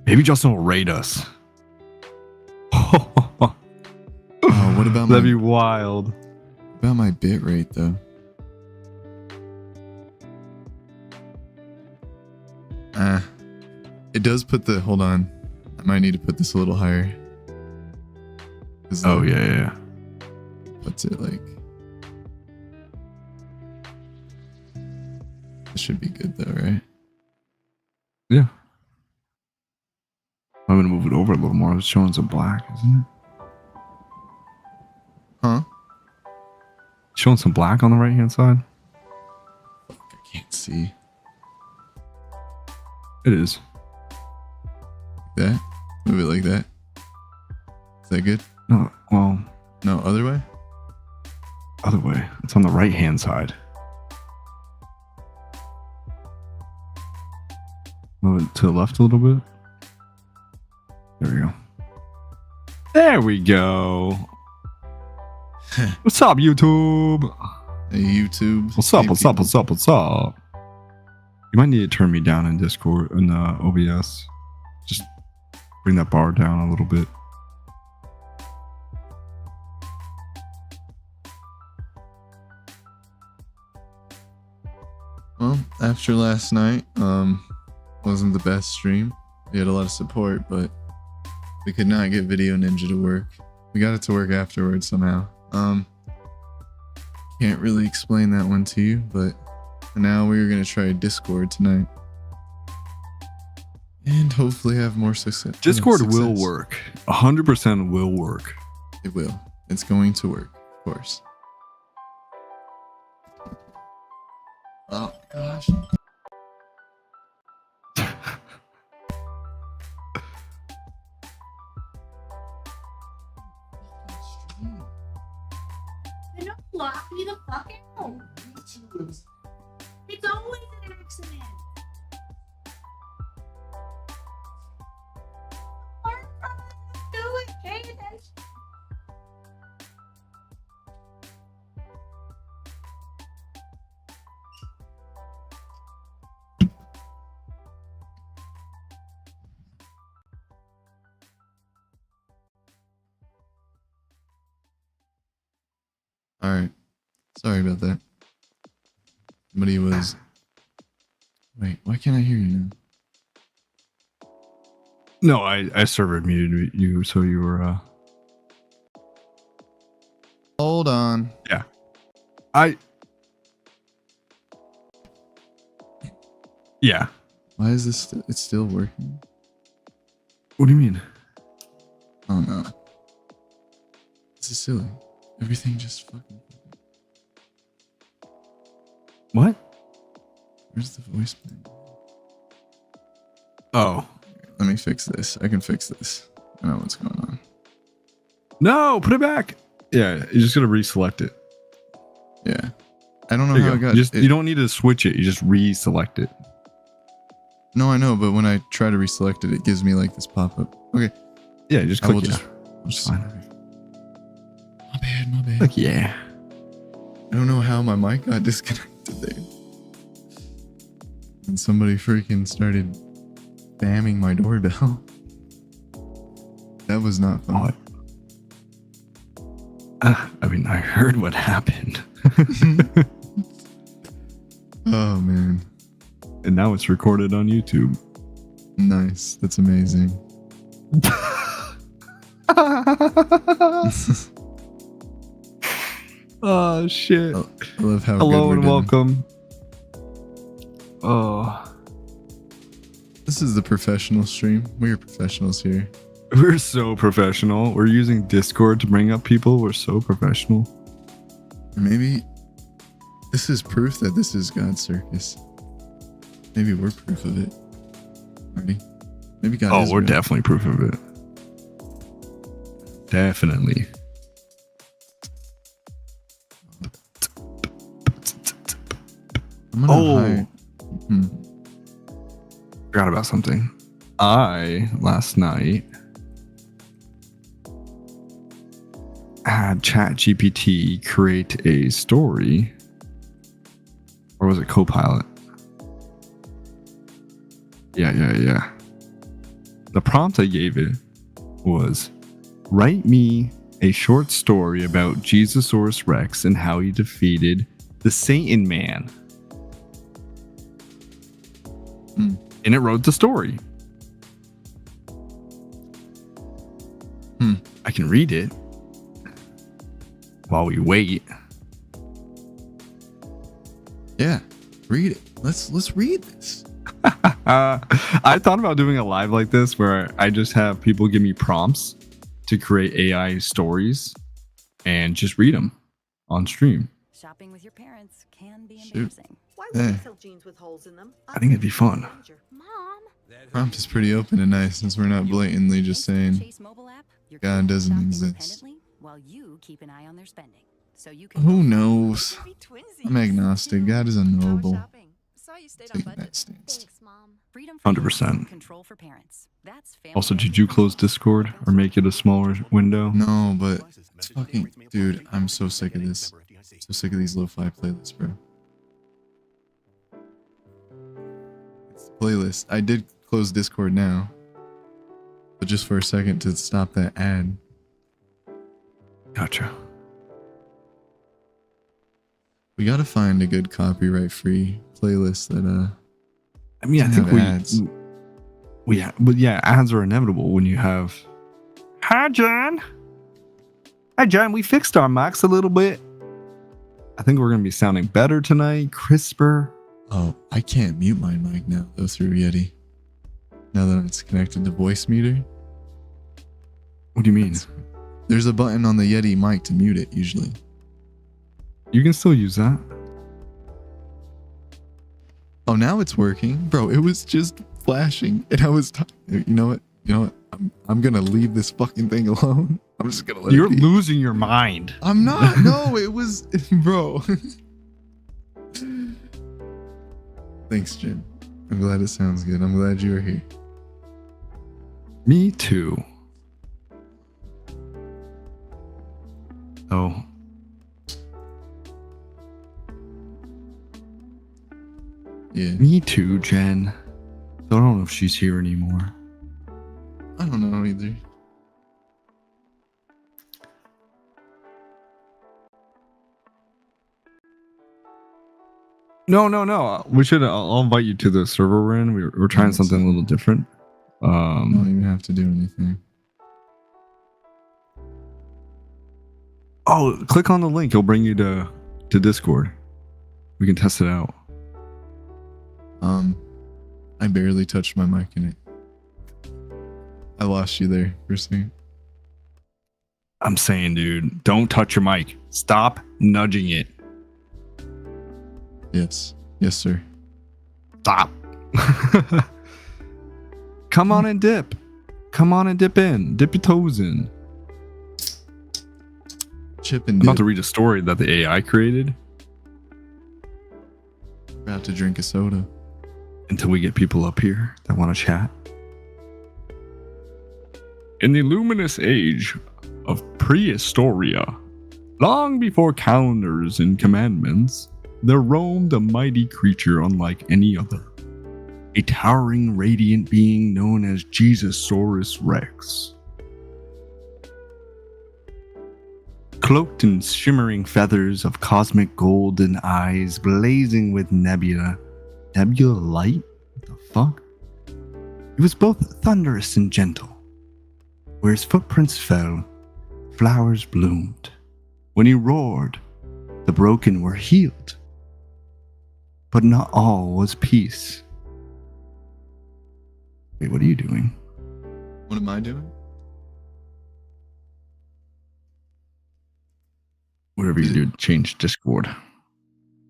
Maybe Justin will raid us. Oh, what about That'd be wild. about my bit rate though? It does put the, hold on. I might need to put this a little higher. Oh yeah. Puts it like, this should be good though, right? Yeah. I'm gonna move it over a little more. It's showing some black, isn't it? Huh? Showing some black on the right hand side. I can't see. It is. That? Move it like that. Is that good? No, well, No, other way? other way. It's on the right hand side. Move it to the left a little bit. There we go. There we go. What's up, YouTube? Hey, YouTube. What's up? Hey, What's up? people. What's up? What's up? You might need to turn me down in Discord and OBS. Just bring that bar down a little bit. Well, after last night, wasn't the best stream. We had a lot of support, but we could not get Video Ninja to work. We got it to work afterwards somehow. Can't really explain that one to you, but for now we're gonna try Discord tonight. And hopefully have more success. Discord will work. 100% will work. It will. It's going to work, of course. Oh gosh. They don't lock me the fuck out. It's always an accident. Learn from it. Do it. Pay attention. All right. Sorry about that. Somebody was. Wait, why can't I hear you now? No, I server muted you, so you were. Hold on. Yeah. Why is this? It's still working. What do you mean? Oh no. This is silly. Everything just fucking. What? Where's the voice button? Oh. Let me fix this. I can fix this. I know what's going on. No, put it back. Yeah, you're just gonna reselect it. Yeah. I don't know There how you I go. got it. You don't need to switch it. You just reselect it. No, I know, but when I try to reselect it, it gives me like this pop up. Okay. Yeah, just I click will yeah. just Fine. My bad, my bad. Click yeah. I don't know how my mic got disconnected there. And somebody freaking started spamming my doorbell. That was not fun. I mean, I heard what happened. Oh man. And now it's recorded on YouTube. Nice. That's amazing. Oh shit. I love how Hello good and we're doing. welcome. Oh, This is the professional stream. We're professionals here. we're so professional. We're using Discord to bring up people. We're so professional. Or maybe this is proof that this is God's circus. Maybe we're proof of it. Artie. Maybe God is Oh, we're real. definitely proof of it. Definitely. I'm gonna Oh. hire. Forgot about something. I last night had ChatGPT create a story, or was it Copilot? Yeah. The prompt I gave it was, write me a short story about Jesusaurus Rex and how he defeated the Satan Man. And it wrote the story. I can read it while we wait. Yeah, read it. Let's read this. I thought about doing a live like this where I just have people give me prompts to create AI stories and just read them on stream. Shopping with your parents can be Shoot. embarrassing. Why Yeah. would you sell jeans with holes in them? I think it'd be fun. Mom, Prompt is pretty open and nice since we're not blatantly just Thanks to the saying Chase mobile app, your God kids doesn't shop exist. independently while you keep an eye on their spending. So you can who knows. I'm agnostic. God is unknowable. Take that stance. thanks, Mom. freedom 100%. control for parents. That's family Also, did you close Discord or make it a smaller window? No, but it's fucking dude. I'm so sick of this. So sick of these lo-fi playlists, bro. It's playlist. I did close Discord now, but just for a second to stop that ad. Gotcha. We gotta find a good copyright-free playlist that I mean, I Doesn't think have ads. but yeah, ads are inevitable when you have. Hi, John. Hi, John. We fixed our mics a little bit. I think we're gonna be sounding better tonight, crisper. Oh, I can't mute my mic now though through Yeti. Now that it's connected to voice meter. What do you mean? There's a button on the Yeti mic to mute it usually. You can still use that. Oh, now it's working. Bro, it was just flashing and I was you know what? I'm gonna leave this fucking thing alone. I'm just gonna let You're it be. losing your mind. I'm not. No, it was bro. Thanks, Jen. I'm glad it sounds good. I'm glad you were here. Me too. Oh. Yeah. Me too, Jen. I don't know if she's here anymore. I don't know either. No. We should. I'll invite you to the server we're in. We're trying something a little different. I don't even have to do anything. Oh, click on the link. It'll bring you to Discord. We can test it out. I barely touched my mic in it. I lost you there for a second. I'm saying, dude, don't touch your mic. Stop nudging it. Yes, sir. Stop. Come on and dip. Come on and dip in. Dip your toes in. Chip I'm and about dip. to read a story that the AI created About to drink a soda. until we get people up here that want to chat. In the luminous age of prehistoria, long before calendars and commandments, there roamed a mighty creature unlike any other. A towering, radiant being known as Jesusaurus Rex. Cloaked in shimmering feathers of cosmic gold and eyes blazing with nebula light? What the fuck? He was both thunderous and gentle. Where his footprints fell, flowers bloomed. When he roared, the broken were healed. But not all was peace. Wait, what are you doing? What am I doing? Whatever you do, change Discord.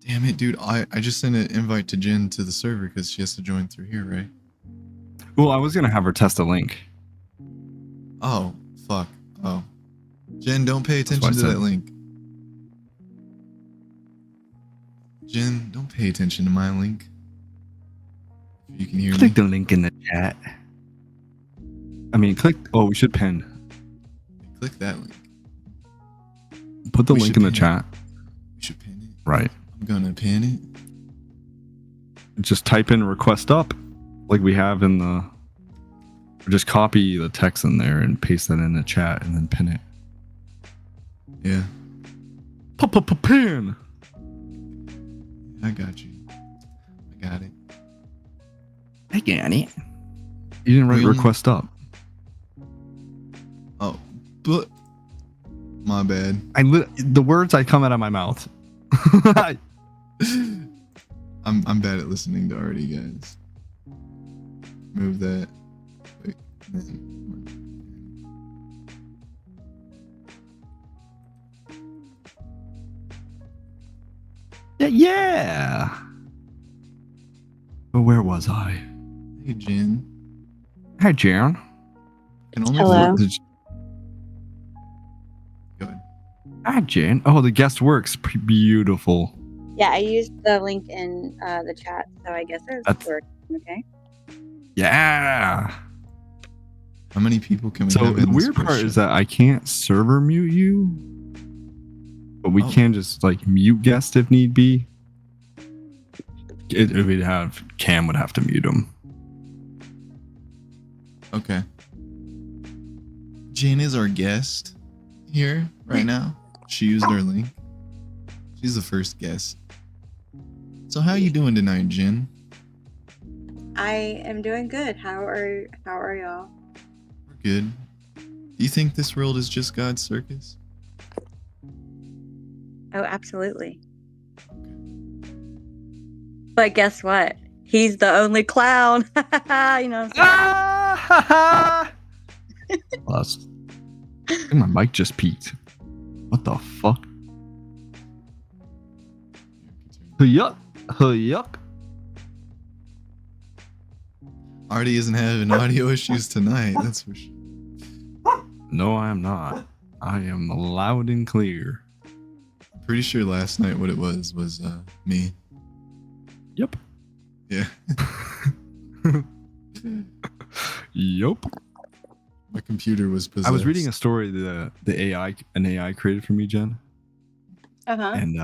Damn it, dude. I just sent an invite to Jen to the server because she has to join through here, right? Well, I was gonna have her test a link. Oh, fuck. Oh. Jen, don't pay That's attention to what I that said. link. Jen, don't pay attention to my link. If you can hear Click me. the link in the chat. I mean, click. Oh, we should pin. Click that link. Put the We link should in the pin it. chat. We should pin it. Right. I'm gonna pin it. Just type in request up, like we have in the Or just copy the text in there and paste that in the chat and then pin it. Yeah, Pin. I got you. I got it. I got it. You didn't write We only- request up. Oh, but my bad. The words I come out of my mouth. I'm bad at listening to Artie, guys. Move that. Wait, Yeah. But where was I? Hey, Jen. Hi, Jan. Can only Hello. Go ahead. Hi, Jan. Oh, the guest works. Beautiful. Yeah, I used the link in the chat, so I guess it's That's- working. Okay. Yeah. How many people can we So have the in this weird part first is show? that I can't server mute you, but we Oh. can just like mute guest if need be. We'd have Cam would have to mute him. Okay. Jen is our guest here right now. She used our link. She's the first guest. So how you doing tonight, Jen? I am doing good. How are y'all? We're good. Do you think this world is just God's circus? Oh, absolutely. But guess what? He's the only clown. You know what I'm saying? Well, I think my mic just peaked. What the fuck? Yuck. Yuck. Artie isn't having audio issues tonight, that's for sure. No, I am not. I am loud and clear. Pretty sure last night what it was me. Yep. Yeah. Yup. My computer was possessed. I was reading a story that an AI created for me, Jen, Uh-huh. and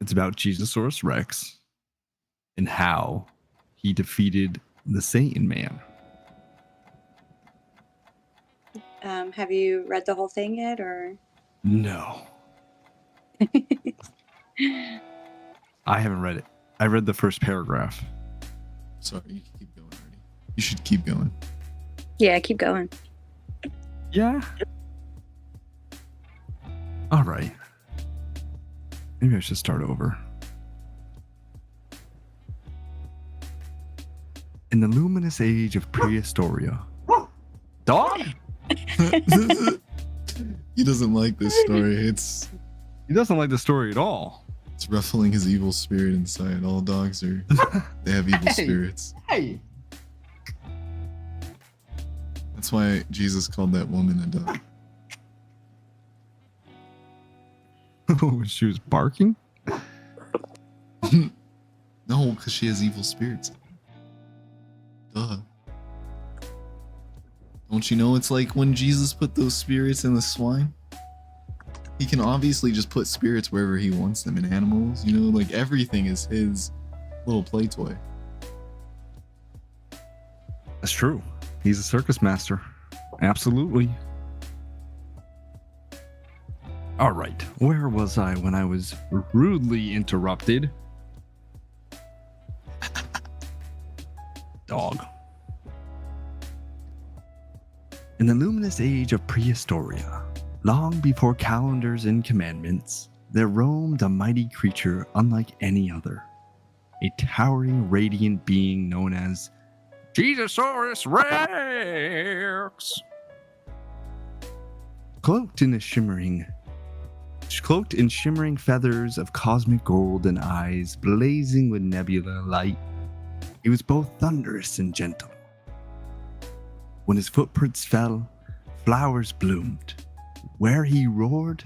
it's about Jesusaurus Rex and how he defeated the Satan Man. Have you read the whole thing yet, or? No, I haven't read it. I read the first paragraph. Sorry, you can keep going, Artie. You should keep going. Yeah, keep going. Yeah. All right. Maybe I should start over. In the luminous age of prehistoria. Dog? He doesn't like this story. It's He doesn't like the story at all. ruffling his evil spirit inside. All dogs they have evil Hey. spirits. Hey. That's why Jesus called that woman a dog. She was barking? No, because she has evil spirits. Duh. Don't you know it's like when Jesus put those spirits in the swine? He can obviously just put spirits wherever he wants them, in animals, you know, like everything is his little play toy. That's true. He's a circus master. Absolutely. All right. Where was I when I was rudely interrupted? Dog. In the luminous age of prehistoria, long before calendars and commandments, there roamed a mighty creature unlike any other. A towering, radiant being known as Jesusaurus Rex. Cloaked in shimmering feathers of cosmic gold and eyes blazing with nebula light, he was both thunderous and gentle. When his footprints fell, flowers bloomed. Where he roared,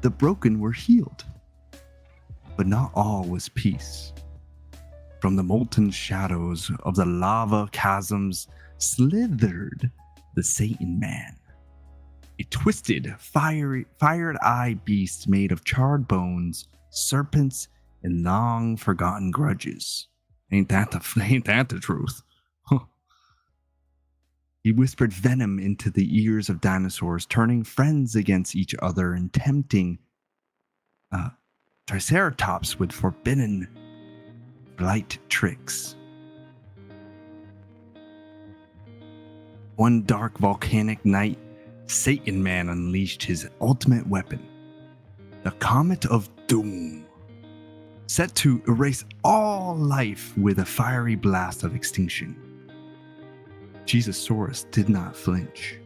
the broken were healed. But not all was peace. From the molten shadows of the lava chasms slithered the Satan Man. A twisted, fired-eyed beast made of charred bones, serpents, and long-forgotten grudges. Ain't that the truth? He whispered venom into the ears of dinosaurs, turning friends against each other and tempting Triceratops with forbidden blight tricks. One dark volcanic night, Satan Man unleashed his ultimate weapon, the Comet of Doom, set to erase all life with a fiery blast of extinction. Jesusaurus did not flinch.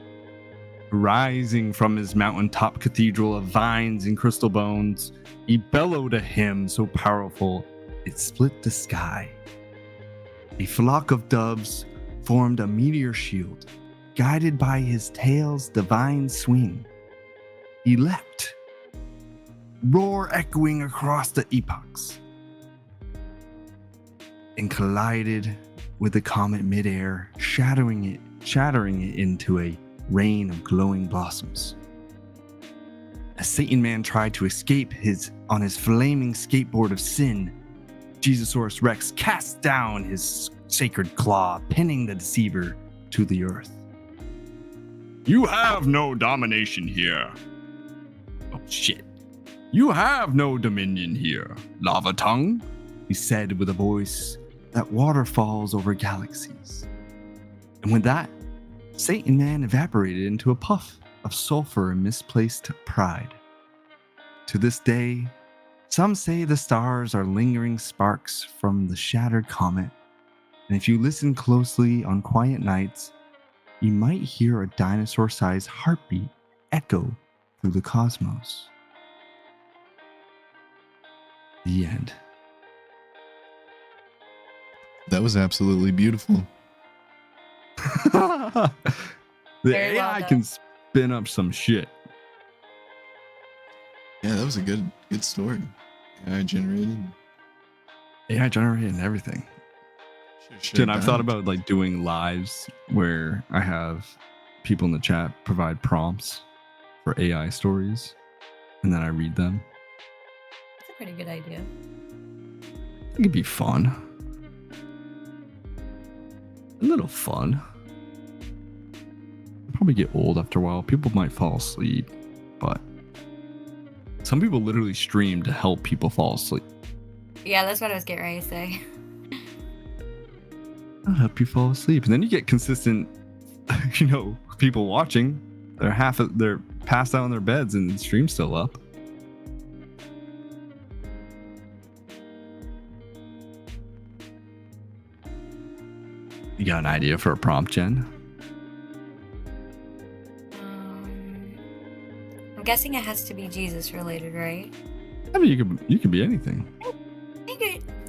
Rising from his mountaintop cathedral of vines and crystal bones, he bellowed a hymn so powerful it split the sky. A flock of doves formed a meteor shield, guided by his tail's divine swing. He leapt, roar echoing across the epochs, and collided with the comet midair, shattering it into a rain of glowing blossoms. As Satan Man tried to escape on his flaming skateboard of sin, Jesusaurus Rex cast down his sacred claw, pinning the deceiver to the earth. You have no domination here. Oh shit. You have no dominion here, lava tongue, he said with a voice that waterfalls over galaxies. And with that, Satan Man evaporated into a puff of sulfur and misplaced pride. To this day, some say the stars are lingering sparks from the shattered comet, and if you listen closely on quiet nights, you might hear a dinosaur-sized heartbeat echo through the cosmos. The end. That was absolutely beautiful. The Very well AI done. can spin up some shit. Yeah, that was a good story. AI generated. AI generated everything. Shit, I've thought about like doing lives where I have people in the chat provide prompts for AI stories, and then I read them. That's a pretty good idea. It could be fun. A little fun. It'll probably get old after a while. People might fall asleep, but some people literally stream to help people fall asleep. Yeah, that's what I was getting ready to say. I'll help you fall asleep, and then you get consistent, people watching. They're passed out on their beds, and the stream's still up. You got an idea for a prompt, Jen? I'm guessing it has to be Jesus related, right? I mean, you could be anything.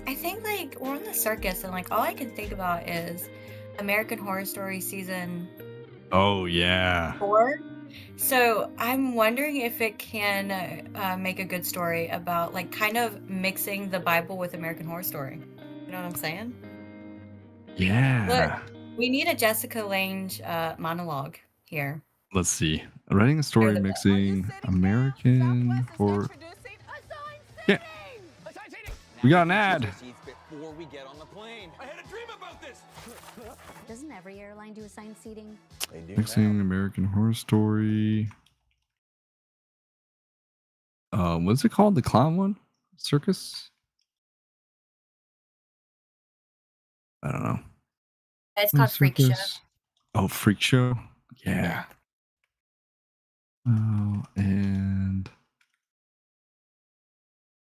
I think like we're on the circus, and like all I can think about is American Horror Story season Oh yeah. 4. So I'm wondering if it can make a good story about like kind of mixing the Bible with American Horror Story. You know what I'm saying? Yeah. We need a Jessica Lange monologue here. Let's see. Writing a story mixing American horror. Yeah. We got an ad. Before we get on the plane. I had a dream about this. Doesn't every airline do assigned seating? They do Mixing American Horror Story. What's it called? The clown one? Circus? I don't know. It's called Freak Show. Circus. Oh, Freak Show? Yeah. Oh, and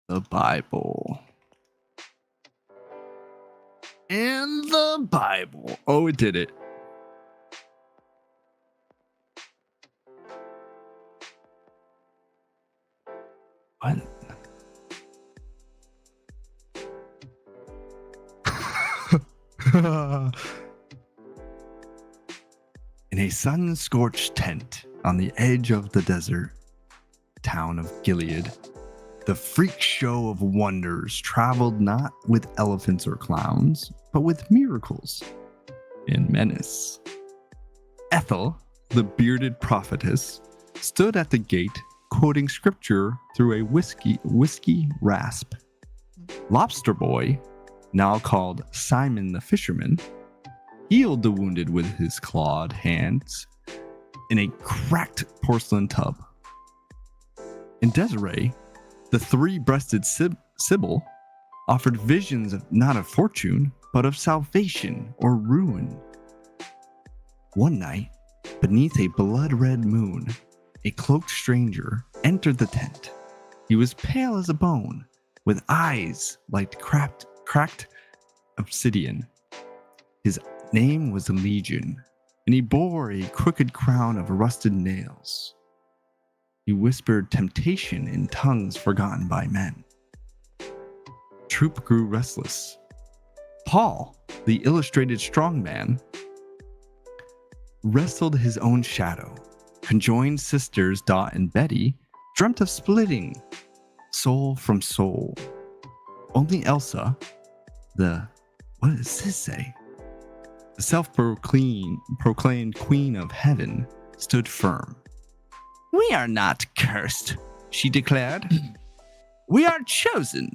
the Bible. And the Bible. Oh, it did it. What? In a sun-scorched tent on the edge of the desert town of Gilead, the freak show of wonders traveled not with elephants or clowns, but with miracles and menace. Ethel, the bearded prophetess, stood at the gate quoting scripture through a whiskey rasp. Lobster Boy, now called Simon the Fisherman, healed the wounded with his clawed hands in a cracked porcelain tub. And Desiree, the three-breasted Sybil, offered visions of not of fortune, but of salvation or ruin. One night, beneath a blood-red moon, a cloaked stranger entered the tent. He was pale as a bone, with eyes like cracked obsidian. His name was Legion, and he bore a crooked crown of rusted nails. He whispered temptation in tongues forgotten by men. Troop grew restless. Paul, the illustrated strongman, wrestled his own shadow. Conjoined sisters Dot and Betty dreamt of splitting soul from soul. Only Elsa, what does this say? The self-proclaimed queen of heaven, stood firm. We are not cursed, she declared. We are chosen.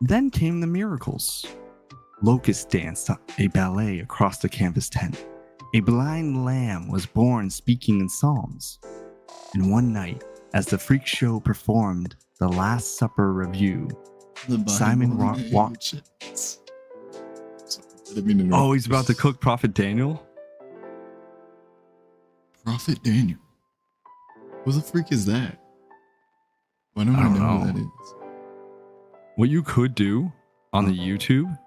Then came the miracles. Locusts danced a ballet across the canvas tent. A blind lamb was born speaking in psalms. And one night, as the freak show performed the Last Supper review, Simon walked. Oh, he's about to cook Prophet Daniel? Prophet Daniel. Who the freak is that? Why don't I know who that is? What you could do on the YouTube,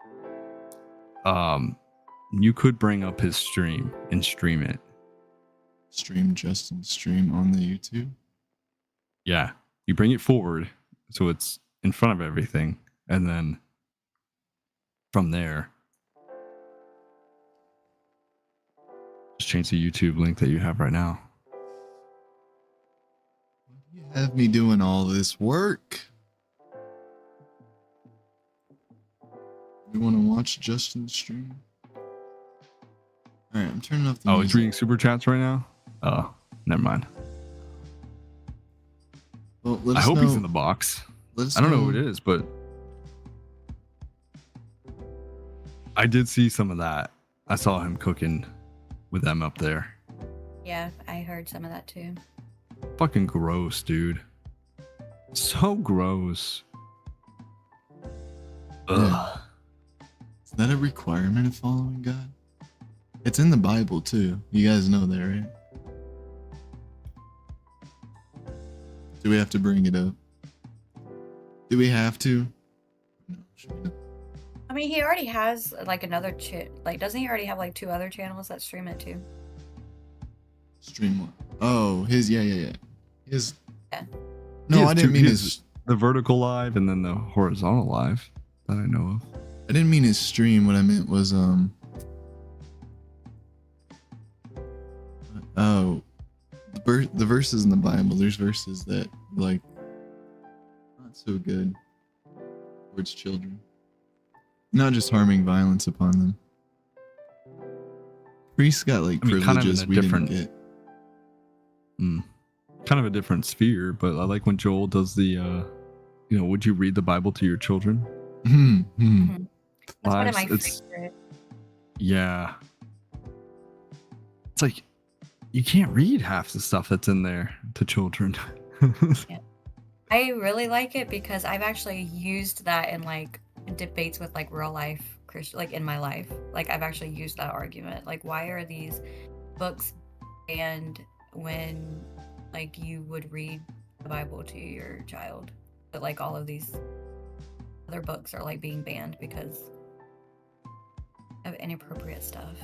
you could bring up his stream and stream it. Stream Justin's stream on the YouTube? Yeah. You bring it forward so it's in front of everything. And then from there, just change the YouTube link that you have right now. You have me doing all this work. You want to watch Justin's stream? Alright, I'm turning off the Oh, music. he's reading super chats right now? Oh, never mind. Well, I hope he's in the box. I don't know who it is, but I did see some of that. I saw him cooking with them up there. Yeah, I heard some of that too. Fucking gross, dude. So gross. Ugh. Is that a requirement of following God? It's in the Bible too. You guys know that, right? Do we have to bring it up? Do we have to? No, should we not? I mean, he already has like another doesn't he already have like 2 other channels that stream it too? Stream what? Oh, his yeah. His. Yeah. No, I didn't mean his. The vertical live and then the horizontal live that I know of. I didn't mean his stream. What I meant was oh, the verses in the Bible. There's verses that like not so good towards children. Not just harming violence upon them. Priests got like privileges we didn't get. Kind of a different sphere, but I like when Joel does the would you read the Bible to your children? That's one of my favorites. Yeah. It's like you can't read half the stuff that's in there to children. Yeah. I really like it because I've actually used that in like debates with like real life Christian, like in my life. Like I've actually used that argument. Like, why are these books banned when like you would read the Bible to your child, but like all of these other books are like being banned because of inappropriate stuff.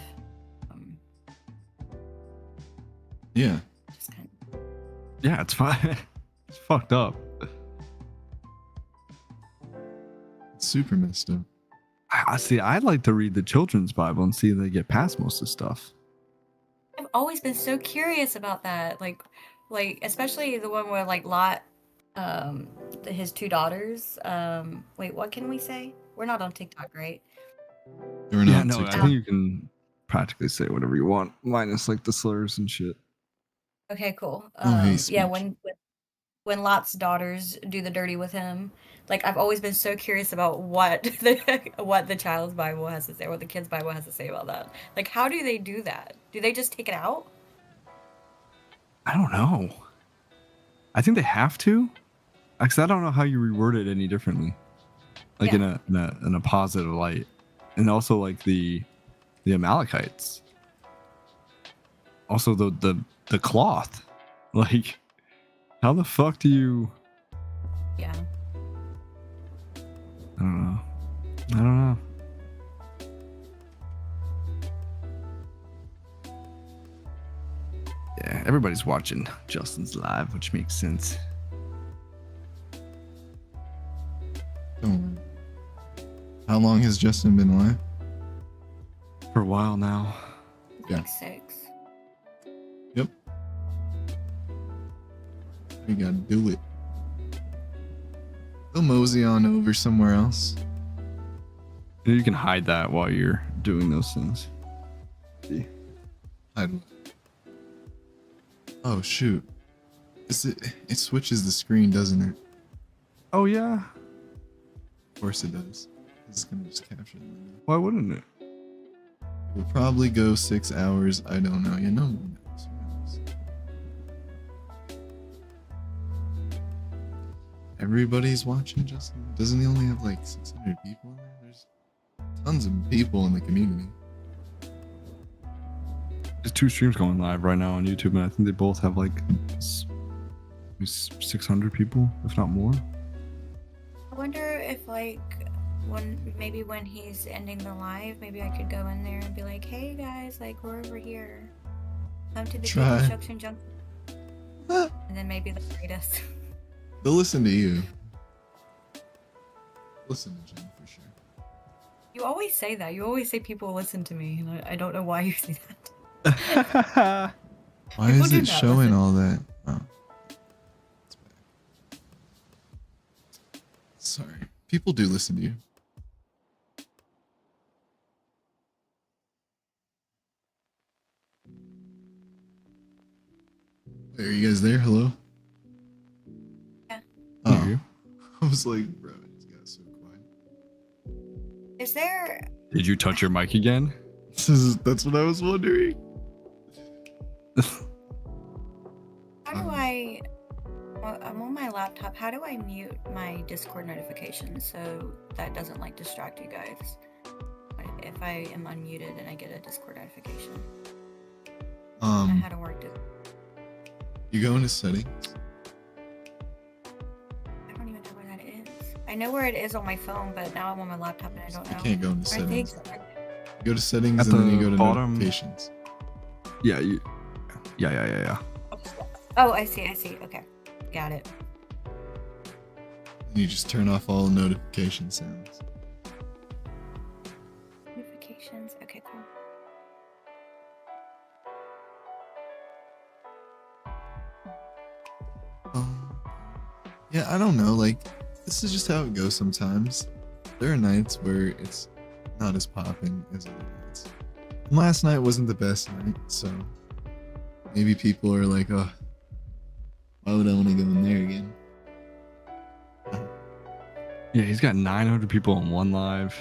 Yeah. Just kind Yeah, it's fine. It's fucked up. It's super messed up. I see. I'd like to read the children's Bible and see if they get past most of the stuff. I've always been so curious about that. Like especially the one where like Lot, his 2 daughters. Wait, what can we say? We're not on TikTok, right? We're Yeah, not no, I TikTok. think you can practically say whatever you want, minus like the slurs and shit. Okay, cool. Oh, hate Yeah, speech. when when Lot's daughters do the dirty with him. Like I've always been so curious about what the child's Bible has to say, what the kid's Bible has to say about that. Like, how do they do that? Do they just take it out? I don't know. I think they have to. Because I don't know how you reword it any differently. Like Yeah. in a positive light. And also like the Amalekites. Also the cloth. Like, how the fuck do you? Yeah. I don't know. Yeah, everybody's watching Justin's live, which makes sense. Don't worry. How long has Justin been alive? For a while now. Yeah. Like 6. Yep. We gotta do it. They'll mosey on over somewhere else. You can hide that while you're doing those things. See? Oh shoot! It switches the screen, doesn't it? Oh yeah. Of course it does. It's gonna just capture the window. Why wouldn't it? We'll probably go 6 hours. I don't know. You know, who knows? Who knows? Everybody's watching Justin. Doesn't he only have like 600 people in there? There's tons of people in the community. There's 2 streams going live right now on YouTube, and I think they both have like 600 people, if not more. I wonder if like when he's ending the live, maybe I could go in there and be like, "Hey guys, like we're over here. Come to the Try. Deconstruction Junction." And then maybe they'll rate us. They'll listen to you. Listen to Jen for sure. You always say that. You always say people listen to me, and I don't know why you say that. Why People is do it not showing listen. all that? Oh. It's bad. Sorry. People do listen to you. Wait, are you guys there? Hello? Yeah. Hear Oh. you. I was like, bro, it just got so quiet. Is there? Did you touch your mic again? That's what I was wondering. How do I? Well, I'm on my laptop. How do I mute my Discord notifications so that doesn't like distract you guys? If I am unmuted and I get a Discord notification, how to work it? You go into settings. I don't even know where that is. I know where it is on my phone, but now I'm on my laptop and I don't know. You can't go into Where are things? settings. You go to settings At and then you the go to bottom. notifications. Yeah, yeah. Oh, I see. Okay, got it. And you just turn off all notification sounds. Notifications. Okay, cool. Yeah, I don't know. Like, this is just how it goes sometimes. There are nights where it's not as popping as other nights. And last night wasn't the best night, so maybe people are like, oh, why would I want to go in there again? Yeah, he's got 900 people on one live.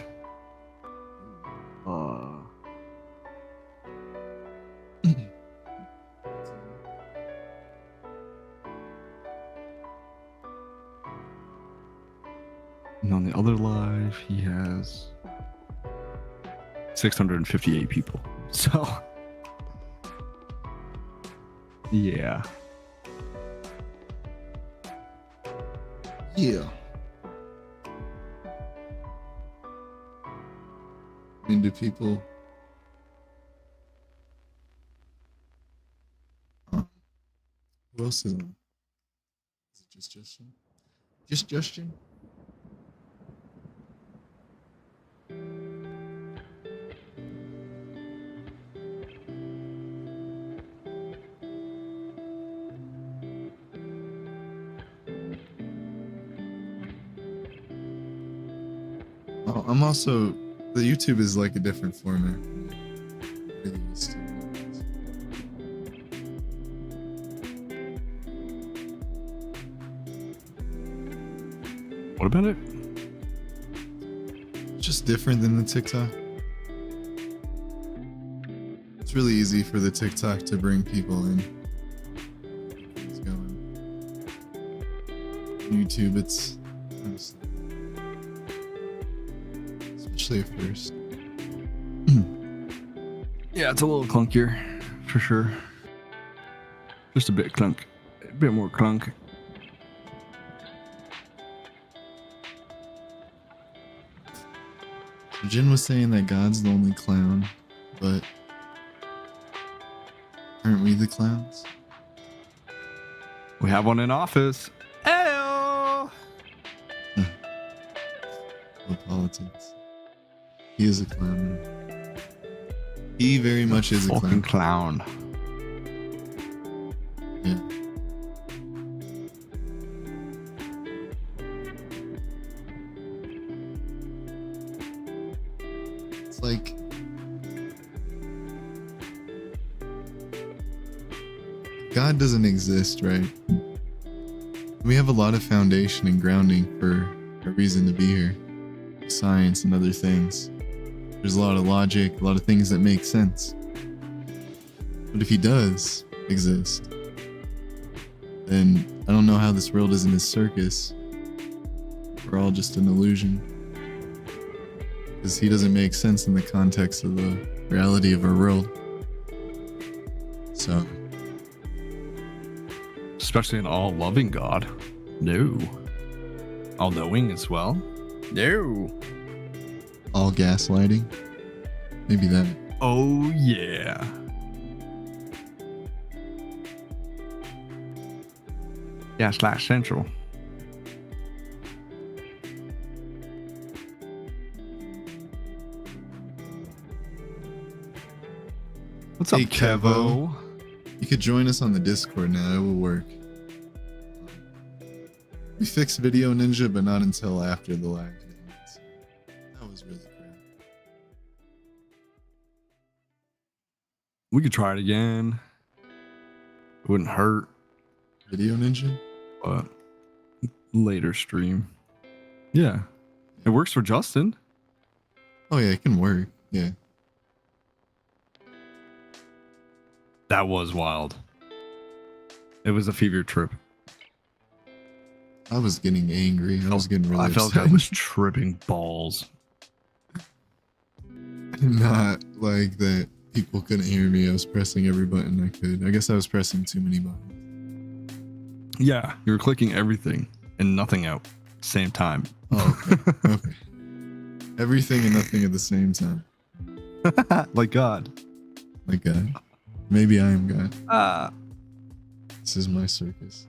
And on the other live, he has 658 people. So, yeah. Yeah. I mean, do people... Who else is on? Is it just Justin? Just Justin? Oh, I'm also... The YouTube is like a different format. Really used to. What about it? Just different than the TikTok. It's really easy for the TikTok to bring people in. It's going. YouTube, it's honestly, especially at first. Yeah, it's a little clunkier, for sure. Just a bit clunk. A bit more clunk. Jin was saying that God's the only clown, but aren't we the clowns? We have one in office. Ayo! No politics. He is a clown. He very much is a Fucking clown. clown. Yeah. It's like God doesn't exist, right? We have a lot of foundation and grounding for a reason to be here. Science and other things. There's a lot of logic, a lot of things that make sense. But if he does exist, then I don't know how this world isn't a circus. We're all just an illusion. Because he doesn't make sense in the context of the reality of our world. So, Especially an all-loving God. No. All-knowing as well. No. all gaslighting? Maybe that. Oh, yeah. Gaslight Central. What's Hey, up, Kevo? You could join us on the Discord now. It will work. We fixed Video Ninja, but not until after the lag. That was really crap. We could try it again. It wouldn't hurt, Video Ninja? but later stream. Yeah. It works for Justin. Oh yeah, it can work. Yeah. That was wild. It was a fever trip. I was getting angry. I was getting really I felt upset. I was tripping balls. Not like that people couldn't hear me. I was pressing every button I could. I guess I was pressing too many buttons. Yeah, you were clicking everything and nothing out same time. Oh, okay. Okay. Everything and nothing at the same time. Like God. Like God. Maybe I am God. Ah. This is my circus.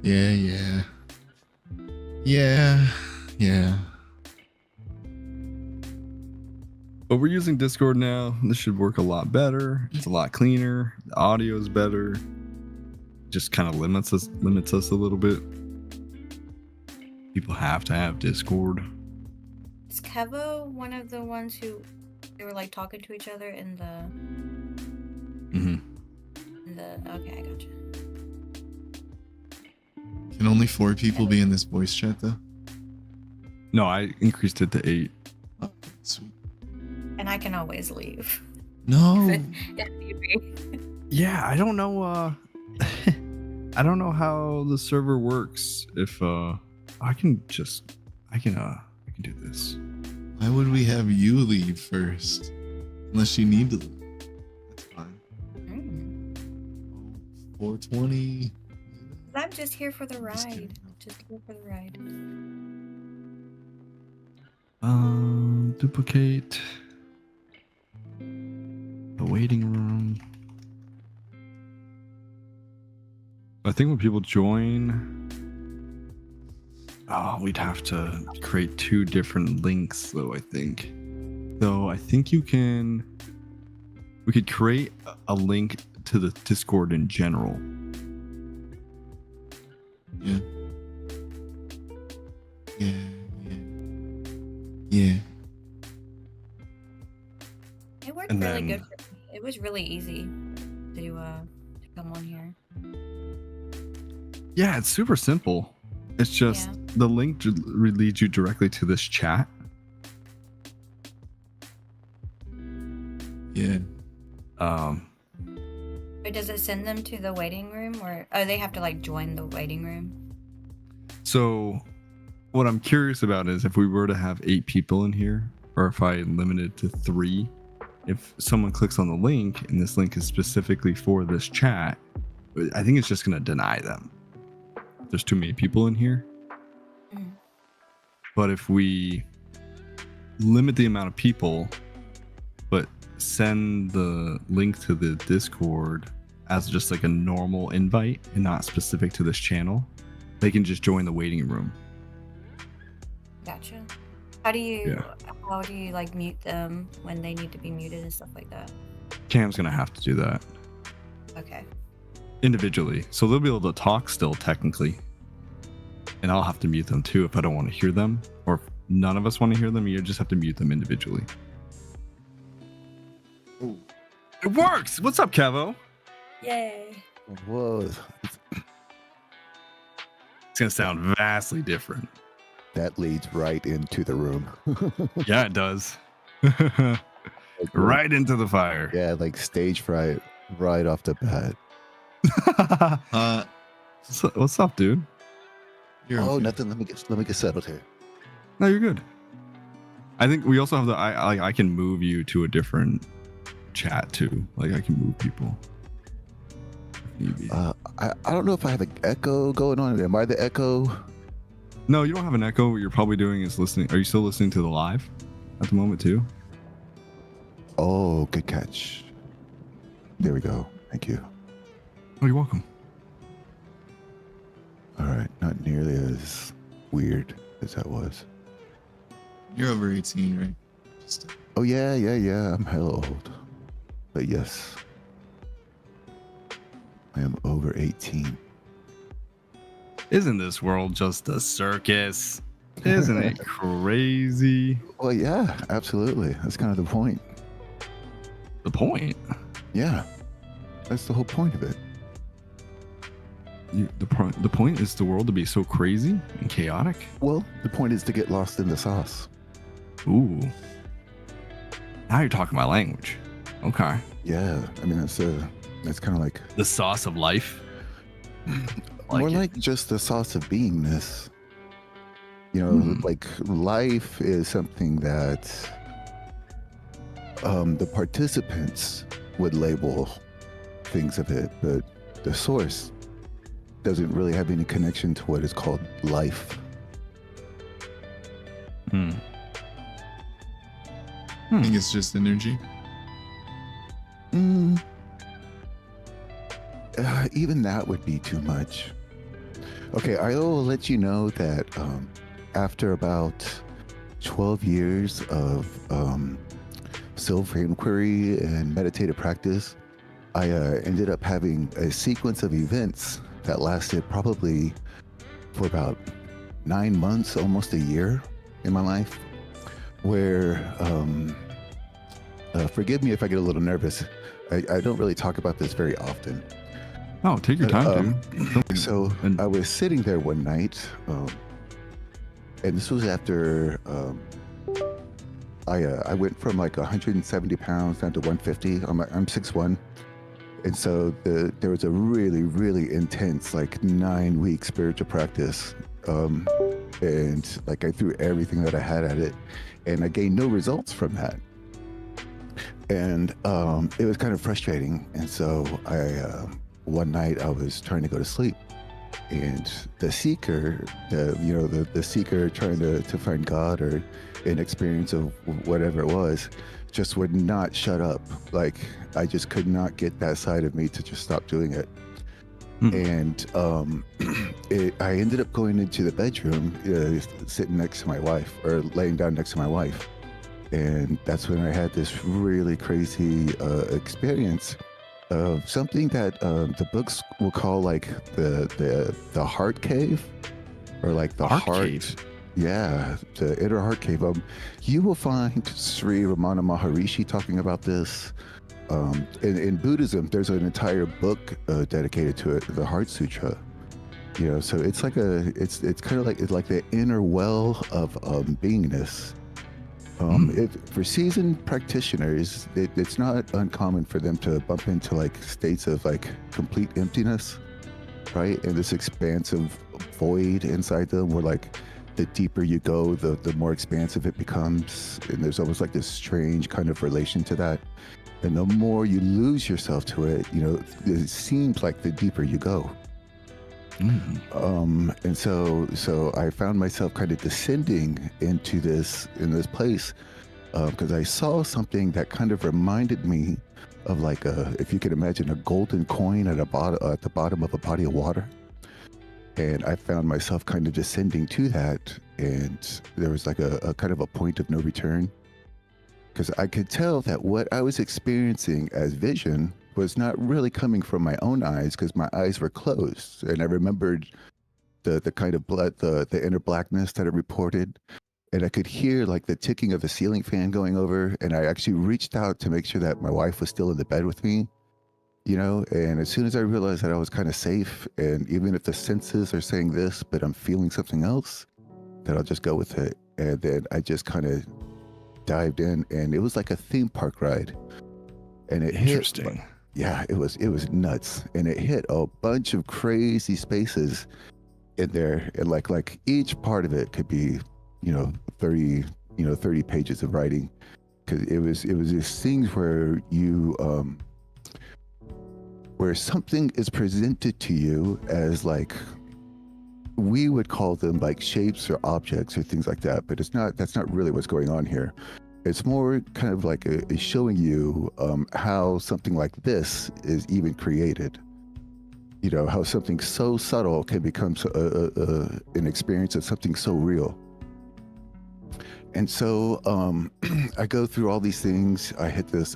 Yeah, yeah. Yeah, yeah. But we're using Discord now. This should work a lot better. It's a lot cleaner. The audio is better. Just kind of limits us a little bit. People have to have Discord. Is Kevo one of the ones who they were like talking to each other in the okay, I gotcha. Can only 4 people be in this voice chat though? No, I increased it to 8. Oh, sweet. And I can always leave. No. If need be. Yeah, I don't know I don't know how the server works. If I can do this. Why would we have you leave first? Unless you need to leave. That's fine. 420. I'm just here for the ride. Just here for the ride. Duplicate the waiting room. I think when people join, we'd have to create 2 different links though, I think. Though I think we could create a link to the Discord in general. Yeah. Yeah, yeah. Yeah. It worked And really then- good for me. It was really easy to come on here. Yeah, it's super simple. It's just the link leads you directly to this chat. Yeah. Or does it send them to the waiting room, or they have to like join the waiting room? So what I'm curious about is if we were to have 8 people in here, or if I limited to 3, if someone clicks on the link and this link is specifically for this chat, I think it's just going to deny them. There's too many people in here. Mm. But if we limit the amount of people, but send the link to the Discord as just like a normal invite and not specific to this channel, they can just join the waiting room. Gotcha. How do you like mute them when they need to be muted and stuff like that? Cam's gonna have to do that Okay. individually, so they'll be able to talk still technically, and I'll have to mute them too if I don't want to hear them, or if none of us want to hear them. You just have to mute them individually. Ooh. It works. What's up, Kevo? Yay. Whoa, It's gonna sound vastly different. that leads right into the room. Yeah, it does. Right into the fire. Yeah, like stage fright right off the bat. What's up, dude? You're Oh, okay. nothing. Let me get settled here. No, you're good. I think we also have the I can move you to a different chat too. Like I can move people. If need be. I don't know if I have an echo going on. Am I the echo? No, you don't have an echo. What you're probably doing is listening. Are you still listening to the live at the moment too? Oh, good catch. There we go. Thank you. Oh, you're welcome. All right, not nearly as weird as that was. You're over 18, right? Just Oh yeah. I'm hella old, but yes, I am over 18. Isn't this world just a circus? Isn't it crazy? Well, yeah, absolutely. That's kind of the point. The point. Yeah, that's the whole point of it. The point is the world to be so crazy and chaotic. Well, the point is to get lost in the sauce. Ooh. Now you're talking my language. Okay. Yeah, I mean that's kind of like The sauce of life. more it. like just the sauce of beingness. You know, like life is something that the participants would label things of it, but the source doesn't really have any connection to what is called life. I think it's just energy. Even that would be too much. Okay, I will let you know that after about 12 years of self-inquiry and meditative practice, I ended up having a sequence of events that lasted probably for about 9 months, almost a year in my life, where, forgive me if I get a little nervous. I don't really talk about this very often. Oh, take your time, dude. So I was sitting there one night, and this was after I went from like 170 pounds down to 150. I'm 6'1", and so there was a really, really intense like 9-week spiritual practice, and like I threw everything that I had at it, and I gained no results from that, and it was kind of frustrating. And so one night I was trying to go to sleep, and the seeker, the seeker trying to find God or an experience of whatever it was, just would not shut up. Like I just could not get that side of me to just stop doing it. And I ended up going into the bedroom, sitting next to my wife, or laying down next to my wife, and that's when I had this really crazy experience of something that the books will call like the heart cave, or like the heart cave. Yeah, the inner heart cave. You will find Sri Ramana Maharishi talking about this. In Buddhism, there's an entire book dedicated to it, the Heart Sutra. You know, so it's like it's kind of like it's like the inner well of beingness. For seasoned practitioners, it's not uncommon for them to bump into like states of like complete emptiness, right? And this expansive void inside them, where like the deeper you go, the more expansive it becomes, and there's almost like this strange kind of relation to that. And the more you lose yourself to it, you know, it seems like the deeper you go. And so I found myself kind of descending into this place because I saw something that kind of reminded me of like if you could imagine a golden coin at the bottom of a body of water. And I found myself kind of descending to that, and there was like a kind of a point of no return, because I could tell that what I was experiencing as vision was not really coming from my own eyes, because my eyes were closed, and I remembered the kind of blood, the inner blackness that it reported, and I could hear like the ticking of the ceiling fan going over, and I actually reached out to make sure that my wife was still in the bed with me, you know. And as soon as I realized that I was kind of safe, and even if the senses are saying this, but I'm feeling something else, then I'll just go with it. And then I just kind of dived in, and it was like a theme park ride, and it hit. Interesting. Yeah, it was nuts, and it hit a bunch of crazy spaces in there, and like each part of it could be, 30 pages of writing, because it was these things where you where something is presented to you as like, we would call them like shapes or objects or things like that, but that's not really what's going on here. It's more kind of like showing you how something like this is even created. You know, how something so subtle can become an experience of something so real. And so I go through all these things. I hit this,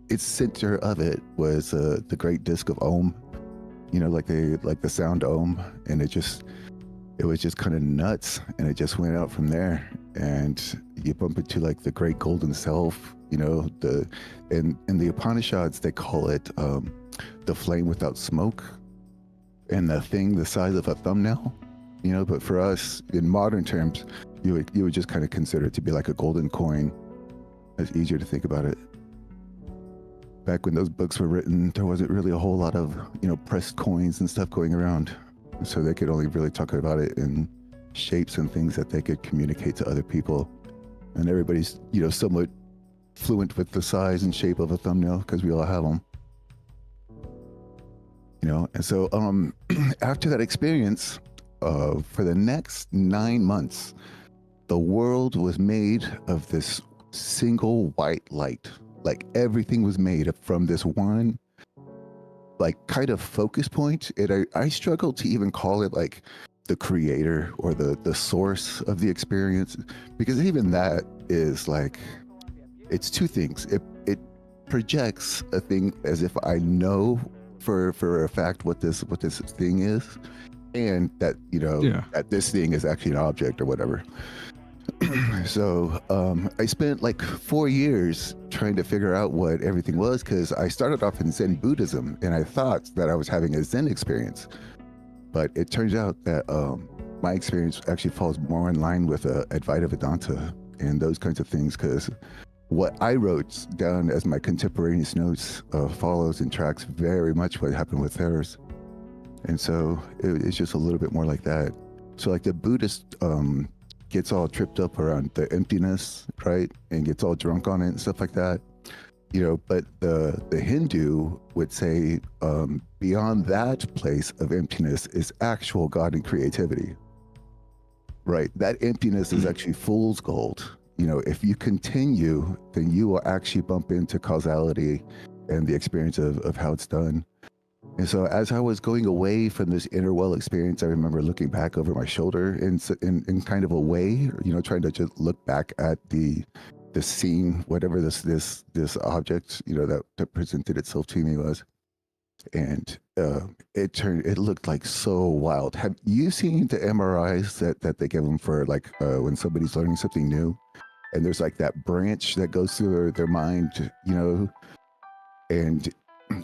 its center of it was the great disc of Om, like the sound Om. And it was just kind of nuts. And it just went out from there. And you bump into like the great golden self, in the Upanishads, they call it the flame without smoke, and the thing the size of a thumbnail, but for us in modern terms, you would just kind of consider it to be like a golden coin. It's easier to think about it. Back when those books were written, there wasn't really a whole lot of, pressed coins and stuff going around. So they could only really talk about it in shapes and things that they could communicate to other people. And everybody's, somewhat fluent with the size and shape of a thumbnail because we all have them. And so after that experience, for the next 9 months, the world was made of this single white light. Like everything was made from this one, like kind of focus point. And I struggle to even call it like the creator or the source of the experience, because even that is like, it's two things. It projects a thing as if I know for a fact what this thing is, and that that this thing is actually an object or whatever. So I spent like 4 years trying to figure out what everything was, because I started off in Zen Buddhism and I thought that I was having a Zen experience, but it turns out that my experience actually falls more in line with Advaita Vedanta and those kinds of things, because what I wrote down as my contemporaneous notes follows and tracks very much what happened with theirs. And so it's just a little bit more like that. So like the Buddhist gets all tripped up around the emptiness, right? And gets all drunk on it and stuff like that. But the Hindu would say beyond that place of emptiness is actual God and creativity, right? That emptiness is actually fool's gold. If you continue, then you will actually bump into causality and the experience of how it's done. And so as I was going away from this inner well experience, I remember looking back over my shoulder in kind of a way, trying to just look back at the scene, whatever this object, that presented itself to me was. And it looked like so wild. Have you seen the MRIs that they give them for like when somebody's learning something new? And there's like that branch that goes through their mind, and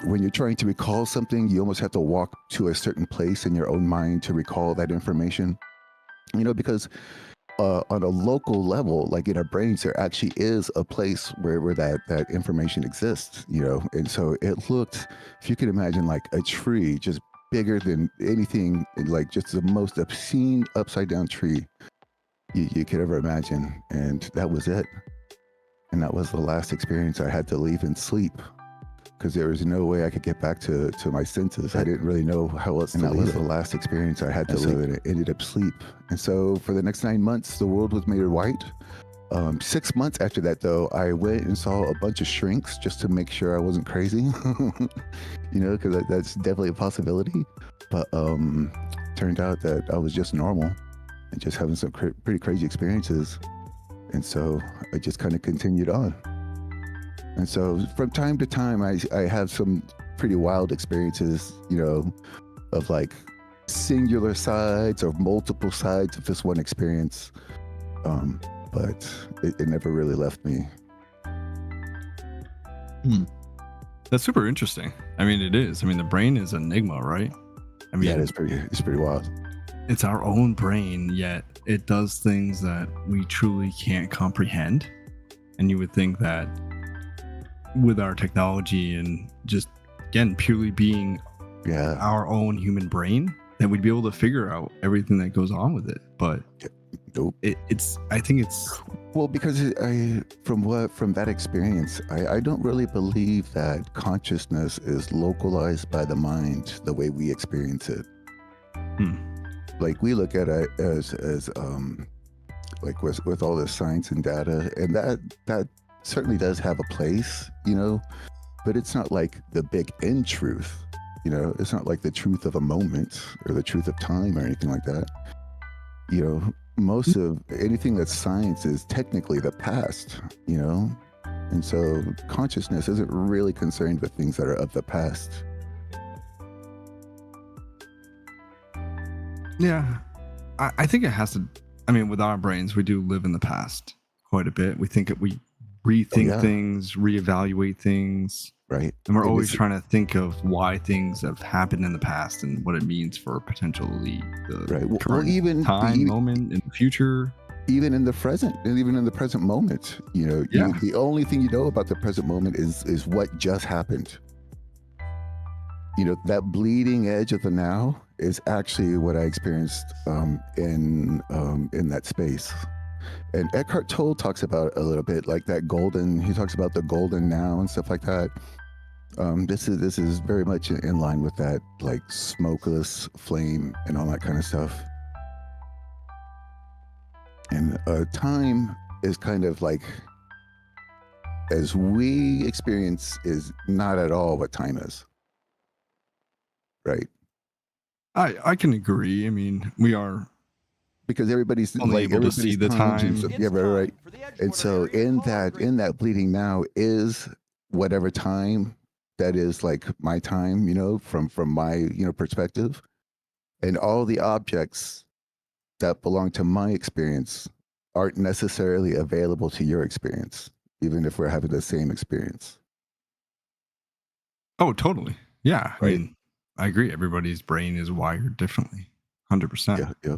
when you're trying to recall something, you almost have to walk to a certain place in your own mind to recall that information. Because on a local level, like in our brains, there actually is a place where that information exists, and so it looked, if you can imagine, like a tree just bigger than anything, like just the most obscene upside down tree you could ever imagine. And that was it. And that was the last experience I had to leave and sleep, because there was no way I could get back to my senses. I didn't really know how else to leave. That was the last experience I had to live, and it ended up sleep. And so for the next 9 months, the world was made white. 6 months after that, though, I went and saw a bunch of shrinks just to make sure I wasn't crazy, because that's definitely a possibility. But turned out that I was just normal and just having some pretty crazy experiences. And so I just kind of continued on. And so from time to time, I have some pretty wild experiences, of like singular sides or multiple sides of this one experience. But it never really left me. That's super interesting. I mean, it is. I mean, the brain is an enigma, right? I mean, Yeah, it's pretty wild. It's our own brain, yet it does things that we truly can't comprehend. And you would think that with our technology and just, again, purely being our own human brain, that we'd be able to figure out everything that goes on with it. But nope. I think it's well, because from that experience, I don't really believe that consciousness is localized by the mind the way we experience it. Like we look at it as like with all this science and data, and that certainly does have a place, but it's not like the big end truth. It's not like the truth of a moment or the truth of time or anything like that. Most of anything that's science is technically the past, and so consciousness isn't really concerned with things that are of the past. Yeah, I think it has to. I mean, with our brains, we do live in the past quite a bit. We rethink things, reevaluate things, right? And we're always trying to think of why things have happened in the past and what it means for potentially the current even moment in the future. Even in the present moment, the only thing you know about the present moment is what just happened. That bleeding edge of the now is actually what I experienced in that space. And Eckhart Tolle talks about it a little bit, like he talks about the golden now and stuff like that. This is very much in line with that, like smokeless flame and all that kind of stuff. And time is kind of like, as we experience, is not at all what time is. Right. I can agree. I mean, we are, because everybody's only able to see the time. Yeah, right. And so in that bleeding now is whatever time that is, like my time, from my perspective, and all the objects that belong to my experience aren't necessarily available to your experience, even if we're having the same experience. Oh, totally. Yeah. Right. I mean, I agree. Everybody's brain is wired differently. 100%. Yeah.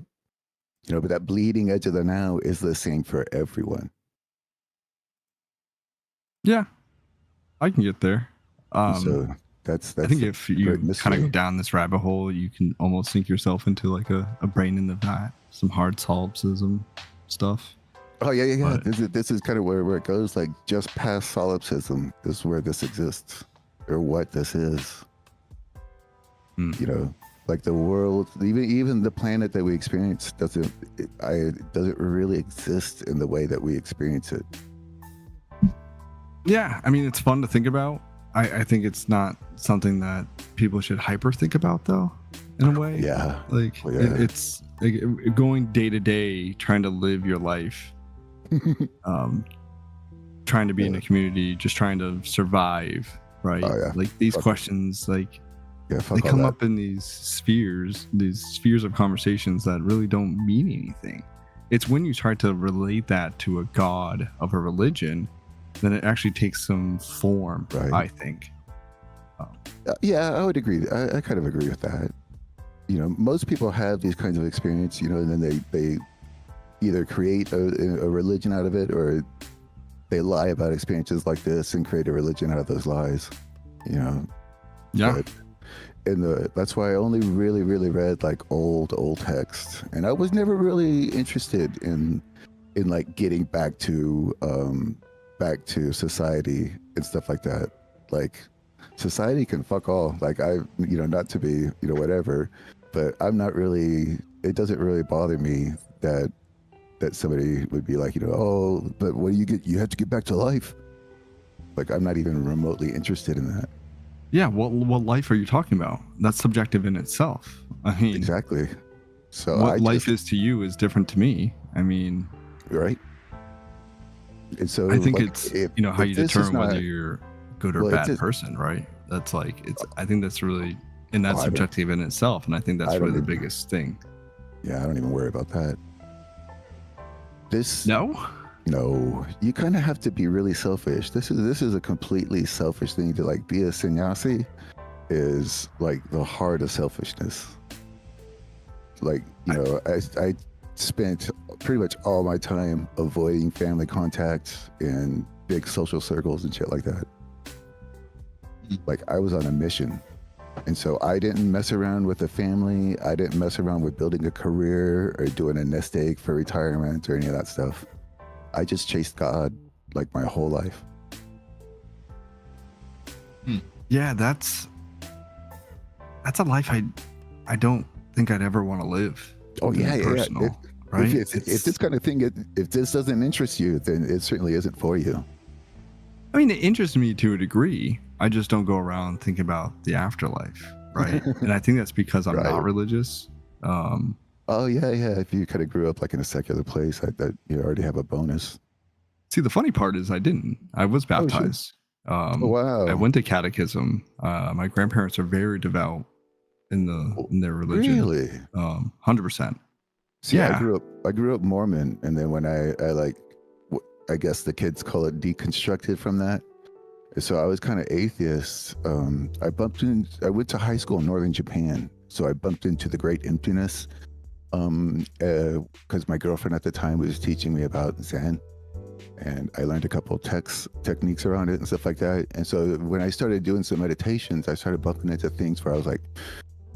But that bleeding edge of the now is the same for everyone. Yeah, I can get there. So that's I think if you kind of go down this rabbit hole, you can almost sink yourself into like a brain in the vat, some hard solipsism stuff. Oh yeah. But This is kind of where it goes. Like just past solipsism is where this exists, or what this is. Like the world, even the planet that we experience doesn't really exist in the way that we experience it. Yeah, I mean, it's fun to think about. I think it's not something that people should hyper think about, though, in a way. Yeah. Like it's like going day to day, trying to live your life, trying to be in a community, just trying to survive, right? Oh, yeah. Like these questions, like they come up in these spheres of conversations that really don't mean anything. It's when you try to relate that to a god of a religion, then it actually takes some form, right. I think. Yeah, I would agree. I kind of agree with that. You know, most people have these kinds of experience, you know, and then they either create a religion out of it, or they lie about experiences like this and create a religion out of those lies. You know. Yeah. But that's why I only really read like old texts, and I was never really interested in like getting back to society and stuff like that. Like, society can fuck all. Like, not to be, whatever, but I'm not really, it doesn't really bother me that somebody would be like, oh, but what do you have to get back to life. Like, I'm not even remotely interested in that. Yeah, what life are you talking about? That's subjective in itself. I mean, exactly. So what life is to you is different to me. I mean, right. And so I think like, it's how you determine whether you're a good or bad person, right? That's like I think that's really, and that's subjective in itself, and I think that's really the biggest thing. Yeah, I don't even worry about that. No, you kind of have to be really selfish. This is a completely selfish thing. To like be a sannyasi is like the heart of selfishness. Like, I spent pretty much all my time avoiding family contact and big social circles and shit like that. Like, I was on a mission. And so I didn't mess around with the family. I didn't mess around with building a career or doing a nest egg for retirement or any of that stuff. I just chased God like my whole life. Yeah, that's a life I don't think I'd ever want to live. Oh yeah, personal, yeah. Right? If this kind of thing, if this doesn't interest you, then it certainly isn't for you. I mean, it interests me to a degree. I just don't go around thinking about the afterlife, right? And I think that's because I'm not religious. Oh yeah. If you kind of grew up like in a secular place, that you already have a bonus. See, the funny part is I didn't. I was baptized. Wow. I went to catechism. My grandparents are very devout in their religion. Really? 100%. See, yeah. I grew up Mormon, and then when I guess the kids call it deconstructed from that. So I was kind of atheist. I went to high school in northern Japan, so I bumped into the great emptiness. Because my girlfriend at the time was teaching me about Zen, and I learned a couple of techniques around it and stuff like that. And so when I started doing some meditations, I started bumping into things where I was like,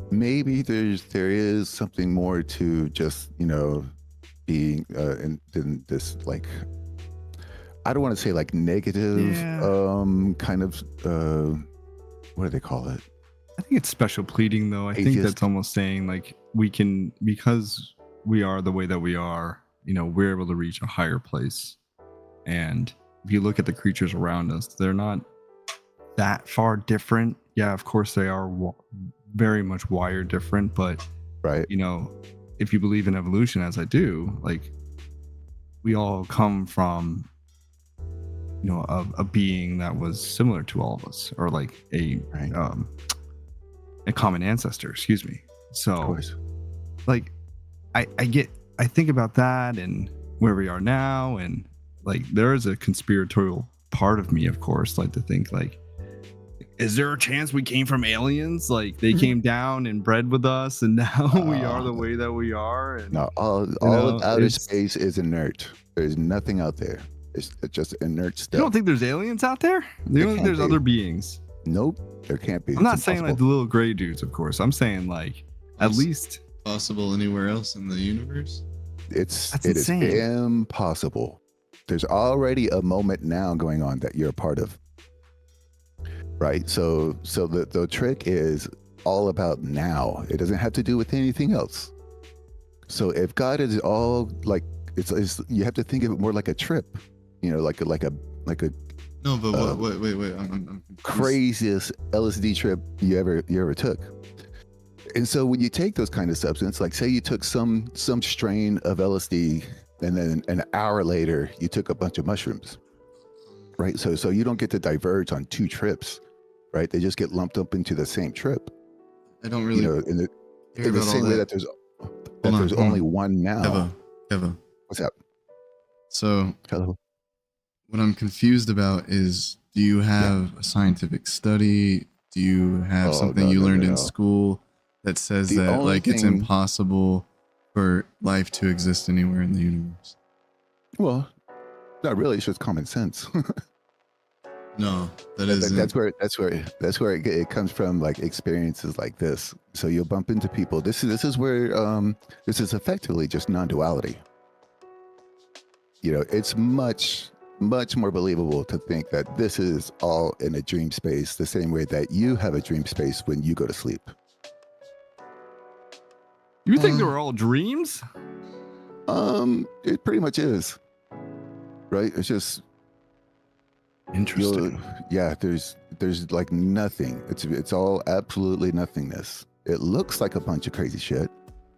maybe there is something more to just being in this, like, I don't want to say like negative kind of what do they call it? I think it's special pleading, though. I think that's almost saying like we can, because we are the way that we are, we're able to reach a higher place. And if you look at the creatures around us, they're not that far different. Yeah, of course they are very much wired different, but right. If you believe in evolution, as I do, like, we all come from a being that was similar to all of us, or like a common ancestor, excuse me. So like I think about that and where we are now, and like there is a conspiratorial part of me, of course, like to think like, is there a chance we came from aliens? Like they came down and bred with us, and now we are the way that we are. And no, all of outer space is inert. There's nothing out there. It's just inert stuff. You don't think there's aliens out there? You don't think there's other beings? Nope, there can't be. I'm not saying like the little gray dudes, of course. I'm saying like at least possible anywhere else in the universe. It is impossible. There's already a moment now going on that you're a part of. Right? So the trick is all about now. It doesn't have to do with anything else. So if God is all like, it's you have to think of it more like a trip. Like a no, but wait, I'm craziest LSD trip you ever took. And so when you take those kind of substances, like say you took some strain of LSD, and then an hour later you took a bunch of mushrooms, right? So you don't get to diverge on two trips, right? They just get lumped up into the same trip. I don't really, in the same way that there's only one now. Eva. What's up? So hello. What I'm confused about is, do you have a scientific study Do you have Oh, something no, you no, learned no, in no. school that says The that only like it's thing- impossible for life to exist anywhere in the universe? Well, not really. It's just common sense. No, that But isn't. that's where it comes from, like experiences like this. So you'll bump into people. This is where this is effectively just non-duality. You know, it's much more believable to think that this is all in a dream space, the same way that you have a dream space when you go to sleep. You think they were all dreams? It pretty much is, right? It's just Interesting. there's like nothing. It's all absolutely nothingness. It looks like a bunch of crazy shit.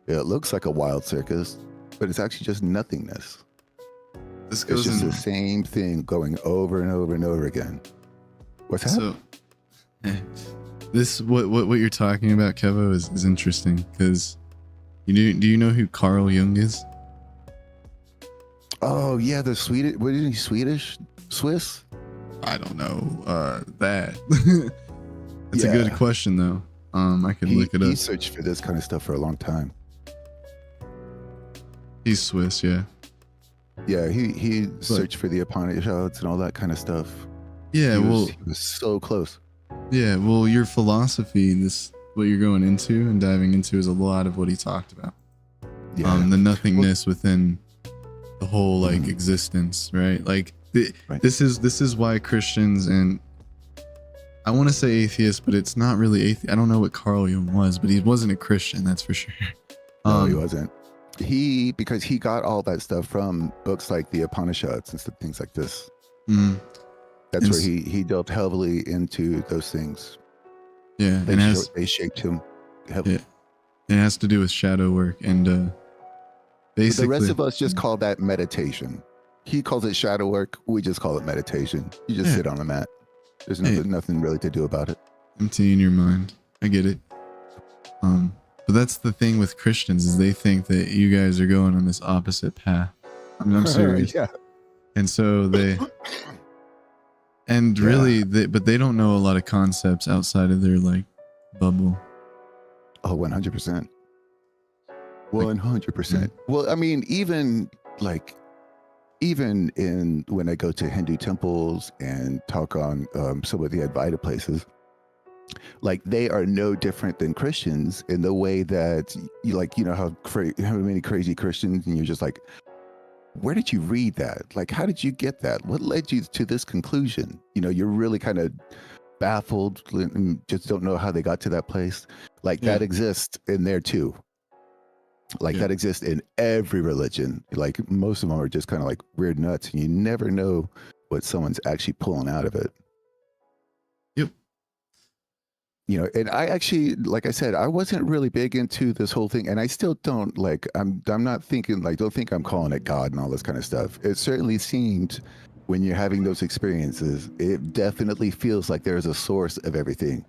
It looks like a wild circus, but it's actually just nothingness. This It's goes just in. the same thing going over and over and over again. What's that? So, this what you're talking about, Kevo, is interesting because do you know who Carl Jung is? Oh yeah, the Swedish. What is he? Swedish? Swiss? I don't know that. That's a good Yeah. question though. I could look it He up. searched for this kind of stuff for a long time. He's Swiss, yeah. Yeah, he searched for the Upanishads and all that kind of stuff. Yeah, He was so close. your philosophy, what you're going into and diving into is a lot of what he talked about. Yeah. The nothingness within the whole like Mhm. existence, right? Like Right. this is why Christians, and I want to say atheists, but it's not really atheist. I don't know what Carl Jung was, but he wasn't a Christian, that's for sure. No, he wasn't. Because he got all that stuff from books like the Upanishads and stuff, things like this. mm, That's And where s- he delved heavily into those things. yeah, and They shaped him heavily. it has to do with shadow work and basically The rest of us just call that meditation. He calls it shadow work. We just call it meditation. You just Yeah. sit on a mat. There's Hey. nothing really to do about it. emptying your mind. I get it. But that's the thing with Christians is they think that you guys are going on this opposite path. I mean, I'm serious. Yeah. And so and Yeah. really, but they don't know a lot of concepts outside of their like bubble. Oh, 100%. 100%. Well, I mean, even in when I go to Hindu temples and talk on some of the Advaita places, like they are no different than Christians in the way that you know how many crazy Christians, and you're just like, where did you read that? Like, how did you get that? What led you to this conclusion? You know, you're really kind of baffled and just don't know how they got to that place. Like that exists in there too. Like that exists in every religion. Like most of them are just kind of like weird nuts, and you never know what someone's actually pulling out of it. Yep. You know, and I actually, like I said, I wasn't really big into this whole thing, and I still don't. Like, I'm not thinking, like, don't think I'm calling it God and all this kind of stuff. It certainly seemed when you're having those experiences, it definitely feels like there's a source of everything,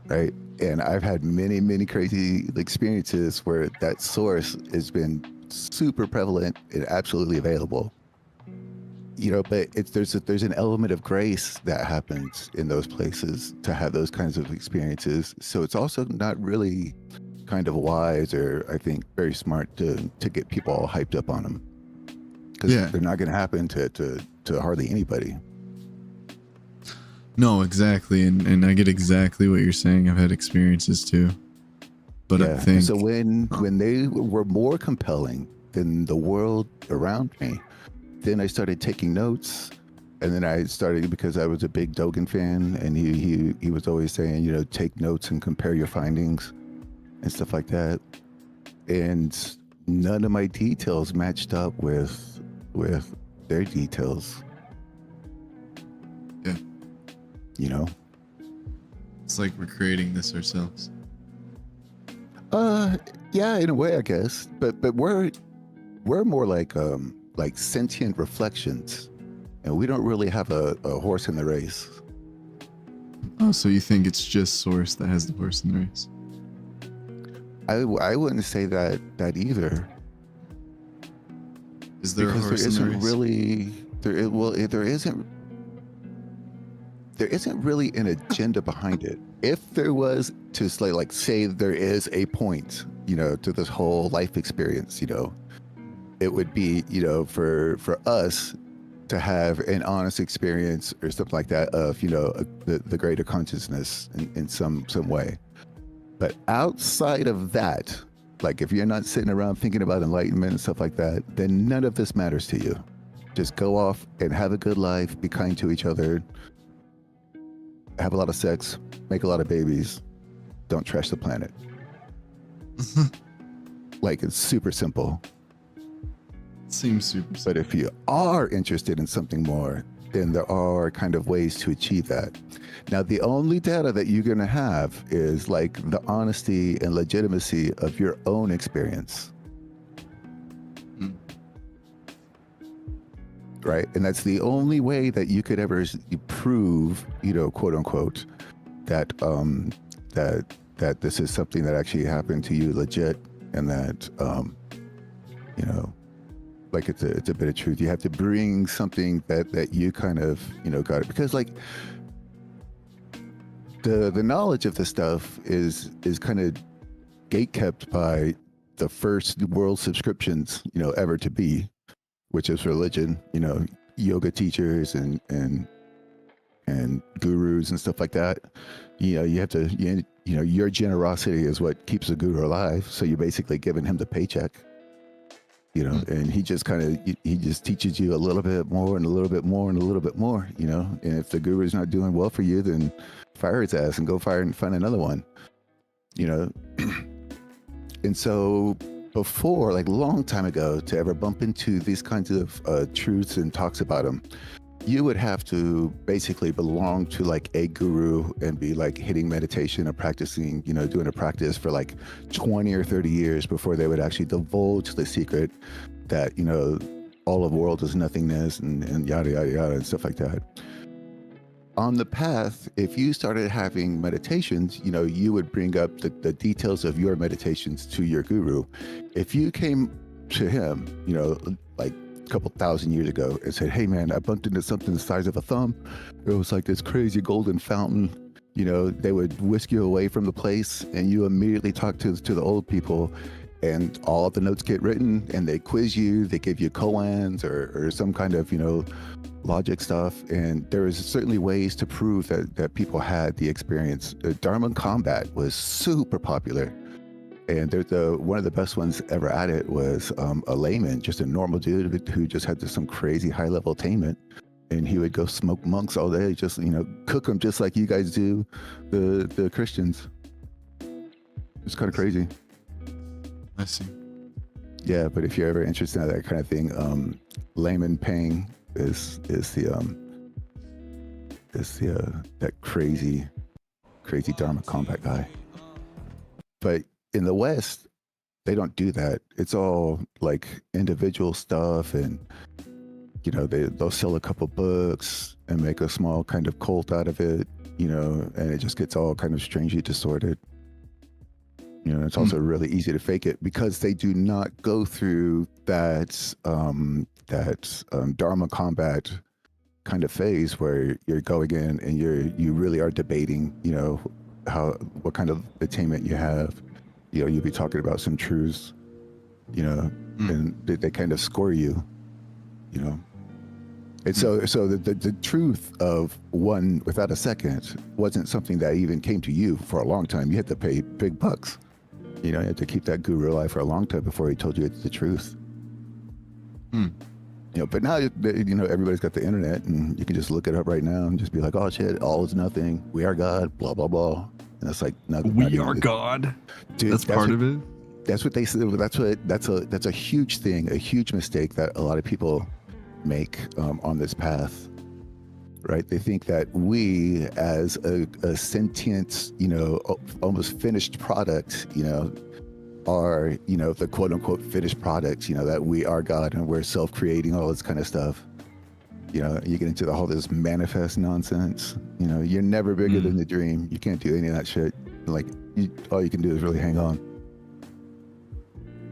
right? And I've had many crazy experiences where that source has been super prevalent and absolutely available. You know, but there's an element of grace that happens in those places to have those kinds of experiences. So it's also not really kind of wise, or I think very smart to get people all hyped up on them, because they're not going to happen to hardly anybody. No, exactly, and I get exactly what you're saying. I've had experiences too, but I think so. When they were more compelling than the world around me, then I started taking notes, and then I started, because I was a big Dogen fan, and he was always saying, you know, take notes and compare your findings and stuff like that. And none of my details matched up with their details. Yeah. You know? It's like we're creating this ourselves. Yeah, in a way, I guess. But we're more like sentient reflections, and we don't really have a horse in the race. Oh, so you think it's just Source that has the horse in the race? I wouldn't say that either. Is there Because a horse in the race? there isn't. there isn't really an agenda behind it. If there was to say there is a point, to this whole life experience, it would be, for us to have an honest experience or something like that of, the greater consciousness in some way. But outside of that, like if you're not sitting around thinking about enlightenment and stuff like that, then none of this matters to you. Just go off and have a good life, be kind to each other, have a lot of sex, make a lot of babies, don't trash the planet. Like, it's super simple. Seems super. But if you are interested in something more, then there are kind of ways to achieve that. Now, the only data that you're going to have is like the honesty and legitimacy of your own experience. Right? And that's the only way that you could ever prove, quote unquote, that that this is something that actually happened to you legit, and that like it's a bit of truth. You have to bring something that you kind of got it, because like the knowledge of this stuff is kind of gatekept by the first world subscriptions ever to be, which is religion, yoga teachers and gurus and stuff like that. You have to, your generosity is what keeps the guru alive. So you're basically giving him the paycheck, and he just he just teaches you a little bit more and a little bit more and a little bit more, and if the guru's not doing well for you, then fire his ass and go find another one, And so before, like long time ago, to ever bump into these kinds of truths and talks about them, you would have to basically belong to like a guru and be like hitting meditation or practicing, doing a practice for like 20 or 30 years before they would actually divulge the secret that, all of the world is nothingness and yada, yada, yada, and stuff like that. On the path, if you started having meditations, you would bring up the details of your meditations to your guru. If you came to him, like a couple thousand years ago and said, hey man, I bumped into something the size of a thumb. It was like this crazy golden fountain. They would whisk you away from the place, and you immediately talk to the old people, and all of the notes get written, and they quiz you, they give you koans or some kind of, logic stuff. And there is certainly ways to prove that people had the experience. Dharma combat was super popular. And one of the best ones ever at it was a layman, just a normal dude who just had some crazy high level attainment. And he would go smoke monks all day, just, cook them just like you guys do the Christians. It's kind of crazy. I see. Yeah, but if you're ever interested in that kind of thing, layman Pang is that crazy Dharma combat guy. But in the West, they don't do that. It's all like individual stuff, and they'll sell a couple books and make a small kind of cult out of it, and it just gets all kind of strangely distorted. It's also really easy to fake it because they do not go through that Dharma combat kind of phase where you're going in and you really are debating, what kind of attainment you have. You'll be talking about some truths, and they kind of score you, And so the truth of one without a second wasn't something that even came to you for a long time. You had to pay big bucks. You had to keep that guru alive for a long time before he told you it's the truth. But now, everybody's got the internet, and you can just look it up right now and just be like, oh shit, all is nothing. We are God, blah, blah, blah. And it's like, we are God. Dude, that's part of it. That's what they said. That's a huge thing, a huge mistake that a lot of people make on this path. Right? They think that we, as a sentient, almost finished product, are, the quote unquote finished product, that we are God and we're self-creating, all this kind of stuff. You get into all this manifest nonsense. You're never bigger than the dream. You can't do any of that shit. Like, all you can do is really hang on.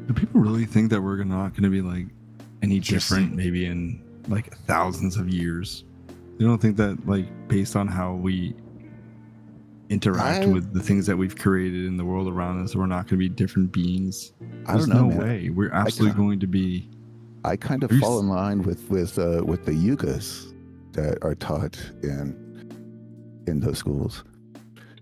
Do people really think that we're not going to be like any different maybe in like thousands of years? You don't think that, like, based on how we interact I- with the things that we've created in the world around us, we're not going to be different beings? I There's don't know, no man. way. We're absolutely kinda- going to be. I kind of Are you fall s- in line with the yugas that are taught in those schools.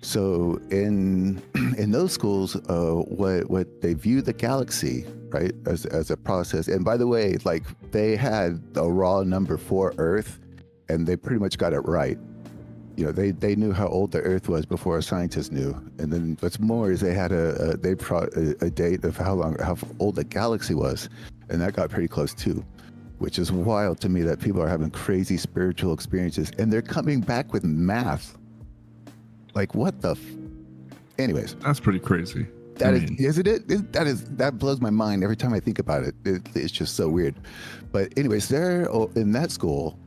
So in those schools, what they view the galaxy, right, as a process. And by the way, like, they had a raw number for Earth, and they pretty much got it right. You know, they knew how old the Earth was before a scientist knew. And then what's more is they had a date of how old the galaxy was, and that got pretty close too, which is wild to me that people are having crazy spiritual experiences and they're coming back with math. Like, what the? Anyways, That's pretty crazy. isn't it? That blows my mind every time I think about it. It's just so weird. But anyways, they're in that school.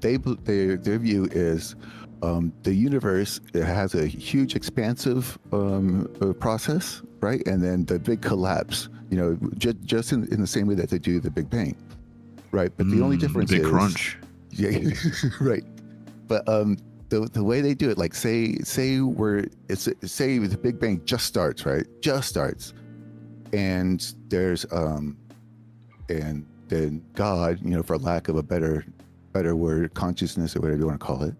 Their view is the universe, it has a huge expansive process, right? And then the big collapse. You know, just in the same way that they do the Big Bang, right? But the only difference big is crunch. Yeah, right. But the way they do it, like say the Big Bang just starts, right? Just starts, and there's and then God, you know, for lack of a better word, consciousness or whatever you want to call it,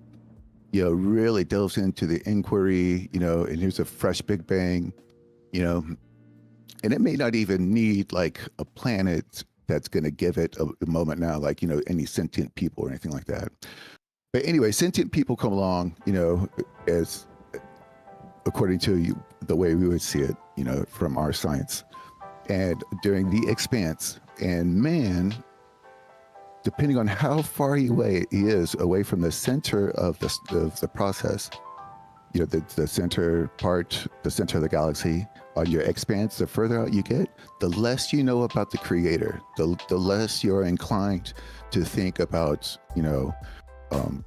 you know, really delves into the inquiry, you know, and here's a fresh Big Bang, you know, and it may not even need like a planet that's going to give it a moment now, like, you know, any sentient people or anything like that. But anyway, sentient people come along, you know, as according to the way we would see it, you know, from our science, and during the expanse, and man, depending on how far away he is away from the center of the process, you know, the center part, the center of the galaxy, on your expanse, the further out you get, the less you know about the creator, the less you're inclined to think about, you know,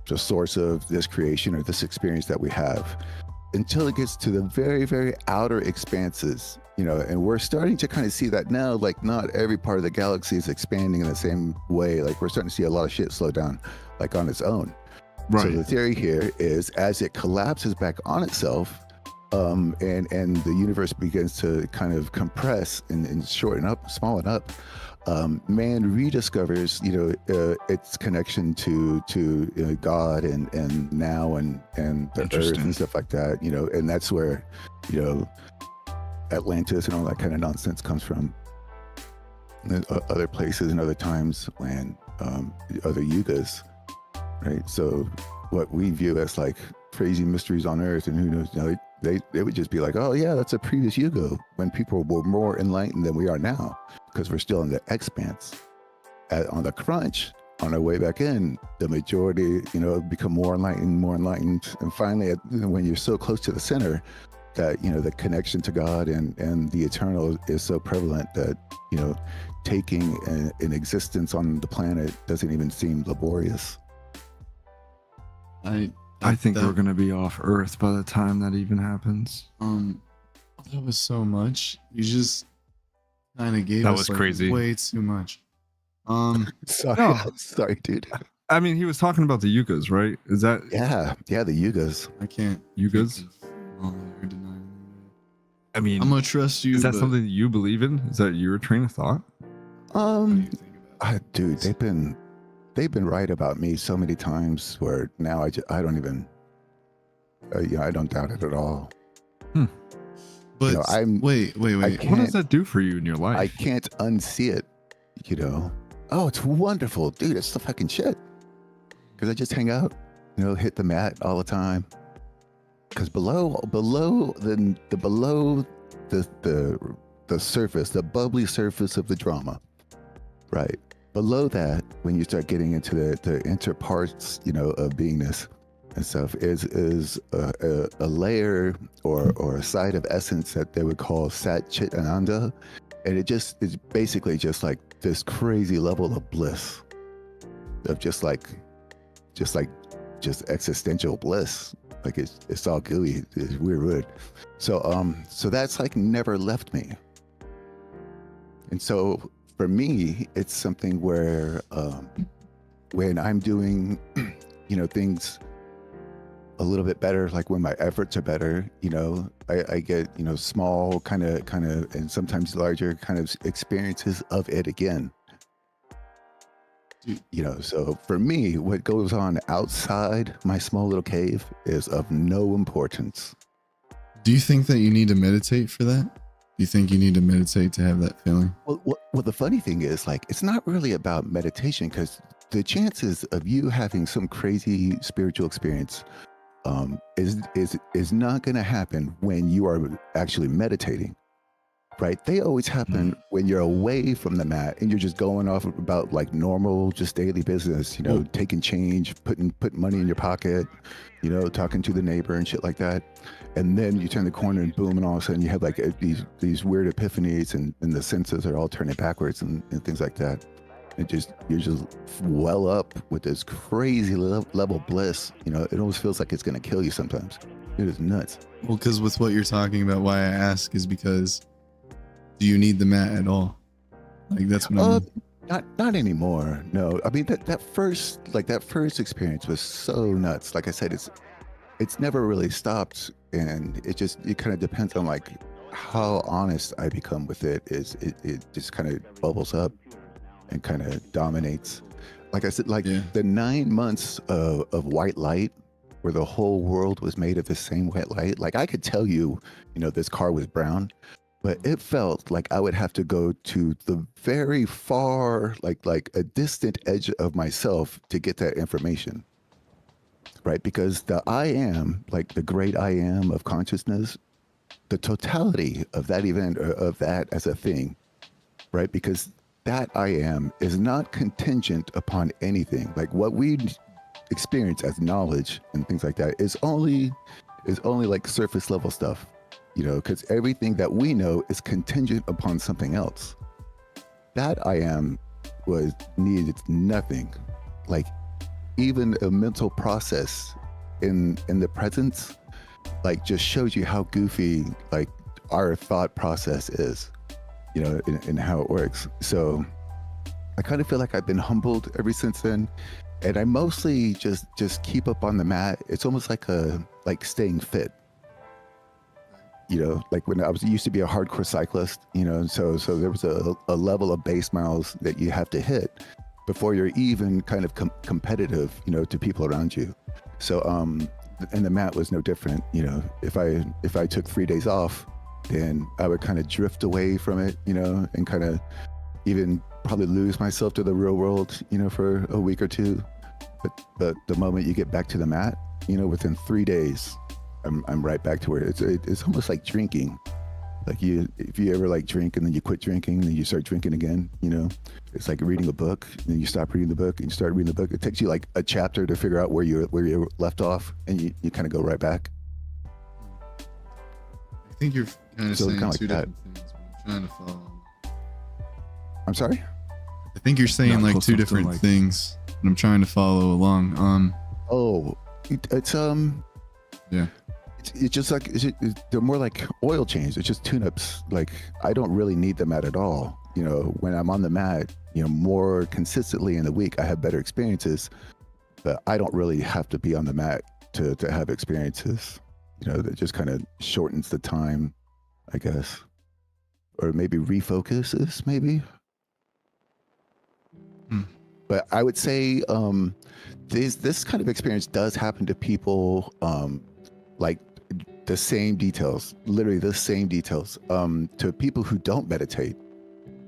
the source of this creation or this experience that we have, until it gets to the very, very outer expanses, you know, and we're starting to kind of see that now. Like, not every part of the galaxy is expanding in the same way. Like, we're starting to see a lot of shit slow down, like, on its own. Right. So the theory here is, as it collapses back on itself, and the universe begins to kind of compress and shorten up, smallen up, man rediscovers, you know, its connection to God and now and the earth and stuff like that, you know, and that's where, you know, Atlantis and all that kind of nonsense comes from. And other places and other times when other yugas, right? So what we view as like crazy mysteries on Earth, and who knows, you know, they would just be like, oh yeah, that's a previous yuga when people were more enlightened than we are now, because we're still in the expanse. On the crunch, on our way back in, the majority, you know, become more enlightened, and finally, when you're so close to the center, that, you know, the connection to God and the eternal is so prevalent that, you know, taking an existence on the planet doesn't even seem laborious. I think we're gonna be off Earth by the time that even happens. That was so much. You just kind of gave That us was like, crazy. way too much. Sorry, No. sorry, dude. I mean, he was talking about the yugas, right? Is that Yeah, the yugas. I can't. yugas? Or deny it. I mean, I'm gonna trust you. is that but something that you believe in? Is that your train of thought? What do you think about it? Dude, they've been right about me so many times where now I don't even, you know, I don't doubt it at all. But know, wait. What does that do for you in your life? I can't unsee it, you know. Oh, it's wonderful, dude. It's the fucking shit. Because I just hang out, you know, hit the mat all the time. Because below the surface, the bubbly surface of the drama, right? Below that, when you start getting into the inter parts, you know, of beingness and stuff, is a layer or a side of essence that they would call Sat Chit Ananda, and it just is basically just like this crazy level of bliss, of just existential bliss. Like it's all gooey. It's weird. So that's like never left me. And so for me, it's something where when I'm doing things a little bit better, like when my efforts are better, I get, small kind of, and sometimes larger kind of experiences of it again. So for me, what goes on outside my small little cave is of no importance. Do you think that you need to meditate for that? Do you think you need to meditate to have that feeling? Well, the funny thing is, like, it's not really about meditation, because the chances of you having some crazy spiritual experience is not going to happen when you are actually meditating, right? They always happen when you're away from the mat and you're just going off about like normal, just daily business, taking change, putting money in your pocket, talking to the neighbor and shit like that. And then you turn the corner and boom, and all of a sudden you have like these weird epiphanies, and the senses are all turning backwards and things like that. You're just well up with this crazy level bliss. It almost feels like it's going to kill you sometimes. It is nuts. Well, because with what you're talking about, why I ask is because, do you need the mat at all? Like, that's what I mean. Not anymore. No, I mean that first experience was so nuts. Like I said, it's never really stopped, and it kind of depends on like how honest I become with it. It just kind of bubbles up and kind of dominates. Like I said, the 9 months of white light, where the whole world was made of the same white light. Like, I could tell you, this car was brown, but it felt like I would have to go to the very far, like a distant edge of myself to get that information, right? Because the I am, like the great I am of consciousness, the totality of that event, or of that as a thing, right? Because that I am is not contingent upon anything. Like, what we experience as knowledge and things like that is only like surface level stuff, because everything that we know is contingent upon something else. That I am needed nothing. Like, even a mental process in the presence, like, just shows you how goofy like our thought process is, in how it works. So I kind of feel like I've been humbled ever since then, and I mostly just keep up on the mat. It's almost like staying fit. Like when I used to be a hardcore cyclist, so there was a level of base miles that you have to hit before you're even kind of competitive, to people around you. So and the mat was no different. If I took 3 days off, then I would kind of drift away from it, and kind of even probably lose myself to the real world, for a week or two. But the moment you get back to the mat, within 3 days, I'm right back to where it's almost like drinking. Like, if you ever like drink and then you quit drinking and then you start drinking again, it's like reading a book, and then you stop reading the book and you start reading the book. It takes you like a chapter to figure out where you left off, and you kind of go right back. I think you're kind of saying two different things, but I'm trying to follow. I'm sorry? I think you're saying like two different things, and I'm trying to follow along. It's yeah. It's just like they're more like oil change. It's just tune-ups. Like, I don't really need the mat at all. When I'm on the mat, more consistently in the week, I have better experiences. But I don't really have to be on the mat to have experiences. That just kind of shortens the time, I guess, or maybe refocuses, maybe. But I would say this kind of experience does happen to people, like the same details, literally the same details, to people who don't meditate,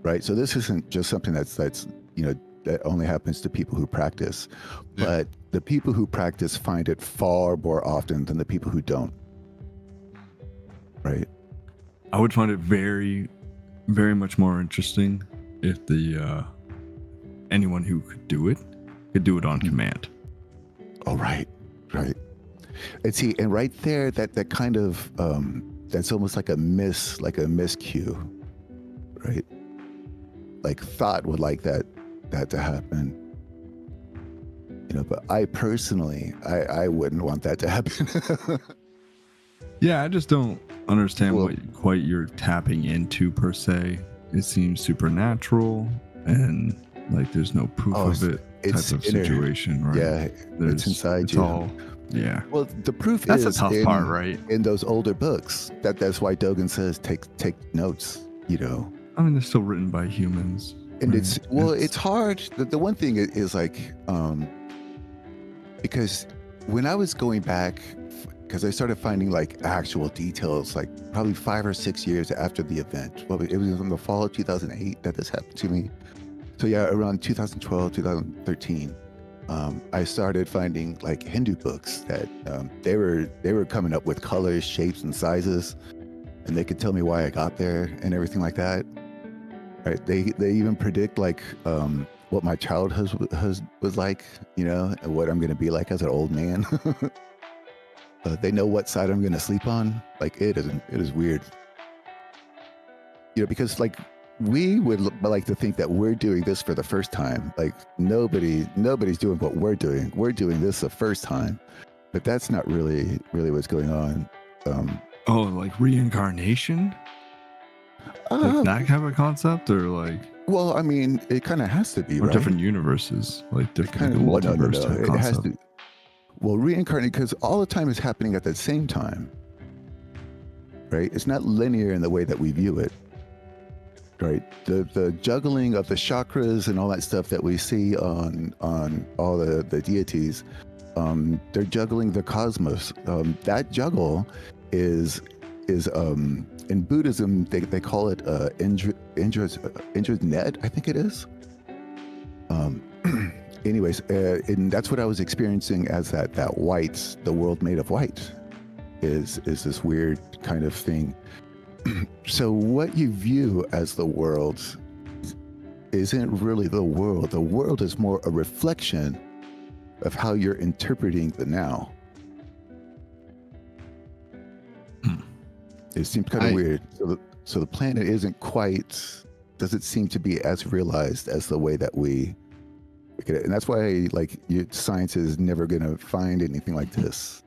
right? So this isn't just something that's that only happens to people who practice, but the people who practice find it far more often than the people who don't, right? I would find it very, very much more interesting if the anyone who could do it on command. Oh, right. And see, and right there, that kind of that's almost like a miscue, right? Like, thought would like that to happen, but I personally, I wouldn't want that to happen. Yeah, I just don't understand what quite you're tapping into per se. It seems supernatural, and like there's no proof of it. it's type of inner. situation, right? Yeah, it's inside it's you. all, yeah. Well, the proof That's is a tough part, right? in those older books. That's why Dogen says take notes. You know, I mean, they're still written by humans. and right? it's hard. The one thing is like because when I was going back, because I started finding like actual details, like probably 5 or 6 years after the event. Well, it was in the fall of 2008 that this happened to me. So yeah, around 2012, 2013, I started finding like Hindu books that they were coming up with colors, shapes, and sizes, and they could tell me why I got there and everything like that. Right? They even predict like what my childhood was like, you know, and what I'm going to be like as an old man. They know what side I'm going to sleep on. Like it is weird, you know, because like we would like to think that we're doing this for the first time. Like nobody's doing what we're doing. We're doing this the first time, but that's not really what's going on. Oh, like reincarnation? Like that kind of a concept, or like? Well, I mean, it kind of has to be, Or right? different universes, like different Kind of, like no. multiverse type It has concept. to. Well, reincarnate, because all the time is happening at the same time, right? It's not linear in the way that we view it, right? The juggling of the chakras and all that stuff that we see on all the deities, they're juggling the cosmos. That juggle is in Buddhism they call it Indra's net, I think it is. Anyways, and that's what I was experiencing as that white, the world made of white, is this weird kind of thing. So what you view as the world isn't really the world. The world is more a reflection of how you're interpreting the now. It seems kind of weird. So the planet doesn't seem to be as realized as the way that we get it. And that's why like science is never going to find anything like this.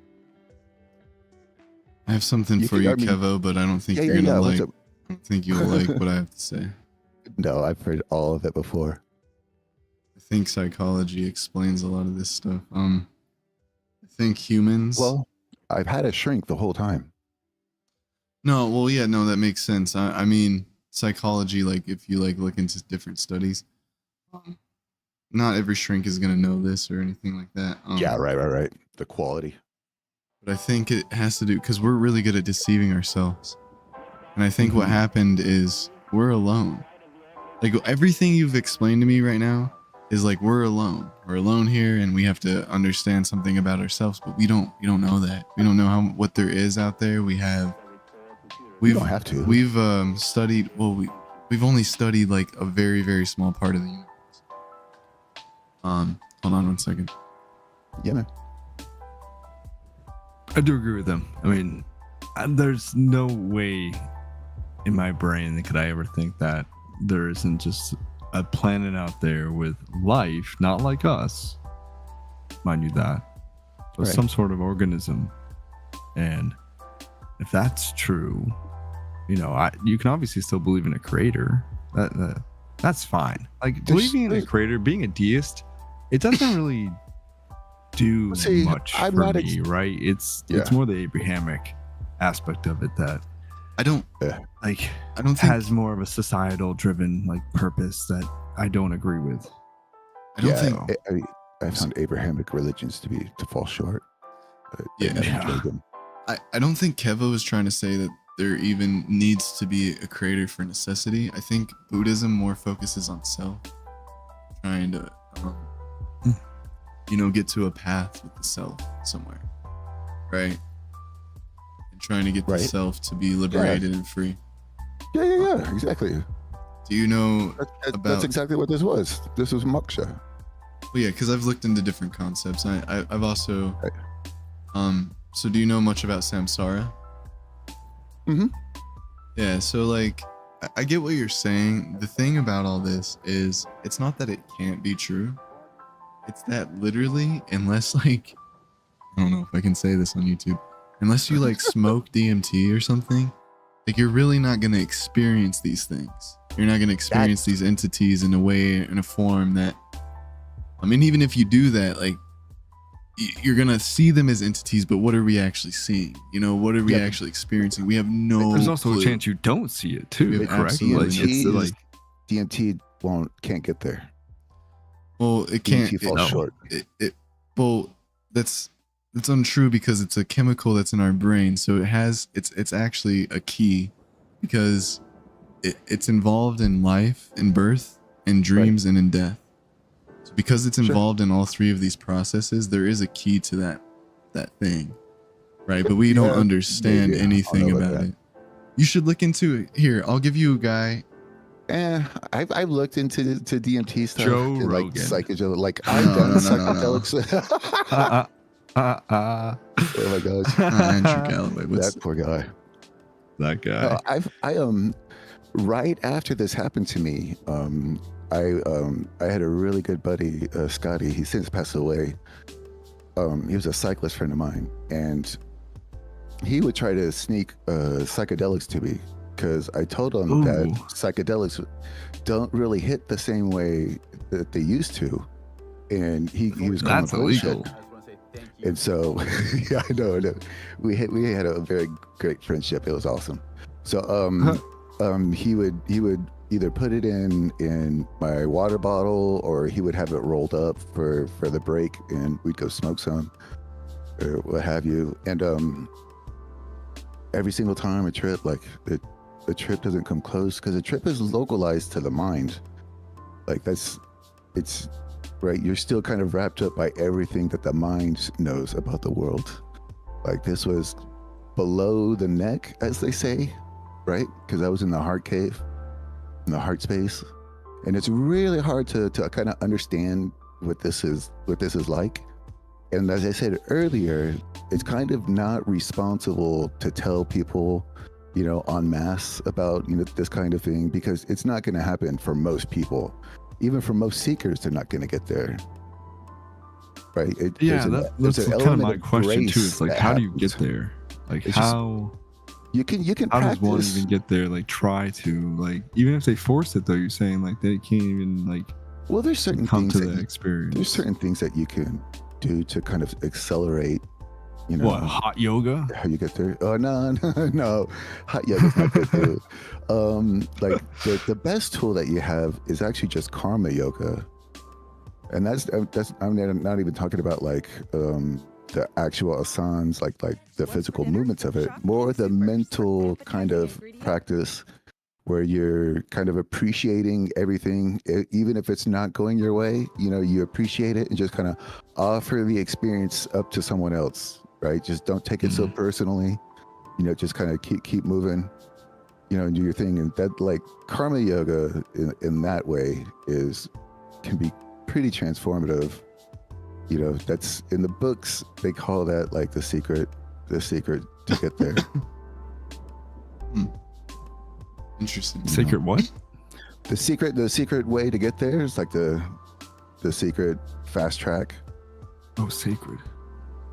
I have something for you, Kevo, but I don't think you're gonna like. I don't think you'll like what I have to say. No, I've heard all of it before. I think psychology explains a lot of this stuff. I think humans. Well, I've had a shrink the whole time. No, well, yeah, no, that makes sense. I mean, psychology, like if you like look into different studies, not every shrink is gonna know this or anything like that. Yeah, right. The quality. But I think it has to do because we're really good at deceiving ourselves, and I think what happened is we're alone. Like everything you've explained to me right now is like we're alone. We're alone here, and we have to understand something about ourselves, but we don't know that. We don't know what there is out there. We don't have to. We've studied. Well, we've only studied like a very, very small part of the universe. Hold on one second. Yeah, man. I do agree with them. I mean, there's no way in my brain that could I ever think that there isn't just a planet out there with life, not like us, mind you that, but some sort of organism. And if that's true, you know, you can obviously still believe in a creator. That's fine. Like believing in a creator, being a deist, it doesn't really do much for me, right? It's more the Abrahamic aspect of it that I don't think has more of a societal driven like purpose that I don't agree with. I don't think I found Abrahamic religions to fall short. I don't think Kevo is trying to say that there even needs to be a creator for necessity. I think Buddhism more focuses on self, trying to get to a path with the self somewhere, right? And trying to get the self to be liberated and free. Yeah, exactly. Do you know that's exactly what this was. This was moksha. Well, yeah, because I've looked into different concepts. I've also so do you know much about samsara? Yeah, so like I get what you're saying. The thing about all this is it's not that it can't be true. It's that literally, unless like, I don't know if I can say this on YouTube, unless you like smoke DMT or something, like you're really not going to experience these things. You're not going to experience these entities in a way, in a form that I mean, even if you do that, like you're gonna see them as entities, but what are we actually seeing? You know, what are we actually experiencing? We have no. There's also clue. a chance you don't see it too, We have correct? absolutely Like no it's clue. like DMT can't get there. Well, it can't. DMT falls short. Well, that's untrue because it's a chemical that's in our brain. So it's actually a key because it's involved in life, in birth, in dreams, and in death. So because it's involved in all three of these processes, there is a key to that thing, right? But we don't understand maybe. I anything don't know about about that. it. You should look into it. Here, I'll give you a guy. I've looked into DMT stuff. Joe and, like Rogan. psychedelic. Like I've done No. psychedelics. Oh my gosh, Andrew Galloway. that poor guy. that guy. I right after this happened to me, I had a really good buddy, Scotty. He's since passed away. He was a cyclist friend of mine, and he would try to sneak psychedelics to me because I told him that Ooh. psychedelics don't really hit the same way that they used to, and he was calling That's bullshit. illegal. And so, yeah, I know. We had a very great friendship. It was awesome. So, he would either put it in my water bottle, or he would have it rolled up for the break, and we'd go smoke some, or what have you. And every single time a trip, like the trip doesn't come close because the trip is localized to the mind. Like it's right. You're still kind of wrapped up by everything that the mind knows about the world. Like this was below the neck, as they say, right? Because I was in the heart cave, in the heart space, and it's really hard to kind of understand what this is like. And as I said earlier, it's kind of not responsible to tell people, you know, en masse about, you know, this kind of thing, because it's not going to happen for most people. Even for most seekers, they're not going to get there. Right? Yeah, that's an kind of element my question too. grace It's like, that how do you happens. get there? Like, It's just- how You can how does one practice. even get there? Like, try to, like, even if they force it though, you're saying like they can't even like Well, there's certain come things to that the you, experience. there's certain things that you can do to kind of accelerate, you know, What, hot yoga? how you get there. Oh no, hot yoga's not good too. Like the best tool that you have is actually just karma yoga, and that's I'm not even talking about like the actual asanas, like the physical movements of it, more the mental kind of practice where you're kind of appreciating everything, even if it's not going your way. You know, you appreciate it and just kind of offer the experience up to someone else, right? Just don't take it so personally. You know, just kind of keep moving, you know, and do your thing. And that, like, karma yoga in that way can be pretty transformative. You know, that's in the books, they call that like the secret to get there. Interesting. Secret what? The secret way to get there is like the secret fast track. Oh, sacred.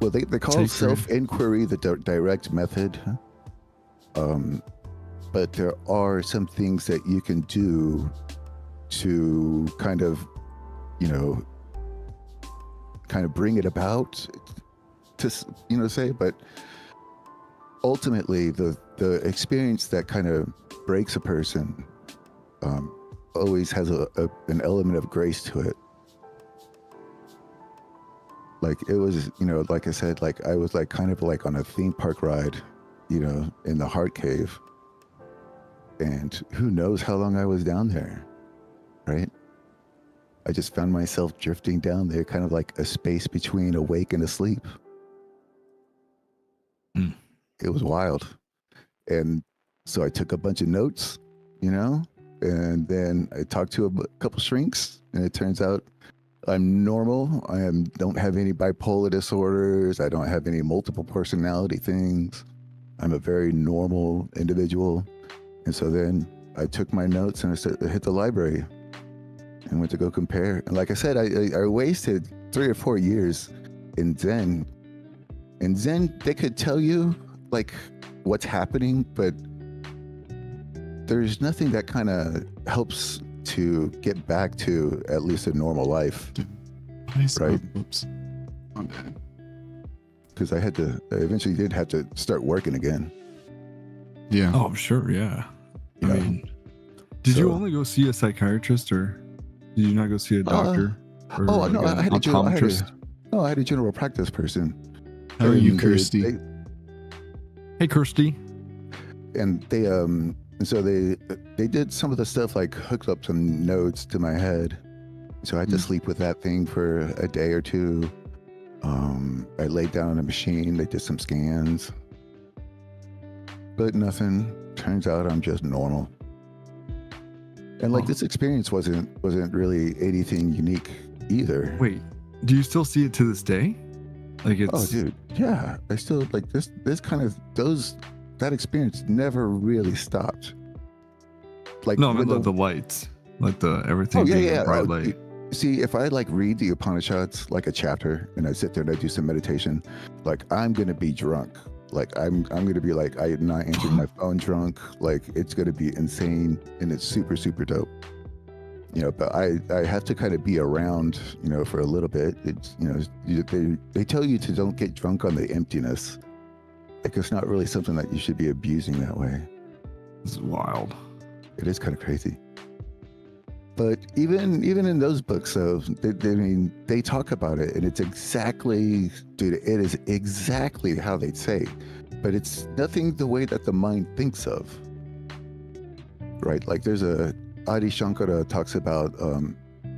Well, they call Sacred. self-inquiry the direct method. But there are some things that you can do to kind of, you know, kind of bring it about to, you know, say, but ultimately the experience that kind of breaks a person always has an element of grace to it. Like it was, you know, like I said, like I was like kind of like on a theme park ride, you know, in the heart cave, and who knows how long I was down there, right? I just found myself drifting down there, kind of like a space between awake and asleep. Mm. It was wild. And so I took a bunch of notes, you know, and then I talked to a couple shrinks, and it turns out I'm normal. Don't have any bipolar disorders. I don't have any multiple personality things. I'm a very normal individual. And so then I took my notes and I hit the library and went to go compare. And like I said, I wasted 3 or 4 years in Zen. In Zen, they could tell you like what's happening, but there's nothing that kind of helps to get back to at least a normal life. Right. Whoops. My bad. Because I eventually did have to start working again. Yeah. Oh, I'm sure. Yeah. I Yeah. mean, did you So- only go see a psychiatrist, or did you not go see a doctor? Or Oh like no, an I had optometrist? I had a general practice person. How are you, And Kirsty? Hey, Kirsty. And so they did some of the stuff, like hooked up some nodes to my head. So I had to sleep with that thing for a day or two. I laid down on a machine. They did some scans, but nothing. Turns out I'm just normal. And like Huh. this experience wasn't really anything unique either. Wait, do you still see it to this day? Like it's. Oh, dude, yeah. I still like this kind of that experience never really stopped. Like No, I when meant the lights, like the everything Oh yeah, being a yeah. bright Oh, light. see, if I like read the Upanishads like a chapter, and I sit there and I do some meditation, like I'm gonna be drunk. Like I'm gonna be like I'm not answering my phone drunk. Like it's gonna be insane, and it's super super dope. You know, but I have to kind of be around, you know, for a little bit. It's, you know, they tell you to don't get drunk on the emptiness. Like it's not really something that you should be abusing that way. This is wild. It is kind of crazy. But even in those books, though, they talk about it, and it's exactly, dude, it is exactly how they say, but it's nothing the way that the mind thinks of. Right? Like there's Adi Shankara talks about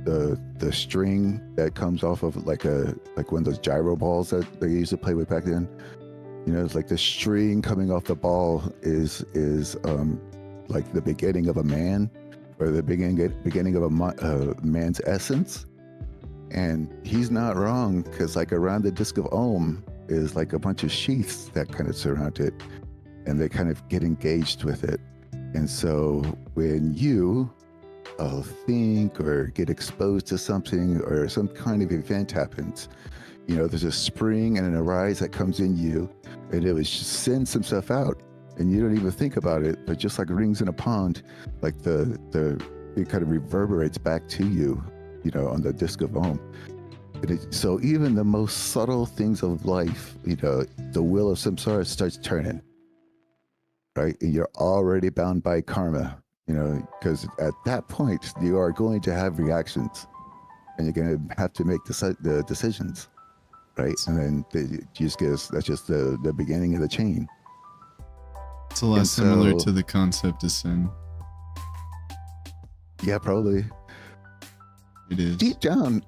the string that comes off of like one of those gyro balls that they used to play with back then. You know, it's like the string coming off the ball is like the beginning of a man, or the beginning of a man's essence. And he's not wrong, because like around the disc of Om is like a bunch of sheaths that kind of surround it, and they kind of get engaged with it. And so when you think or get exposed to something, or some kind of event happens, you know, there's a spring and an arise that comes in you, and it just sends some stuff out, and you don't even think about it, but just like rings in a pond, like it kind of reverberates back to you, you know, on the disc of Om. So even the most subtle things of life, you know, the wheel of samsara starts turning, right? And you're already bound by karma, you know, because at that point you are going to have reactions, and you're going to have to make the decisions, right? And then that's just the beginning of the chain. It's a lot And similar so- to the concept of sin. Yeah, probably. It is. Deep down,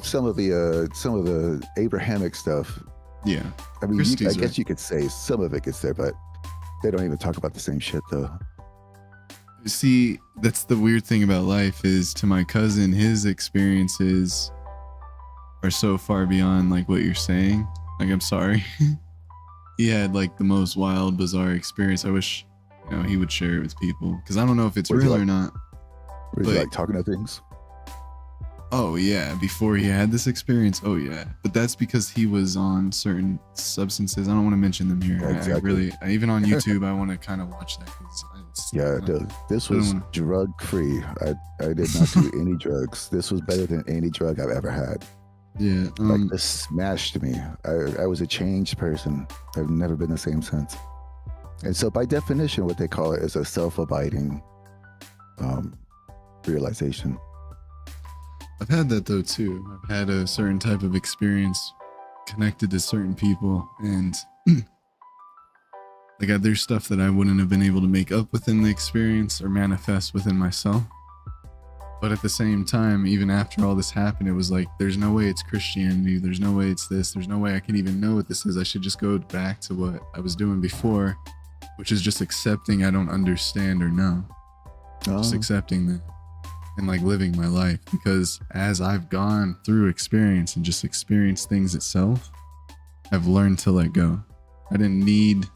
some of the Abrahamic stuff. Yeah. I mean, Christie's I guess you could say some of it gets there, but they don't even talk about the same shit, though. See, that's the weird thing about life is, to my cousin, his experiences are so far beyond like what you're saying. Like, I'm sorry. He had like the most wild, bizarre experience. I wish, you know, he would share it with people, because I don't know if it's Was he real or like- not. Where he's But- like talking to things. Oh yeah, before he had this experience. Oh yeah, but that's because he was on certain substances. I don't want to mention them here. Exactly. Even on YouTube, I want to kind of watch that. 'Cause Yeah, this I don't was wanna- drug free. I did not do any drugs. This was better than any drug I've ever had. Yeah. Like this smashed me. I was a changed person. I've never been the same since. And so by definition, what they call it is a self-abiding realization. I've had that though too. I've had a certain type of experience connected to certain people, and like there's stuff that I wouldn't have been able to make up within the experience or manifest within myself. But at the same time, even after all this happened, it was like, there's no way it's Christianity. There's no way it's this. There's no way I can even know what this is. I should just go back to what I was doing before, which is just accepting I don't understand or know. Just accepting that and like living my life. Because as I've gone through experience and just experienced things itself, I've learned to let go. I didn't need,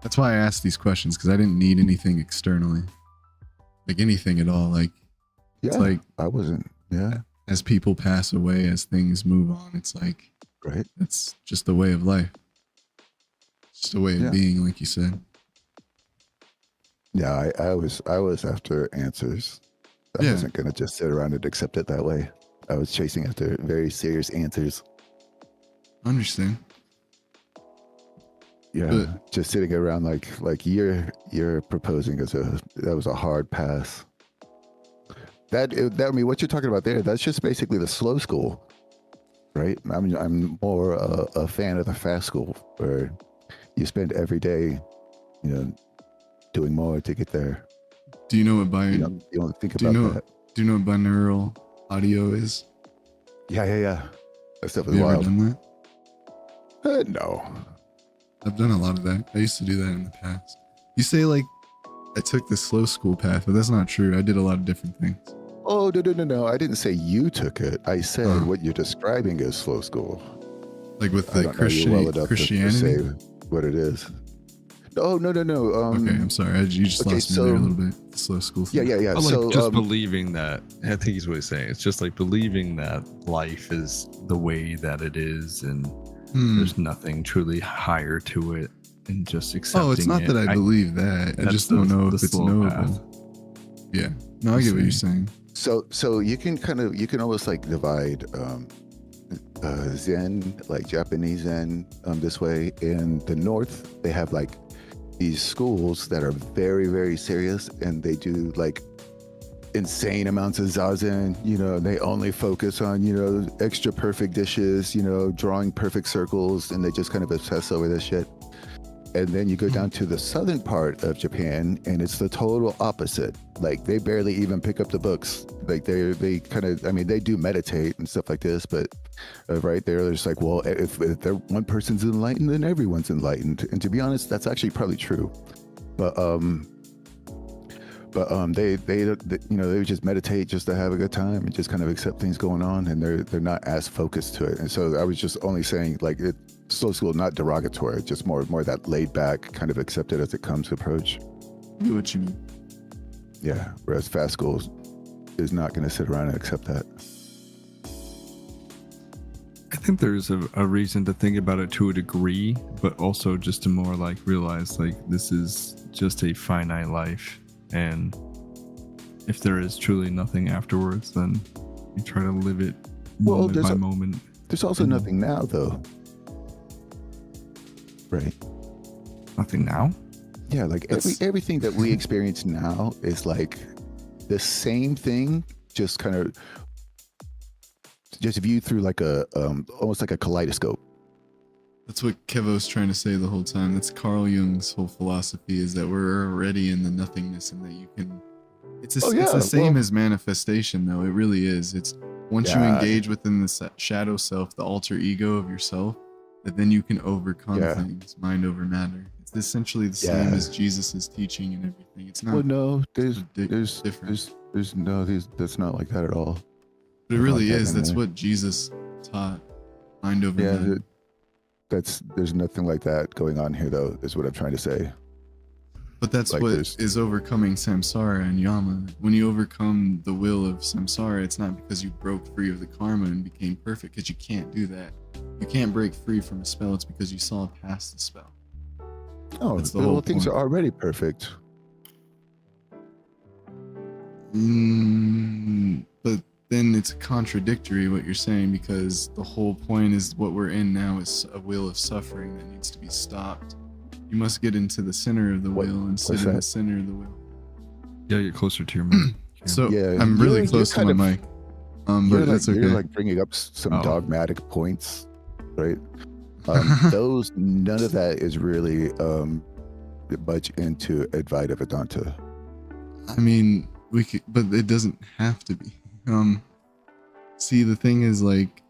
that's why I asked these questions, because I didn't need anything externally, like anything at all. Like, Yeah, it's like, I wasn't. Yeah, as people pass away, as things move on, it's like, right. that's just the way of life. It's just a way of Yeah. being, like you said. Yeah, I was after answers. I Yeah. wasn't gonna just sit around and accept it that way. I was chasing after very serious answers. I understand. Yeah, But- just sitting around like you're proposing that was a hard pass. That I mean, what you're talking about there, that's just basically the slow school, right? I mean, I'm more a fan of the fast school where you spend every day, doing more to get there. Do you know what You don't think do about you know that. do you know what binaural audio is? Yeah. That stuff Have is you ever wild. done that? No. I've done a lot of that. I used to do that in the past. You say like I took the slow school path, but that's not true. I did a lot of different things. Oh, no. I didn't say you took it. I said Oh. what you're describing as slow school. Like with I the don't know you well enough to Christianity. say what it is. Oh, no. Okay, I'm sorry. You just okay, lost me there a so- little bit. The slow school Yeah. thing. But like So, just believing that, I think he's what he's saying. It's just like believing that life is the way that it is, and Hmm. there's nothing truly higher to it, and just accepting. Oh, it's not it. that I believe that. I that's just don't know the if it's slow knowable. path. Yeah. No, I get what you're saying. So you can almost like divide Zen, like Japanese Zen, this way. In the North, they have like these schools that are very, very serious, and they do like insane amounts of zazen. They only focus on extra perfect dishes, drawing perfect circles, and they just kind of obsess over this shit. And then you go down to the southern part of Japan, and it's the total opposite. Like they barely even pick up the books. Like they kind of, I mean, they do meditate and stuff like this, but right there, they're just like, well, if one person's enlightened, then everyone's enlightened. And to be honest, that's actually probably true. But they would just meditate just to have a good time and just kind of accept things going on, and they're not as focused to it. And so I was just only saying like slow school, not derogatory, just more that laid back kind of accept it as it comes approach. I get what you mean. Yeah, whereas fast school is not going to sit around and accept that. I think there's a reason to think about it to a degree, but also just to more like realize like this is just a finite life, and if there is truly nothing afterwards, then you try to live it moment by moment. There's also nothing now, though. Right. Nothing now? Yeah, like everything that we experience now is like the same thing, just kind of just viewed through like a almost like a kaleidoscope. That's what Kevo's trying to say the whole time. That's Carl Jung's whole philosophy, is that we're already in the nothingness, and that you can. It's the same as manifestation, though. It really is. It's once you engage within the shadow self, the alter ego of yourself, that then you can overcome things, mind over matter. It's essentially the same as Jesus's teaching and everything. It's not. Well, no, that's not like that at all. But it really is. That's what Jesus taught. Mind over matter. There's nothing like that going on here, though, is what I'm trying to say. But that's like what is overcoming samsara and yama. When you overcome the will of samsara, it's not because you broke free of the karma and became perfect, because you can't do that. You can't break free from a spell. It's because you saw past the spell. Oh, that's the whole things point. are already perfect. But then it's contradictory what you're saying, because the whole point is what we're in now is a wheel of suffering that needs to be stopped. You must get into the center of the wheel and sit in the center of the wheel. Yeah, get closer to your mic. So I'm really close to my mic. But that's okay. You're like bringing up some dogmatic points, right? None of that is really much into Advaita Vedanta. I mean, we could, but it doesn't have to be. See, the thing is, like,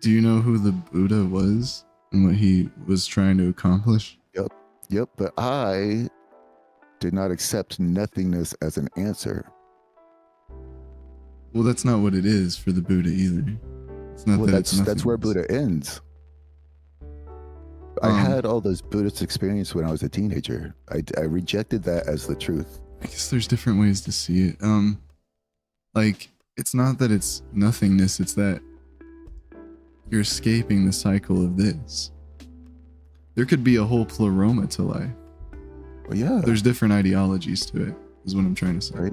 do you know who the Buddha was and what he was trying to accomplish? Yep, but I did not accept nothingness as an answer. Well, that's not what it is for the Buddha either. It's not That's where Buddha ends. I had all those Buddhist experience when I was a teenager. I rejected that as the truth. I guess there's different ways to see it. Like, it's not that it's nothingness, it's that you're escaping the cycle of this. There could be a whole pleroma to life. Well, yeah. There's different ideologies to it, is what I'm trying to say. Right.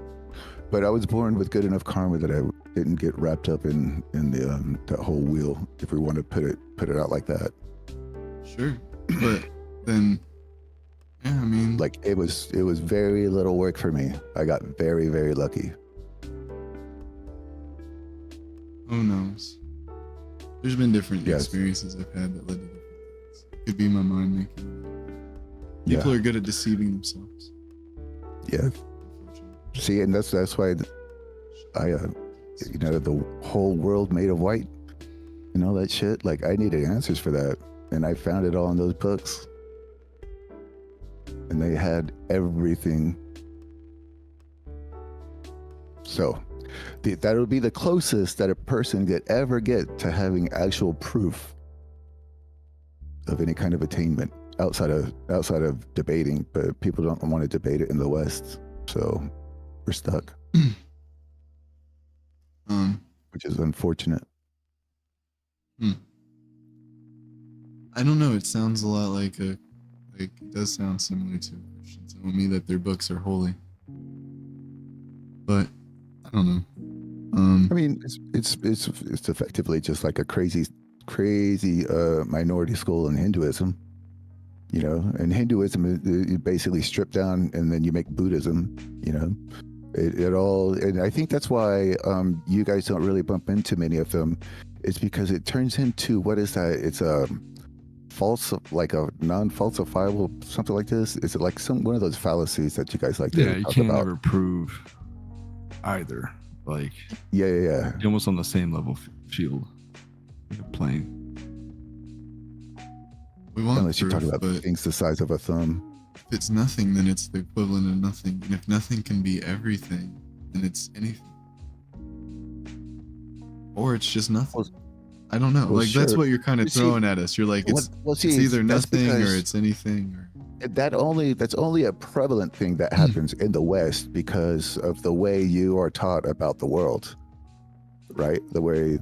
But I was born with good enough karma that didn't get wrapped up in the that whole wheel, if we want to put it out like that. Sure, but then, yeah, I mean, Like it was very little work for me. I got very, very lucky. who knows? There's been different Yes. experiences I've had that led to different things. It could be my mind making. People are good at deceiving themselves. Yeah. See, and that's why I the whole world made of white and all that shit. Like I needed answers for that, and I found it all in those books. And they had everything. So that would be the closest that a person could ever get to having actual proof of any kind of attainment outside of debating. But people don't want to debate it in the West, so we're stuck, which is unfortunate. I don't know. It sounds a lot like it does sound similar to Christians telling me that their books are holy, but I don't know. I mean, it's effectively just like a crazy minority school in Hinduism, you know. And Hinduism, you basically strip down and then you make Buddhism, you know. It all, and I think that's why you guys don't really bump into many of them. It's because it turns into, what is that? It's a false, like a non-falsifiable, something like this. Is it like one of those fallacies that you guys like to Yeah, you talk can't about? ever prove either. Like, Yeah. you're almost on the same level field you're playing. We want Unless you're proof, talking about but things the size of a thumb. if it's nothing, then it's the equivalent of nothing. And if nothing can be everything, then it's anything. Or it's just nothing. I don't know. well, Like, that's sure. what you're kind of You see- throwing at us. You're like, it's See, either that's nothing or because it's anything. Or that's only a prevalent thing that happens in the West because of the way you are taught about the world, right? The way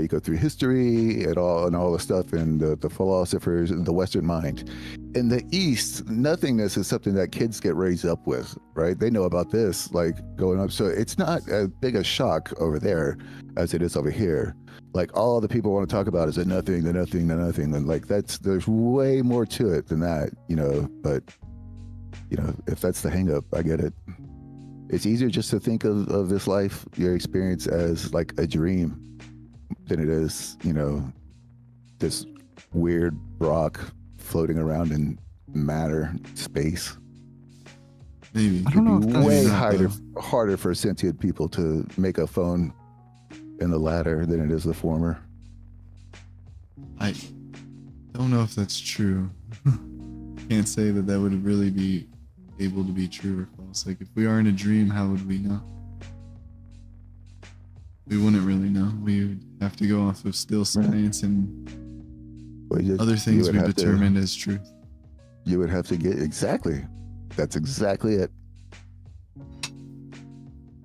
you go through history and all the stuff, and the philosophers and the Western mind. In the East, nothingness is something that kids get raised up with, right? They know about this, like, going up. So it's not as big a shock over there as it is over here. Like, all the people want to talk about is the nothing, and like there's way more to it than that, you know. But you know, if that's the hang up, I get it. It's easier just to think of this life, your experience, as like a dream than it is, you know, this weird rock floating around in matter, space. maybe. I don't know if It'd that's be way not, harder for sentient people to make a phone in the latter than it is the former. I don't know if that's true. Can't say that would really be able to be true or false. Like, if we are in a dream, how would we know? We wouldn't really know. We would have to go off of still science and other things we've determined as truth. You would have to get exactly. That's exactly it.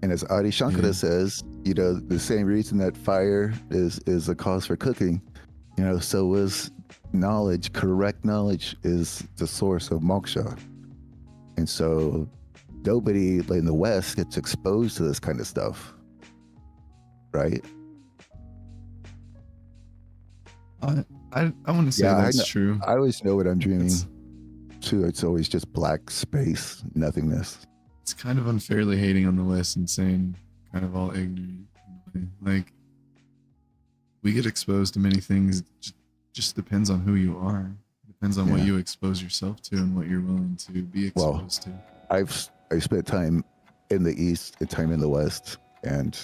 And as Adi Shankara says, you know, the same reason that fire is a cause for cooking, you know, so is knowledge. Correct knowledge is the source of moksha. And so nobody in the West gets exposed to this kind of stuff, right? I want to say that's true. I always know what I'm dreaming It's- too. It's always just black space, nothingness. It's kind of unfairly hating on the West and saying kind of all ignorant. Like, we get exposed to many things. It just depends on who you are. It depends on what you expose yourself to and what you're willing to be exposed to. I spent time in the East and time in the West, and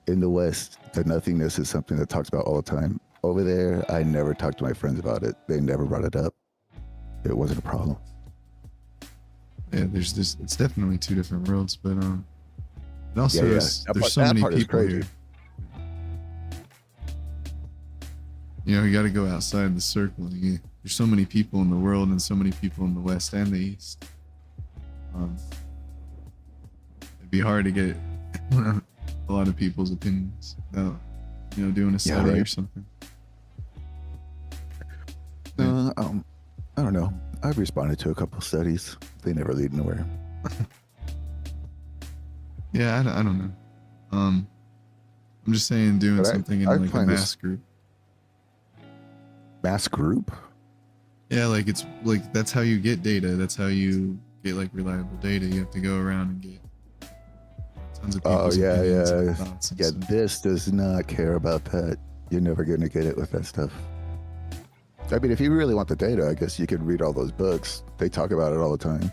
in the West, the nothingness is something that talks about all the time. Over there, I never talked to my friends about it. They never brought it up. It wasn't a problem. Yeah, there's this. It's definitely two different worlds, but it also Yeah, yeah. is. That There's part- so that many part is people crazy. here. You know, you got to go outside the circle. There's so many people in the world, and so many people in the West and the East. It'd be hard to get a lot of people's opinions without, you know, doing a study right. or something. I don't know. I've responded to a couple studies. They never lead nowhere. Yeah, I don't know. I'm just saying doing But something in I like a find this- mass group. Mass group? Yeah, like it's like that's how you get data. That's how you get like reliable data. You have to go around and get tons of Oh, people's yeah, opinions and yeah. thoughts and Yeah, stuff. this does not care about that. You're never going to get it with that stuff. I mean, if you really want the data, I guess you could read all those books. They talk about it all the time.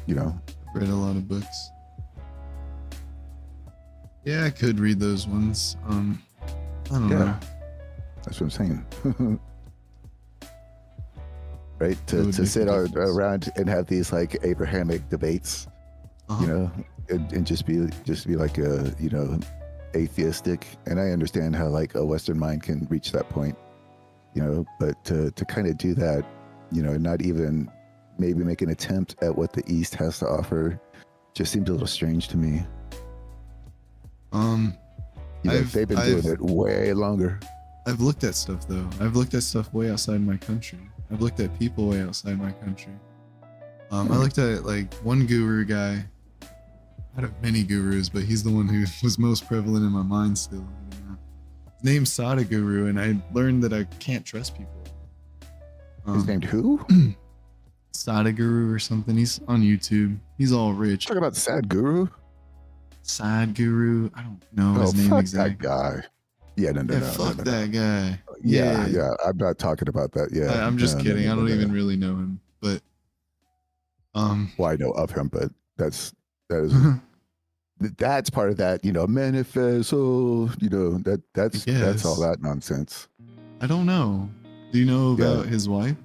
You know? I've read a lot of books. Yeah, I could read those ones. I don't know. That's what I'm saying. Right? It To would make a sit difference. around and have these like Abrahamic debates, Uh-huh. you know, and just be like a, you know, atheistic. And I understand how like a Western mind can reach that point, you know, but to kind of do that, you know, not even maybe make an attempt at what the East has to offer just seems a little strange to me. You know, they've been doing it way longer. I've looked at stuff though. I've looked at stuff way outside my country. I've looked at people way outside my country. I looked at like one guru guy out of many gurus, but he's the one who was most prevalent in my mind still. His name's Sada Guru, and I learned that I can't trust people. His named who? Sada Guru or something. He's on YouTube. He's all rich. Talk about Sad Guru. Sad Guru. I don't know his Oh, name fuck exactly. that guy. Yeah, no. Fuck that guy. Yeah. I'm not talking about that. Yeah, I'm just No, kidding. no, I don't no. even really know him, but Well, I know of him, but that is that's part of that, you know, manifesto, you know, that's all that nonsense. I don't know. Do you know about his wife?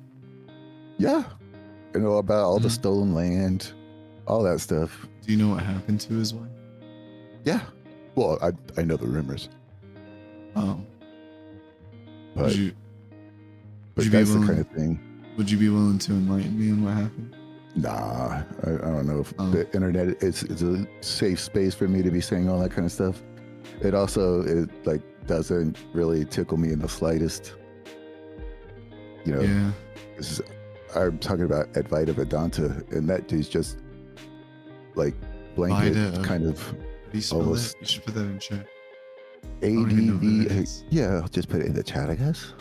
Yeah. You know about all the Mhm. stolen land, all that stuff. Do you know what happened to his wife? Yeah. Well, I know the rumors, Oh, but would you but be that's the willing- kind of thing. would you be willing to enlighten me on what happened? Nah, I don't know if Oh. the internet is a safe space for me to be saying all that kind of stuff. It also like doesn't really tickle me in the slightest. You know, Yeah. I'm talking about Advaita Vedanta, and that dude's just like blanket Vaida. kind of How do you spell Almost- that? You should put that in chat. don't even know who that ADV. is. Yeah, I'll just put it in the chat, I guess.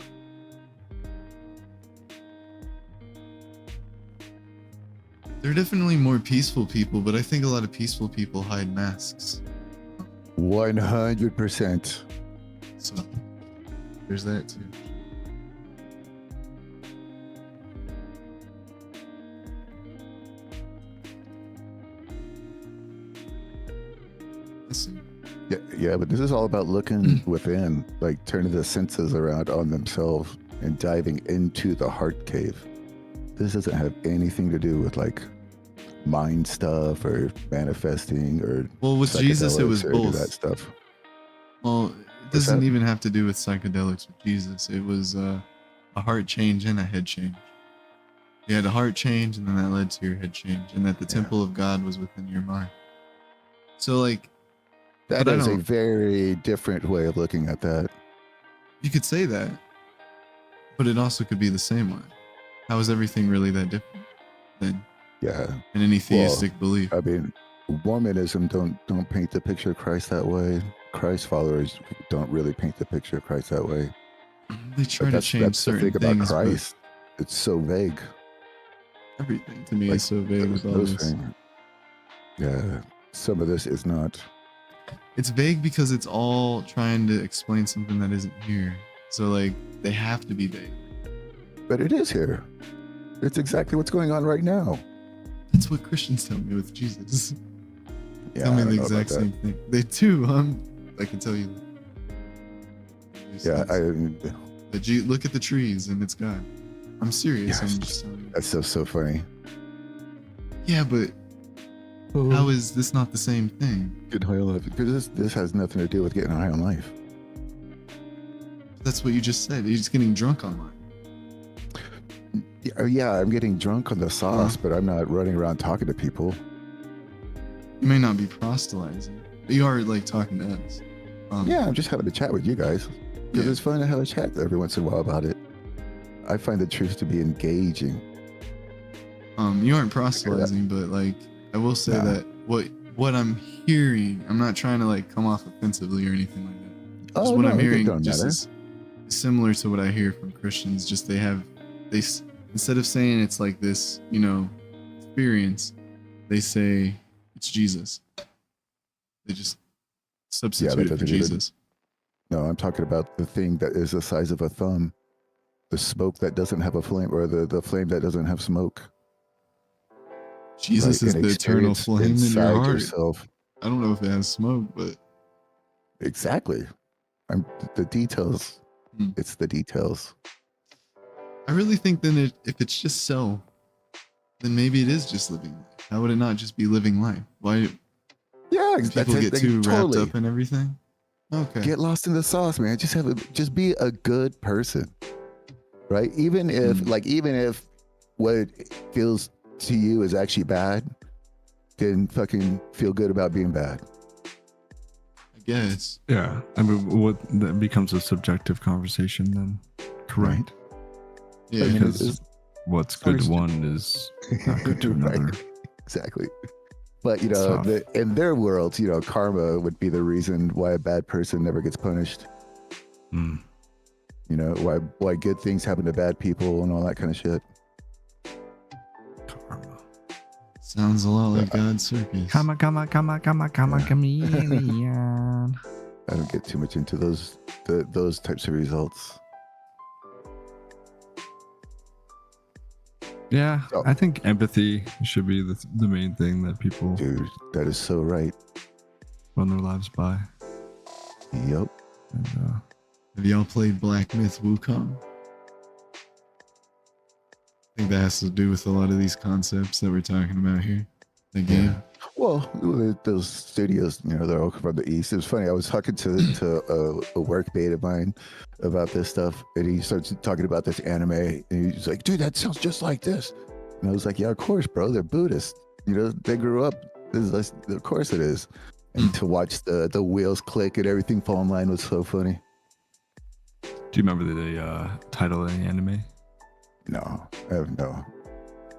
They're definitely more peaceful people, but I think a lot of peaceful people hide masks. 100%. So there's that too. Let's see. Yeah, but this is all about looking within, like turning the senses around on themselves and diving into the heart cave. This doesn't have anything to do with like mind stuff or manifesting or Well, with Jesus, it was psychedelics or any of both. that stuff. Well, it What's doesn't that? even have to do with psychedelics with Jesus. It was a heart change and a head change. You had a heart change, and then that led to your head change, and that the temple of God was within your mind. So, like, That but I is a don't- very different way of looking at that. you could say that, but it also could be the same way. How is everything really that different than Yeah, in any theistic belief? I mean, Mormonism don't paint the picture of Christ that way. Christ followers don't really paint the picture of Christ that way. They try But to that's change the certain thing about things, but Christ. It's so vague. everything to me Like, is so vague There's with all no this. thing. Yeah, some of this is not. It's vague because it's all trying to explain something that isn't here. So, like, they have to be vague. But it is here. It's exactly what's going on right now. That's what Christians tell me with Jesus. Yeah, Tell me I don't the know about exact that. same thing. They do. I can tell you. Yeah, Look at the trees and it's God. I'm serious. Yes. I'm just telling you. that's so funny. Yeah, but how is this not the same thing? Getting high on life, because this has nothing to do with getting high on life. That's what you just said. You're just getting drunk online. Yeah, I'm getting drunk on the sauce, Uh-huh. but I'm not running around talking to people. You may not be proselytizing, but you are like talking to us. Yeah, I'm just having a chat with you guys. Because Yeah. it's fun to have a chat every once in a while about it. I find the truth to be engaging. You aren't proselytizing, but like I will say Nah. that what what I'm hearing, I'm not trying to like come off offensively or anything like that. Just Oh, what no, I'm it hearing don't just matter. is similar to what I hear from Christians. Just instead of saying it's like this, experience, they say it's Jesus. They just substitute it for doesn't even- Jesus. No, I'm talking about the thing that is the size of a thumb, the smoke that doesn't have a flame, or the flame that doesn't have smoke. Jesus Right, is an the eternal experience flame in your inside heart. yourself. I don't know if it has smoke, but Exactly. The details. Hmm. It's the details. I really think then if it's just self, then maybe it is just living life. How would it not just be living life? Why Yeah, do people get too wrapped up in everything? Okay. Get lost in the sauce, man. Just be a good person, right? Even if what it feels to you is actually bad, then fucking feel good about being bad. I guess. Yeah, I mean, what that becomes a subjective conversation then, correct? Yeah. I mean, Because what's good to one is not good to Right. another. Exactly. But Tough. in their world, karma would be the reason why a bad person never gets punished. Mm. Why good things happen to bad people and all that kind of shit. Karma. Sounds a lot like God's circus. Chameleon. I don't get too much into those types of results. Yeah, Oh. I think empathy should be the main thing that people Dude, that is so right. run their lives by. Yep. And, Have y'all played Black Myth Wukong? I think that has to do with a lot of these concepts that we're talking about here. The game. Well, those studios, they're all from the East. It was funny. I was talking to a workmate of mine about this stuff, and he starts talking about this anime, and he's like, dude, that sounds just like this. And I was like, yeah, of course, bro. They're Buddhist. They grew up. Of course it is. And to watch the wheels click and everything fall in line was so funny. do you remember the title of the anime? No, I have no.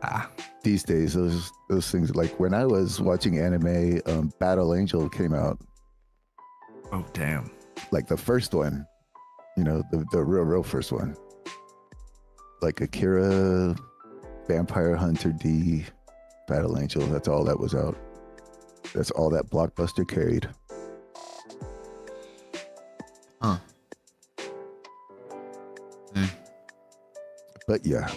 Ah, These days, those things, like when I was watching anime, Battle Angel came out, oh damn. like the first one, the real first one, like Akira, Vampire Hunter D, Battle Angel. That's all that was out. That's all that Blockbuster carried. Huh. Yeah. But yeah,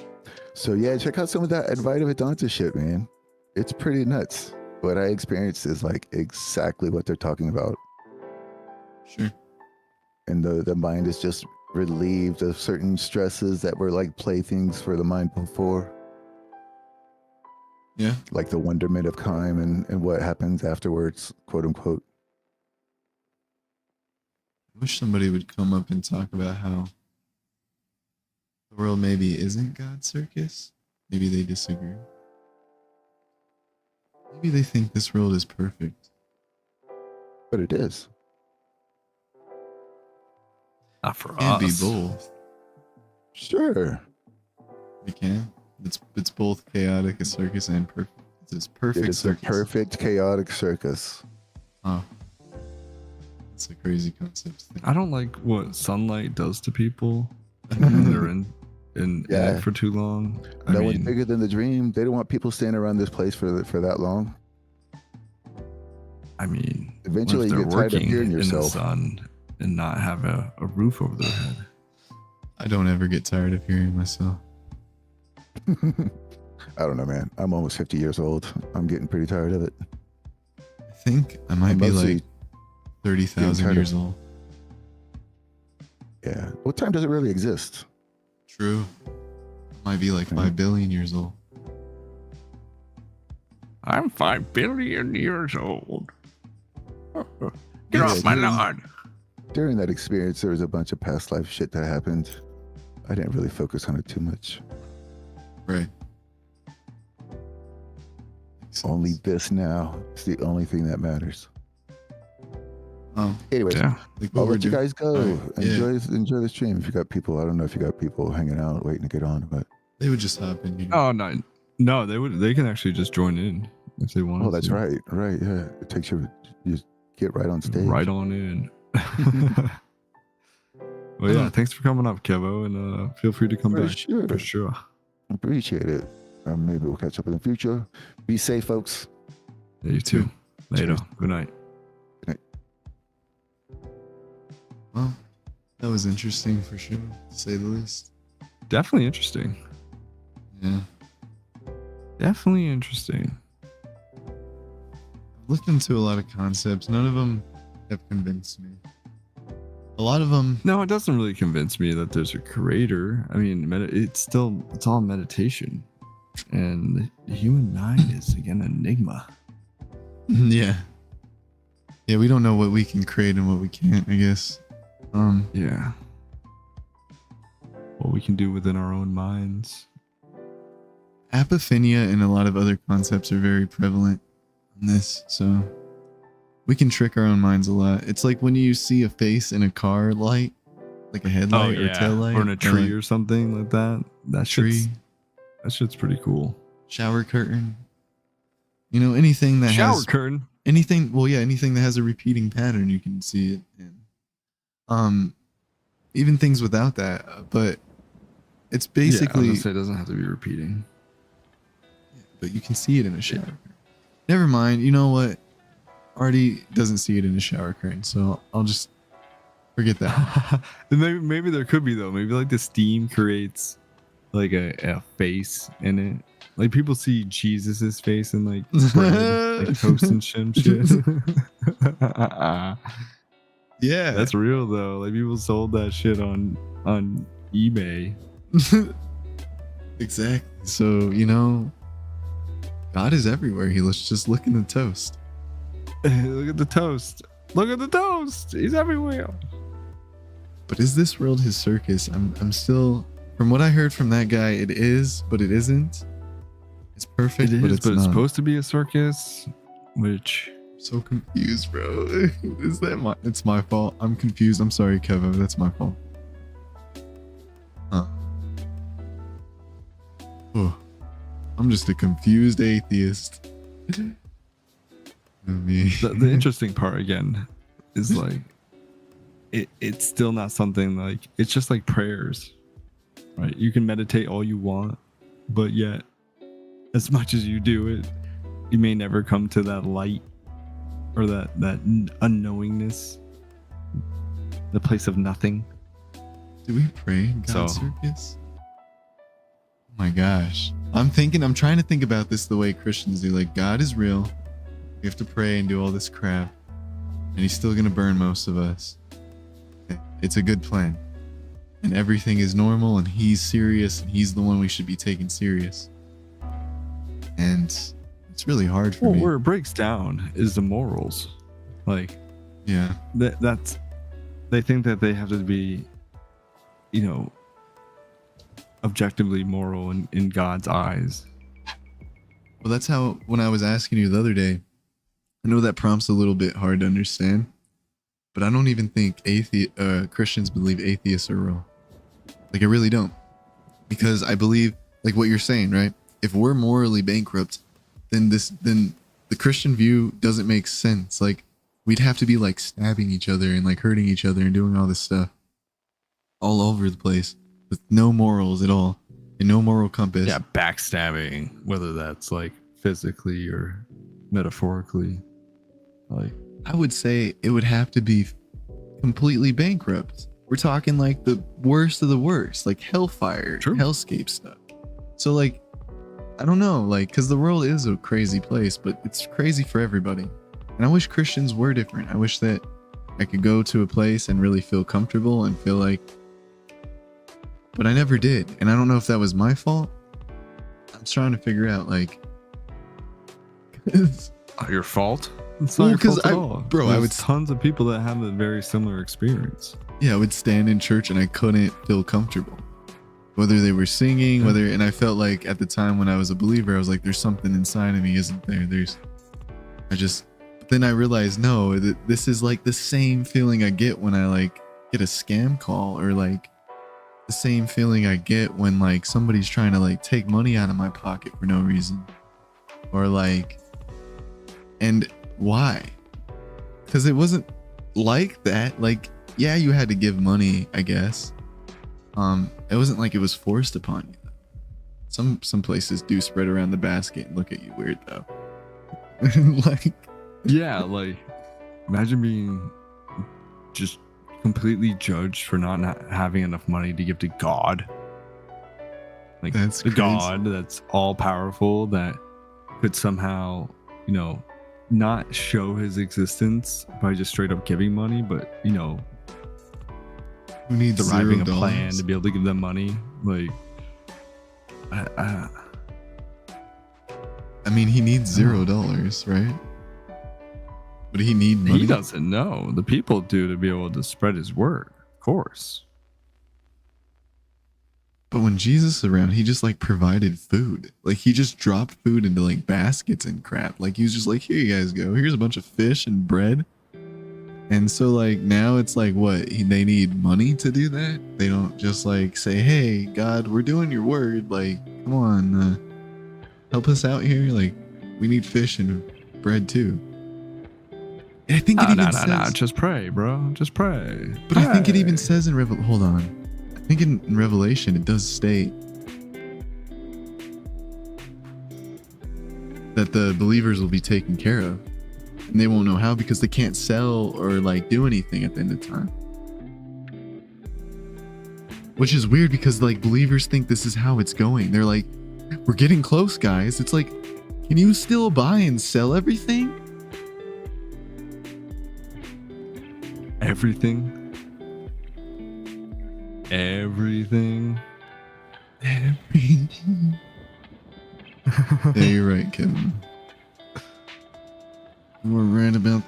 so yeah, check out some of that Advaita Vedanta shit, man. It's pretty nuts. What I experienced is like exactly what they're talking about. Sure. And the mind is just relieved of certain stresses that were like playthings for the mind before, Yeah. like the wonderment of time and what happens afterwards, quote unquote. I wish somebody would come up and talk about how the world maybe isn't God's circus. Maybe they disagree. Maybe they think this world is perfect. But it is. Not for It can't be us. both. Sure. It can. It's both chaotic, a circus, and perfect. It's perfect It is circus. the perfect chaotic circus. Oh. It's a crazy concept. to think. I don't like what sunlight does to people when they're in Yeah. it for too long. No one's bigger than the dream. They don't want people staying around this place for that long. I mean, Eventually what you if get they're tired of working hearing in the yourself. sun and not have a roof over their head. I don't ever get tired of hearing myself. I don't know, man. I'm almost 50 years old. I'm getting pretty tired of it. I think I might be mostly like 30,000 tired years of- old. Yeah. What time does it really exist? True. I might be like 5 billion years old. I'm 5 billion years old. Get Yeah, off my dude. lawn. During that experience, there was a bunch of past life shit that happened. I didn't really focus on it too much. Right. Only this now. It's the only thing that matters. Oh, Anyways, Yeah. like what I'll we're let you doing. guys go. Alright, yeah. Enjoy the stream. If you got people, I don't know if you got people hanging out waiting to get on, but They would just hop in here. Oh no, they can actually just join in if they want. Oh, that's right. Right. Yeah. It takes you get right on stage. Right on in. Well, yeah, thanks for coming up, Kevo, and feel free to come For back. sure. For sure. Appreciate it. Maybe we'll catch up in the future. Be safe, folks. Yeah, you too. Later. Cheers. Good night. Well, that was interesting for sure, to say the least. Definitely interesting. Yeah. Definitely interesting. I've looked into a lot of concepts. None of them have convinced me. A lot of them. No, it doesn't really convince me that there's a creator. I mean, it's all meditation. And the human mind is, again, an enigma. Yeah. Yeah, we don't know what we can create and what we can't, I guess. Yeah. What we can do within our own minds. Apophenia and a lot of other concepts are very prevalent in this, so we can trick our own minds a lot. It's like when you see a face in a car light, like a headlight or tail light, or in a tree or something like that. That shit's pretty cool. Shower curtain. You know, anything that Shower has curtain. anything that has a repeating pattern, you can see it in. Even things without that, but it's basically it doesn't have to be repeating. but you can see it in a shower curtain. Never mind. You know what? Artie doesn't see it in a shower curtain, so I'll just forget that. maybe there could be though. Maybe like the steam creates like a face in it. Like people see Jesus's face in like bread, like toast and shit. Yeah, That's real though. Like people sold that shit on eBay. exactly. So you know, God is everywhere. Let's just look in the toast. Look at the toast. Look at the toast. He's everywhere. But is this world his circus? I'm still, from what I heard from that guy, it is, but it isn't. It's perfect, It but is, it's but it's not. supposed to be a circus, which I'm so confused, bro. Is that my? It's my fault. I'm confused. I'm sorry, Kevo. That's my fault. Huh. Oh, I'm just a confused atheist. Me. the interesting part again is like it's still not something like it's just like prayers, right? You can meditate all you want, but yet as much as you do it, you may never come to that light or that unknowingness, the place of nothing. Do we pray in God's So- circus? Oh my gosh. I'm trying to think about this the way Christians do. Like, God is real. We have to pray and do all this crap. And he's still going to burn most of us. It's a good plan. And everything is normal and he's serious and he's the one we should be taking serious. And it's really hard for Well, me. where it breaks down is the morals. Like Yeah. that's they think that they have to be, you know, objectively moral in God's eyes. Well, that's how, when I was asking you the other day, I know that prompt's a little bit hard to understand, but I don't even think Christians believe atheists are wrong. Like, I really don't. Because I believe, like what you're saying, right? If we're morally bankrupt, then the Christian view doesn't make sense. Like, we'd have to be like stabbing each other and like hurting each other and doing all this stuff all over the place with no morals at all and no moral compass. Yeah, backstabbing, whether that's like physically or metaphorically. Like, I would say it would have to be completely bankrupt. We're talking like the worst of the worst, like hellfire, True. hellscape stuff. So like, I don't know, like, because the world is a crazy place, but it's crazy for everybody. And I wish Christians were different. I wish that I could go to a place and really feel comfortable and feel like, but I never did. And I don't know if that was my fault. I'm trying to figure out, like, your fault? It's Well, not your 'cause fault at I- all. bro, I There's would- tons of people that have a very similar experience. yeah, I would stand in church and I couldn't feel comfortable. Whether they were singing, and I felt like at the time when I was a believer, I was like, there's something inside of me, isn't there? But then I realized, no, this is like the same feeling I get when I like get a scam call, or like the same feeling I get when like somebody's trying to like take money out of my pocket for no reason. Or like And why? Because it wasn't like that. Like, yeah, you had to give money, I guess. It wasn't like it was forced upon you. Some places do spread around the basket and look at you weird though. Like, Yeah, like imagine being just completely judged for not having enough money to give to God. Like That's the crazy. God that's all powerful that could somehow, you know, not show his existence by just straight up giving money, but you know, who needs deriving a $0? plan to be able to give them money. Like, I mean, he needs $0, right? But he need money. he doesn't know. The people do to be able to spread his word, of course. But when Jesus is around, he just like provided food. Like he just dropped food into like baskets and crap. Like he was just like, here you guys go. Here's a bunch of fish and bread. And so like now it's like what? They need money to do that? They don't just like say, hey, God, we're doing your word. Like, come on, help us out here. Like we need fish and bread too. And I think it even says, Just pray, bro. Just pray. but I think it even says in hold on. I think in Revelation it does state that the believers will be taken care of, and they won't know how because they can't sell or like do anything at the end of time. Which is weird because like believers think this is how it's going. They're like, we're getting close, guys. It's like, can you still buy and sell everything? Everything. Everything. Everything. Yeah, you're right, Kevin. We're right about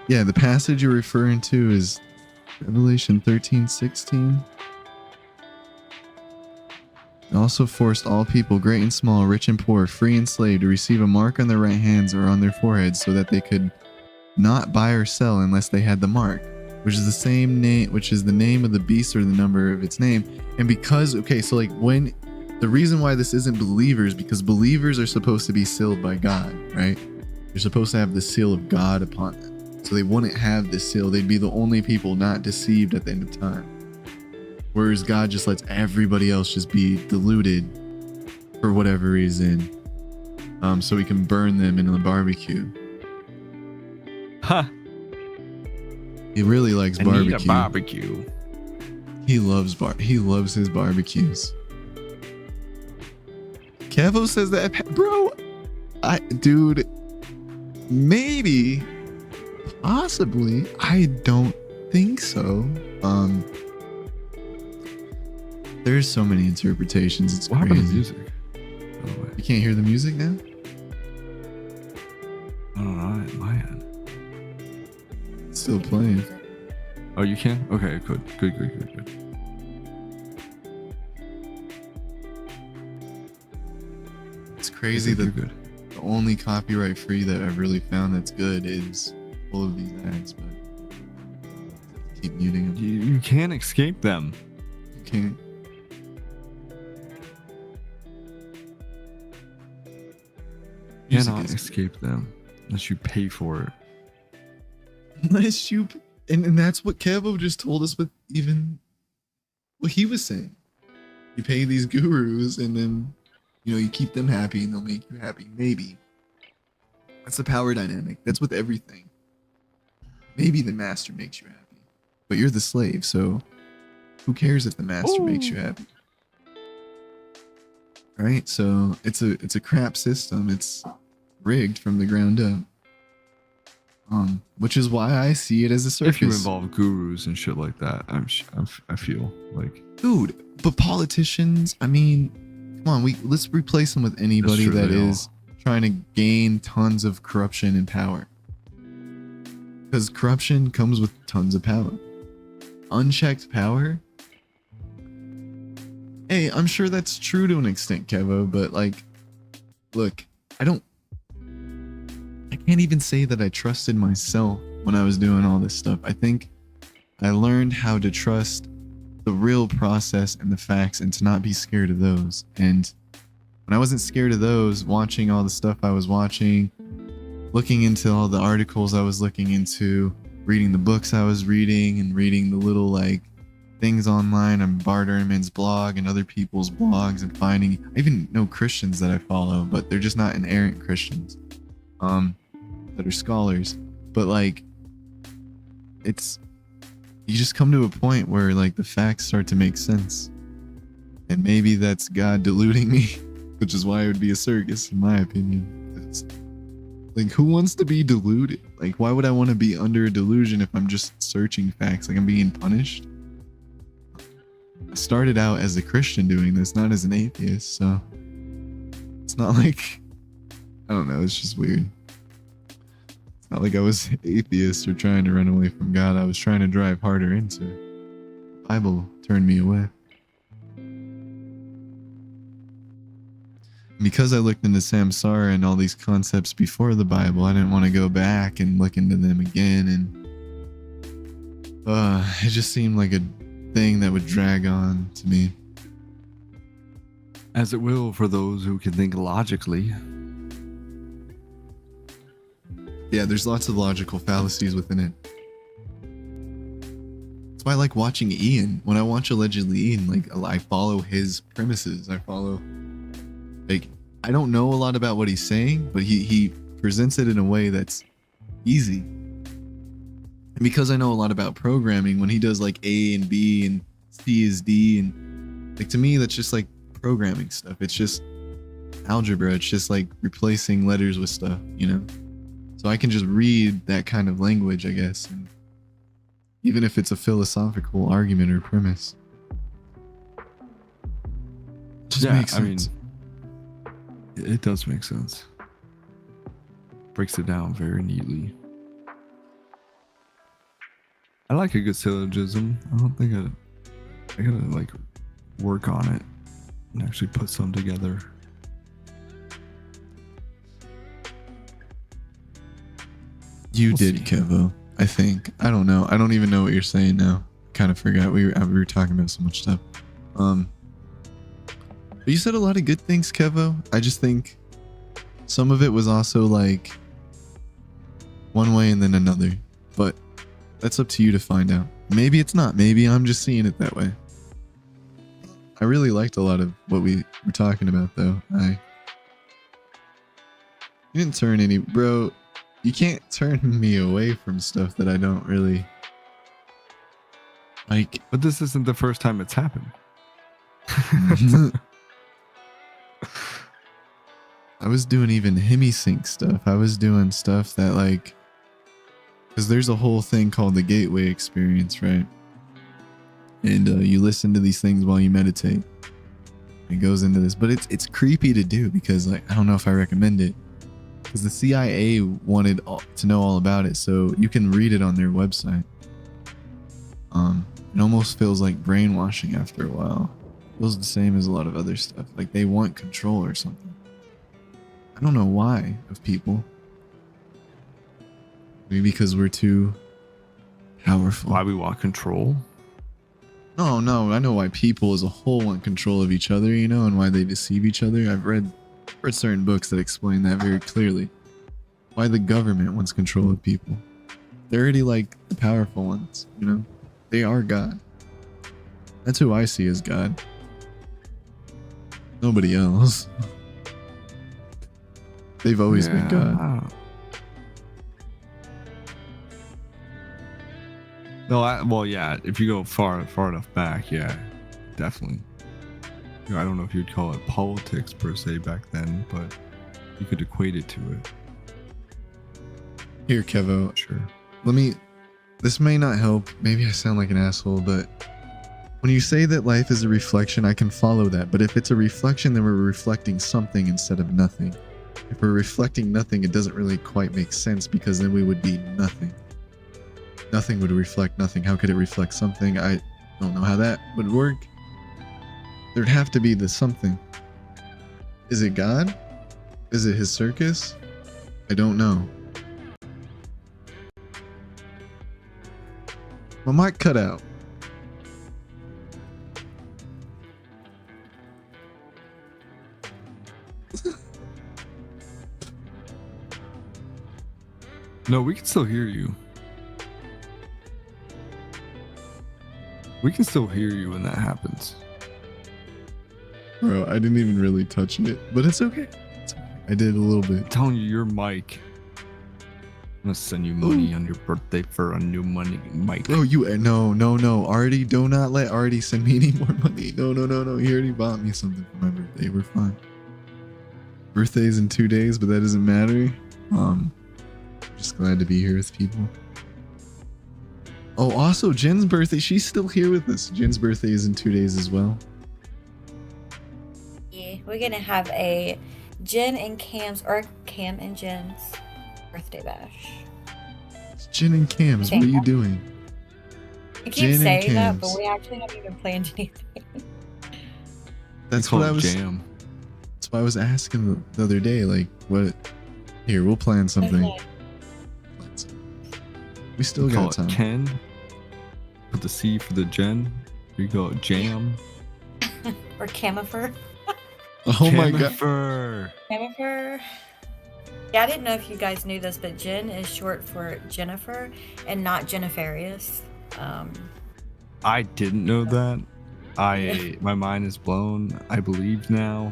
the passage you're referring to is Revelation 13:16. It also forced all people, great and small, rich and poor, free and slave, to receive a mark on their right hands or on their foreheads, so that they could not buy or sell unless they had the mark, which is the same name, which is the name of the beast or the number of its name. And because, okay, so like when the reason why this isn't believers, because believers are supposed to be sealed by God, right? They're supposed to have the seal of God upon them. So they wouldn't have this seal. They'd be the only people not deceived at the end of time. Whereas God just lets everybody else just be deluded for whatever reason. So we can burn them in the barbecue. Ha! He really likes barbecue. Need a barbecue. He loves his barbecues. Kevo says that, bro. Dude, maybe, possibly. I don't think so. There's so many interpretations. It's What happened to crazy. music? Oh, You can't hear the music now? I don't know. At my end. It's still playing. Oh, you can? Okay, good. It's crazy You're that good. the only copyright free that I've really found that's good is all of these ads, but keep muting them. You can't escape them. You can't. You Music cannot is- escape them unless you pay for it. Unless you, and that's what Kevo just told us with even what he was saying. You pay these gurus and then, you keep them happy and they'll make you happy. Maybe. That's the power dynamic. That's with everything. Maybe the master makes you happy, but you're the slave. So who cares if the master makes you happy? Right? So it's a crap system. It's rigged from the ground up. Which is why I see it as a circus. If you involve gurus and shit like that, I feel like, Dude, but politicians, I mean, come on, let's replace them with anybody true, that they all- is trying to gain tons of corruption and power. Because corruption comes with tons of power. Unchecked power? Hey, I'm sure that's true to an extent, Kevo, but like, look, I can't even say that I trusted myself when I was doing all this stuff. I think I learned how to trust the real process and the facts and to not be scared of those. And when I wasn't scared of those, watching all the stuff I was watching, looking into all the articles I was looking into, reading the books I was reading, and reading the little like things online on Bart Ehrman's blog and other people's blogs, and finding, I even know Christians that I follow, but they're just not inerrant Christians, that are scholars. But like, it's, you just come to a point where like the facts start to make sense, and maybe that's God deluding me, which is why it would be a circus, in my opinion. It's, like, who wants to be deluded? Like, why would I want to be under a delusion if I'm just searching facts? Like, I'm being punished. I started out as a Christian doing this, not as an atheist, so it's not like, I don't know, it's just weird. It's not like I was atheist or trying to run away from God. I was trying to drive harder into it. The Bible turned me away. Because I looked into samsara and all these concepts before the Bible, I didn't want to go back and look into them again, and it just seemed like a thing that would drag on to me. As it will for those who can think logically. Yeah, there's lots of logical fallacies within it. That's why I like watching Ian. When I watch allegedly Ian, like, I follow his premises. I follow, like, I don't know a lot about what he's saying, but he presents it in a way that's easy. And because I know a lot about programming, when he does like A and B and C is D, and like, to me, that's just like programming stuff. It's just algebra. It's just like replacing letters with stuff, you know? So I can just read that kind of language, I guess. And even if it's a philosophical argument or premise. It just makes sense. I mean, it does make sense. Breaks it down very neatly. I like a good syllogism. I don't think I gotta like work on it and actually put some together. You We'll did, see. Kevo. I think. I don't know. I don't even know what you're saying now. Kind of forgot. We were talking about so much stuff. But you said a lot of good things, Kevo. I just think some of it was also like one way and then another. But that's up to you to find out. Maybe it's not. Maybe I'm just seeing it that way. I really liked a lot of what we were talking about, though. You didn't turn any... Bro, you can't turn me away from stuff that I don't really like. But this isn't the first time it's happened. I was doing even HemiSync stuff. I was doing stuff that like... Because there's a whole thing called the gateway experience, right? And you listen to these things while you meditate. It goes into this, but it's creepy to do because like, I don't know if I recommend it, because the CIA wanted to know all about it, so you can read it on their website. It almost feels like brainwashing after a while. It feels the same as a lot of other stuff. Like they want control or something. I don't know why of people. Maybe because we're too powerful. Why we want control? No, I know why people as a whole want control of each other, you know, and why they deceive each other. I've read certain books that explain that very clearly. Why the government wants control of people. They're already like the powerful ones, you know? They are God. That's who I see as God. Nobody else. They've always been God. No, well, yeah. If you go far enough back, yeah, definitely. You know, I don't know if you'd call it politics per se back then, but you could equate it to it. Here, Kevo. Sure. This may not help. Maybe I sound like an asshole, but when you say that life is a reflection, I can follow that. But if it's a reflection, then we're reflecting something instead of nothing. If we're reflecting nothing, it doesn't really quite make sense, because then we would be nothing. Nothing would reflect nothing. How could it reflect something? I don't know how that would work. There'd have to be the something. Is it God? Is it his circus? I don't know. My mic cut out. No, we can still hear you. We can still hear you when that happens. Bro, I didn't even really touch it, but it's okay. It's okay. I did a little bit. I'm telling you, your mic. I'm gonna send you money on your birthday for a new money mic. Bro, no. Artie, do not let Artie send me any more money. No. He already bought me something for my birthday. We're fine. Birthday's in 2 days, but that doesn't matter. Just glad to be here with people. Oh, also Jen's birthday. She's still here with us. Jen's birthday is in 2 days as well. Yeah, we're gonna have a Jen and Cam's or Cam and Jen's birthday bash. It's Jen and Cam's. What are you doing? I Jen keep and saying that, but Cam's. we actually haven't even planned anything. That's Call what it I was. jam. That's why I was asking the other day. Like, what? Here, we'll plan something. Okay. We still Call got time. it Ken. Put the C for the Jen. Here you go, jam. Or Camifer. Oh my god. Camifer. Camifer. Yeah, I didn't know if you guys knew this, but Jen is short for Jennifer and not Jennifarius. I didn't know that. My mind is blown. I believe now.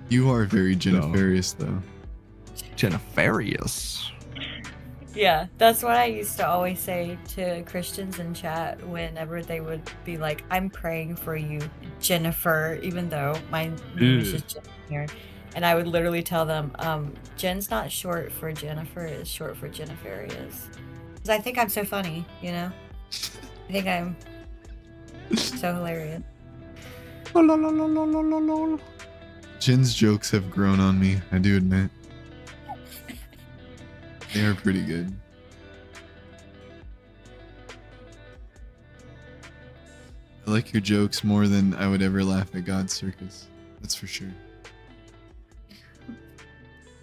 You are very Jennifarious, though. Jennifarius. Yeah, that's what I used to always say to Christians in chat whenever they would be like, I'm praying for you, Jennifer, even though my name is just Jennifer. And I would literally tell them, Jen's not short for Jennifer, it's short for Jennifarius. Because I think I'm so funny, you know? I think I'm so hilarious. Jen's jokes have grown on me, I do admit. They are pretty good. I like your jokes more than I would ever laugh at God's circus. That's for sure.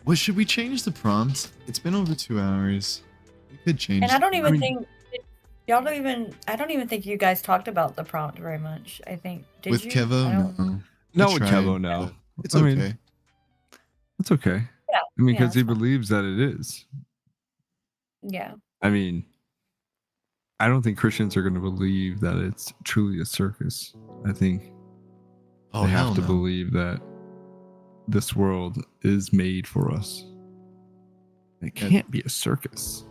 What should we change the prompt? It's been over 2 hours. We could change. And I don't it. even think I don't even think you guys talked about the prompt very much. I think did with you? Kevo, I don't- no. No, I with tried, Kevo, no. but It's I okay. mean, it's okay. Yeah, I mean, yeah, because he it's fine. believes that it is. Yeah. I mean, I don't think Christians are going to believe that it's truly a circus. I think Oh, they hell have to no. believe that this world is made for us. It Yeah. can't be a circus.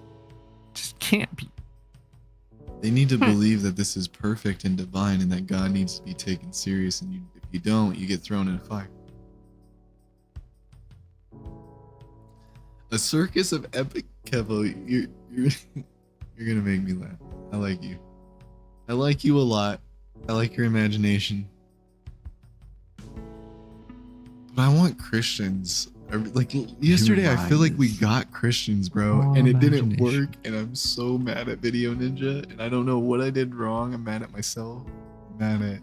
It just can't be. They need to believe that this is perfect and divine and that God needs to be taken serious. And if you don't, you get thrown in a fire. A circus of epic Kevo. You're you're gonna make me laugh. I like you. I like you a lot. I like your imagination. But I want Christians. Like yesterday, I feel like we got Christians, bro, Oh, and it didn't imagination. work. And I'm so mad at Video Ninja, and I don't know what I did wrong. I'm mad at myself. I'm mad at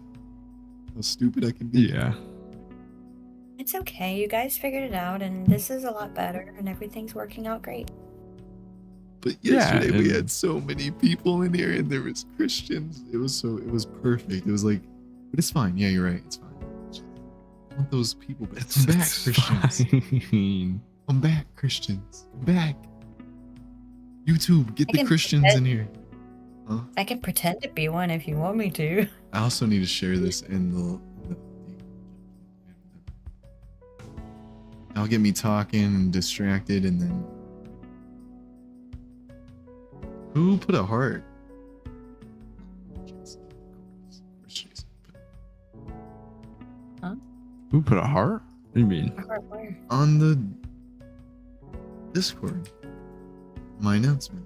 how stupid I can be. Yeah. It's okay. You guys figured it out and this is a lot better and everything's working out great. But Yeah, yesterday we and- had so many people in here, and there was Christians. It was perfect. It was like, but it's fine. Yeah, you're right. It's fine. I want those people back. Come back, Christians. Fine. Come back, Christians. Come back. YouTube, get I the can Christians bet- in here. Huh? I can pretend to be one if you want me to. I also need to share this in the That'll get me talking and distracted, and then who put a heart? Who put a heart? What do you mean? Where? On the Discord. My announcement.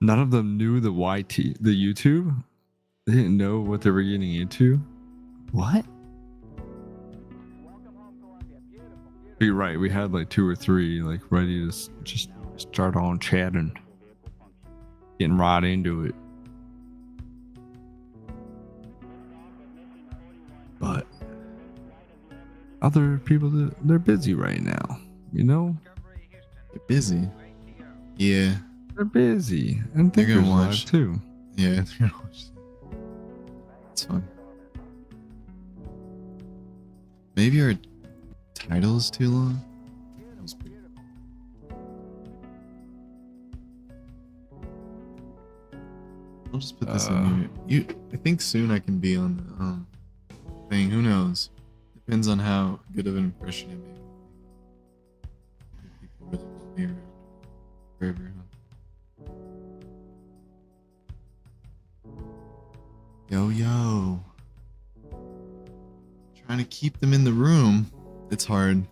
None of them knew the the YouTube. They didn't know what they were getting into. What? But you're right. We had like 2 or 3 like ready to just start on chatting, getting right into it. other people, they're busy right now. You know, They're busy. Yeah. they're busy, and They're gonna thinkers live watch. too. Yeah. They're gonna watch. It's fun. Maybe our title is too long. That was pretty- I'll just put this in here. I think soon I can be on the thing. Who knows? Depends on how good of an impression I make. People really want me around forever, huh? Yo. Trying to keep them in the room. It's hard.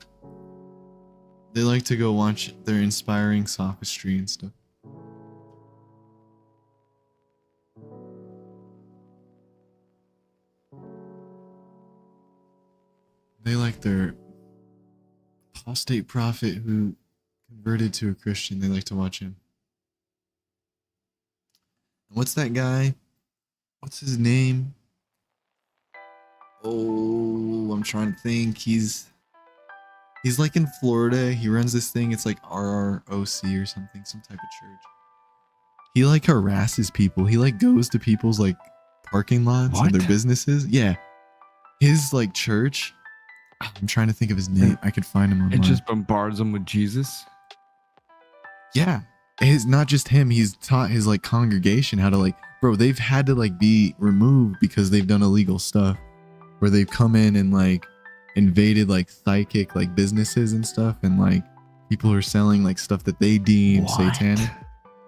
They like to go watch their inspiring sophistry and stuff. They like their apostate prophet who converted to a Christian. They like to watch him. What's that guy? What's his name? Oh, I'm trying to think. He's like in Florida. He runs this thing. It's like RROC or something, some type of church. He like harasses people. He like goes to people's like parking lots and their What? businesses. Yeah. His like church. I'm trying to think of his name. I could find him online. It just bombards them with Jesus. Yeah. It's not just him. He's taught his like congregation how to like, bro, they've had to like be removed because they've done illegal stuff where they've come in and like invaded like psychic like businesses and stuff, and like people are selling like stuff that they deem What? satanic.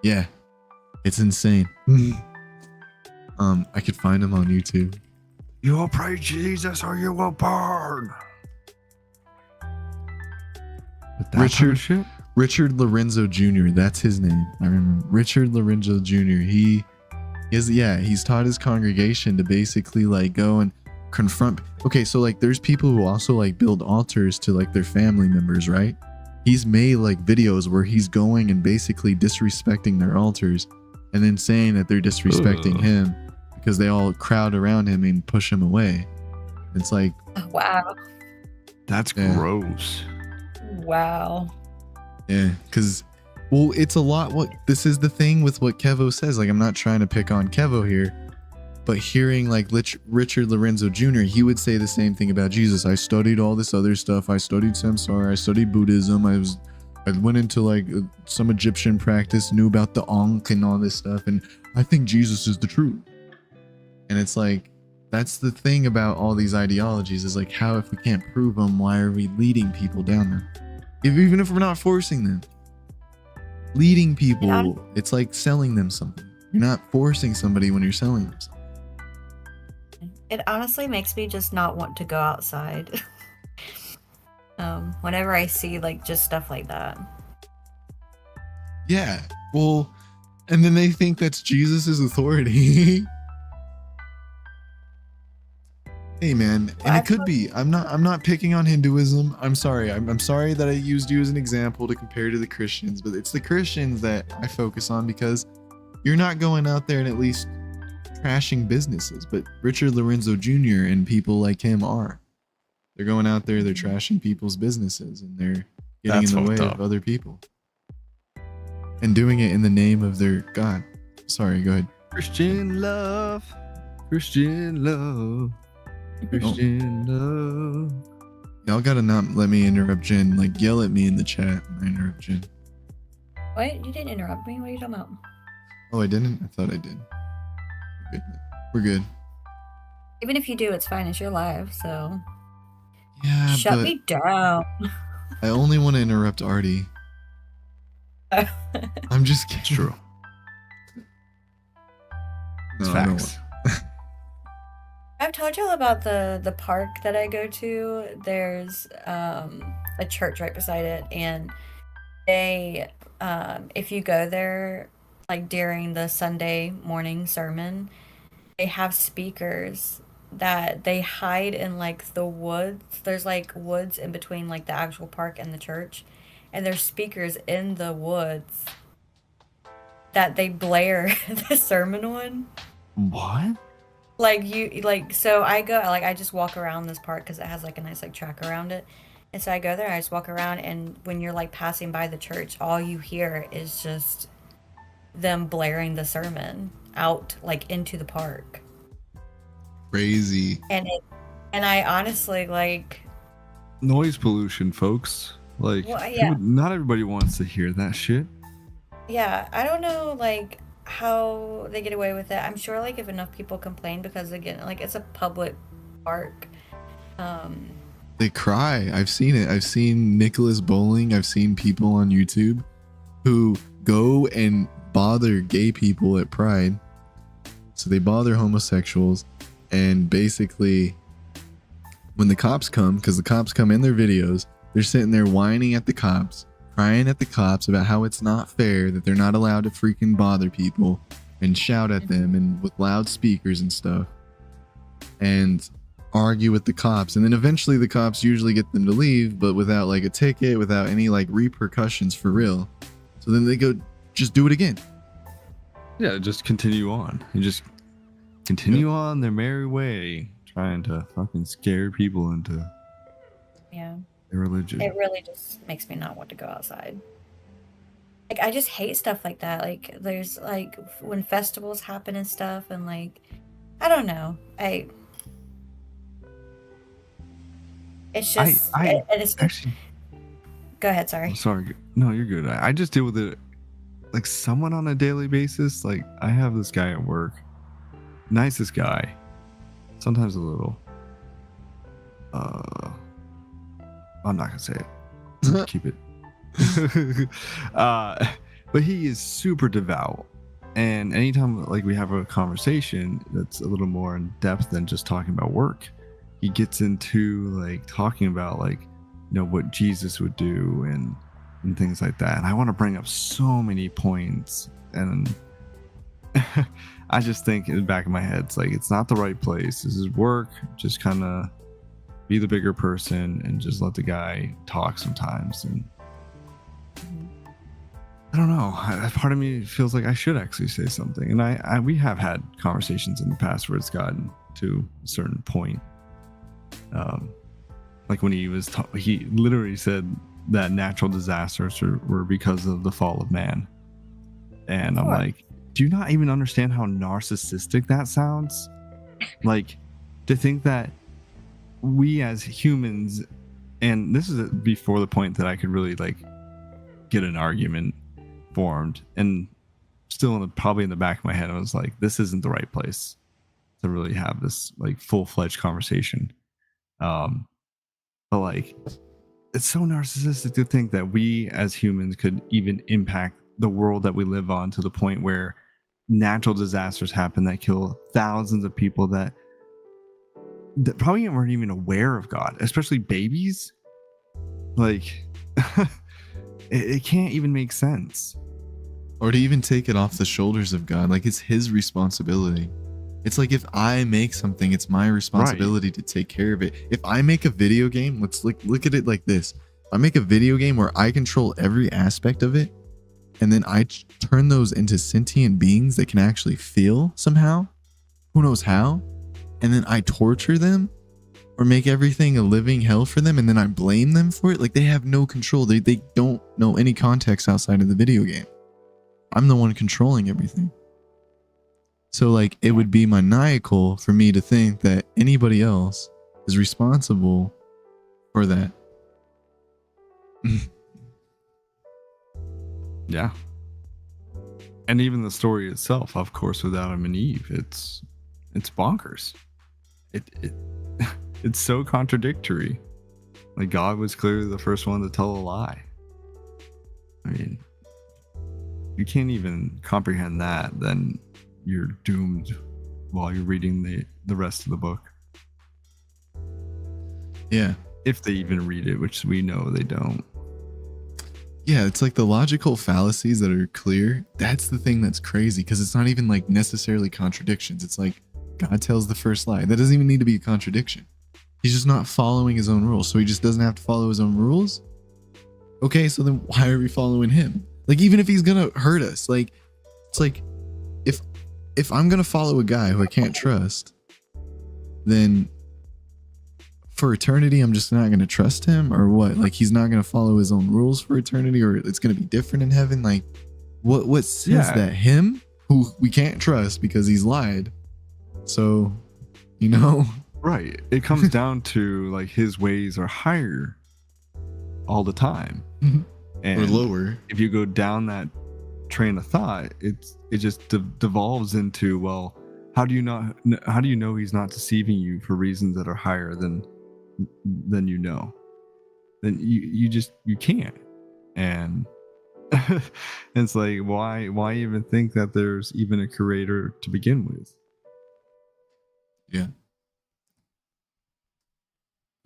Yeah. It's insane. I could find him on YouTube. You will pray Jesus or you will burn. With that kind of shit? Richard Lorenzo Jr. That's his name. I remember. Richard Lorenzo Jr. He's taught his congregation to basically like go and confront. Okay, so like there's people who also like build altars to like their family members, right? He's made like videos where he's going and basically disrespecting their altars and then saying that they're disrespecting Ugh. him because they all crowd around him and push him away. It's like, Wow. That's Yeah. gross. Wow. yeah, because, well, it's a lot. This is the thing with what Kevo says. Like, I'm not trying to pick on Kevo here, but hearing like Richard Lorenzo Jr., he would say the same thing about Jesus. I studied all this other stuff. I studied samsara. I studied Buddhism. I went into like some Egyptian practice, knew about the Ankh and all this stuff, and I think Jesus is the truth. And it's like, that's the thing about all these ideologies is like, how if we can't prove them, why are we leading people down them? Even if we're not forcing them. Leading people, Yeah. it's like selling them something. You're not forcing somebody when you're selling them something. It honestly makes me just not want to go outside. Whenever I see like just stuff like that. Yeah, well, and then they think that's Jesus's authority. Hey man, and it could be. I'm not picking on Hinduism. I'm sorry. I'm sorry that I used you as an example to compare to the Christians, but it's the Christians that I focus on because you're not going out there and at least trashing businesses, but Richard Lorenzo Jr. and people like him are. They're going out there, they're trashing people's businesses, and they're getting That's in the way fucked of up. other people. And doing it in the name of their God. Sorry, go ahead. Christian love. Christian love. Christian love. Y'all gotta not let me interrupt Jen. Like, yell at me in the chat when I interrupt Jen. What? You didn't interrupt me? What are you talking about? Oh, I didn't? I thought I did. We're good. We're good. Even if you do, it's fine. It's your live, so Yeah, shut but me down. I only want to interrupt Artie. I'm just kidding. It's true. It's No, I don't facts. I've told y'all about the park that I go to. There's a church right beside it, and they if you go there like during the Sunday morning sermon, they have speakers that they hide in like the woods. There's like woods in between like the actual park and the church, and there's speakers in the woods that they blare the sermon on. What? Like you like so I go like I just walk around this park because it has like a nice like track around it. And so I go there, I just walk around, and when you're like passing by the church, all you hear is just them blaring the sermon out like into the park. Crazy. And I honestly like Noise pollution, folks. Like, well, yeah. not everybody wants to hear that shit. Yeah, I don't know like how they get away with it. I'm sure like if enough people complain because again, like it's a public park. They cry. I've seen it. I've seen Nicholas Bowling. I've seen people on YouTube who go and bother gay people at Pride. So they bother homosexuals, and basically when the cops come, because the cops come in their videos, they're sitting there whining at the cops, crying at the cops about how it's not fair that they're not allowed to freaking bother people and shout at them and with loudspeakers and stuff, and argue with the cops. And then eventually the cops usually get them to leave, but without like a ticket, without any like repercussions for real. So then they go just do it again. Yeah, just continue on. You just continue on their merry way, trying to fucking scare people into Yeah. their religion. It really just makes me not want to go outside. Like I just hate stuff like that. Like there's like when festivals happen and stuff, and like I don't know. It's just I and it's actually, go ahead, sorry. I'm sorry. No, you're good. I just deal with it like somewhat on a daily basis. Like I have this guy at work, nicest guy, sometimes a little. I'm not gonna say it. Keep it. But he is super devout, and anytime like we have a conversation that's a little more in depth than just talking about work, he gets into like talking about like what Jesus would do and things like that. And I want to bring up so many points, and I just think in the back of my head it's like it's not the right place. This is work. Just kind of be the bigger person and just let the guy talk sometimes. And I don't know, part of me feels like I should actually say something. And we have had conversations in the past where it's gotten to a certain point. Like when he was he literally said that natural disasters were because of the fall of man. And I'm like, do you not even understand how narcissistic that sounds? Like to think that we as humans, and this is before the point that I could really like get an argument formed, and still probably in the back of my head I was like, this isn't the right place to really have this like full-fledged conversation. But like it's so narcissistic to think that we as humans could even impact the world that we live on to the point where natural disasters happen that kill thousands of people that probably weren't even aware of God, especially babies. Like it can't even make sense. Or to even take it off the shoulders of God. Like it's his responsibility. It's like if I make something, it's my responsibility to take care of it. If I make a video game, let's look at it like this. If I make a video game where I control every aspect of it, and then I turn those into sentient beings that can actually feel somehow, who knows how, and then I torture them or make everything a living hell for them, and then I blame them for it, like they have no control. They don't know any context outside of the video game. I'm the one controlling everything. So like it would be maniacal for me to think that anybody else is responsible for that. Yeah. And even the story itself, of course, with Adam and Eve, it's bonkers. It's so contradictory. Like God was clearly the first one to tell a lie. I mean, you can't even comprehend that, then you're doomed while you're reading the rest of the book. Yeah. If they even read it, which we know they don't. Yeah, it's like the logical fallacies that are clear. That's the thing that's crazy, because it's not even like necessarily contradictions. It's like God tells the first lie. That doesn't even need to be a contradiction. He's just not following his own rules. So he just doesn't have to follow his own rules. Okay, so then why are we following him? Like, even if he's gonna hurt us, like, it's like if I'm gonna follow a guy who I can't trust, then for eternity, I'm just not going to trust him, or what? Like, he's not going to follow his own rules for eternity, or it's going to be different in heaven? Like, what says that him, who we can't trust because he's lied? So, you know, Right. It comes down to like his ways are higher all the time. And or lower. if you go down that train of thought, it just devolves into, well, how do you know he's not deceiving you for reasons that are higher than you know? Then you can't. And it's like, why even think that there's even a creator to begin with? Yeah.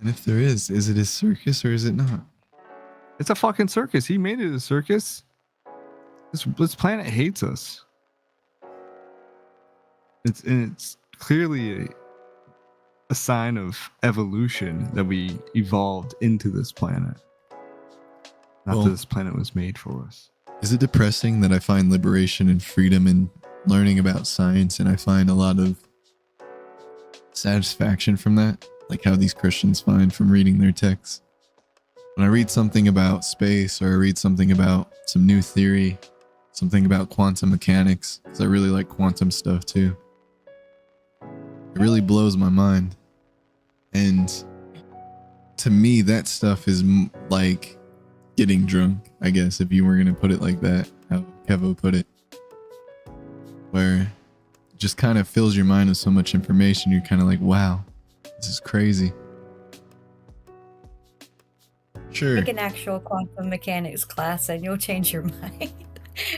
And if there is it a circus or is it not? It's a fucking circus. He made it a circus. This planet hates us. It's clearly a sign of evolution that we evolved into this planet. Not that this planet was made for us. Is it depressing that I find liberation and freedom in learning about science, and I find a lot of satisfaction from that? Like how these Christians find from reading their texts. When I read something about space, or I read something about some new theory, something about quantum mechanics, because I really like quantum stuff too. It really blows my mind. And to me, that stuff is like getting drunk, I guess, if you were going to put it like that, how Kevo put it. Where it just kind of fills your mind with so much information, you're kind of like, wow, this is crazy. Sure. Take an actual quantum mechanics class and you'll change your mind.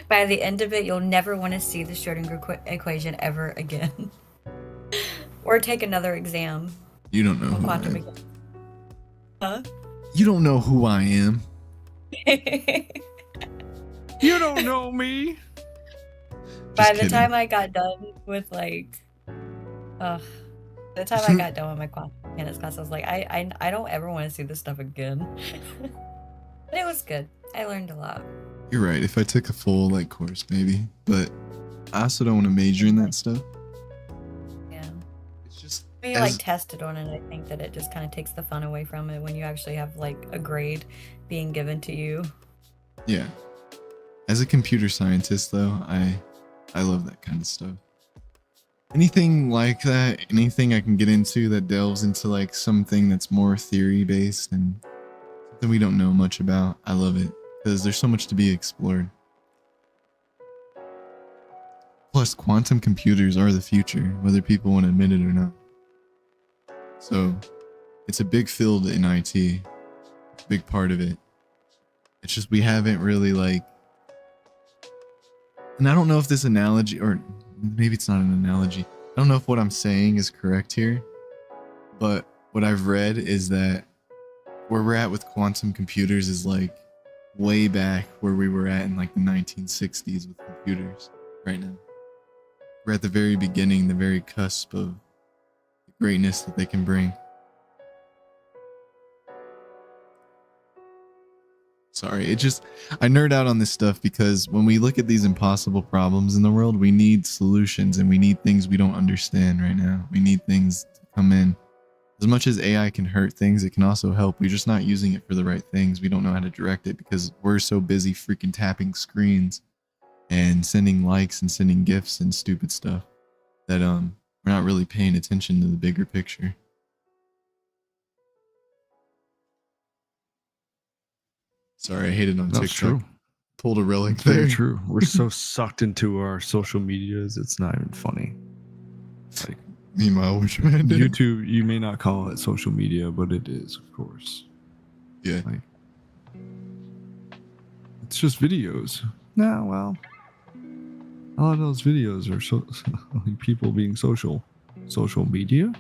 By the end of it, you'll never want to see the Schrodinger equation ever again. Or take another exam. You don't know on who quantum I am. mechanics. Huh? You don't know who I am. You don't know me. By the kidding. time I got done with like, by the time I got done with my quantum mechanics class, I was like, I don't ever want to see this stuff again. But it was good. I learned a lot. You're right. If I took a full like course, maybe. But I also don't want to major in that stuff. Yeah. It's just When you like tested on it, I think that it just kind of takes the fun away from it when you actually have like a grade being given to you. Yeah. As a computer scientist, though, I love that kind of stuff. Anything like that, anything I can get into that delves into like something that's more theory based and something we don't know much about, I love it because there's so much to be explored. Plus, quantum computers are the future, whether people want to admit it or not. So, it's a big field in IT, a big part of it. It's just we haven't really like, and I don't know if this analogy, or maybe it's not an analogy. I don't know if what I'm saying is correct here, but what I've read is that where we're at with quantum computers is like way back where we were at in like the 1960s with computers right now. We're at the very beginning, the very cusp of the greatness that they can bring. Sorry, I nerd out on this stuff because when we look at these impossible problems in the world, we need solutions and we need things we don't understand right now. We need things to come in. As much as AI can hurt things, it can also help. We're just not using it for the right things. We don't know how to direct it because we're so busy freaking tapping screens and sending likes and sending gifts and stupid stuff that we're not really paying attention to the bigger picture. Sorry, I hate it on TikTok. That's true. Pulled a relic It's there. very true. We're so sucked into our social medias, it's not even funny. Like, Meanwhile, we're trying to YouTube, you may not call it social media, but it is, of course. Yeah. Like, it's just videos. Nah, well, a lot of those videos are people being social. Social media?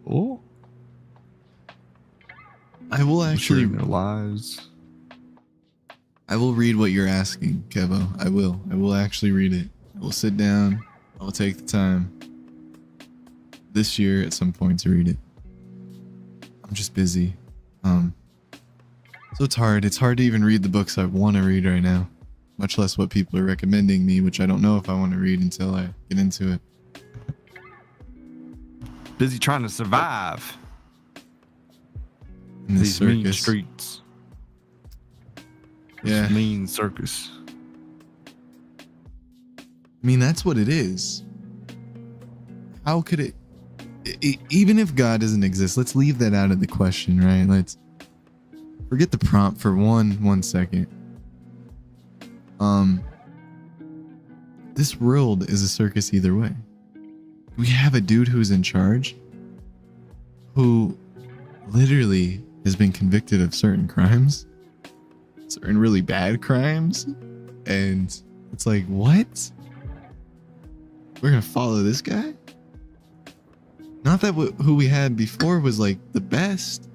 Oh, I will actually sharing their lives. I will read what you're asking, Kevo. I will actually read it. I will sit down. I will take the time this year at some point to read it. I'm just busy. So it's hard. It's hard to even read the books I want to read right now, much less what people are recommending me, which I don't know if I want to read until I get into it. busy trying to survive In the these mean circus. streets. Yeah. This mean circus. I mean, that's what it is. How could it, even if God doesn't exist, let's leave that out of the question, right? Let's forget the prompt for one second. This world is a circus either way. We have a dude who's in charge who literally has been convicted of certain crimes, certain really bad crimes, and it's like, what? We're gonna follow this guy? Not that who we had before was like the best.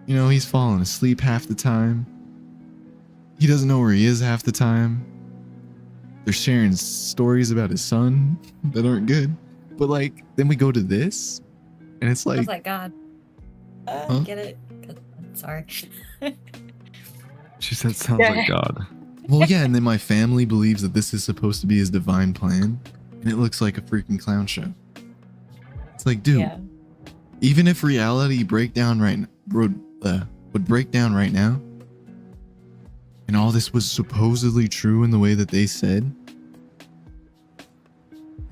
You know, he's falling asleep half the time. He doesn't know where he is half the time. They're sharing stories about his son that aren't good. But like, then we go to this, and it's I like, was like, God. Huh? Get it? Sorry. She said, sounds Yeah. like God. well, yeah, and then my family believes that this is supposed to be his divine plan, and it looks like a freaking clown show. It's like, dude, Yeah. even if reality would break down right now, and all this was supposedly true in the way that they said,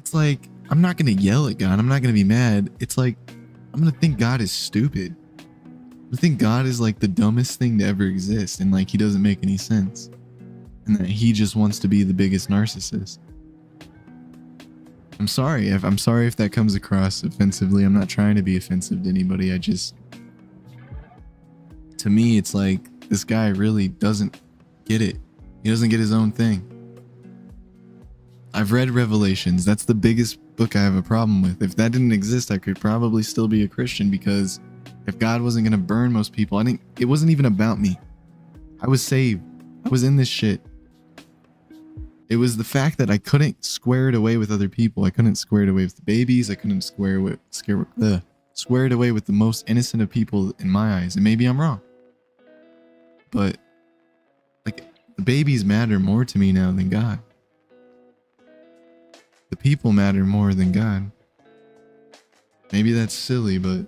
it's like, I'm not gonna yell at God. I'm not gonna be mad. It's like, I'm gonna think God is stupid. I think God is like the dumbest thing to ever exist, and like he doesn't make any sense, and that he just wants to be the biggest narcissist. I'm sorry if that comes across offensively. I'm not trying to be offensive to anybody. To me, it's like this guy really doesn't get it. He doesn't get his own thing. I've read Revelations. That's the biggest book I have a problem with. If that didn't exist, I could probably still be a Christian, because if God wasn't going to burn most people, it wasn't even about me. I was saved. I was in this shit. It was the fact that I couldn't square it away with other people. I couldn't square it away with the babies. I couldn't square it away with the most innocent of people in my eyes. And maybe I'm wrong. But like, the babies matter more to me now than God. The people matter more than God. Maybe that's silly, but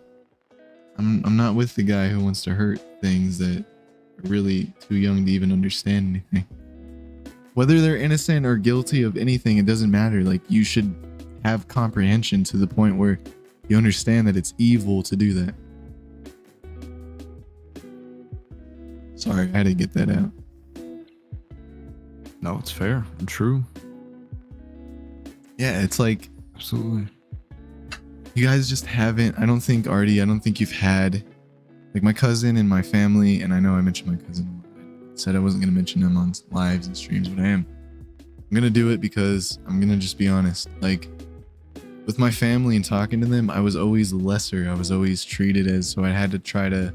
I'm not with the guy who wants to hurt things that are really too young to even understand anything. Whether they're innocent or guilty of anything, it doesn't matter. Like, you should have comprehension to the point where you understand that it's evil to do that. Sorry, I had to get that out. No, it's fair and true. Yeah, it's like, Absolutely. you guys just haven't, I don't think, Artie, I don't think you've had, like, my cousin and my family, and I know I mentioned my cousin, I said I wasn't going to mention him on lives and streams, but I am. I'm going to do it because I'm going to just be honest. Like, with my family and talking to them, I was always lesser. I was always treated as, so I had to try to,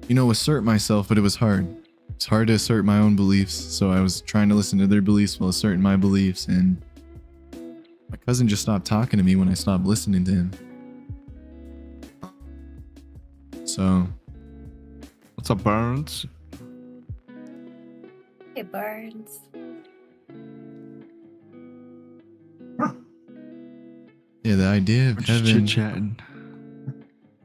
you know, assert myself, but it was hard. It's hard to assert my own beliefs, so I was trying to listen to their beliefs while asserting my beliefs, and my cousin just stopped talking to me when I stopped listening to him. So, What's up, Burns? Hey, Burns. yeah, the idea of We're just heaven, chit-chatting.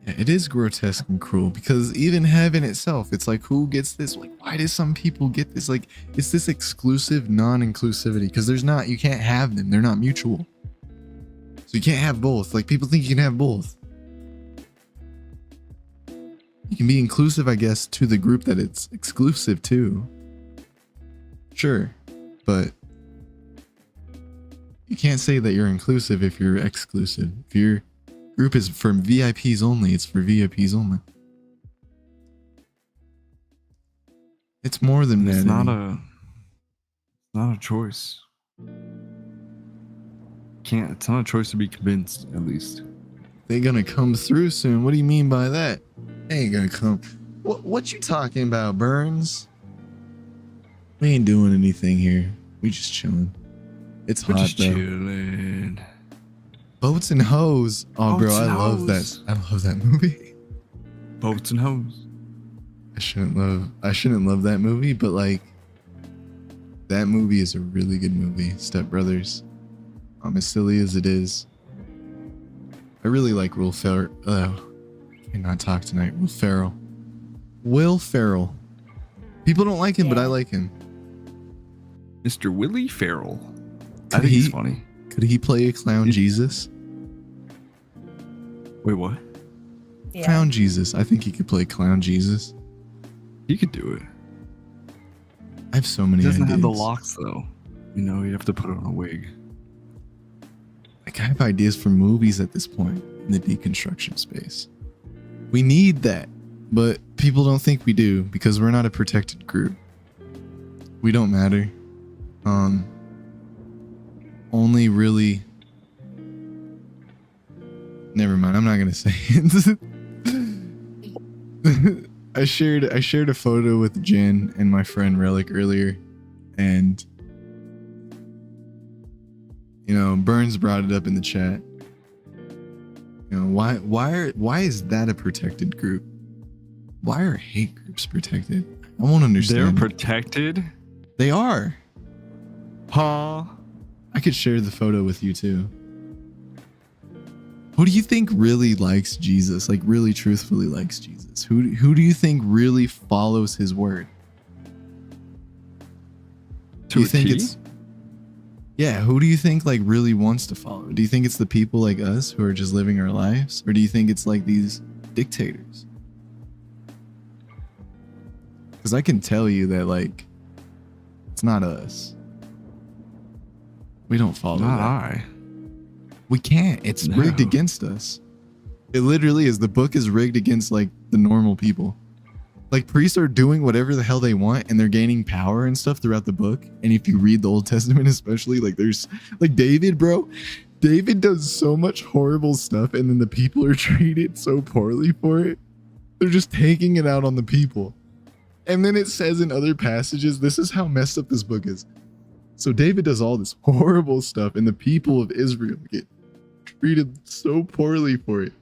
yeah, it is grotesque and cruel, because even heaven itself, it's like, who gets this? Like, why do some people get this? Like, it's this exclusive non-inclusivity, because there's not, you can't have them. They're not mutual. So you can't have both. Like, people think you can have both. You can be inclusive, I guess, to the group that it's exclusive to. Sure, but you can't say that you're inclusive if you're exclusive. If your group is for VIPs only, it's for VIPs only. It's more than that. It's I mean. not a choice. It's not a choice to be convinced, at least. They gonna come through soon. What do you mean by that? They ain't gonna come. What you talking about, Burns? We ain't doing anything here. We just chilling. It's We're hot just though. chilling. Boats and hoes. Oh, bro, Boats I and love hoes. that. I love that movie. Boats and hoes. I shouldn't love that movie, but like, that movie is a really good movie. Step Brothers. As silly as it is, really like Will Ferrell. I cannot talk tonight. Will Ferrell. Will Ferrell. People don't like him, but I like him. Mr. Willie Farrell. I Could think he's he- funny. Could he play a clown Jesus? Wait, what? Yeah. Clown Jesus. I think he could play clown Jesus. He could do it. I have so many He doesn't have the ideas. locks though. You know, you have to put on a wig. Like, I have ideas for movies at this point in the deconstruction space. We need that, but people don't think we do because we're not a protected group. We don't matter. Only really. Never mind. I'm not gonna say it. I shared a photo with Jen and my friend Relic earlier, and Burns brought it up in the chat. Why is that a protected group? Why are hate groups protected? I won't They're understand. protected? They are. Huh? I could share the photo with you too. Who do you think really likes Jesus? Like, really truthfully likes Jesus? Who do you think really follows his word? Do To you a think T? it's who do you think like really wants to follow? Do you think it's the people like us who are just living our lives? Or do you think it's like these dictators? Because I can tell you that like it's not us. We don't follow Not that. I. We can't. It's No. rigged against us. It literally is. The book is rigged against like the normal people. Like, priests are doing whatever the hell they want and they're gaining power and stuff throughout the book. And if you read the Old Testament, especially, like, there's like David, bro. David does so much horrible stuff and then the people are treated so poorly for it. They're just taking it out on the people. And then it says in other passages, this is how messed up this book is. So David does all this horrible stuff and the people of Israel get treated so poorly for it.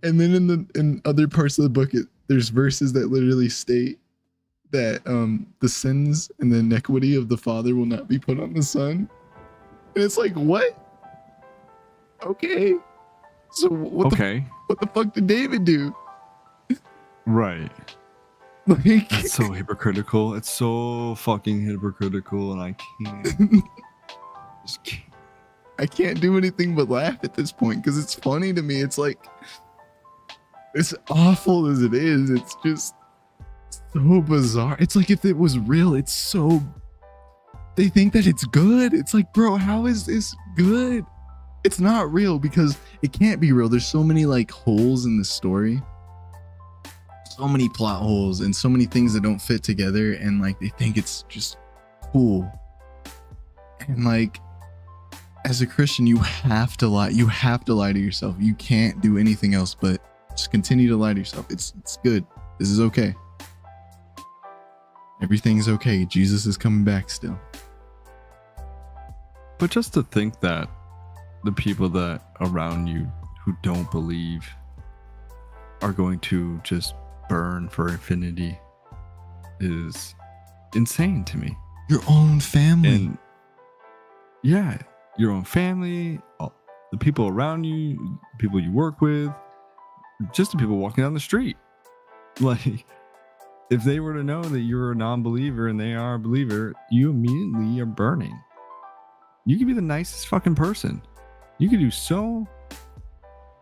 And then in other parts of the book, there's verses that literally state that the sins and the iniquity of the father will not be put on the son. And it's like, what? Okay. So what the fuck did David do? Right. Like, That's so hypocritical. It's so fucking hypocritical, and I can't. Just can't. I can't do anything but laugh at this point because it's funny to me. It's like, as awful as it is, it's just so bizarre. It's like if it was real, it's so. They think that it's good. It's like, bro, how is this good? It's not real because it can't be real. There's so many like holes in the story. So many plot holes and so many things that don't fit together, and like they think it's just cool. And like, as a Christian, you have to lie. You have to lie to yourself. You can't do anything else but just continue to lie to yourself. It's good. This is okay. Everything's okay. Jesus is coming back still. But just to think that the people that around you who don't believe are going to just burn for infinity is insane to me. Your own family. And yeah, your own family, the people around you, people you work with, just the people walking down the street. Like, if they were to know that you're a non-believer and they are a believer, you immediately are burning. You could be the nicest fucking person. You could do so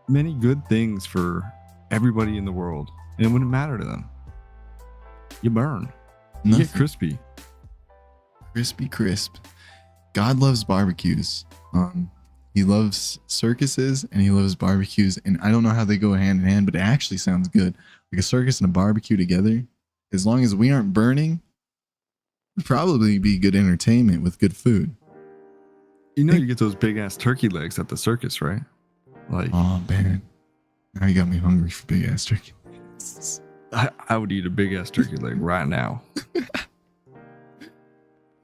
many good things for everybody in the world, and it wouldn't matter to them. You burn. You Nothing. get crispy. Crispy crisp. God loves barbecues. He loves circuses and he loves barbecues, and I don't know how they go hand in hand, but it actually sounds good. Like a circus and a barbecue together. As long as we aren't burning, it'd probably be good entertainment with good food. You know, you get those big ass turkey legs at the circus, right? Like, Oh man, now you got me hungry for big ass turkey. I would eat a big ass turkey leg right now.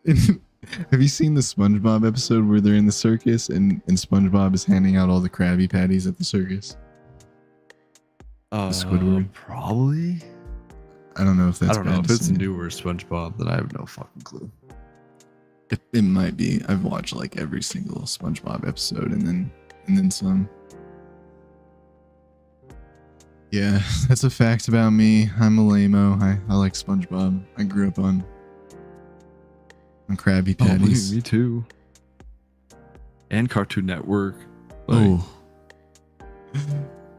Have you seen the SpongeBob episode where they're in the circus and SpongeBob is handing out all the Krabby Patties at the circus? Squidward? Probably. I don't know if that's I don't know bad if to it's say. newer SpongeBob. Then I have no fucking clue. It might be. I've watched like every single SpongeBob episode and then some. Yeah, that's a fact about me. I'm a lame-o. I like SpongeBob. I grew up on Krabby Oh, me, Patties. me too. And Cartoon Network. Like, Oh,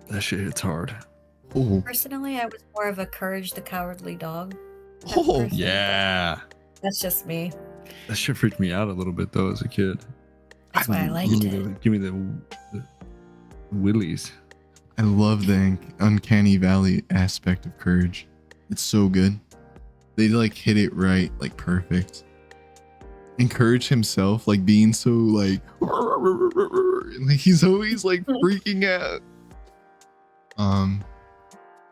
that shit hits hard. oh, Personally, I was more of a Courage the Cowardly Dog. type oh, person. Yeah. That's just me. That shit freaked me out a little bit though as a kid. That's why I liked Give me it. give me the willies. I love the uncanny valley aspect of Courage. It's so good. They like hit it right, like perfect. And Courage himself, like being so like he's always like freaking out.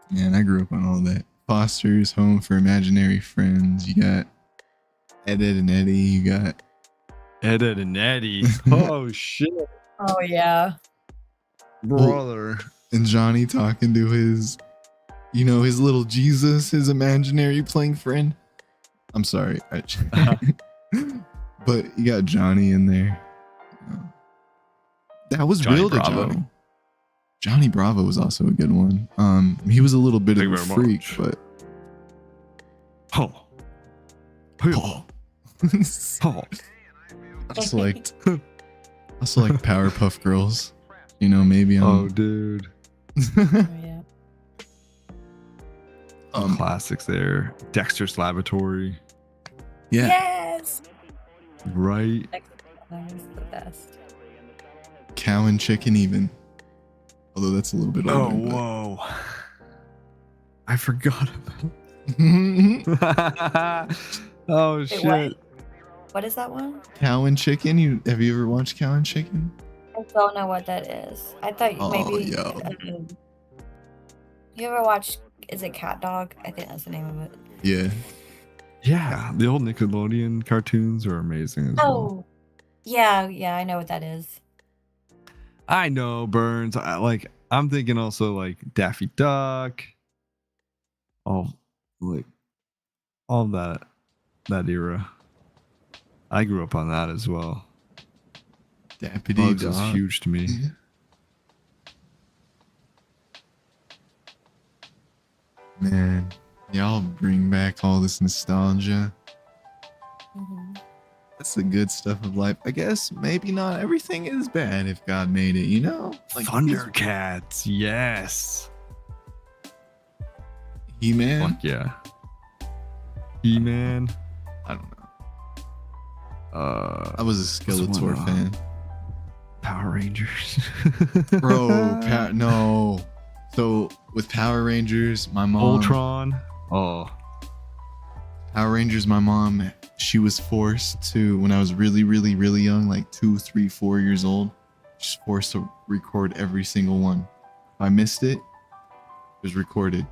Man, I grew up on all that. Foster's Home for Imaginary Friends. You got Ed, Ed and Eddie. You got Ed, Ed and Eddie. Oh shit, Oh yeah. brother. and Johnny talking to his, you know, his little Jesus, his imaginary playing friend. I'm sorry, but you got Johnny in there. That was Johnny real to Bravo. Johnny. Johnny Bravo was also a good one. He was a little bit Thank of you a very freak, much. but Oh. oh. Oh. also liked Powerpuff Girls. You know, maybe Oh, I'm dude. Oh yeah. Classics there. Dexter's Laboratory. yeah. Yes. Right. That was the best. Cow and Chicken even. Although that's a little bit Oh, older. whoa. I forgot about Oh Wait, shit. what? What is that one? Cow and Chicken. Have you ever watched Cow and Chicken? I don't know what that is. I thought Oh, maybe. yo. You ever watched? Is it Cat Dog? I think that's the name of it. Yeah. Yeah, the old Nickelodeon cartoons are amazing as well. Oh, yeah, yeah. I know what that is. I know, Burns. I'm thinking also like Daffy Duck. All that era. I grew up on that as well. Dappity Bugs was Dog. huge to me. Man, y'all bring back all this nostalgia. Mhm. That's the good stuff of life. I guess maybe not everything is bad if God made it, you know? Thundercats, yes. He-Man? Fuck yeah. He-Man. I don't know. I I was a Skeletor fan. Power Rangers. Bro, no. So with Power Rangers, my mom... Ultron. Oh. Power Rangers, my mom, she was forced to, when I was really, really, really young, like 2, 3, 4 years old, she's forced to record every single one. If I missed it, it was recorded.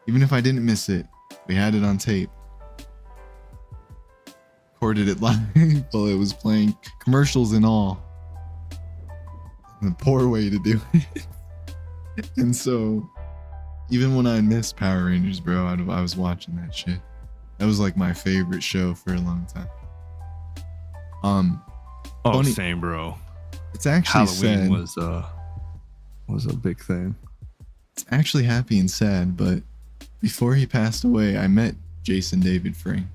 Even if I didn't miss it, we had it on tape. Recorded it live while it was playing, commercials and all. The poor way to do it. And so, even when I missed Power Rangers, bro, I was watching that shit. That was like my favorite show for a long time. Oh, Funny- same, bro. It's actually Halloween sad. was a big thing. It's actually happy and sad, but before he passed away, I met Jason David Frank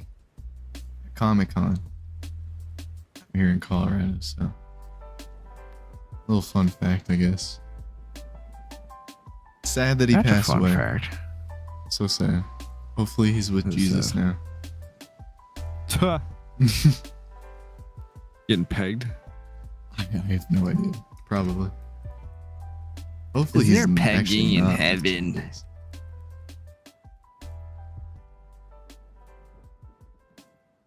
at Comic-Con here in Colorado. So, a little fun fact, I guess. Sad that he That's a passed fun away. fact. So sad. Hopefully, he's with That's Jesus sad. now. Getting pegged. I have no idea. Probably. Hopefully, Is he's there pegging actually in not with heaven? Jesus.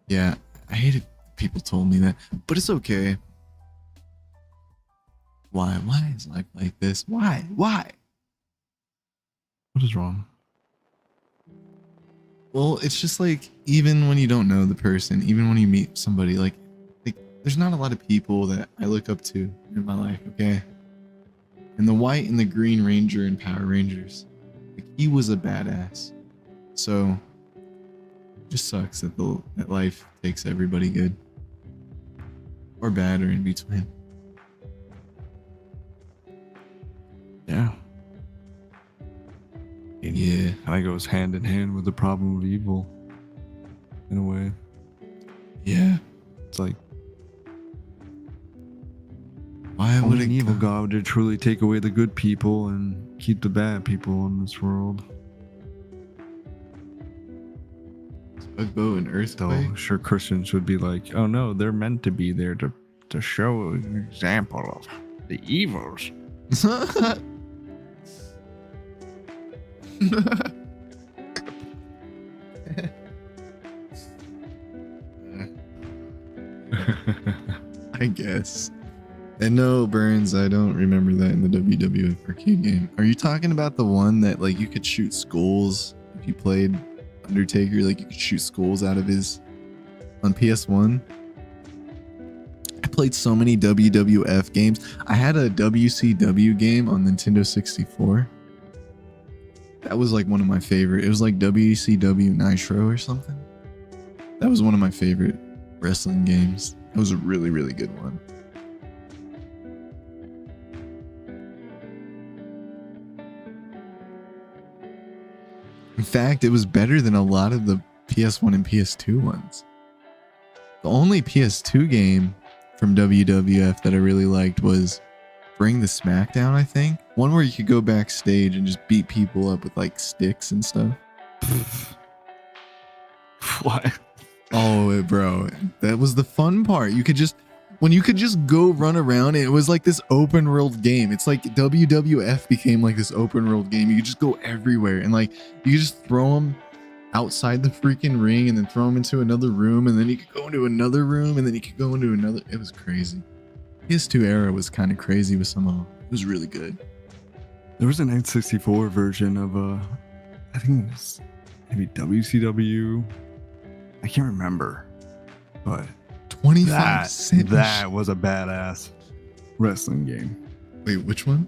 Yeah, I hated people told me that, but it's okay. Why? Why is life like this? Why? Why? What is wrong? Well, it's just like, even when you don't know the person, even when you meet somebody, like there's not a lot of people that I look up to in my life, okay? And the white and the green ranger in Power Rangers, like, he was a badass. So, it just sucks that that life takes everybody good. Or bad, or in between. Yeah. kind of goes hand in hand with the problem of evil, in a way. Yeah. It's like Why would only an it evil go? God to truly take away the good people and keep the bad people in this world. Tugboat and So earthquake? I'm sure Christians would be like, oh no, they're meant to be there to show an example of the evils. I guess. And no, Burns, I don't remember that in the WWF arcade game. Are you talking about the one that like you could shoot skulls if you played Undertaker? Like you could shoot skulls out of his on PS1? I played so many WWF games. I had a WCW game on Nintendo 64. That was like one of my favorite. It was like WCW Nitro or something. That was one of my favorite wrestling games. It was a really, really good one. In fact, it was better than a lot of the PS1 and PS2 ones. The only PS2 game from WWF that I really liked was Bring the Smackdown, I think. One where you could go backstage and just beat people up with like sticks and stuff. What? Oh, bro, that was the fun part. You could just go run around. And it was like this open world game. It's like WWF became like this open world game. You could just go everywhere and like you could just throw them outside the freaking ring and then throw them into another room and then you could go into another room and then you could go into another. It was crazy. PS2 era was kind of crazy with some of them. It was really good. There was an N64 version of I think it was maybe WCW. I can't remember, but 25 cents. that was a badass wrestling game. Wait, which one?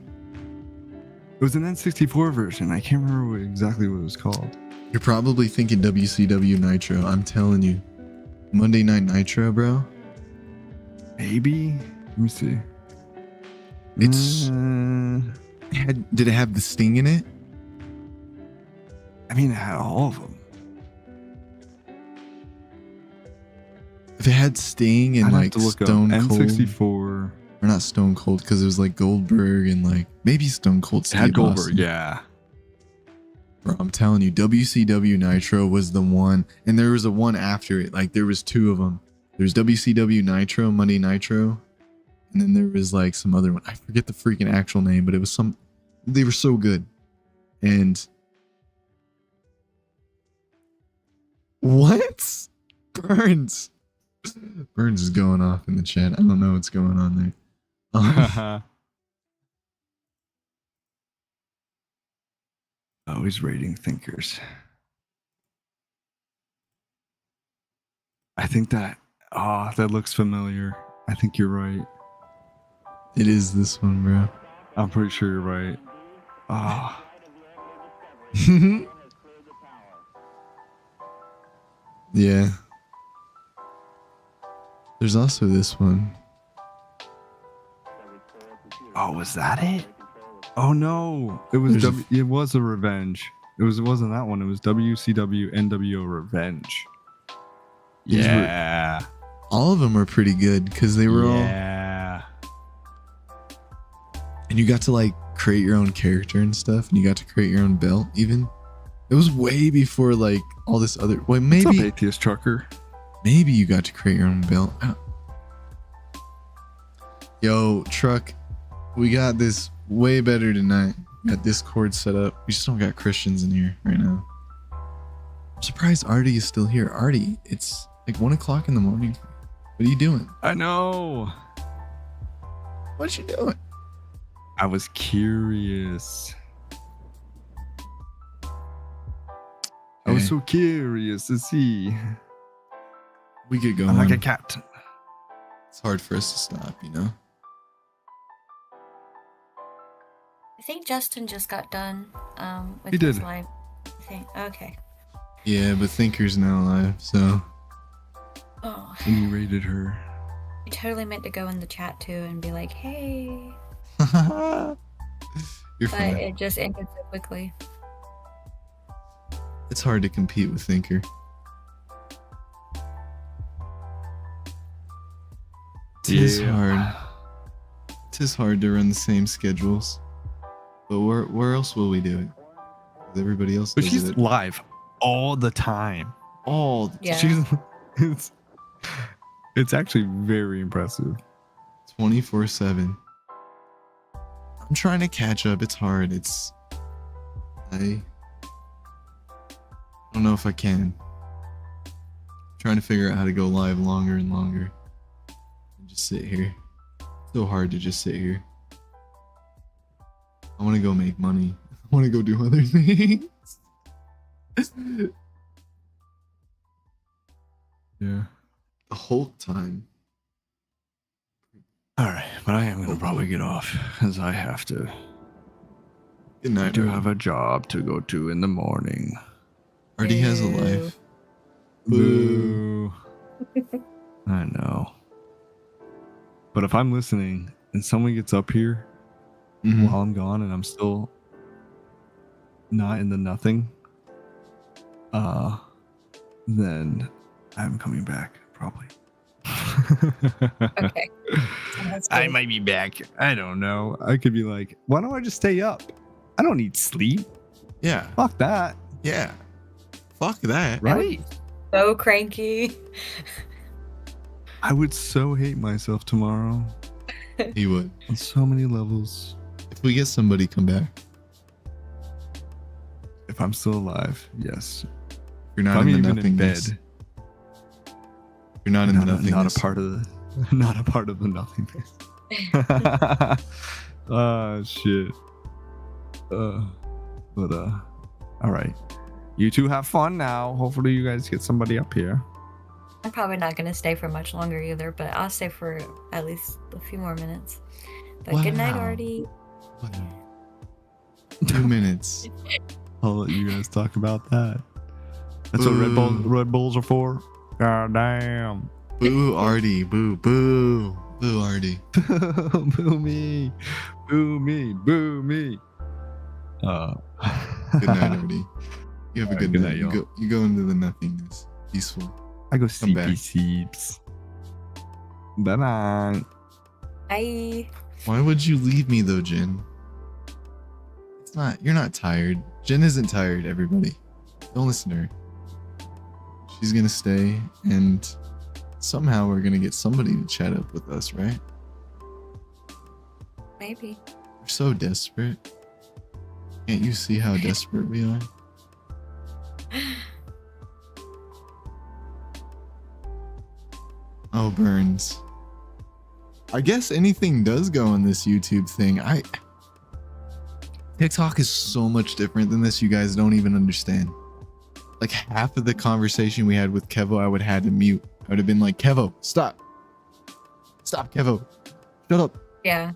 It was an N64 version. I can't remember exactly what it was called. You're probably thinking WCW Nitro. I'm telling you. Monday Night Nitro, bro. Maybe. Let me see. It's Uh, did it have the Sting in it? I mean, it had all of them. If it had Sting and I'd have like to look Stone up Cold, N64. or not Stone Cold, because it was like Goldberg and like maybe Stone Cold. It Steve had Goldberg, Austin. yeah. Bro, I'm telling you, WCW Nitro was the one, and there was a one after it. Like there was two of them. There's WCW Nitro, Monday Nitro, and then there was like some other one. I forget the freaking actual name, but it was some. They were so good, and what? Burns is going off in the chat. I don't know what's going on there. Oh, he's rating thinkers. I think that looks familiar. I think you're right. It is this one, bro. I'm pretty sure you're right. Ah, Yeah. There's also this one. oh, was that it? Oh no, it was There's it was a revenge. It wasn't that one. It was WCW NWO Revenge. These were- Yeah, All of them were pretty good because they were all. yeah. And you got to like create your own character and stuff, and you got to create your own belt. Even it was way before like all this other. Well, What's up, maybe Atheist Trucker? maybe you got to create your own belt. Yo, truck, we got this way better tonight. We got Discord set up. We just don't got Christians in here right now. I'm surprised Artie is still here. Artie, it's like 1 o'clock in the morning. What are you doing? I know. What you doing? I was curious. I was Okay. so curious to see. We could go I'm on. like a cat. It's hard for us to stop, you know? I think Justin just got done with He his did. live thing. Okay. Yeah, but Thinker's now live, so. Oh, And you rated her. I totally meant to go in the chat too and be like, hey. You're But fine. it just ended so quickly. It's hard to compete with Thinker. Tis hard. Tis hard to run the same schedules. But where else will we do it? 'Cause everybody else But does she's it. live all the time. All the Yeah. She's it's actually very impressive. 24/7. I'm trying to catch up. It's hard. I don't know if I can. Trying to figure out how to go live longer and longer. And just sit here. So hard to just sit here. I want to go make money. I want to go do other things. Yeah. The Hulk time. All right, but I am gonna probably get off because I have to. Good I night. do Artie. have a job to go to in the morning. Artie has a Boo. life. Boo. I know. But if I'm listening and someone gets up here Mhm. while I'm gone and I'm still not in the nothing, then I'm coming back probably. Okay. That's I good. might be back. I don't know. I could be like, why don't I just stay up? I don't need sleep. Yeah. Fuck that. Yeah. Fuck that. Right? So cranky. I would so hate myself tomorrow He would. on so many levels. If we get somebody come back. If I'm still alive, yes. You're If not I'm in the even in bed, nothingness. You're not in the nothingness. not a part of the not a part of the nothingness. Shit. All right. You two have fun now. Hopefully you guys get somebody up here. I'm probably not going to stay for much longer either, but I'll stay for at least a few more minutes. But good night, Wow. Artie. 2 minutes. I'll let you guys talk about that. That's Boo. what Red Bulls are for. God damn. Boo Artie. Boo. Boo. Boo Artie. Boo me. Boo me. Boo me. Good night, Artie. You have a Alright, good good night. night, y'all. You go into the nothingness. Peaceful. I go Come back. CP Seeps. Bye bye. Bye. Why would you leave me though, Jen? It's not. You're not tired. Jen isn't tired, everybody. Don't listen to her. She's gonna stay, and somehow we're gonna get somebody to chat up with us, right? Maybe. We're so desperate. Can't you see how desperate we are? Oh, Burns. I guess anything does go on this YouTube thing. TikTok is so much different than this, you guys don't even understand. Like half of the conversation we had with Kevo, I would have had to mute. I would have been like, Kevo, stop. Stop, Kevo. Shut up. Yeah.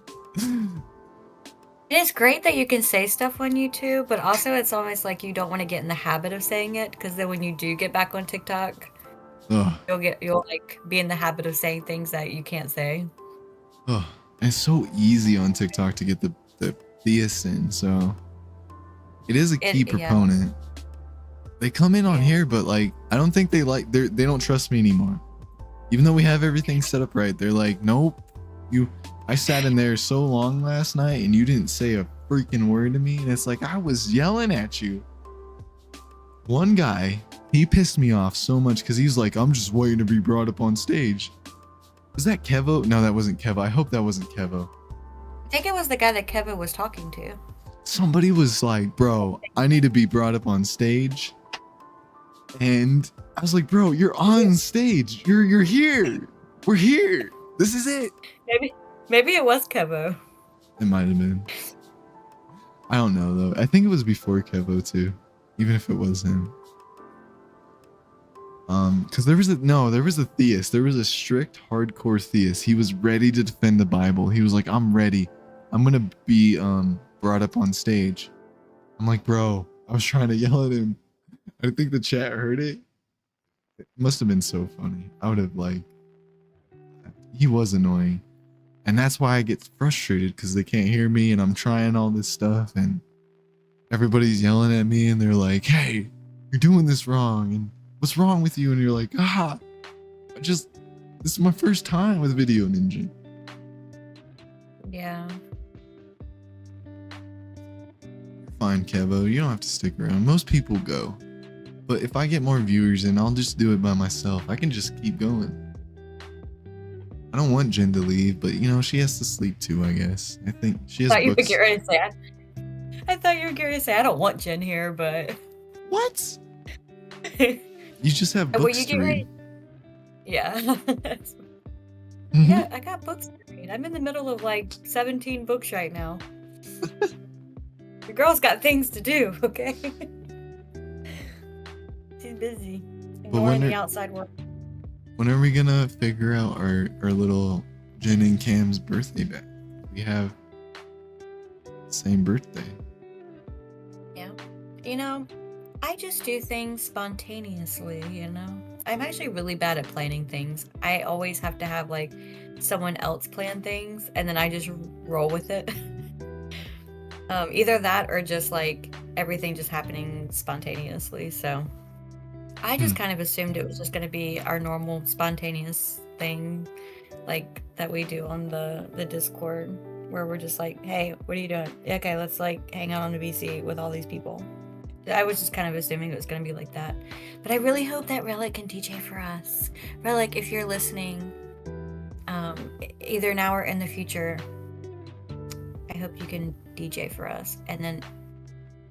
It's great that you can say stuff on YouTube, but also it's almost like you don't want to get in the habit of saying it, because then when you do get back on TikTok, Ugh. you'll like be in the habit of saying things that you can't say. Ugh. And it's so easy on TikTok to get the theists in, so it is a key Yeah. proponent. They come in on here, but like I don't think they don't trust me anymore. Even though we have everything set up right, they're like, nope. I sat in there so long last night and you didn't say a freaking word to me, and it's like I was yelling at you. One guy, he pissed me off so much because he's like, I'm just waiting to be brought up on stage. Was that Kevo? No, that wasn't Kevo. I hope that wasn't Kevo. I think it was the guy that Kevin was talking to. Somebody was like, bro, I need to be brought up on stage. And I was like, bro, you're on stage. You're here. We're here. This is it. Maybe it was Kevo. It might have been. I don't know though. I think it was before Kevo too. Even if it was him. Because there was a theist. There was a strict hardcore theist. He was ready to defend the Bible. He was like, I'm ready. I'm gonna be brought up on stage. I'm like, bro, I was trying to yell at him. I think the chat heard it. It must have been so funny. I would have he was annoying. And that's why I get frustrated, because they can't hear me and I'm trying all this stuff and everybody's yelling at me and they're like, hey, you're doing this wrong, and what's wrong with you? And you're like, this is my first time with Video Ninja. Yeah. Fine, Kevo, you don't have to stick around. Most people go. But if I get more viewers in, I'll just do it by myself. I can just keep going. I don't want Jen to leave, but she has to sleep too, I guess. I think she has I thought you were books. getting ready to say. I thought you were going to say I don't want Jen here, but What? You just have Well, books you to get read. ready. Yeah. Mhm. Yeah, I got books to read. I'm in the middle of like 17 books right now. The girl's got things to do, okay? She's busy. Ignoring the outside world. When are we gonna figure out our little Jen and Cam's birthday back? We have the same birthday. Yeah. I just do things spontaneously, I'm actually really bad at planning things. I always have to have like someone else plan things and then I just roll with it. Either that or just like everything just happening spontaneously. So I just kind of assumed it was just going to be our normal spontaneous thing like that we do on the Discord where we're just like, hey, what are you doing? Okay, let's like hang out on the BC with all these people. I was just kind of assuming it was going to be like that. But I really hope that Relic can DJ for us. Relic, if you're listening, either now or in the future, I hope you can DJ for us and then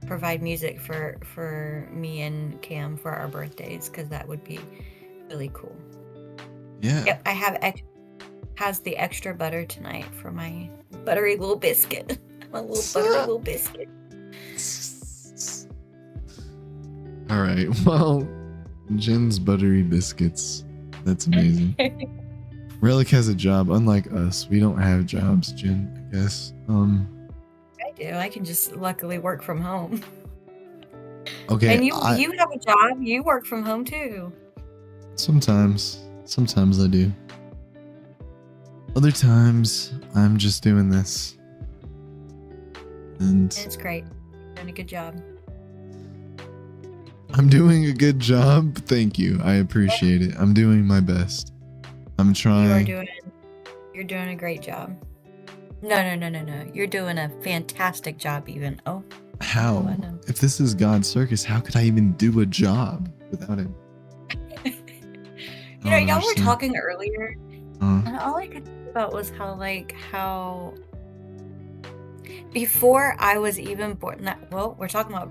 provide music for me and Cam for our birthdays, because that would be really cool. Yeah. Yep, I have has the extra butter tonight for my buttery little biscuit. My little buttery little biscuit. All right. Well, Jen's buttery biscuits. That's amazing. Relic has a job, unlike us. We don't have jobs, Jen, I guess. I do. I can just luckily work from home. Okay. And you have a job. You work from home too. Sometimes I do. Other times I'm just doing this. And It's great. You're doing a good job. I'm doing a good job. Thank you. I appreciate it. I'm doing my best. I'm trying. You're doing a great job. No. You're doing a fantastic job even. Oh. How? Oh, I know. If this is God's circus, how could I even do a job without him? Y'all were understand. talking earlier, Uh, and all I could think about was how before I was even born. We're talking about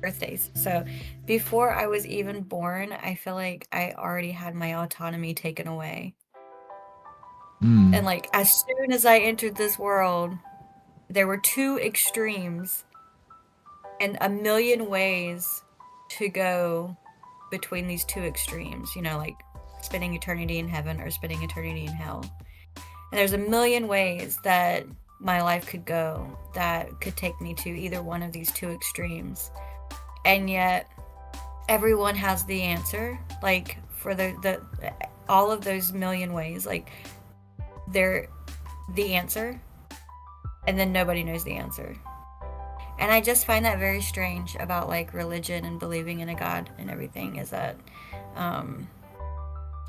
birthdays. So before I was even born, I feel like I already had my autonomy taken away. And like as soon as I entered this world, there were two extremes and a million ways to go between these two extremes, like spending eternity in heaven or spending eternity in hell. And there's a million ways that my life could go that could take me to either one of these two extremes. And yet everyone has the answer, like for the all of those million ways, like they're the answer, and then nobody knows the answer. And I just find that very strange about like religion and believing in a God and everything, is that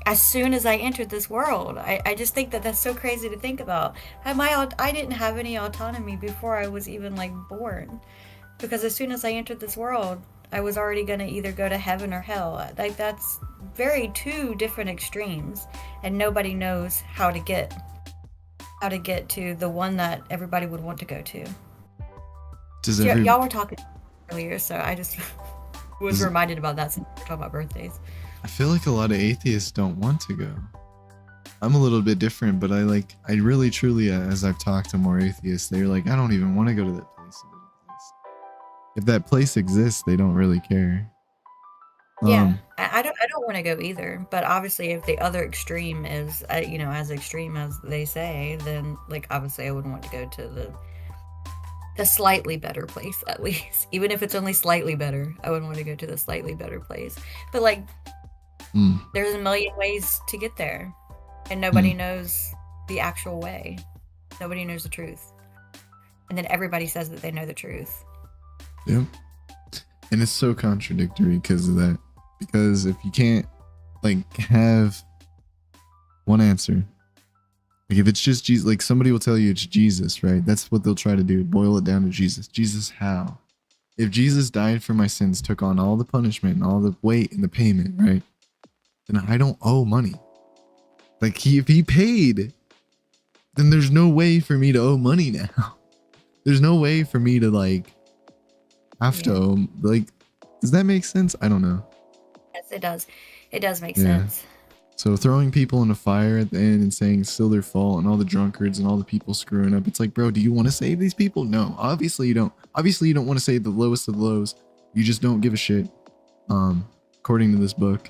as soon as I entered this world, I just think that that's so crazy to think about. I didn't have any autonomy before I was even like born, because as soon as I entered this world, I was already going to either go to heaven or hell. Like that's two different extremes, and nobody knows how to get to the one that everybody would want to go to. Y'all were talking earlier, so I just was reminded about that since we were talking about birthdays. I feel like a lot of atheists don't want to go. I'm a little bit different, but I really truly, as I've talked to more atheists, they're like, I don't even want to go to that place. If that place exists, they don't really care. Yeah, I don't want to go either. But obviously, if the other extreme is, as extreme as they say, then like obviously I wouldn't want to go to the slightly better place, at least. Even if it's only slightly better, I wouldn't want to go to the slightly better place. But like, there's a million ways to get there, and nobody knows the actual way. Nobody knows the truth, and then everybody says that they know the truth. Yep. And it's so contradictory because of that. Because if you can't like have one answer, like if it's just Jesus, like somebody will tell you it's Jesus, right? That's what they'll try to do. Boil it down to Jesus. Jesus, how? If Jesus died for my sins, took on all the punishment and all the weight and the payment, right? Then I don't owe money. Like if he paid, then there's no way for me to owe money now. There's no way for me to like have to owe, like, does that make sense? I don't know. Yes, it does. It does make sense. So throwing people in a fire at the end and saying it's still their fault and all the drunkards and all the people screwing up. It's like, bro, do you want to save these people? No, obviously you don't. Obviously you don't want to save the lowest of the lows. You just don't give a shit. According to this book.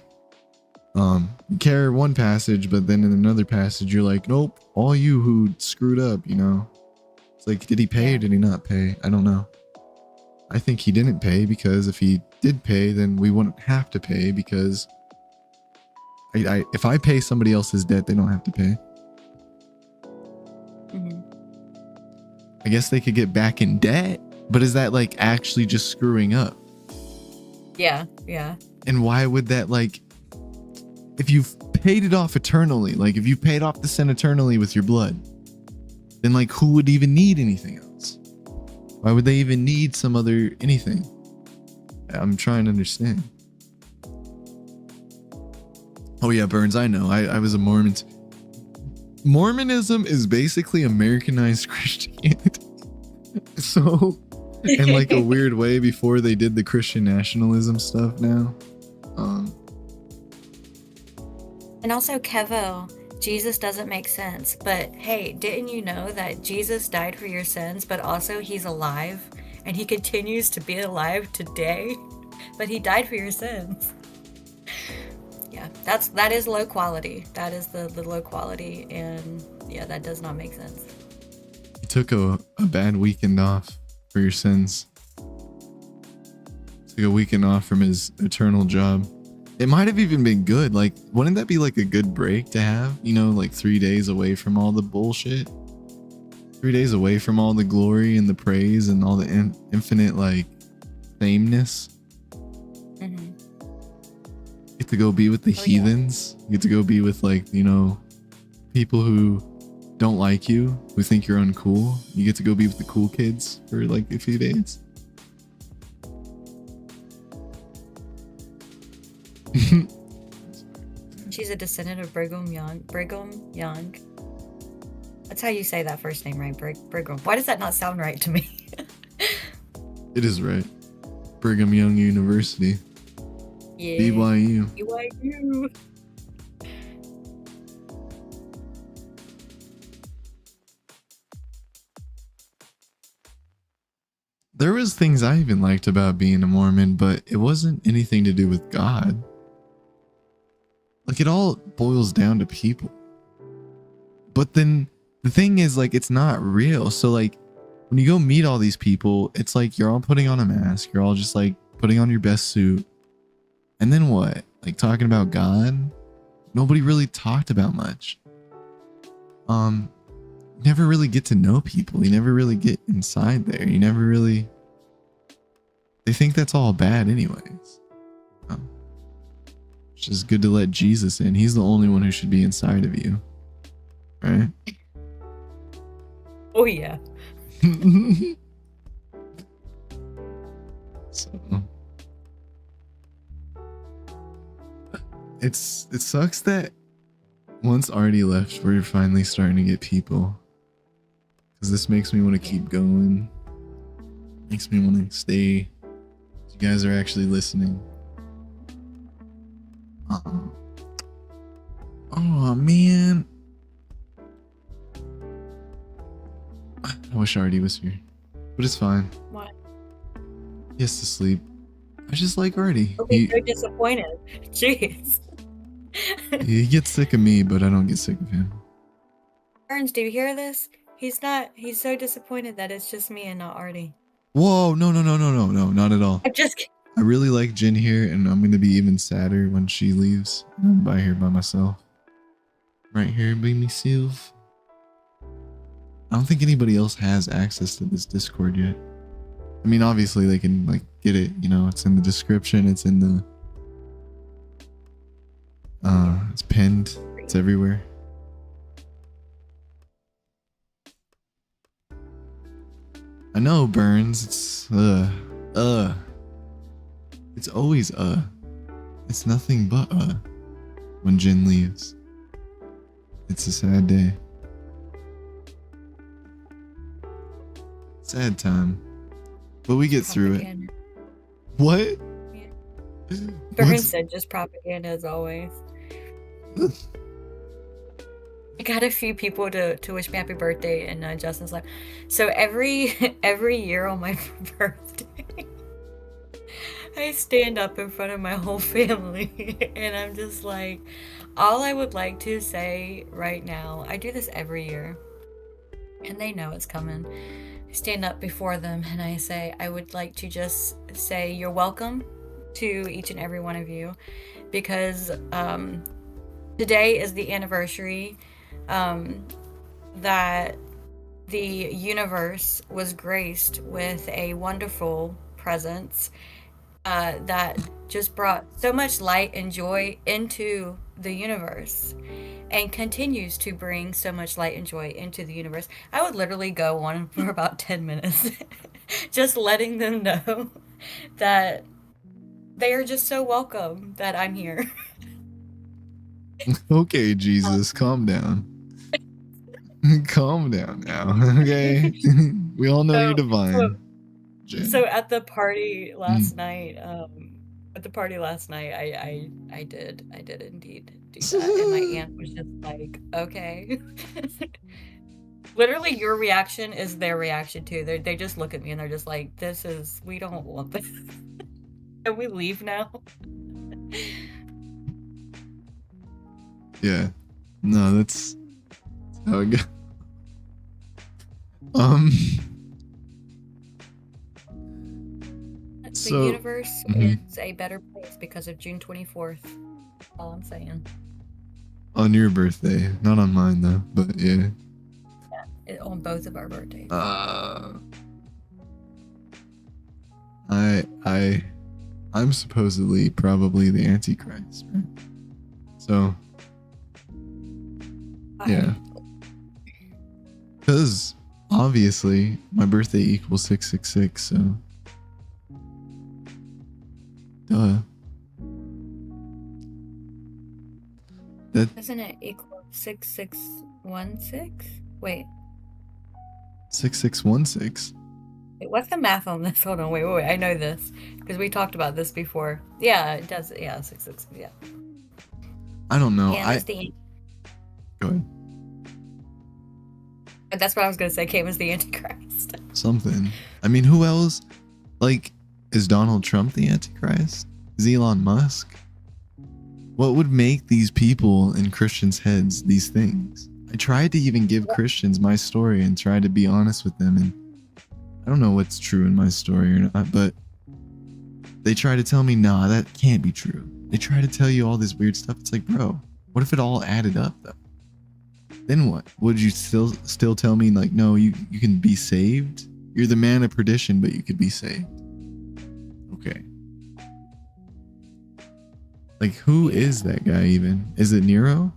You care one passage, but then in another passage you're like, nope, all you who screwed up, you know. It's like, did he pay or did he not pay? I don't know. I think he didn't pay, because if he did pay, then we wouldn't have to pay, because if I pay somebody else's debt, they don't have to pay. I guess they could get back in debt, but is that like actually just screwing up? Yeah. And why would that, like, if you've paid it off eternally, like if you paid off the sin eternally with your blood, then like who would even need anything else? Why would they even need some other anything? I'm trying to understand. Oh yeah, Burns, I know. I was a Mormon. Mormonism is basically Americanized Christianity. So, in like a weird way, before they did the Christian nationalism stuff now. And also, Kevo, Jesus doesn't make sense. But hey, didn't you know that Jesus died for your sins, but also he's alive and he continues to be alive today? But he died for your sins. Yeah, that is low quality. That is the low quality, and yeah, that does not make sense. He took a bad weekend off for your sins. Took a weekend off from his eternal job. It might have even been good. Like, wouldn't that be like a good break to have? You know, like 3 days away from all the bullshit. 3 days away from all the glory and the praise and all the infinite like sameness. Mm-hmm. You get to go be with the heathens. You get to go be with, like, you know, people who don't like you, who think you're uncool. You get to go be with the cool kids for like a few days. She's a descendant of Brigham Young. That's how you say that first name, right? Brigham. Why does that not sound right to me? It is right. Brigham Young University. Yeah. BYU. BYU. There was things I even liked about being a Mormon, but it wasn't anything to do with God. Like, it all boils down to people. But then the thing is, like, it's not real. So like, when you go meet all these people, it's like you're all putting on a mask. You're all just like putting on your best suit. And then what? Like, talking about God? Nobody really talked about much. Never really get to know people. You never really get inside there. You never really... They think that's all bad anyways. It's just good to let Jesus in. He's the only one who should be inside of you. Right? Oh yeah. So... It sucks that once Artie left, we're finally starting to get people. Because this makes me want to keep going. Makes me want to stay. You guys are actually listening. Oh man. I wish Artie was here. But it's fine. What? He has to sleep. I just like Artie. I'll be so disappointed. Jeez. He gets sick of me, but I don't get sick of him. Burns, do you hear this? He's so disappointed that it's just me and not Artie. Whoa, no, not at all. I'm just kidding. I really like Jen here, and I'm gonna be even sadder when she leaves. I'm by here by myself. Right here by myself. I don't think anybody else has access to this Discord yet. I mean, obviously they can like get it, you know, it's in the description, it's in the it's pinned, it's everywhere. I know, Burns, it's it's always it's nothing but when Jin leaves. It's a sad day. Sad time. But we get through it. Propaganda. What? Burns said just propaganda as always. I got a few people to wish me happy birthday, and Justin's like, so every year on my birthday, I stand up in front of my whole family, and I'm just like, all I would like to say right now, I do this every year, and they know it's coming. I stand up before them, and I say, I would like to just say you're welcome to each and every one of you, because today is the anniversary that the universe was graced with a wonderful presence that just brought so much light and joy into the universe and continues to bring so much light and joy into the universe. I would literally go on for about 10 minutes just letting them know that they are just so welcome that I'm here. Okay, Jesus, calm down. Calm down now, okay? We all know you're divine. So at the party last night, I did indeed do that, and my aunt was just like, okay. Literally, your reaction is their reaction too. They just look at me and they're just like, we don't want this. Can we leave now? Yeah. No, that's how it goes. The universe is a better place because of June 24th. All I'm saying. On your birthday, not on mine though, but yeah. On both of our birthdays. I'm supposedly probably the Antichrist, right? So yeah. Because obviously my birthday equals 666, so duh. Doesn't it equal 6616? Wait. 6616. Wait, what's the math on this? Hold on, wait. I know this because we talked about this before. Yeah, it does. Yeah, 66. Yeah. I don't know. Yeah, Go ahead. That's what I was gonna say. Came as the Antichrist. Something. I mean, who else? Like, is Donald Trump the Antichrist? Is Elon Musk? What would make these people in Christians' heads these things? I tried to even give Christians my story and try to be honest with them, and I don't know what's true in my story or not, but they try to tell me, nah, that can't be true. They try to tell you all this weird stuff. It's like, bro, what if it all added up though? Then what? Would you still tell me like, no, you can be saved? You're the man of perdition, but you could be saved. Okay. Like, who is that guy even? Is it Nero?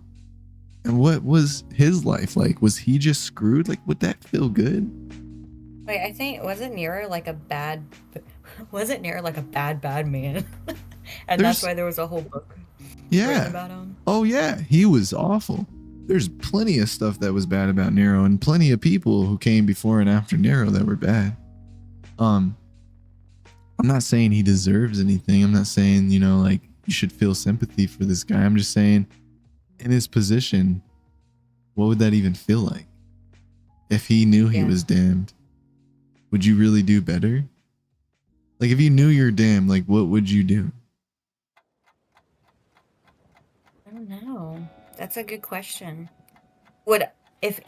And what was his life like? Was he just screwed? Like, would that feel good? Wait, I think wasn't Nero like a bad man? And that's why there was a whole book written about him. Oh yeah, he was awful. There's plenty of stuff that was bad about Nero, and plenty of people who came before and after Nero that were bad. I'm not saying he deserves anything. I'm not saying, like, you should feel sympathy for this guy. I'm just saying, in his position, what would that even feel like? If he knew he was damned, would you really do better? Like, if you knew you're damned, like, what would you do? I don't know. That's a good question. Would if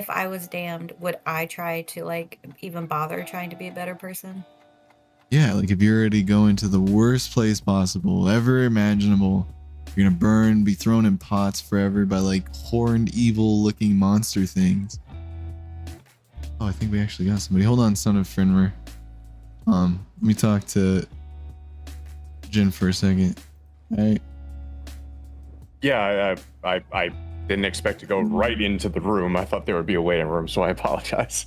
I was damned, would I try to like even bother trying to be a better person? Yeah, like if you're already going to the worst place possible, ever imaginable, you're gonna burn, be thrown in pots forever by like horned, evil-looking monster things. Oh, I think we actually got somebody. Hold on, son of Fenrir. Let me talk to Jin for a second. Hey. Yeah, I didn't expect to go right into the room. I thought there would be a waiting room, so I apologize.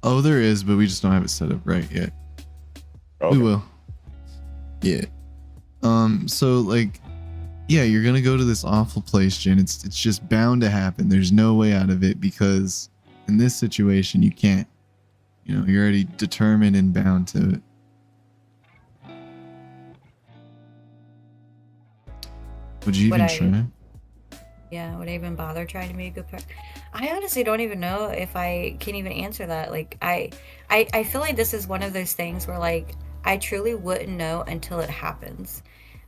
Oh, there is, but we just don't have it set up right yet. Okay. We will. Yeah. So like, yeah, you're gonna go to this awful place, Jin. It's just bound to happen. There's no way out of it because in this situation you can't. You know, you're already determined and bound to it. Would you even try? Yeah, would I even bother trying to be a good parent? I honestly don't even know if I can even answer that. Like, I feel like this is one of those things where, like, I truly wouldn't know until it happens.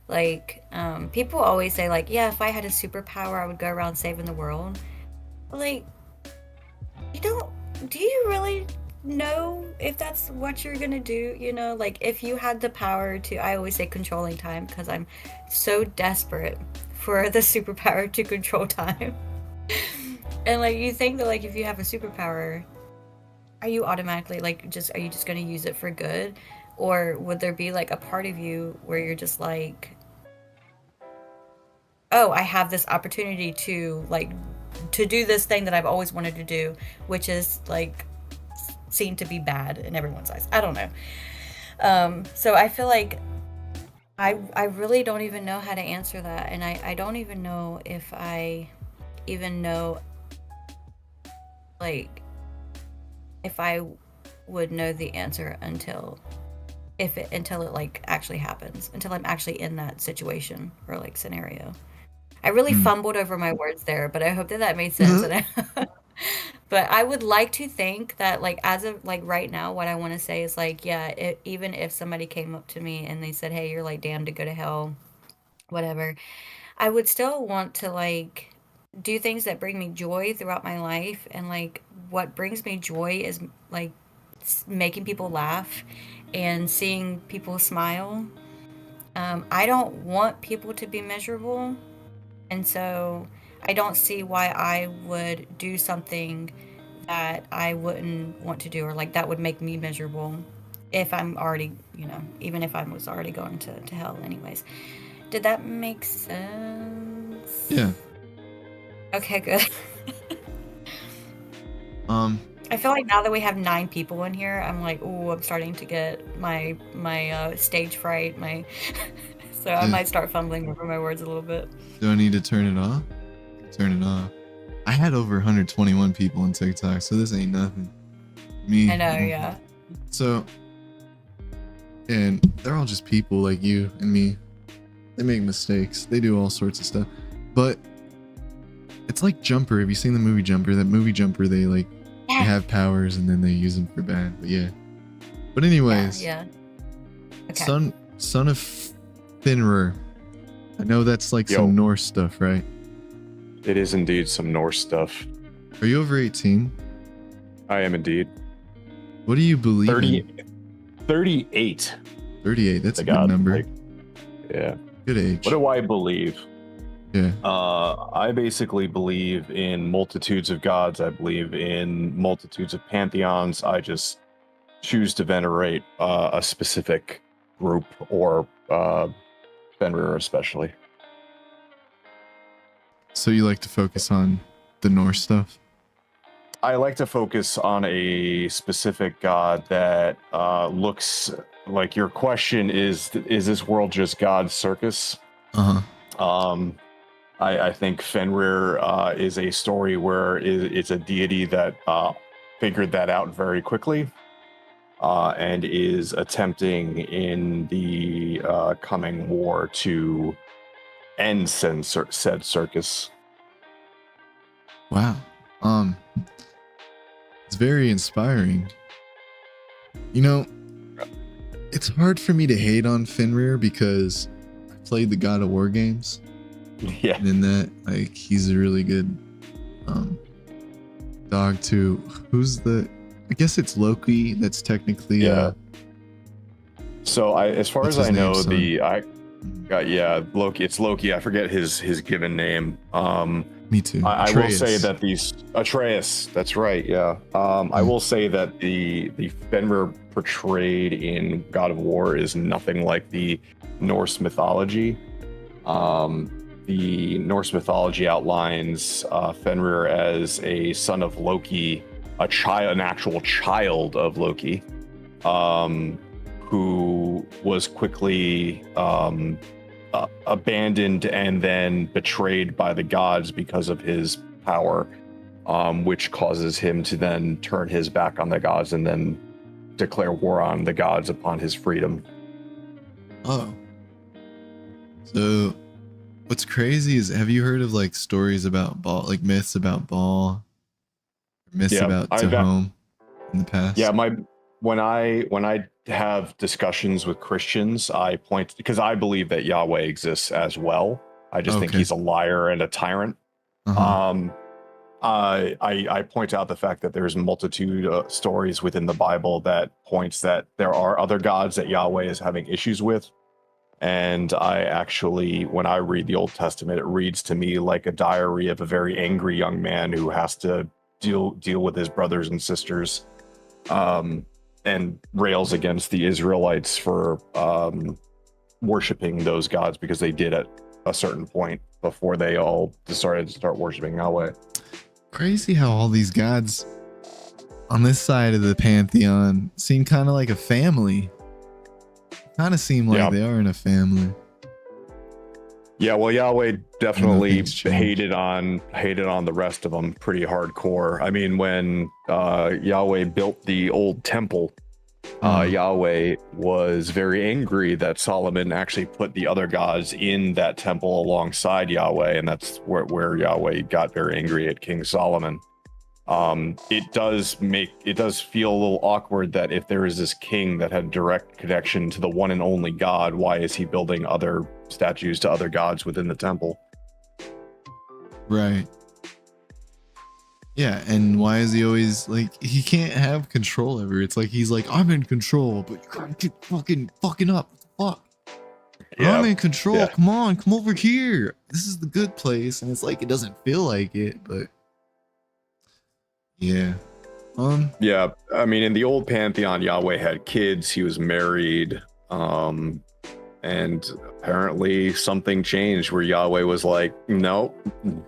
Like, people always say, like, yeah, if I had a superpower, I would go around saving the world. But, like, do you really know if that's what you're gonna do? You know, like, if you had the power to, I always say controlling time because I'm so desperate for the superpower to control time. And like, you think that, like, if you have a superpower, are you automatically like are you just going to use it for good, or would there be like a part of you where you're just like, oh, I have this opportunity to do this thing that I've always wanted to do, which is like seen to be bad in everyone's eyes. I don't know. So I feel like I really don't even know how to answer that, and I don't even know if I even know, like, if I would know the answer until it like actually happens, until I'm actually in that situation or like scenario. I really fumbled over my words there, but I hope that made sense. But I would like to think that, like, as of like right now, what I want to say is like, yeah, even if somebody came up to me and they said, hey, you're like damned to go to hell, whatever, I would still want to like do things that bring me joy throughout my life. And like, what brings me joy is like making people laugh and seeing people smile. I don't want people to be miserable, and so I don't see why I would do something that I wouldn't want to do, or like that would make me miserable if I'm already, you know, even if I was already going to hell anyways. Did that make sense? Yeah. Okay, good. I feel like now that we have 9 people in here, I'm like, oh, I'm starting to get my stage fright, so I might start fumbling over my words a little bit. Do I need to turn it off? Turn it off. I had over 121 people on TikTok, so this ain't nothing. Me. I know, yeah. So, and they're all just people like you and me. They make mistakes. They do all sorts of stuff. But it's like Jumper. Have you seen the movie Jumper? That movie Jumper, they like they have powers and then they use them for bad. But yeah. But anyways. Yeah. Okay. Son of Fenrir. I know that's like some Norse stuff, right? It is indeed some Norse stuff. Are you over 18? I am indeed. What do you believe in? 38. 38, that's a good number. Yeah. Good age. What do I believe? Yeah. I basically believe in multitudes of gods. I believe in multitudes of pantheons. I just choose to venerate a specific group, or Fenrir especially. So you like to focus on the Norse stuff? I like to focus on a specific god that looks like your question is this world just God's circus? Uh-huh. I think Fenrir is a story where it's a deity that figured that out very quickly and is attempting in the coming war to end said circus. Wow. It's very inspiring. You know, it's hard for me to hate on Fenrir because I played the God of War games. Yeah. And in that, like, he's a really good dog too. I guess it's Loki that's technically So as far as I know, Yeah, Loki. It's Loki. I forget his given name. Me too. I will say Atreus. that these Atreus. That's right. Yeah. I will say that the Fenrir portrayed in God of War is nothing like the Norse mythology. The Norse mythology outlines Fenrir as a son of Loki, an actual child of Loki, who was quickly abandoned and then betrayed by the gods because of his power, which causes him to then turn his back on the gods and then declare war on the gods upon his freedom. Oh. So what's crazy is, have you heard of like stories about Baal, like myths about Baal, myths Yeah, about I've- Tehom in the past? Yeah, when I have discussions with Christians, I point, because I believe that Yahweh exists as well. I just think Okay. he's a liar and a tyrant. Uh-huh. I point out the fact that there's a multitude of stories within the Bible that points that there are other gods that Yahweh is having issues with. And I actually, when I read the Old Testament, it reads to me like a diary of a very angry young man who has to deal with his brothers and sisters, and rails against the Israelites for worshiping those gods because they did at a certain point before they all decided to start worshiping Yahweh. Crazy how all these gods on this side of the pantheon seem kind of like a family. Kind of seem like Yeah. they are in a family. Yeah, well, Yahweh definitely things change. hated on the rest of them pretty hardcore. I mean, when Yahweh built the old temple, Yahweh was very angry that Solomon actually put the other gods in that temple alongside Yahweh, and that's where Yahweh got very angry at King Solomon. It does feel a little awkward that if there is this king that had direct connection to the one and only God, why is he building other statues to other gods within the temple? Right. Yeah, and why is he always like, he can't have control over it? It's like he's like, I'm in control, but you gotta get fucking up. What the fuck? Yeah. I'm in control. Yeah. Come on, come over here. This is the good place. And it's like, it doesn't feel like it, but yeah. Yeah, I mean, in the old pantheon, Yahweh had kids. He was married, and apparently something changed where Yahweh was like, "No,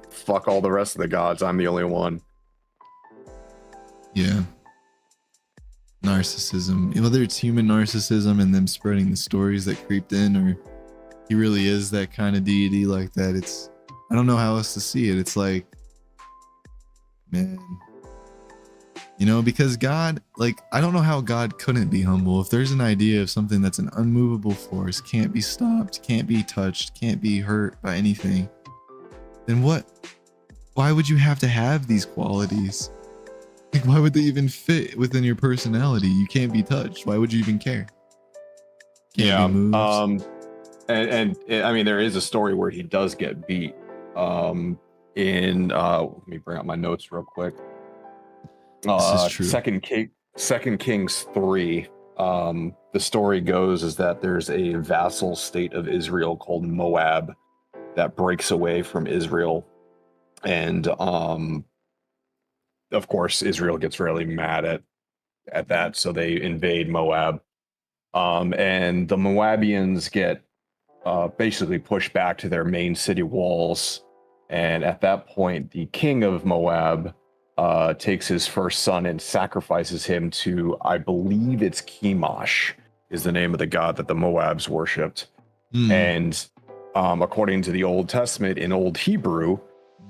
fuck all the rest of the gods. I'm the only one." Yeah. Narcissism, whether it's human narcissism and them spreading the stories that creeped in, or he really is that kind of deity like that. It's, I don't know how else to see it. It's like, man, because God, like, I don't know how God couldn't be humble. If there's an idea of something that's an unmovable force, can't be stopped, can't be touched, can't be hurt by anything, then why would you have to have these qualities? Like, why would they even fit within your personality? You can't be touched. Why would you even care? Can't be moved. And I mean, there is a story where he does get beat. Let me bring out my notes real quick. This is true. Second Kings 3. The story goes is that there's a vassal state of Israel called Moab that breaks away from Israel, and of course Israel gets really mad at that, so they invade Moab, and the Moabians get basically pushed back to their main city walls, and at that point the king of Moab takes his first son and sacrifices him to, I believe it's Chemosh is the name of the god that the Moabs worshipped. And according to the Old Testament in Old Hebrew,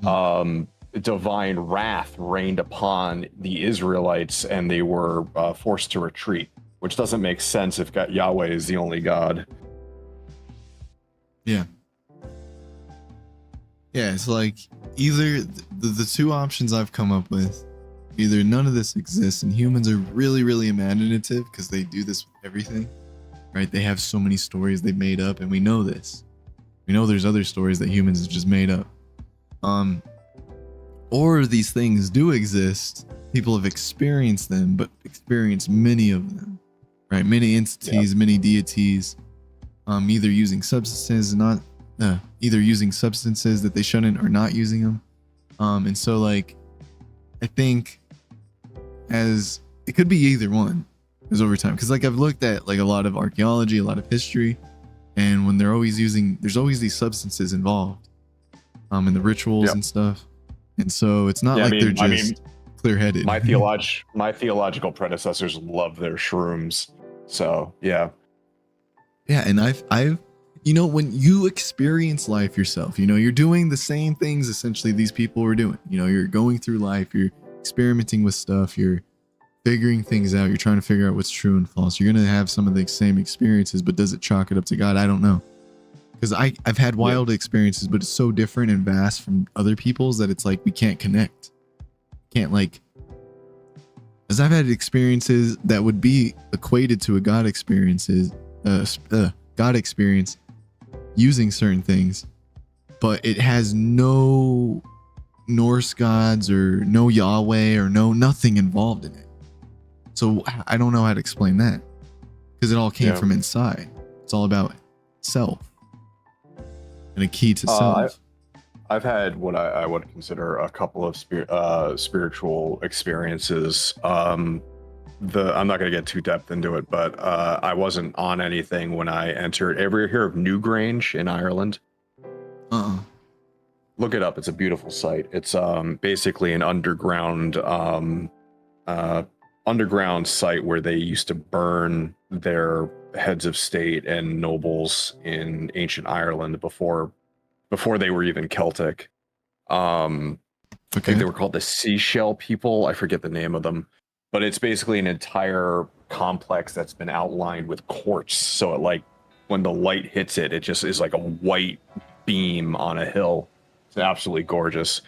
divine wrath reigned upon the Israelites and they were forced to retreat, which doesn't make sense if Yahweh is the only God. Yeah. Yeah, it's like either the two options I've come up with, either none of this exists and humans are really, really imaginative because they do this with everything, right? They have so many stories they've made up, and we know this. We know there's other stories that humans have just made up. Or these things do exist. People have experienced them, but experienced many of them, right? Many entities, many deities. either using substances either using substances that they shouldn't or not using them. And so like I think as it could be either one is over time, because like I've looked at like a lot of archaeology, a lot of history, and when there's always these substances involved in the rituals and stuff, and so it's not they're just clear-headed. My theological predecessors loved their shrooms, so yeah. And I've you know, when you experience life yourself, you know, you're doing the same things essentially these people were doing. You know, you're going through life, you're experimenting with stuff, you're figuring things out, you're trying to figure out what's true and false. You're going to have some of the same experiences, but does it chalk it up to God? I don't know. Because I've had wild experiences, but it's so different and vast from other people's that it's like we can't connect. Can't like, as I've had experiences that would be equated to a God experience, using certain things, but it has no Norse gods or no Yahweh or nothing involved in it. So I don't know how to explain that, because it all came from inside. It's all about self and a key to self. I've had what I would consider a couple of spiritual experiences. I'm not going to get too depth into it, but I wasn't on anything when I entered. Ever hear of Newgrange in Ireland? Look it up. It's a beautiful site. It's basically an underground site where they used to burn their heads of state and nobles in ancient Ireland before they were even Celtic. I think they were called the Seashell people. I forget the name of them. But it's basically an entire complex that's been outlined with quartz. So it, like, when the light hits it, it just is like a white beam on a hill. It's absolutely gorgeous.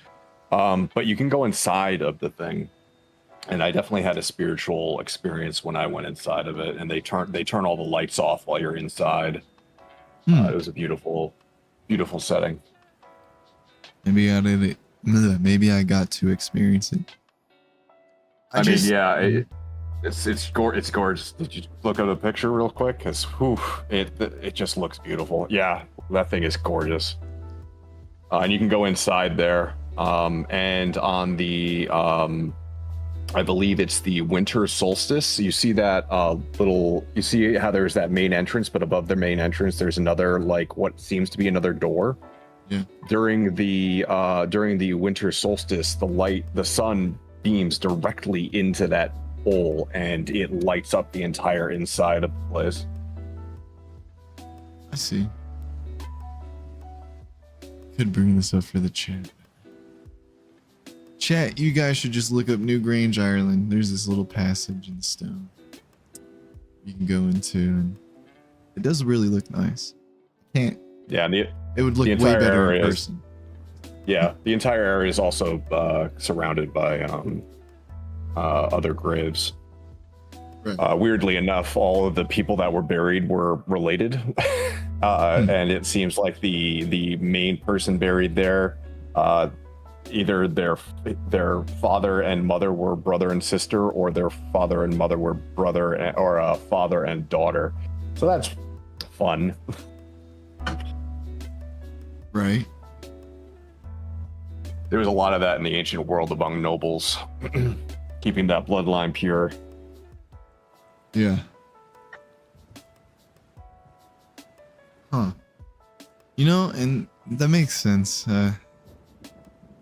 But you can go inside of the thing. And I definitely had a spiritual experience when I went inside of it. And they turn all the lights off while you're inside. It was a beautiful, beautiful setting. Maybe I got to experience it. It's gorgeous. Did you look at the picture real quick? Because it just looks beautiful. Yeah, that thing is gorgeous. And you can go inside there. And on the I believe it's the winter solstice. You see that you see how there's that main entrance, but above the main entrance, there's another, like, what seems to be another door. Yeah. During the winter solstice, the sun beams directly into that hole, and it lights up the entire inside of the place. I see. Could bring this up for the chat. Chat, you guys should just look up Newgrange, Ireland. There's this little passage in the stone you can go into, and it does really look nice. It would look way better in person. Yeah, the entire area is also surrounded by other graves. Right. Weirdly enough, all of the people that were buried were related, and it seems like the main person buried there, either their father and mother were brother and sister, or their father and mother were brother or father and daughter. So that's fun. Right. There was a lot of that in the ancient world among nobles, keeping that bloodline pure. Yeah. Huh. You know, and that makes sense.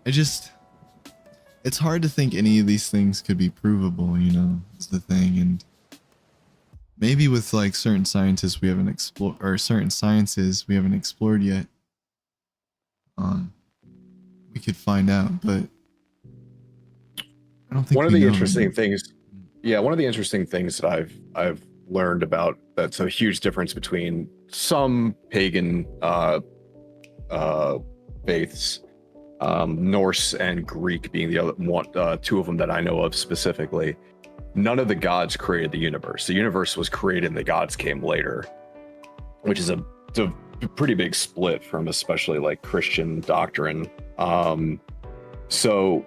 It's hard to think any of these things could be provable, you know, is the thing. And maybe with like certain scientists we haven't explored, or certain sciences we haven't explored yet, we could find out, but I don't think one of the interesting things that I've learned about that's a huge difference between some pagan faiths, Norse and Greek being the other one, two of them that I know of specifically. None of the gods created the universe. The universe was created and the gods came later, which is a pretty big split from especially like Christian doctrine. So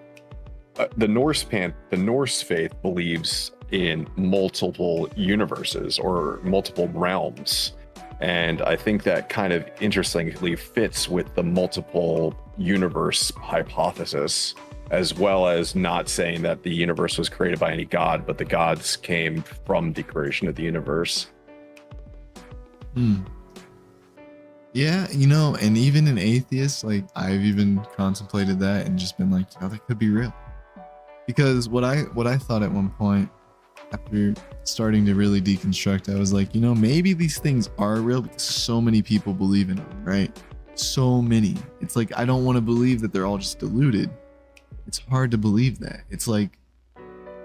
the Norse faith believes in multiple universes or multiple realms, And I think that kind of interestingly fits with the multiple universe hypothesis, as well as not saying that the universe was created by any god, but the gods came from the creation of the universe. Yeah, you know, and even an atheist, like I've even contemplated that and just been like, oh, that could be real. Because what I thought at one point after starting to really deconstruct, I was like, you know, maybe these things are real because so many people believe in them, right? So many. It's like, I don't want to believe that they're all just deluded. It's hard to believe that. It's like,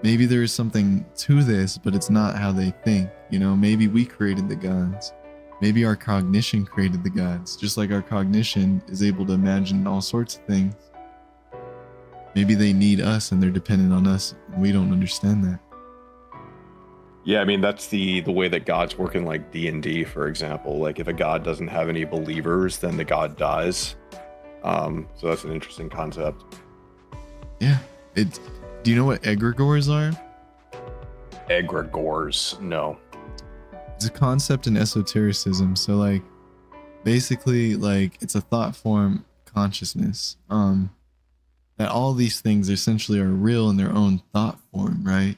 maybe there is something to this, but it's not how they think. You know, maybe we created the gods. Maybe our cognition created the gods, just like our cognition is able to imagine all sorts of things. Maybe they need us and they're dependent on us, and we don't understand that. Yeah, I mean, that's the way that gods work in like D&D, for example. Like if a god doesn't have any believers, then the god dies. So that's an interesting concept. Yeah. Do you know what egregores are? Egregores, no. It's a concept in esotericism. So like basically like it's a thought form consciousness. That all these things essentially are real in their own thought form, right?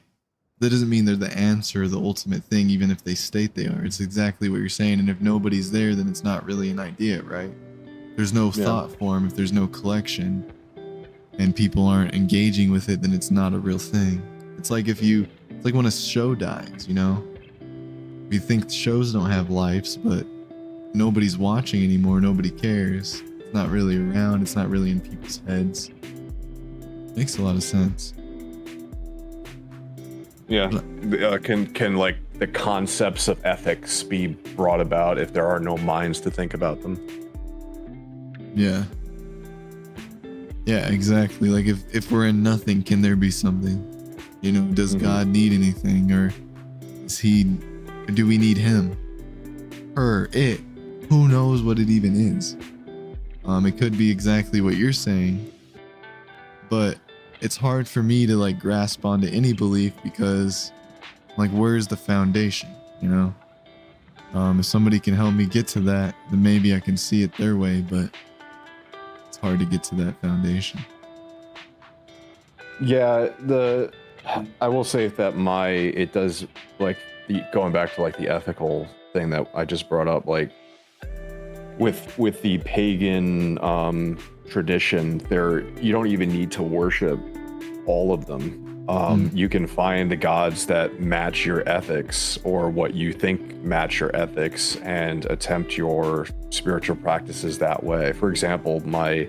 That doesn't mean they're the answer or the ultimate thing, even if they state they are. It's exactly what you're saying. And if nobody's there, then it's not really an idea, right? There's no thought form. If there's no collection and people aren't engaging with it, then it's not a real thing. It's like it's like when a show dies, you know? We think shows don't have lives, but nobody's watching anymore. Nobody cares. It's not really around. It's not really in people's heads. Makes a lot of sense. Yeah. Can like the concepts of ethics be brought about if there are no minds to think about them? Yeah. Yeah, exactly. Like if we're in nothing, can there be something? You know, does God need anything, or do we need him? Her, it? Who knows what it even is? It could be exactly what you're saying, but it's hard for me to like grasp onto any belief because like, where's the foundation, you know? If somebody can help me get to that, then maybe I can see it their way, but it's hard to get to that foundation. Yeah, I will say that it does like going back to like the ethical thing that I just brought up, like with the pagan tradition, you don't even need to worship all of them. You can find the gods that match your ethics or what you think match your ethics and attempt your spiritual practices that way. For example, my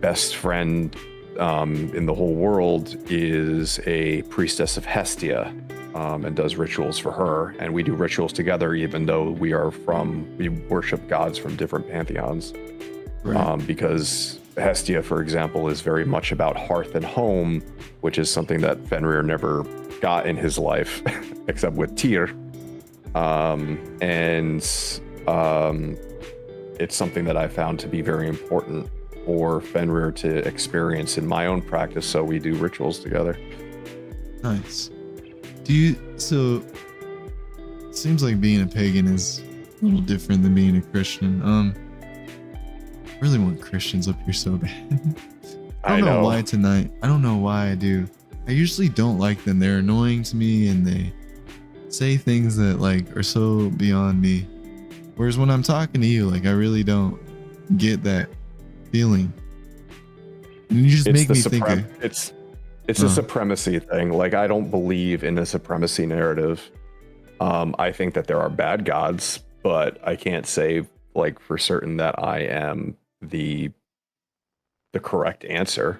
best friend in the whole world is a priestess of Hestia and does rituals for her. And we do rituals together, even though we worship gods from different pantheons. Right. Because Hestia, for example, is very much about hearth and home, which is something that Fenrir never got in his life, except with Tyr. It's something that I found to be very important for Fenrir to experience in my own practice, so we do rituals together. Nice. So it seems like being a pagan is a little different than being a Christian. I really want Christians up here so bad. I don't know why tonight. I don't know why I do. I usually don't like them. They're annoying to me and they say things that like are so beyond me. Whereas when I'm talking to you, like I really don't get that feeling. And you just make me think it's a supremacy thing. Like I don't believe in a supremacy narrative. I think that there are bad gods, but I can't say like for certain that I am the correct answer.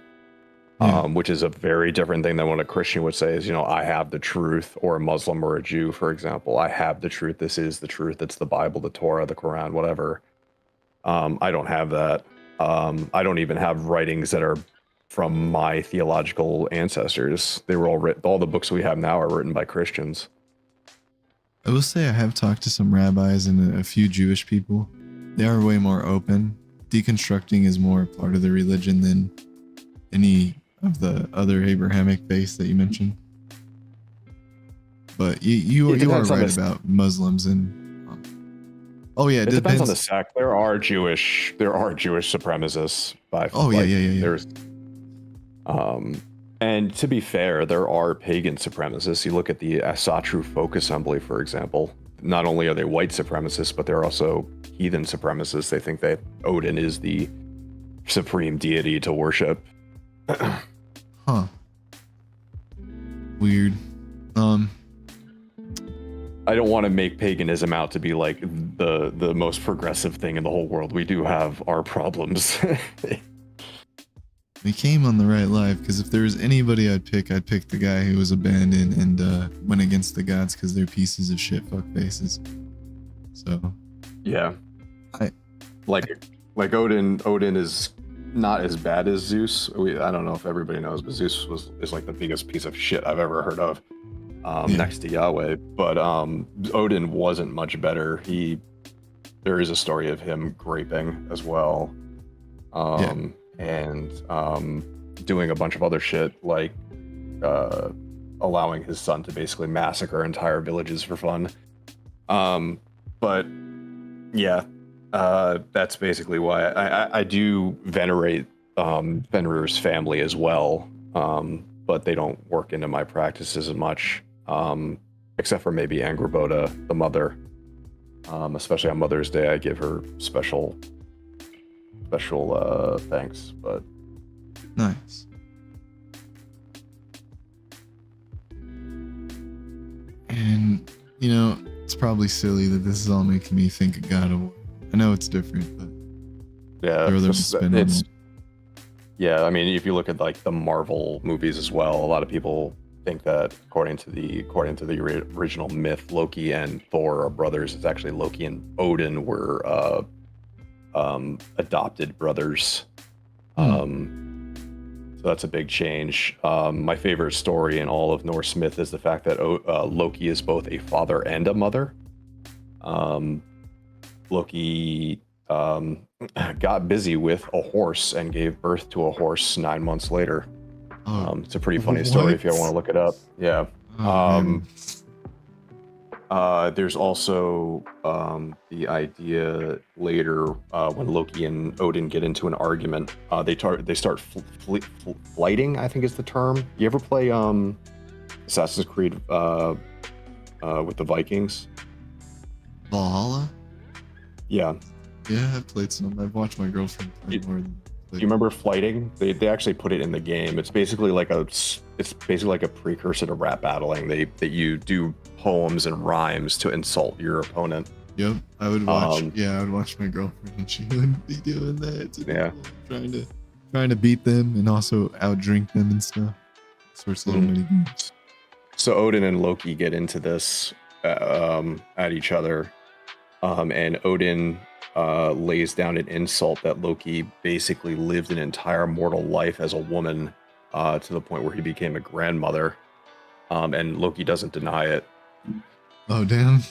Which is a very different thing than what a Christian would say is, you know, I have the truth, or a Muslim or a Jew, for example. I have the truth. This is the truth. It's the Bible, the Torah, the Quran, whatever. I don't have that. I don't even have writings that are from my theological ancestors. They were all written. All the books we have now are written by Christians. I will say I have talked to some rabbis and a few Jewish people. They are way more open. Deconstructing is more part of the religion than any of the other Abrahamic faiths that you mentioned. But you are right about Muslims and Oh yeah, It depends on the sect. There are Jewish supremacists. Yeah. There's, and to be fair, there are pagan supremacists. You look at the Asatru Folk Assembly, for example. Not only are they white supremacists, but they're also heathen supremacists. They think that Odin is the supreme deity to worship. Huh. Weird. I don't want to make paganism out to be like the most progressive thing in the whole world. We do have our problems. We came on the right life, because if there was anybody I'd pick the guy who was abandoned and went against the gods because they're pieces of shit fuck faces. So yeah, like Odin is not as bad as Zeus. I don't know if everybody knows, but Zeus is like the biggest piece of shit I've ever heard of, next to Yahweh. But Odin wasn't much better. There is a story of him graping as well. And doing a bunch of other shit, like allowing his son to basically massacre entire villages for fun. But yeah, that's basically why I do venerate Fenrir's family as well, but they don't work into my practices as much, except for maybe Angrboda, the mother. Especially on Mother's Day, I give her special thanks. But nice. And it's probably silly that this is all making me think of God of War. I know it's different, but yeah, there are spin on it. Yeah, I mean, if you look at like the Marvel movies as well, a lot of people think that according to the original myth, Loki and Thor are brothers. It's actually Loki and Odin were adopted brothers. So that's a big change. My favorite story in all of Norse myth is the fact that Loki is both a father and a mother. Loki got busy with a horse and gave birth to a horse 9 months later. It's a pretty funny story if you want to look it up. Yeah. There's also the idea later when Loki and Odin get into an argument, they start flighting, I think is the term. You ever play Assassin's Creed with the Vikings? Valhalla? Yeah. Yeah, I've played some. I've watched my girlfriend play more than. Do you remember flighting? They actually put it in the game. It's basically like a precursor to rap battling. That you do poems and rhymes to insult your opponent. Yep, I would watch. I would watch my girlfriend, and she would be doing that. Yeah, trying to beat them and also outdrink them and stuff. Sorts of little mini games. So Odin and Loki get into this at each other, and Odin lays down an insult that Loki basically lived an entire mortal life as a woman, to the point where he became a grandmother, and Loki doesn't deny it. Oh damn.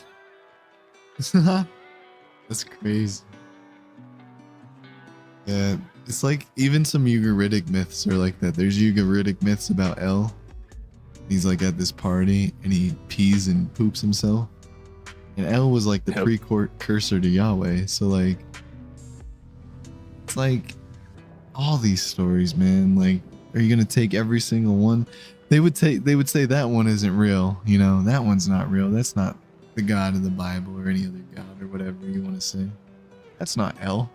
That's crazy. Yeah, it's like even some Ugaritic myths are like that. There's Ugaritic myths about El. He's like at this party and he pees and poops himself. And El was like the precursor to Yahweh. So like, it's like all these stories, man. Like, are you gonna take every single one? They would say that one isn't real. That one's not real. That's not the God of the Bible or any other God or whatever you want to say. That's not El.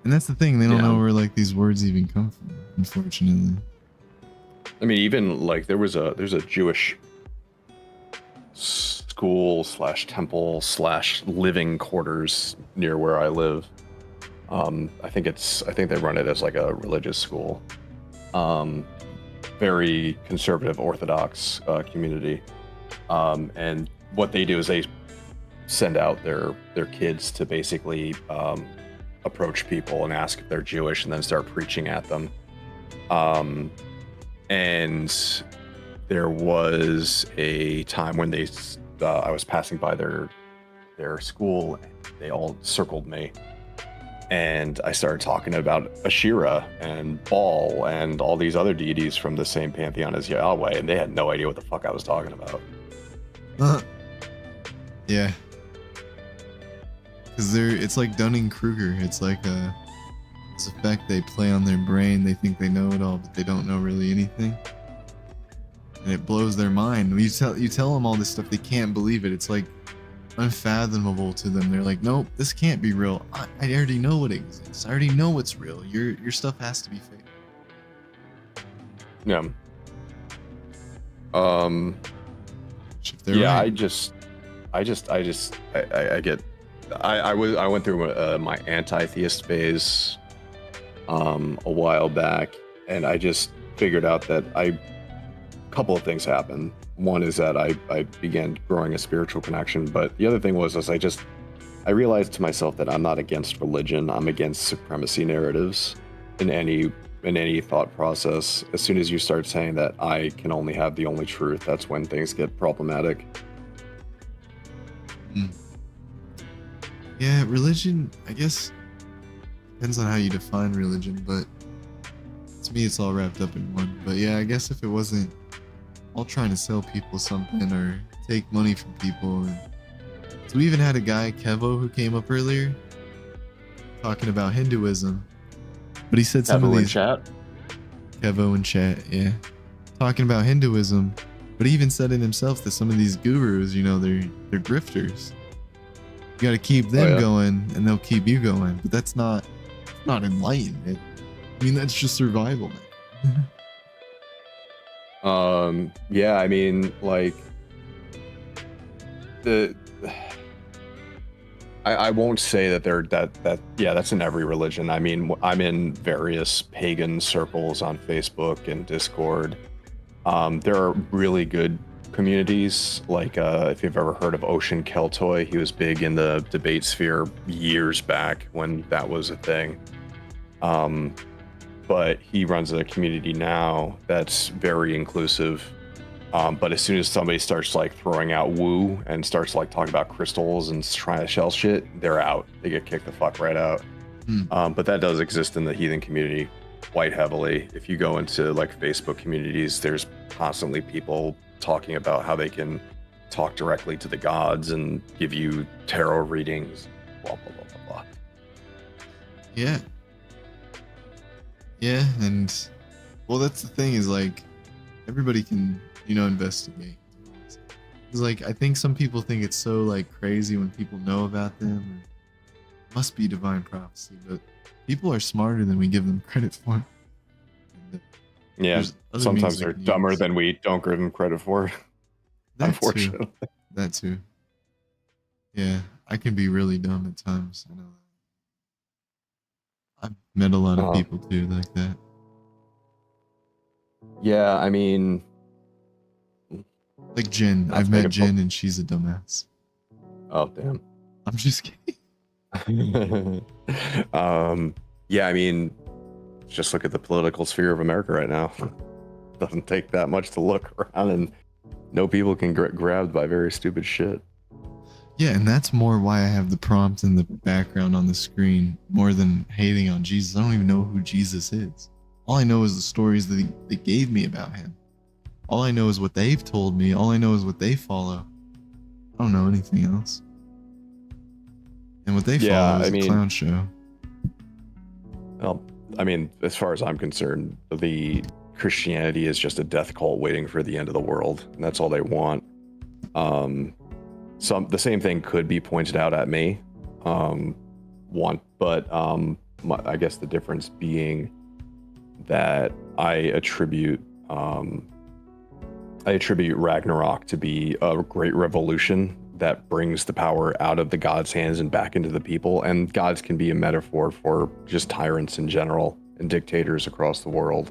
And that's the thing. They don't know where like these words even come from, unfortunately. I mean, even like there's a Jewish school / temple / living quarters near where I live. I think they run it as like a religious school. Very conservative Orthodox community. And what they do is they send out their kids to basically approach people and ask if they're Jewish and then start preaching at them. And there was a time when I was passing by their school, and they all circled me. And I started talking about Asherah and Baal and all these other deities from the same pantheon as Yahweh, and they had no idea what the fuck I was talking about. Yeah. Because it's like Dunning-Kruger. It's like this effect they play on their brain. They think they know it all, but they don't know really anything. And it blows their mind. You tell them all this stuff, they can't believe it. It's like unfathomable to them. They're like, nope, this can't be real. I already know what exists. I already know what's real. Your stuff has to be fake. Yeah. If they're Yeah, right. I went through my anti-theist phase a while back, and I just figured out that a couple of things happened. One is that I began growing a spiritual connection, but the other thing was I realized to myself that I'm not against religion. I'm against supremacy narratives in any thought process. As soon as you start saying that I can only have the only truth, that's when things get problematic. Yeah, religion, I guess, depends on how you define religion, but to me it's all wrapped up in one. But yeah, I guess if it wasn't all trying to sell people something or take money from people. So we even had a guy, Kevo, who came up earlier talking about Hinduism, but he said some of these chat. Kevo in chat, yeah, talking about Hinduism, but he even said it himself that some of these gurus, you know, they're grifters. You got to keep them going, and they'll keep you going. But that's not enlightenment. I mean, that's just survival, man. Yeah, I mean, like I won't say that that's in every religion. I mean, I'm in various pagan circles on Facebook and Discord. There are really good communities, like if you've ever heard of Ocean Keltoy, he was big in the debate sphere years back when that was a thing. But he runs a community now that's very inclusive. But as soon as somebody starts like throwing out woo and starts like talking about crystals and trying to shell shit, they're out. They get kicked the fuck right out. But that does exist in the heathen community quite heavily. If you go into like Facebook communities, there's constantly people talking about how they can talk directly to the gods and give you tarot readings, blah, blah, blah, blah, blah. Yeah. Yeah, and well, that's the thing is like everybody can, you know, investigate. It's like I think some people think it's so like crazy when people know about them. It must be divine prophecy, but people are smarter than we give them credit for. Yeah, sometimes they're dumber than we don't give them credit for. Unfortunately. That too. Yeah, I can be really dumb at times. I know that. I've met a lot of people too like that. Yeah, I mean, like Jen. I've met Jen and she's a dumbass. Oh damn. I'm just kidding. Yeah, I mean, just look at the political sphere of America right now. Doesn't take that much to look around and know people can get grabbed by very stupid shit. Yeah, and that's more why I have the prompt in the background on the screen more than hating on Jesus. I don't even know who Jesus is. All I know is the stories that they gave me about him. All I know is what they've told me. All I know is what they follow. I don't know anything else. And what they follow is a clown show. Well, I mean, as far as I'm concerned, the Christianity is just a death cult waiting for the end of the world, and that's all they want. The same thing could be pointed out at me. I guess the difference being that I attribute Ragnarok to be a great revolution that brings the power out of the gods' hands and back into the people. And gods can be a metaphor for just tyrants in general and dictators across the world.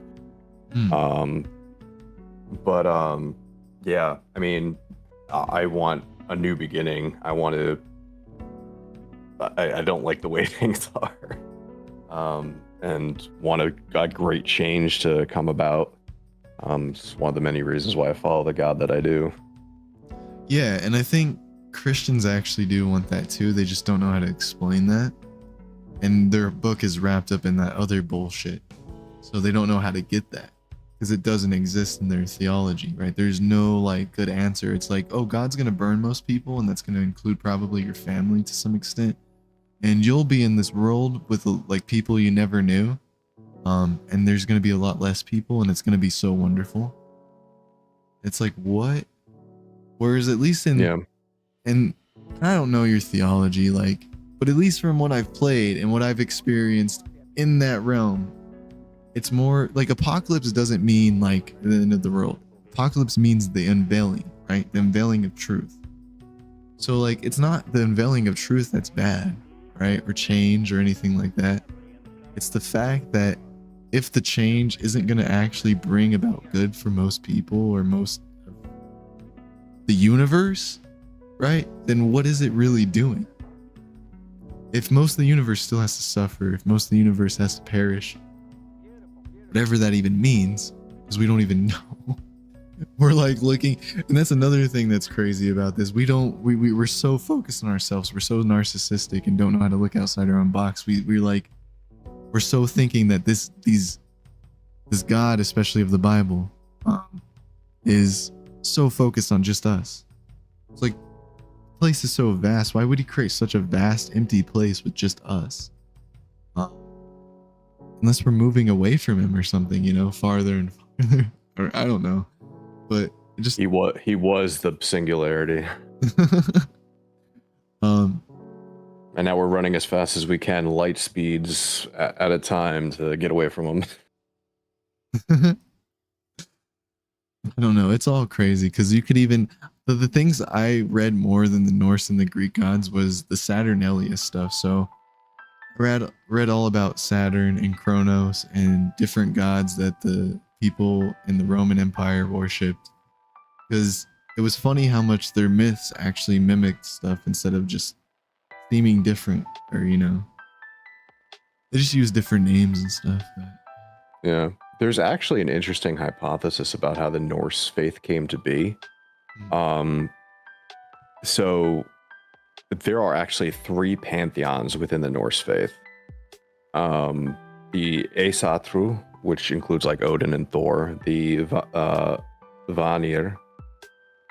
Yeah, I mean, I want a new beginning. I want to. I don't like the way things are, and want a great change to come about. It's one of the many reasons why I follow the God that I do. Yeah, and I think Christians actually do want that too. They just don't know how to explain that. And their book is wrapped up in that other bullshit. So they don't know how to get that because it doesn't exist in their theology, right? There's no like good answer. It's like, oh, God's going to burn most people, and that's going to include probably your family to some extent. and you'll be in this world with like people you never knew, and there's gonna be a lot less people, and it's gonna be so wonderful. It's like, what? Whereas at least in and I don't know your theology, like, but at least from what I've played and what I've experienced in that realm, it's more like apocalypse doesn't mean like the end of the world. Apocalypse means the unveiling, right? The unveiling of truth. So like, it's not the unveiling of truth that's bad, right? Or change or anything like that. It's the fact that if the change isn't going to actually bring about good for most people or most of the universe, right? Then what is it really doing? If most of the universe still has to suffer, if most of the universe has to perish, whatever that even means, because we don't even know. We're like looking, and that's another thing that's crazy about this. We're so focused on ourselves. We're so narcissistic and don't know how to look outside our own box. We're so thinking that this God, especially of the Bible, is so focused on just us. It's like, the place is so vast. Why would he create such a vast, empty place with just us? Unless we're moving away from him or something, you know, farther and farther. Or I don't know. But it just he was the singularity. And now we're running as fast as we can, light speeds at a time to get away from them. I don't know. It's all crazy because you could even the things I read more than the Norse and the Greek gods was the Saturnalia stuff. So I read all about Saturn and Kronos and different gods that the people in the Roman Empire worshipped, because it was funny how much their myths actually mimicked stuff instead of just seeming different, or you know, they just use different names and stuff. But yeah, there's actually an interesting hypothesis about how the Norse faith came to be. So there are actually 3 pantheons within the Norse faith. The Aesatru, which includes like Odin and Thor, the Vanir,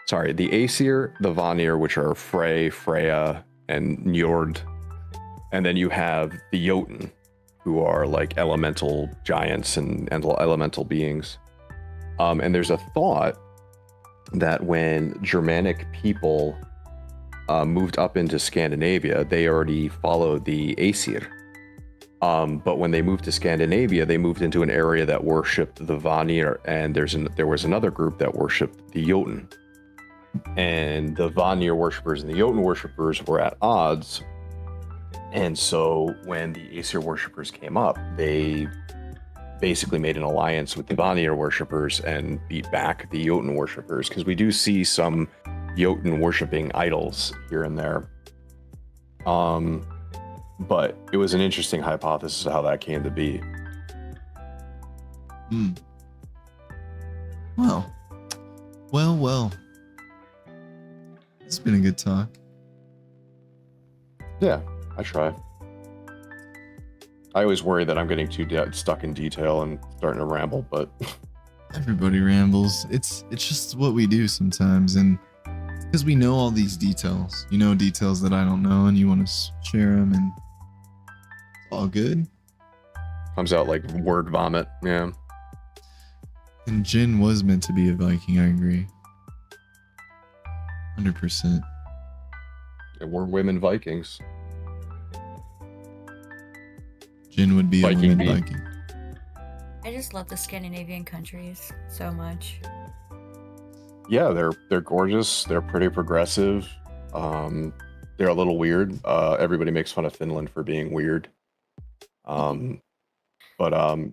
the Aesir, the Vanir, which are Frey, Freya, and Njord. And then you have the Jotun, who are like elemental giants and elemental beings. And there's a thought that when Germanic people moved up into Scandinavia, they already followed the Aesir. But when they moved to Scandinavia, they moved into an area that worshipped the Vanir, and there was another group that worshipped the Jotun. And the Vanir worshippers and the Jotun worshippers were at odds. And so when the Aesir worshippers came up, they basically made an alliance with the Vanir worshippers and beat back the Jotun worshippers, because we do see some Jotun worshipping idols here and there. But it was an interesting hypothesis of how that came to be. Well. It's been a good talk. Yeah, I try. I always worry that I'm getting too stuck in detail and starting to ramble, but everybody rambles. It's just what we do sometimes, and because we know all these details, you know, details that I don't know, and you want to share them, and it's all good. Comes out like word vomit, yeah. And Jin was meant to be a Viking, I agree. 100%. We're women Vikings. Jin would be Viking a woman beat. Viking. I just love the Scandinavian countries so much. Yeah, they're gorgeous. They're pretty progressive. They're a little weird. Everybody makes fun of Finland for being weird.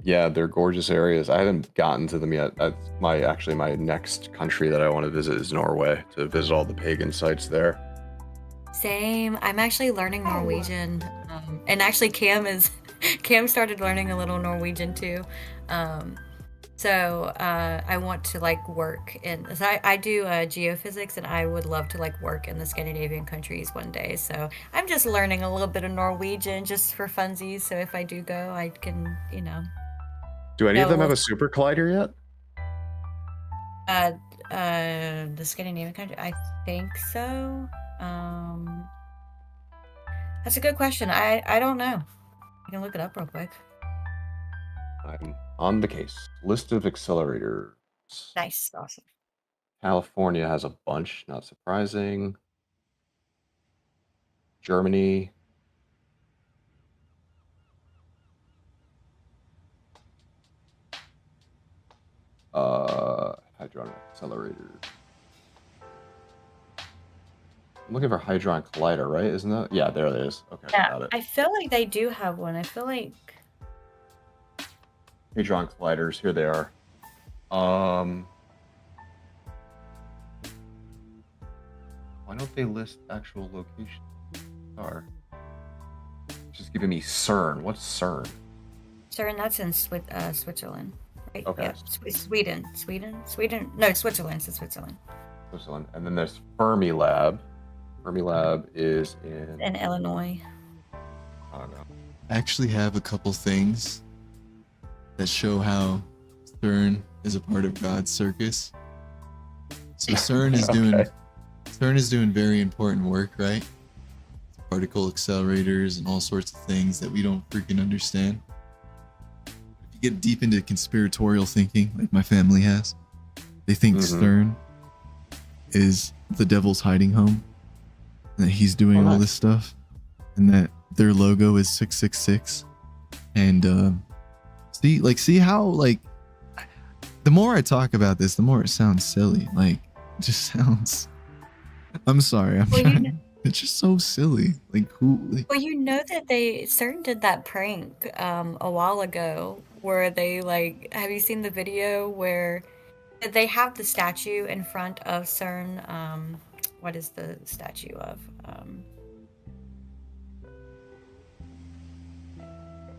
Yeah, they're gorgeous areas. I haven't gotten to them yet. That's my next country that I want to visit is Norway, to visit all the pagan sites there. Same. I'm actually learning Norwegian, and actually Cam started learning a little Norwegian too. So I want to like work in. So I do geophysics, and I would love to like work in the Scandinavian countries one day. So I'm just learning a little bit of Norwegian just for funsies. So if I do go, I can, you know. Do any of them have a super collider yet? The Scandinavian country, I think so. That's a good question. I don't know. I can look it up real quick. I'm on the case. List of accelerators. Nice, awesome. California has a bunch, not surprising. Germany. Hadron accelerator. I'm looking for Hadron Collider, right? Isn't that? Yeah, there it is. Okay, Yeah, got it. I feel like they do have one. I feel like Hadron Colliders, here they are. Why don't they list actual locations? Are just giving me CERN. What's CERN? CERN, that's in Switzerland, right? Okay. Yeah, Sweden. No, Switzerland. It's Switzerland. Switzerland. And then there's Fermilab. Fermilab is in In Illinois. I don't know. I actually have a couple things that show how CERN is a part of God's circus. So CERN is doing Okay. CERN is doing very important work, right? Particle accelerators and all sorts of things that we don't freaking understand. If you get deep into conspiratorial thinking, like my family has, they think CERN is the devil's hiding home, and that he's doing all this stuff, and that their logo is 666. And see how, like, the more I talk about this, the more it sounds silly. Like, it just sounds. I'm sorry. It's just so silly. Like, who? Like, Well, you know that CERN did that prank a while ago where they like. Have you seen the video where they have the statue in front of CERN? What is the statue of?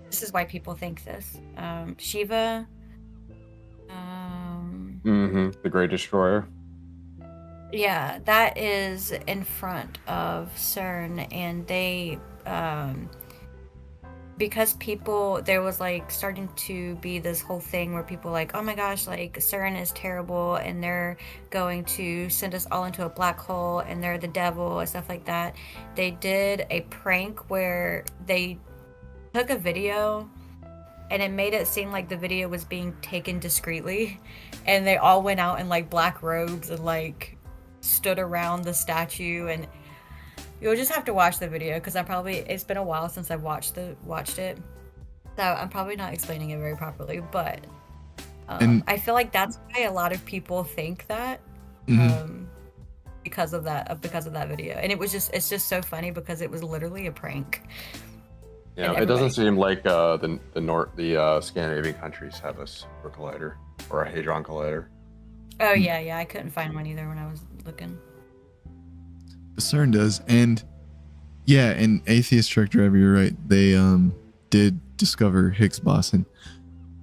This is why people think this. Shiva. The Great Destroyer. Yeah, that is in front of CERN, and they, because people, there was like starting to be this whole thing where people like, oh my gosh, like CERN is terrible, and they're going to send us all into a black hole, and they're the devil, and stuff like that. They did a prank where they took a video, and it made it seem like the video was being taken discreetly, and they all went out in like black robes and like stood around the statue, and you'll just have to watch the video because it's been a while since I've watched it, so I'm probably not explaining it very properly, but I feel like that's why a lot of people think that because of that video, and it's just so funny because it was literally a prank. Yeah, it doesn't seem like the Scandinavian countries have a super collider or a hadron collider. Oh yeah, I couldn't find one either when I was looking. the CERN does, and yeah, and atheist truck driver, you're right. They did discover Higgs boson.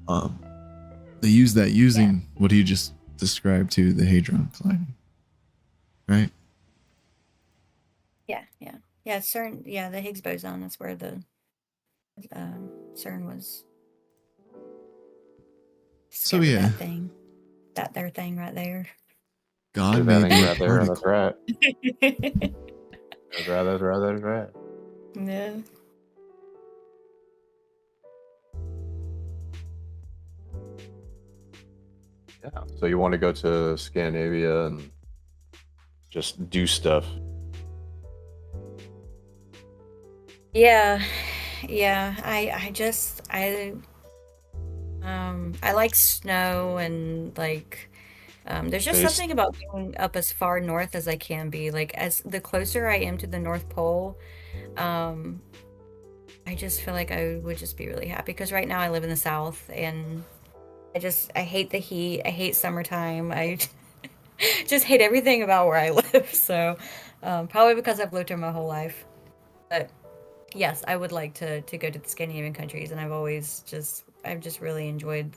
They used that using what you just described to the hadron collider, right? Yeah. CERN. Yeah, the Higgs boson. That's where the CERN was. So yeah, their thing right there. God made right there. particle. That's right. That's right. Yeah. Yeah. So you want to go to Scandinavia and just do stuff. Yeah. I like snow, and like there's just something about going up as far north as I can be. Like, as the closer I am to the North Pole, I just feel like I would just be really happy, because right now I live in the South, and I hate the heat. I hate summertime. I just hate everything about where I live. So probably because I've lived here my whole life. But yes, I would like to go to the Scandinavian countries, and I've just really enjoyed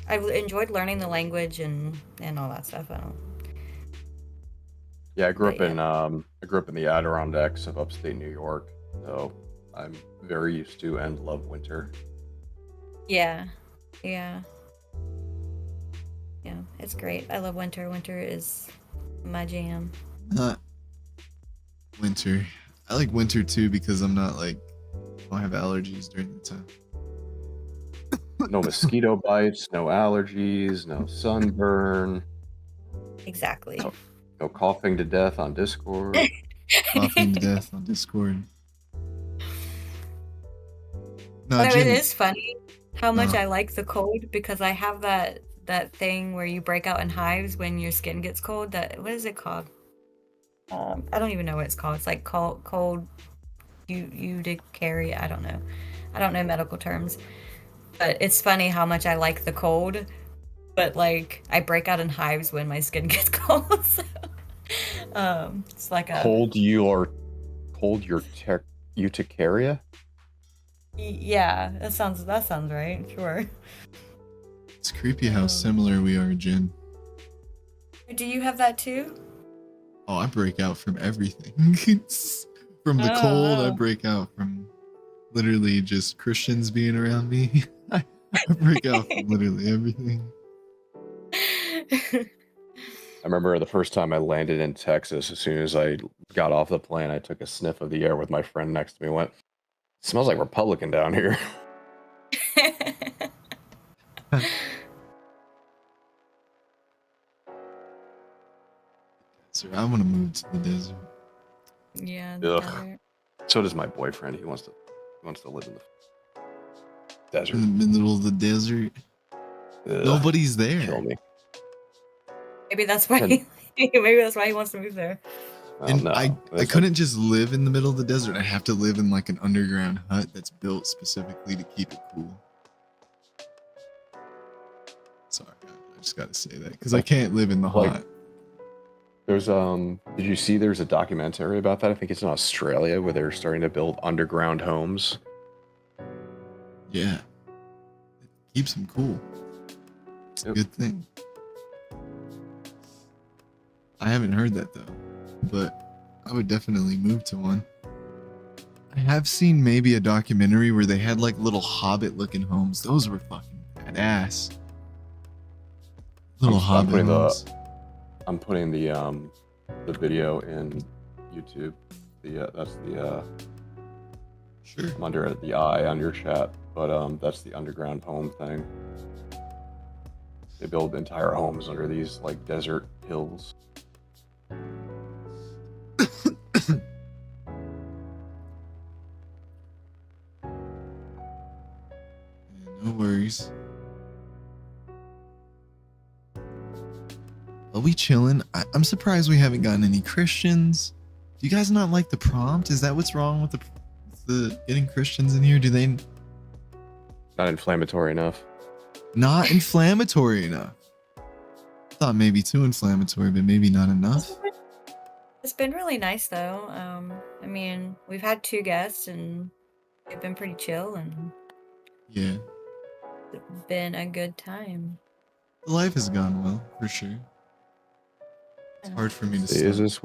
I've enjoyed learning the language and all that stuff. Yeah, I grew up in the Adirondacks of upstate New York, so I'm very used to and love winter. Yeah, it's great. I love winter. Winter is my jam. Not winter. I like winter too because I'm not like I don't have allergies during the time. No mosquito bites, no allergies, no sunburn, Exactly. no coughing to death on Discord. Coughing to death on Discord. No, But it Jen, is funny how much Uh. I like the cold because I have that thing where you break out in hives when your skin gets cold. That what is it called? I don't even know what it's called. It's like cold urticaria. I don't know. I don't know medical terms. But it's funny how much I like the cold, but like I break out in hives when my skin gets cold. So, it's like a Cold urticaria? yeah. That sounds right. Sure. it's creepy how similar we are, Jen. Do you have that too? Oh, I break out from everything. From the cold, I break out from literally just Christians being around me. I break out from literally everything. I remember the first time I landed in Texas, as soon as I got off the plane, I took a sniff of the air with my friend next to me, went, smells like Republican down here. So I want to move to the desert. Yeah. Ugh. desert. So does my boyfriend. He wants to live in the desert. In the middle of the desert. Ugh, Nobody's kill there. me. Maybe that's why. And- Maybe that's why he wants to move there. Oh, And no. I It's couldn't just live in the middle of the desert. I have to live in like an underground hut that's built specifically to keep it cool. Sorry, I just got to say that because I can't live in the Like- hut. There's did you see there's a documentary about that? I think it's in Australia where they're starting to build underground homes. Yeah. It keeps them cool. It's a Yep. good thing. I haven't heard that though, but I would definitely move to one. I have seen maybe a documentary where they had like little hobbit looking homes. Those were fucking badass. Little I'm hobbit putting homes. I'm putting the video in YouTube. That's the Sure. I'm under the eye on your chat, but that's the underground home thing. They build entire homes under these like desert hills. Yeah, no worries. Are we chilling? I'm surprised we haven't gotten any Christians. Do you guys not like the prompt? Is that what's wrong with the getting Christians in here? Do they Not inflammatory enough. not inflammatory enough? Thought maybe too inflammatory, but maybe not enough. It's been really nice though. I mean, we've had 2 guests and they've been pretty chill and Yeah, it's been a good time. the life has gone well for sure. It's hard for me to Is stop. this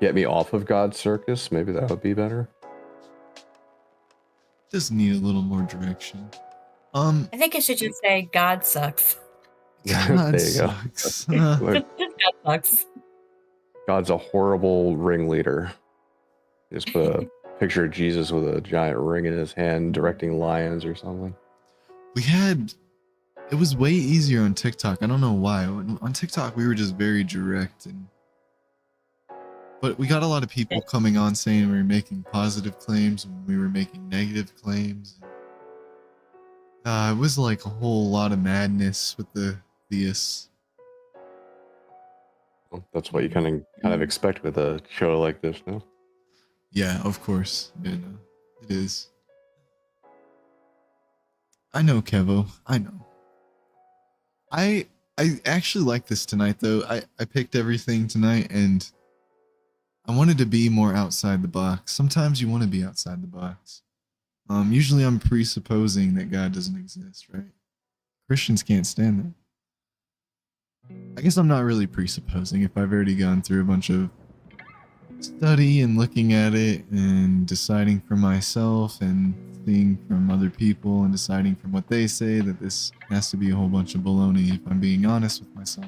get me off of God's circus? Maybe that would be better. Just need a little more direction. I think it should just say God sucks. God There you go. sucks. Look, God sucks. God's a horrible ringleader. Just put a picture of Jesus with a giant ring in his hand directing lions or something. It was way easier on TikTok. I don't know why. On TikTok, we were just very direct, but we got a lot of people coming on saying we were making positive claims when we were making negative claims. It was like a whole lot of madness with the theists. Well, that's what you kind of expect with a show like this, no? Yeah, of course. Yeah, no, it is. I know, Kevo. I know. I actually like this tonight though. I picked everything tonight and I wanted to be more outside the box. Sometimes you want to be outside the box. Usually I'm presupposing that God doesn't exist, right? Christians can't stand that. I guess I'm not really presupposing if I've already gone through a bunch of study and looking at it and deciding for myself and seeing from other people and deciding from what they say that this has to be a whole bunch of baloney if I'm being honest with myself.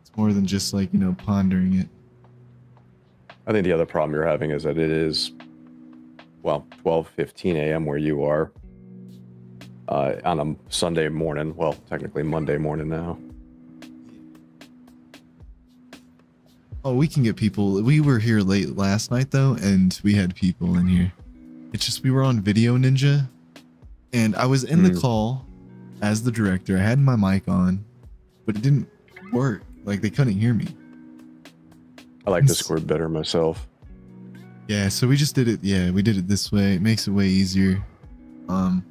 It's more than just like, pondering it. I think the other problem you're having is that it is, well, 12:15 a.m. where you are on a Sunday morning. Well, technically Monday morning now. Oh, we can get people. We were here late last night though, and we had people in here. It's just we were on Video Ninja, and I was in the call as the director. I had my mic on, but it didn't work. Like they couldn't hear me. I like Discord better myself. Yeah, so we just did it. Yeah, we did it this way. It makes it way easier. But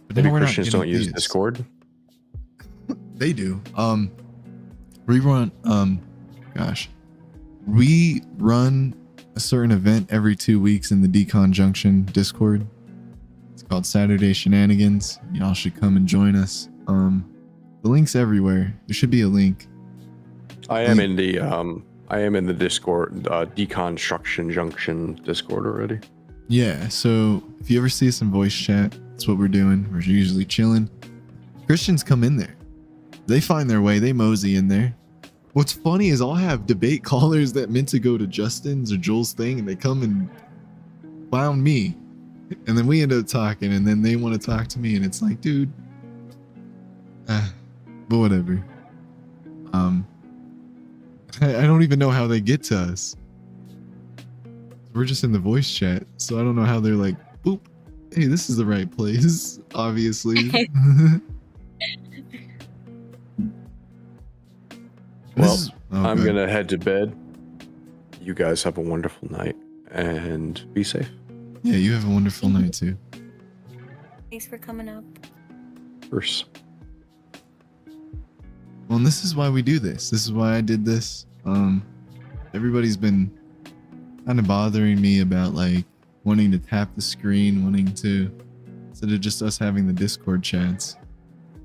Maybe now we're not Christians getting don't use these. Discord. They do. We run. Gosh, we run a certain event every 2 weeks in the Decon Junction Discord. It's called Saturday Shenanigans. Y'all should come and join us. The link's everywhere. There should be a link. I am in the Discord Deconstruction Junction Discord already. Yeah, so if you ever see us in voice chat, that's what we're doing. We're usually chilling. Christians come in there. They find their way. They mosey in there. What's funny is I'll have debate callers that meant to go to Justin's or Joel's thing, and they come and found me. And then we end up talking, and then they want to talk to me, and it's like, dude. But whatever. I don't even know how they get to us. We're just in the voice chat, so I don't know how they're like, boop. Hey, this is the right place, obviously. Well, I'm going to head to bed. You guys have a wonderful night and be safe. Yeah, you have a wonderful night too. Thanks for coming up. First. Well, and this is why we do this. This is why I did this. Everybody's been kind of bothering me about like wanting to tap the screen, wanting to, instead of just us having the Discord chats.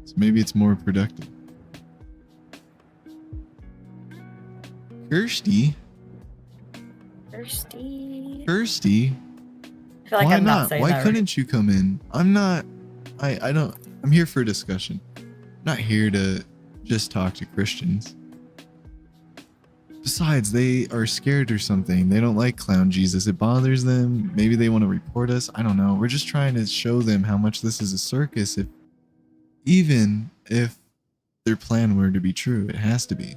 So maybe it's more productive. Kirsty. I feel like Why I'm not not? saying Why that couldn't you come in? I'm not. I don't. I'm here for a discussion. I'm not here to just talk to Christians. Besides, they are scared or something. They don't like Clown Jesus. It bothers them. Maybe they want to report us. I don't know. We're just trying to show them how much this is a circus. Even if their plan were to be true, it has to be.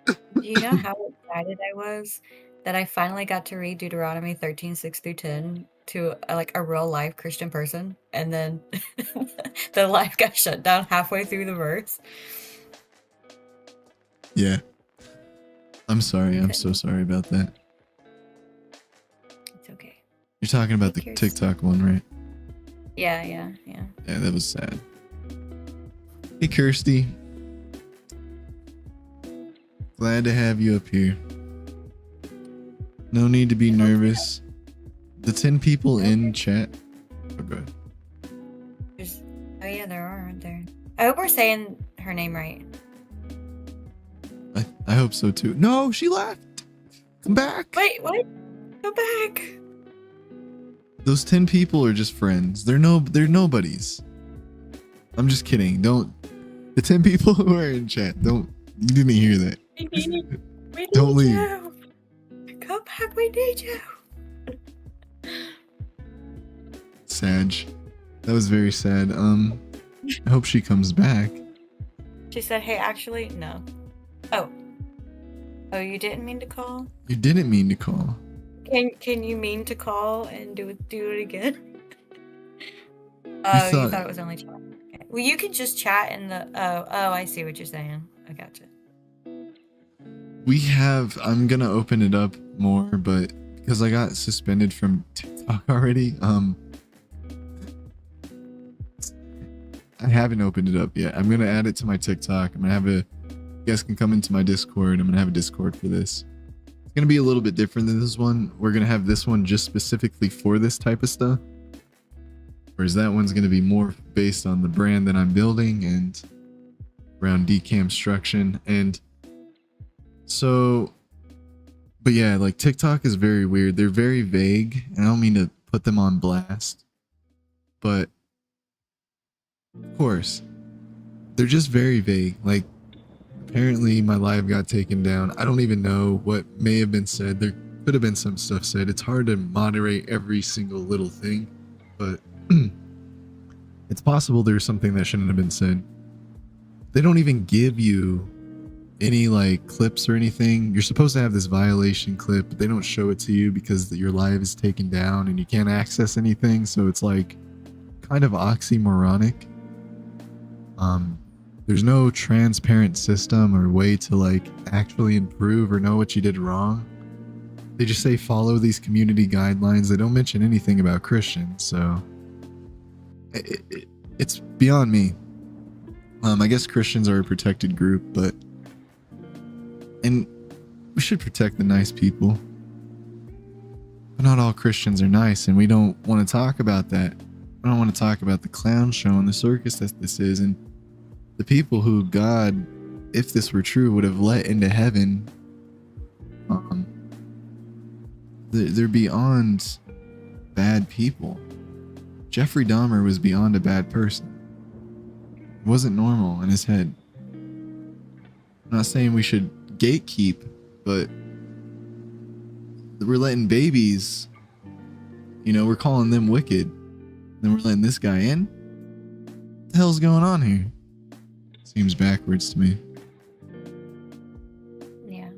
Do you know how excited I was that I finally got to read Deuteronomy 13:6-10 to like a real life Christian person, and then the life got shut down halfway through the verse? Yeah. I'm sorry. I'm so sorry about that. It's okay. You're talking about the TikTok one, right? Yeah. Yeah, that was sad. Hey, Kirsty. Glad to have you up here. No need to be nervous. The 10 people in chat. Oh, good. Oh yeah, there are, aren't there? I hope we're saying her name right. I hope so too. No, she left. Come back. Wait, what? Come back. Those 10 people are just friends. They're nobodies. I'm just kidding. Don't. The 10 people who are in chat, don't. You didn't hear that. We need Don't leave. you. Come back, we need you. Sad. That was very sad. I hope she comes back. She said, hey, actually, no. Oh, you didn't mean to call? You didn't mean to call. Can you mean to call and do it again? You thought it was only chat. Okay. Well, you can just chat in the. Oh, I see what you're saying. I gotcha. We have. I'm gonna open it up more, but because I got suspended from TikTok already, I haven't opened it up yet. I'm gonna add it to my TikTok. I'm gonna have you guys can come into my Discord. I'm gonna have a Discord for this. It's gonna be a little bit different than this one. We're gonna have this one just specifically for this type of stuff, whereas that one's gonna be more based on the brand that I'm building and around deconstruction. And so, but yeah, like TikTok is very weird. They're very vague, and I don't mean to put them on blast, but of course, they're just very vague. Like, apparently my live got taken down. I don't even know what may have been said. There could have been some stuff said. It's hard to moderate every single little thing, but it's possible there's something that shouldn't have been said. They don't even give you any like clips or anything. You're supposed to have this violation clip, but they don't show it to you because your live is taken down and you can't access anything. So it's like kind of oxymoronic. There's no transparent system or way to like actually improve or know what you did wrong. They just say follow these community guidelines. They don't mention anything about Christians, so it's beyond me. I guess Christians are a protected group, and we should protect the nice people. But not all Christians are nice, and we don't want to talk about that. I don't want to talk about the clown show and the circus that this is, and the people who God, if this were true, would have let into heaven. They're beyond bad people. Jeffrey Dahmer was beyond a bad person. It wasn't normal in his head. I'm not saying we should gatekeep, but we're letting babies, we're calling them wicked. Then we're letting this guy in? What the hell's going on here? Seems backwards to me. Yeah.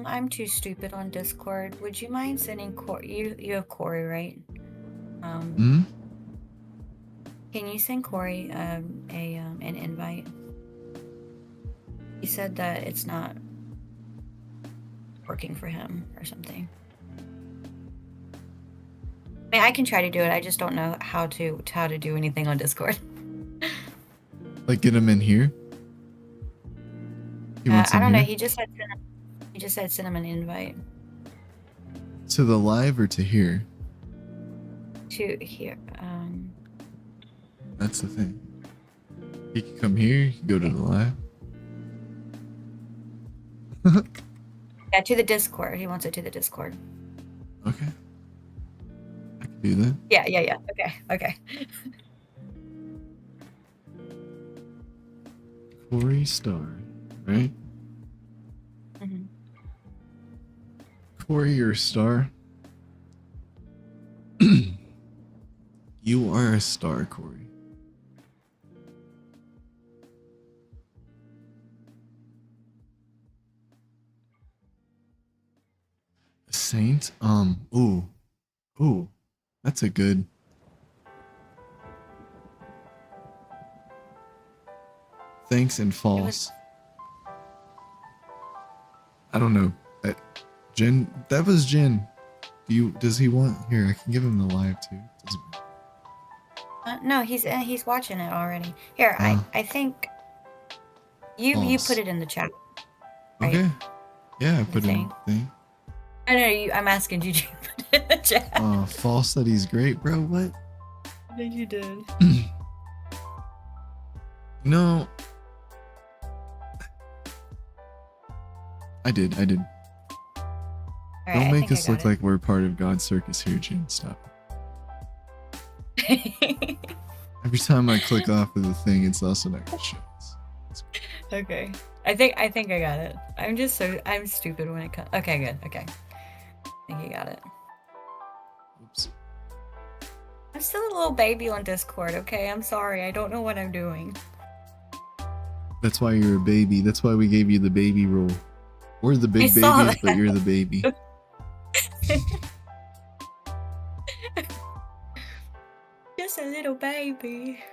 I'm too stupid on Discord. Would you mind sending Corey? You have Corey, right? Can you send Corey an invite? He said that it's not working for him or something. I mean, I can try to do it. I just don't know how to do anything on Discord. Like get him in here? I don't know. He just said send him an invite. To the live or to here? To here. That's the thing. He can come here, he can go to the live. Yeah, to the Discord. He wants it to the Discord. Okay. I can do that. Yeah. Okay. Corey Star, right? Mm-hmm. Corey or Star? You are a star, Corey. A saint? Ooh, that's a good. Thanks and false. I don't know. Jen, that was Jen. Does he want here? I can give him the live too. No, he's watching it already. Here, I think you put it in the chat. Right? Okay. Yeah, I put it in the thing. I know I'm asking you to put it in the chat. False said he's great, bro. What? I think you did. No. I did. Right, Don't make us look like we're part of God's circus here, Jen. Stop. Every time I click off of the thing, it's also not gonna show us. Okay. I think I got it. I'm stupid when it comes. Okay, good. Okay. I think you got it. Oops. I'm still a little baby on Discord, okay? I'm sorry. I don't know what I'm doing. That's why you're a baby. That's why we gave you the baby role. We're the big babies, but you're the baby. Just a little baby.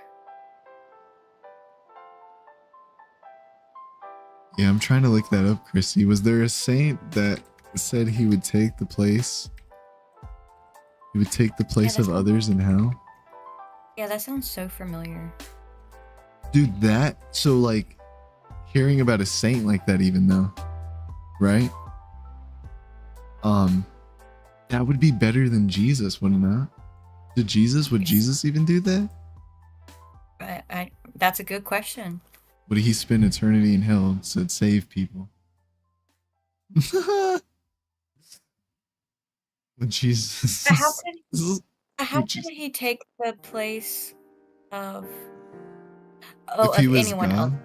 Yeah, I'm trying to look that up, Chrissy. Was there a saint that said he would take the place? He would take the place of others in hell? Yeah, that sounds so familiar. Dude, so like hearing about a saint like that even though, right? That would be better than Jesus, wouldn't it? Would Jesus even do that? That's a good question. Would he spend eternity in hell to save people? When Jesus. How could he take the place of Oh, if he of was anyone else. God,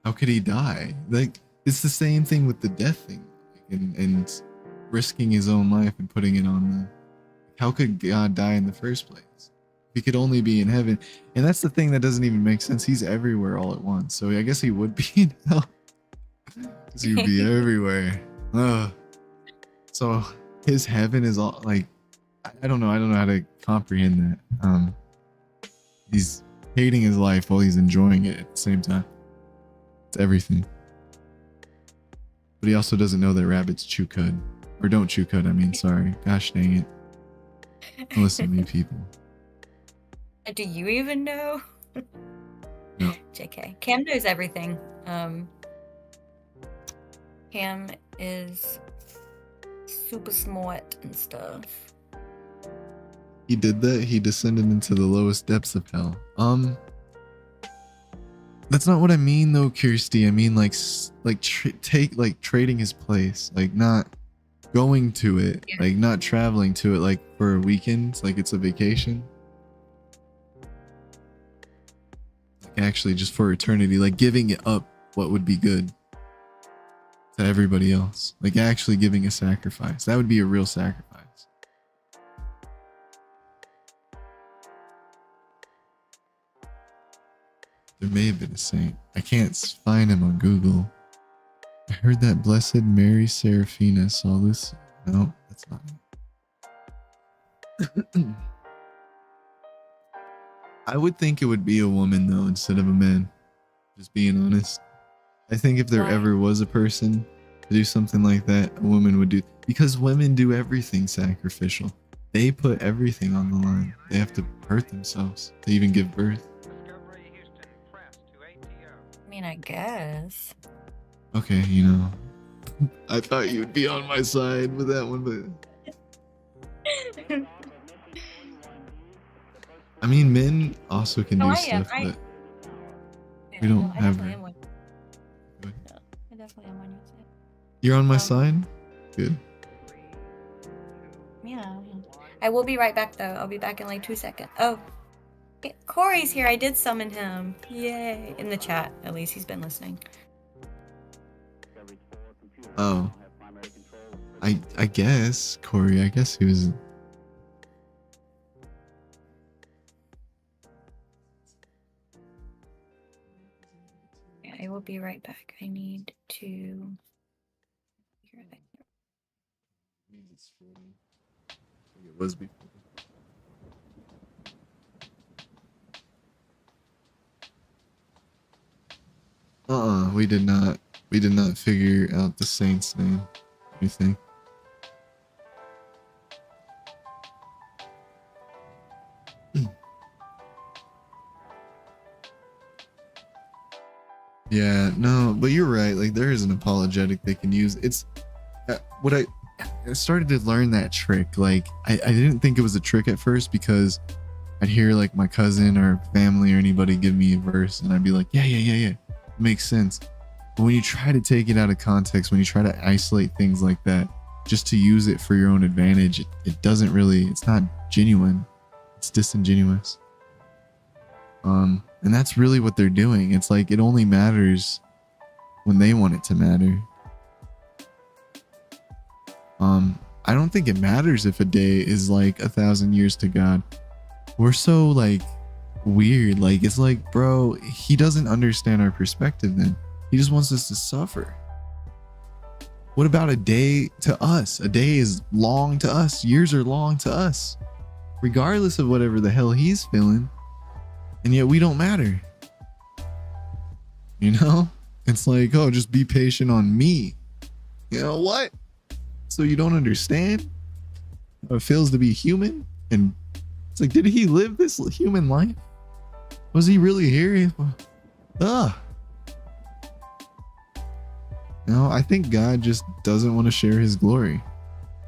how could he die? Like, it's the same thing with the death thing, and risking his own life and putting it on the. How could God die in the first place? He could only be in heaven, and that's the thing that doesn't even make sense. He's everywhere all at once, so I guess he would be in hell because he would be everywhere. Ugh. So his heaven is all like, I don't know how to comprehend that. He's hating his life while he's enjoying it at the same time. It's everything. But he also doesn't know that rabbits chew cud. Or don't chew cud, I mean, sorry. Gosh dang it. Listen to me, people. Do you even know? No. JK. Cam knows everything. Cam is super smart and stuff. He did that. He descended into the lowest depths of hell. That's not what I mean though, Kirsty. I mean trading his place, like not going to it, Yeah. like not traveling to it, like for a weekend, like it's a vacation. Like actually, just for eternity, like giving it up, what would be good to everybody else, like actually giving a sacrifice. That would be a real sacrifice. There may have been a saint. I can't find him on Google. I heard that Blessed Mary Seraphina saw this. No, that's not it. I would think it would be a woman though instead of a man. Just being honest. I think if there Why? ever was a person to do something like that, a woman would do, because women do everything sacrificial. They put everything on the line. They have to hurt themselves to even give birth. I mean, I guess. Okay, you know, I thought you would be on my side with that one, but I mean, men also can No, do I am. stuff, but we don't I have definitely her. am on- no, I definitely am on your side. You're on my Um, side? Good. Yeah. I will be right back though. I'll be back in like 2 seconds. Oh, Corey's here. I did summon him. Yay! In the chat, at least he's been listening. Oh. I guess, Corey, I guess he was. Yeah, I will be right back. I need to. Be right back. It was before. We did not. We did not figure out the saint's name. You think? Yeah, no, but you're right. Like there is an apologetic they can use. It's what I started to learn that trick. Like I didn't think it was a trick at first because I'd hear like my cousin or family or anybody give me a verse and I'd be like, yeah, it makes sense. But when you try to take it out of context, when you try to isolate things like that just to use it for your own advantage, it doesn't really, it's not genuine. It's disingenuous. And that's really what they're doing. It's like it only matters when they want it to matter. I don't think it matters if a day is like 1,000 years to God. We're so like weird. Like it's like, bro, he doesn't understand our perspective then. He just wants us to suffer. What about a day to us? A day is long to us. Years are long to us. Regardless of whatever the hell he's feeling. And yet we don't matter. You know? It's like, oh, just be patient on me. You know what? So you don't understand how it feels to be human? And it's like, did he live this human life? Was he really here? No, I think God just doesn't want to share his glory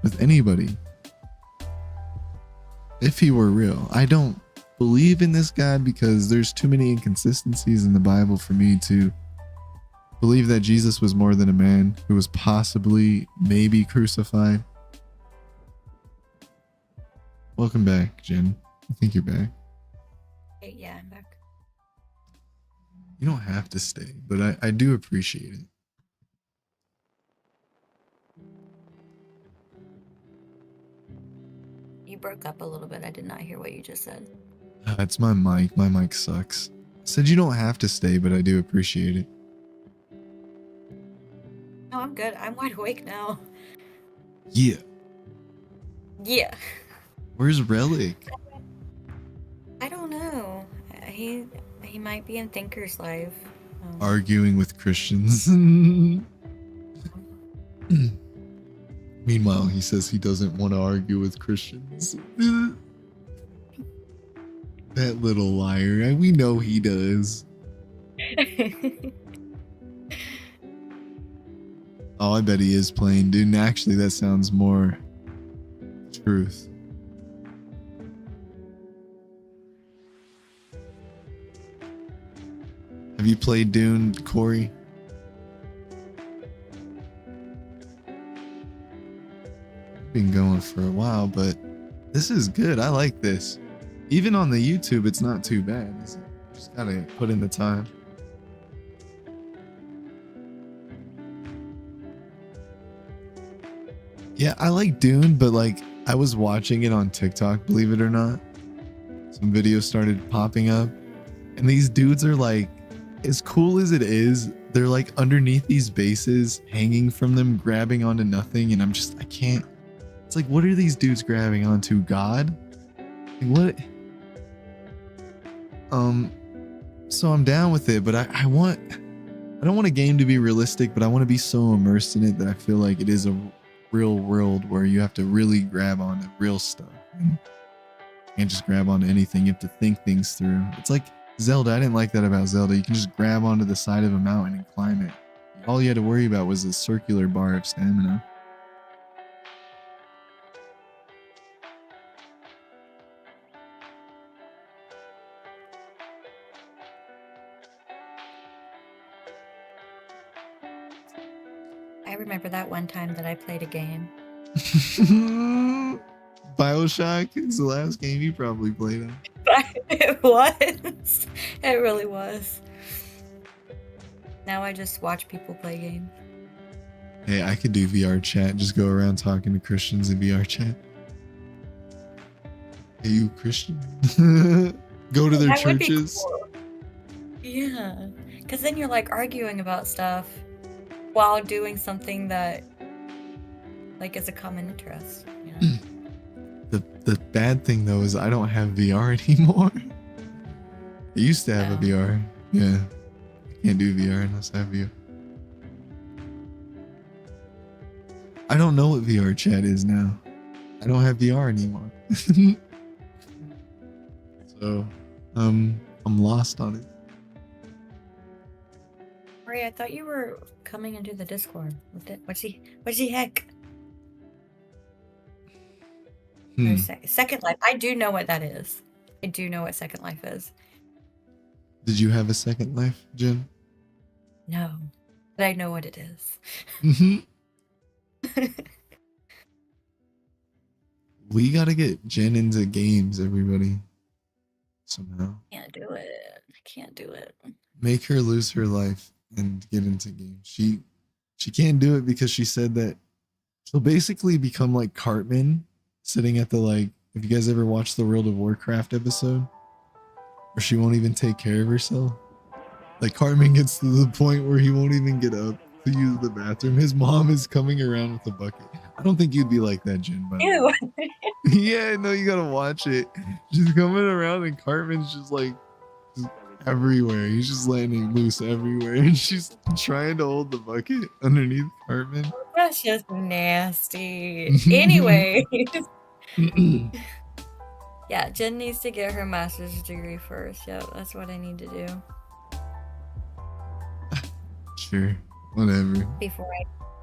with anybody. If he were real. I don't believe in this God because there's too many inconsistencies in the Bible for me to believe that Jesus was more than a man who was possibly maybe crucified. Welcome back, Jen. I think you're back. Okay, yeah, I'm back. You don't have to stay, but I do appreciate it. You broke up a little bit. I did not hear what you just said. It's my mic. My mic sucks. I said you don't have to stay, but I do appreciate it. No, I'm good. I'm wide awake now. Yeah. Yeah. Where's Relic? I don't know. He might be in Thinker's Life. Arguing with Christians. Meanwhile, he says he doesn't want to argue with Christians. That little liar. We know he does. Oh, I bet he is playing, dude. And actually, that sounds more truth. Have you played Dune, Corey? Been going for a while, but this is good. I like this. Even on the YouTube, it's not too bad, is it? Just gotta put in the time. Yeah, I like Dune, but like I was watching it on TikTok, believe it or not. Some videos started popping up, and these dudes are like, as cool as it is, they're like underneath these bases, hanging from them, grabbing onto nothing, and I can't. It's like, what are these dudes grabbing onto? God? Like, what? So I'm down with it, but I don't want a game to be realistic, but I want to be so immersed in it that I feel like it is a real world where you have to really grab onto real stuff. You can't just grab onto anything. You have to think things through. It's like Zelda. I didn't like that about Zelda. You can just grab onto the side of a mountain and climb it. All you had to worry about was a circular bar of stamina. I remember that one time that I played a game. BioShock is the last game you probably played on. It was. It really was. Now I just watch people play games. Hey, I could do VR chat. Just go around talking to Christians in VR chat. Hey, you Christian? Go to their That would be churches. cool. Yeah. Because then you're like arguing about stuff while doing something that like is a common interest. You know? The bad thing though is I don't have VR anymore. I used to have a VR. Yeah. I can't do VR unless I have VR. I don't know what VR chat is now. I don't have VR anymore. So I'm lost on it. Ray, I thought you were coming into the Discord. What's the heck? Or Second Life. I do know what that is. I do know what Second Life is. Did you have a Second Life, Jen? No, but I know what it is. We gotta get Jen into games, everybody. Somehow. Can't do it. I can't do it. Make her lose her life and get into games. She can't do it because she said that she'll basically become like Cartman sitting at the like, if you guys ever watched the World of Warcraft episode, where she won't even take care of herself. Like Cartman gets to the point where he won't even get up to use the bathroom. His mom is coming around with a bucket. I don't think you'd be like that, Jen. By Ew. Yeah, no, you gotta watch it. She's coming around and Cartman's just like just everywhere. He's just landing loose everywhere. And she's trying to hold the bucket underneath Cartman. That's just nasty. Anyway. Yeah, Jen needs to get her master's degree first. Yeah, that's what I need to do. Sure, whatever.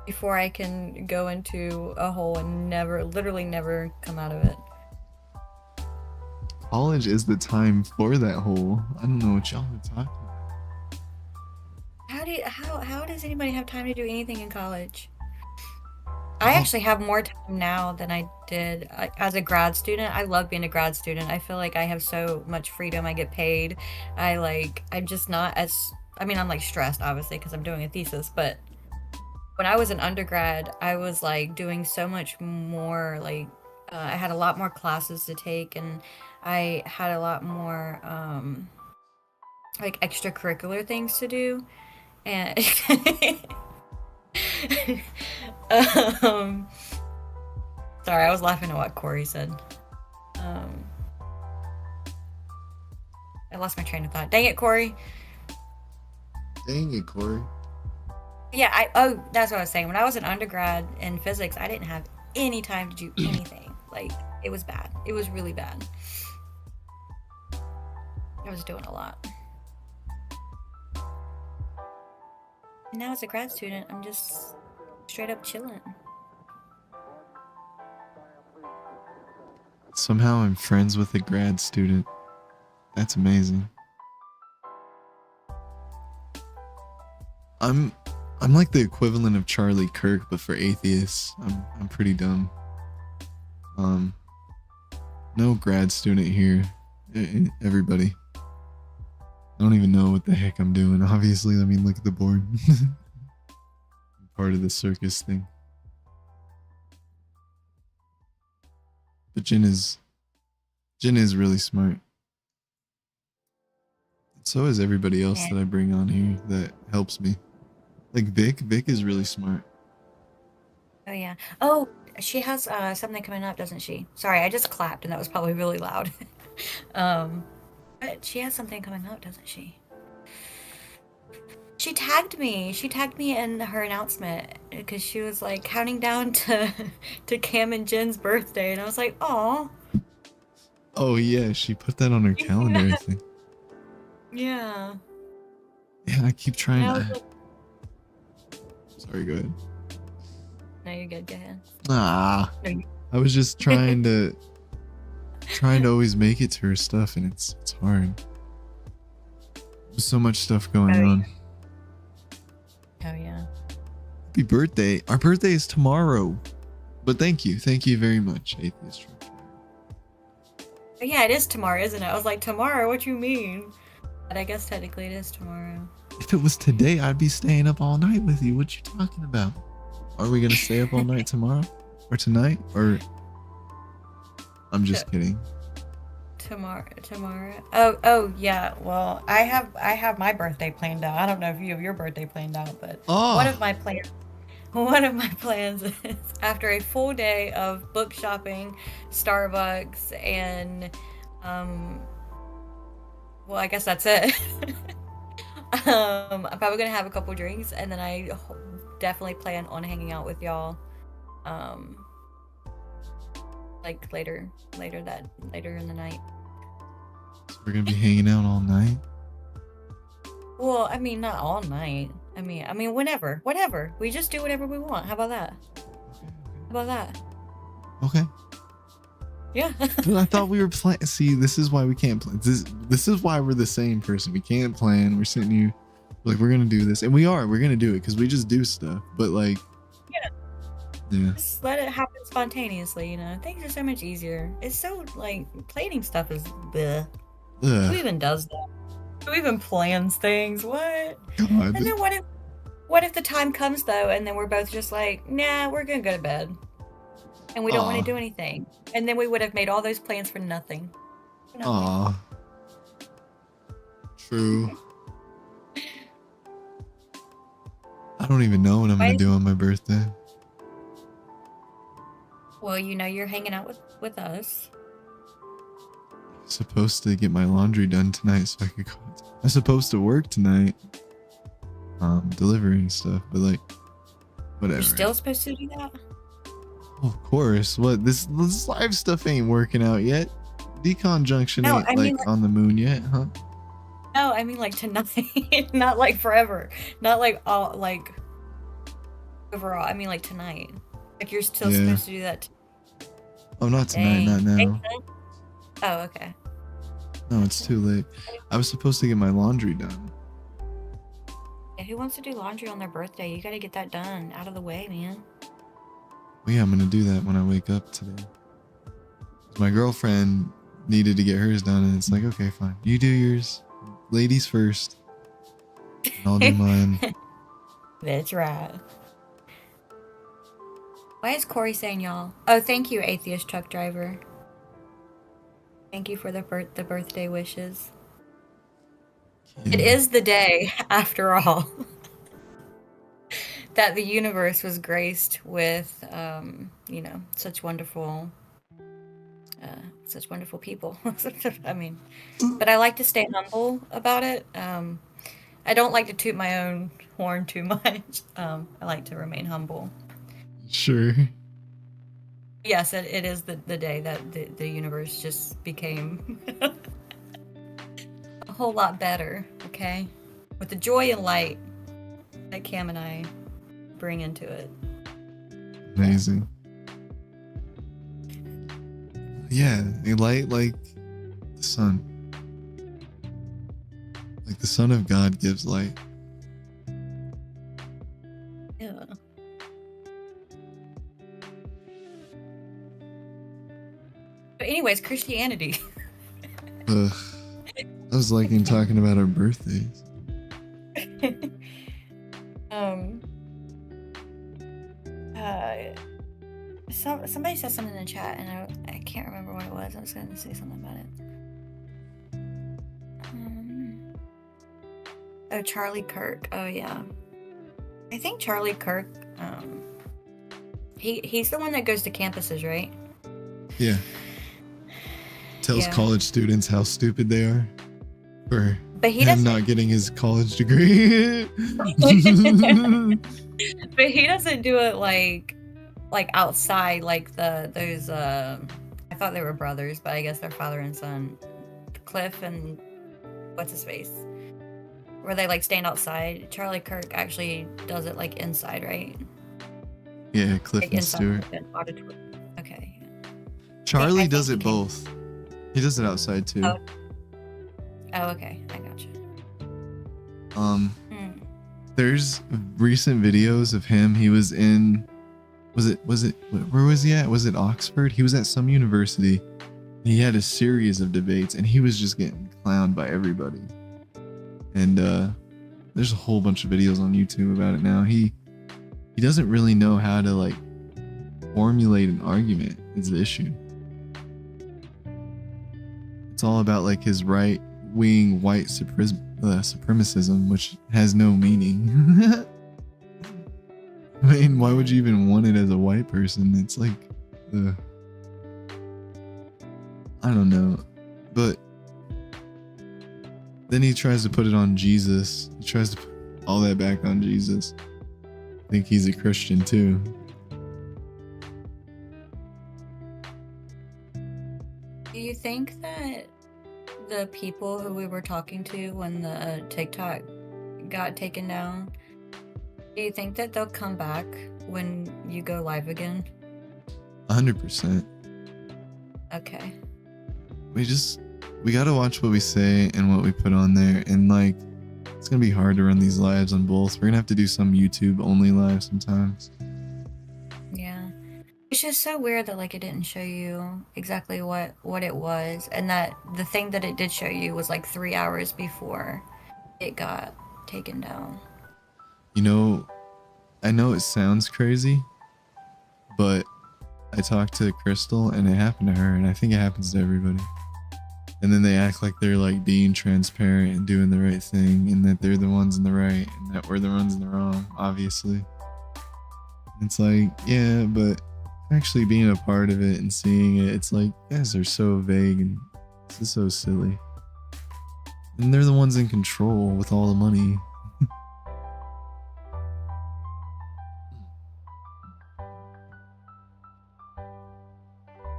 Before I can go into a hole and literally never come out of it. College is the time for that hole. I don't know what y'all are talking about. How does anybody have time to do anything in college? I actually have more time now than I did as a grad student. I love being a grad student. I feel like I have so much freedom. I get paid. I'm just not as I mean, I'm like stressed obviously because I'm doing a thesis, but when I was an undergrad, I was like doing so much more. Like, I had a lot more classes to take, and I had a lot more like extracurricular things to do. And um, sorry, I was laughing at what Corey said. Um, I lost my train of thought. Dang it, Corey. Dang it, Corey. Yeah, that's what I was saying. When I was an undergrad in physics, I didn't have any time to do anything. Like, it was bad. It was really bad. I was doing a lot. And now as a grad student, I'm just straight up chilling. Somehow I'm friends with a grad student. That's amazing. I'm like the equivalent of Charlie Kirk, but for atheists. I'm pretty dumb. No grad student here. Everybody. I don't even know what the heck I'm doing. Obviously, I mean, look at the board. I'm part of the circus thing. But Jin is really smart. So is everybody else that I bring on here that helps me. Like Vic is really smart. Oh yeah. Oh, she has something coming up, doesn't she? Sorry, I just clapped and that was probably really loud. But she has something coming up, doesn't she? She tagged me. She tagged me in her announcement because she was like counting down to Cam and Jen's birthday, and I was like, "Oh." Oh yeah, she put that on her calendar, I think. Yeah. Yeah, I keep trying And I to. was like, Sorry, go ahead. no, you're good. Go ahead. Ah, No, I was just trying to always make it to her stuff, and it's hard. There's so much stuff going on. Oh yeah. Happy birthday! Our birthday is tomorrow, but thank you very much, Atheist. But yeah, it is tomorrow, isn't it? I was like, tomorrow? What you mean? But I guess technically it is tomorrow. If it was today, I'd be staying up all night with you. What you talking about? Are we gonna stay up all night tomorrow, or tonight, or? I'm just kidding. Tomorrow. Oh yeah. Well, I have my birthday planned out. I don't know if you have your birthday planned out, but one of my plans is after a full day of book shopping, Starbucks, and well, I guess that's it. I'm probably gonna have a couple drinks, and then I definitely plan on hanging out with y'all like later in the night. So we're gonna be hanging out all night. Well, I mean, not all night. I mean, whatever. We just do whatever we want. How about that? Okay. Yeah. Well, I thought we were playing. See, this is why we can't plan. This is why we're the same person. We can't plan. We're sitting here like we're gonna do this, and we're gonna do it because we just do stuff. But like, yeah. Just let it happen spontaneously. You know, things are so much easier. It's so like planning stuff is bleh. Who even does that? Who even plans things? What? God. And then what if the time comes though, and then we're both just like, nah, we're gonna go to bed, and we don't want to do anything, and then we would have made all those plans for nothing. Aw. True. I don't even know what I'm gonna do on my birthday. Well, you know, you're hanging out with us. Supposed to get my laundry done tonight so I could go. I'm supposed to work tonight, delivering stuff, but like, whatever. You're still supposed to do that? Oh, of course. What this live stuff ain't working out yet. Deconjunction No, ain't I mean, like on the moon yet, huh? No, I mean like tonight, not like forever, not like all like overall. I mean like tonight. Like you're still supposed to do that. Oh, not tonight, not now. Oh, okay. No, it's too late. I was supposed to get my laundry done. Yeah, who wants to do laundry on their birthday? You gotta get that done, out of the way, man. Well, yeah, I'm gonna do that when I wake up today. My girlfriend needed to get hers done, and it's like, okay, fine. You do yours. Ladies first. I'll do mine. That's right. Why is Corey saying y'all? Oh, thank you, atheist truck driver. Thank you for the birthday wishes. It is the day, after all, that the universe was graced with, such wonderful people. I mean, but I like to stay humble about it. I don't like to toot my own horn too much. I like to remain humble. Sure. Yes, it is the day that the universe just became a whole lot better, okay? With the joy and light that Cam and I bring into it. Amazing. Yeah, a light like the sun. Like the Son of God gives light. Yeah. But anyways, Christianity. Ugh. I was liking talking about our birthdays. Somebody said something in the chat, and I can't remember what it was. I was going to say something about it. Charlie Kirk. Oh yeah, I think Charlie Kirk. He's the one that goes to campuses, right? Yeah. Tells college students how stupid they are for him not getting his college degree. But he doesn't do it like outside, like those I thought they were brothers, but I guess they're father and son, Cliff and what's his face, where they like stand outside. Charlie Kirk actually does it like inside, right? Yeah, Cliff Like and Stewart. Okay. Charlie does it both. He does it outside too. Oh, okay. I gotcha. There's recent videos of him. He was in, where was he at? Was it Oxford? He was at some university. He had a series of debates and he was just getting clowned by everybody. And there's a whole bunch of videos on YouTube about it now. He doesn't really know how to like formulate an argument is the issue. It's all about like his right-wing white supremacism, which has no meaning. I mean, why would you even want it as a white person? It's like, I don't know. But then he tries to put it on Jesus. He tries to put all that back on Jesus. I think he's a Christian too. Do you think that the people who we were talking to when the TikTok got taken down, do you think that they'll come back when you go live again? 100%. Okay. We gotta watch what we say and what we put on there, and like it's gonna be hard to run these lives on both. We're gonna have to do some YouTube only live sometimes. Yeah. It's just so weird that like it didn't show you exactly what it was, and that the thing that it did show you was like 3 hours before it got taken down. You know, I know it sounds crazy, but I talked to Crystal and it happened to her, and I think it happens to everybody. And then they act like they're like being transparent and doing the right thing, and that they're the ones in the right and that we're the ones in the wrong, obviously. It's like, yeah, but actually being a part of it and seeing it, it's like, you guys are so vague and this is so silly. And they're the ones in control with all the money.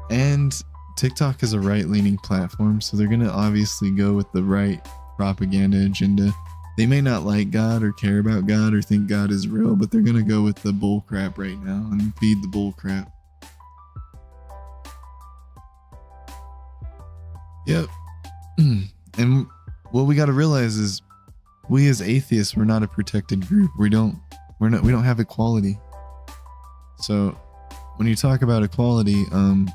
And TikTok is a right-leaning platform, so they're going to obviously go with the right propaganda agenda. They may not like God or care about God or think God is real, but they're going to go with the bull crap right now and feed the bull crap. Yep. And what we got to realize is we as atheists, we're not a protected group. We don't have equality. So when you talk about equality, I'm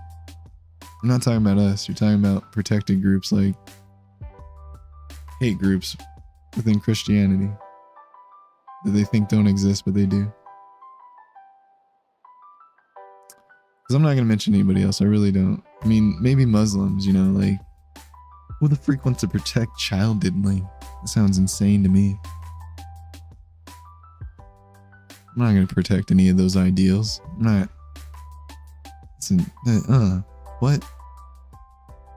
not talking about us. You're talking about protected groups like hate groups within Christianity. that they think don't exist, but they do. Because I'm not going to mention anybody else. I really don't. I mean, maybe Muslims, you know, like, who the freak wants to protect child diddling? That sounds insane to me. I'm not going to protect any of those ideals. I'm not. What?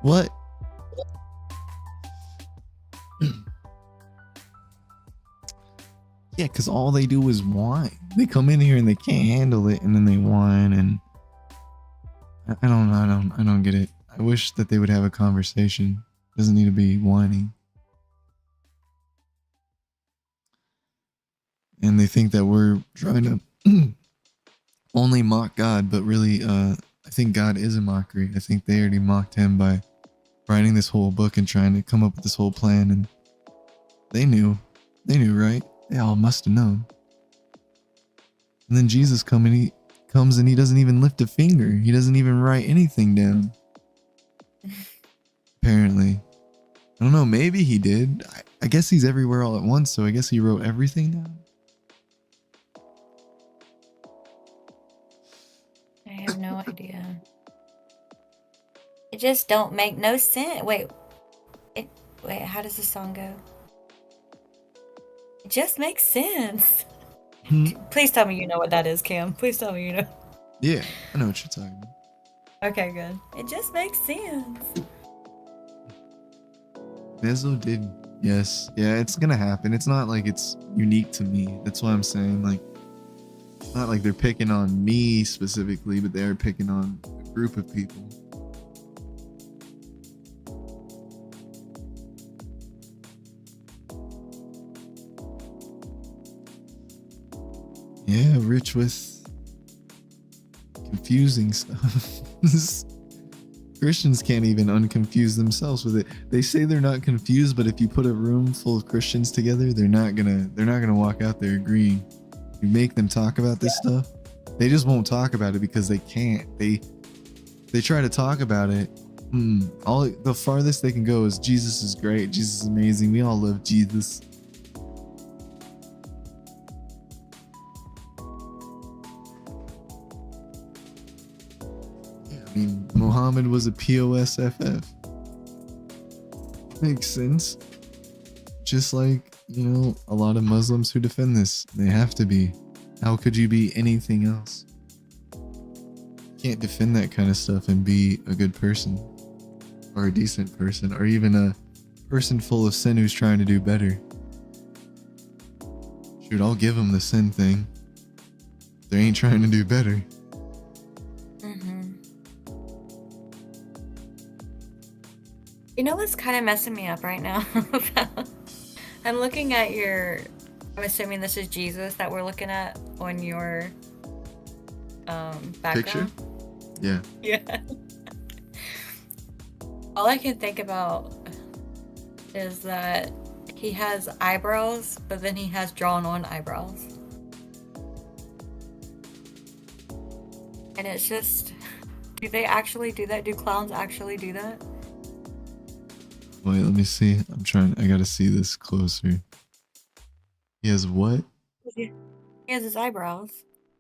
What? Yeah, because all they do is whine. They come in here and they can't handle it, and then they whine, and I don't get it. I wish that they would have a conversation. It doesn't need to be whining. And they think that we're trying to only mock God, but really, I think God is a mockery. I think they already mocked him by writing this whole book and trying to come up with this whole plan, and they knew, right? They all must have known. And then Jesus comes and he doesn't even lift a finger. He doesn't even write anything down. Apparently. I don't know, maybe he did. I guess he's everywhere all at once, so I guess he wrote everything down. I have no idea. It just don't make no sense. Wait, how does the song go? It just makes sense. Please tell me you know what that is, Cam. Please tell me you know. Yeah, I know what you're talking about. Okay, good. It just makes sense. Mezzo did. Yes. Yeah, it's gonna happen. It's not like it's unique to me. That's why I'm saying, like, it's not like they're picking on me specifically, but they're picking on a group of people. Yeah, rich with confusing stuff. Christians can't even unconfuse themselves with it. They say they're not confused, but if you put a room full of Christians together, they're not gonna walk out there agreeing. You make them talk about this stuff, they just won't talk about it because they can't. They try to talk about it. The farthest they can go is Jesus is great, Jesus is amazing, we all love Jesus. I mean, Muhammad was a POSFF. Makes sense. Just like, you know, a lot of Muslims who defend this, they have to be. How could you be anything else? You can't defend that kind of stuff and be a good person, or a decent person, or even a person full of sin who's trying to do better. Shoot, I'll give them the sin thing. They ain't trying to do better. You know what's kind of messing me up right now? I'm looking at I'm assuming this is Jesus that we're looking at on your background. Picture? Yeah. Yeah. All I can think about is that he has eyebrows, but then he has drawn on eyebrows. And it's just, do they actually do that? Do clowns actually do that? Wait, let me see. I gotta see this closer. He has what? He has his eyebrows.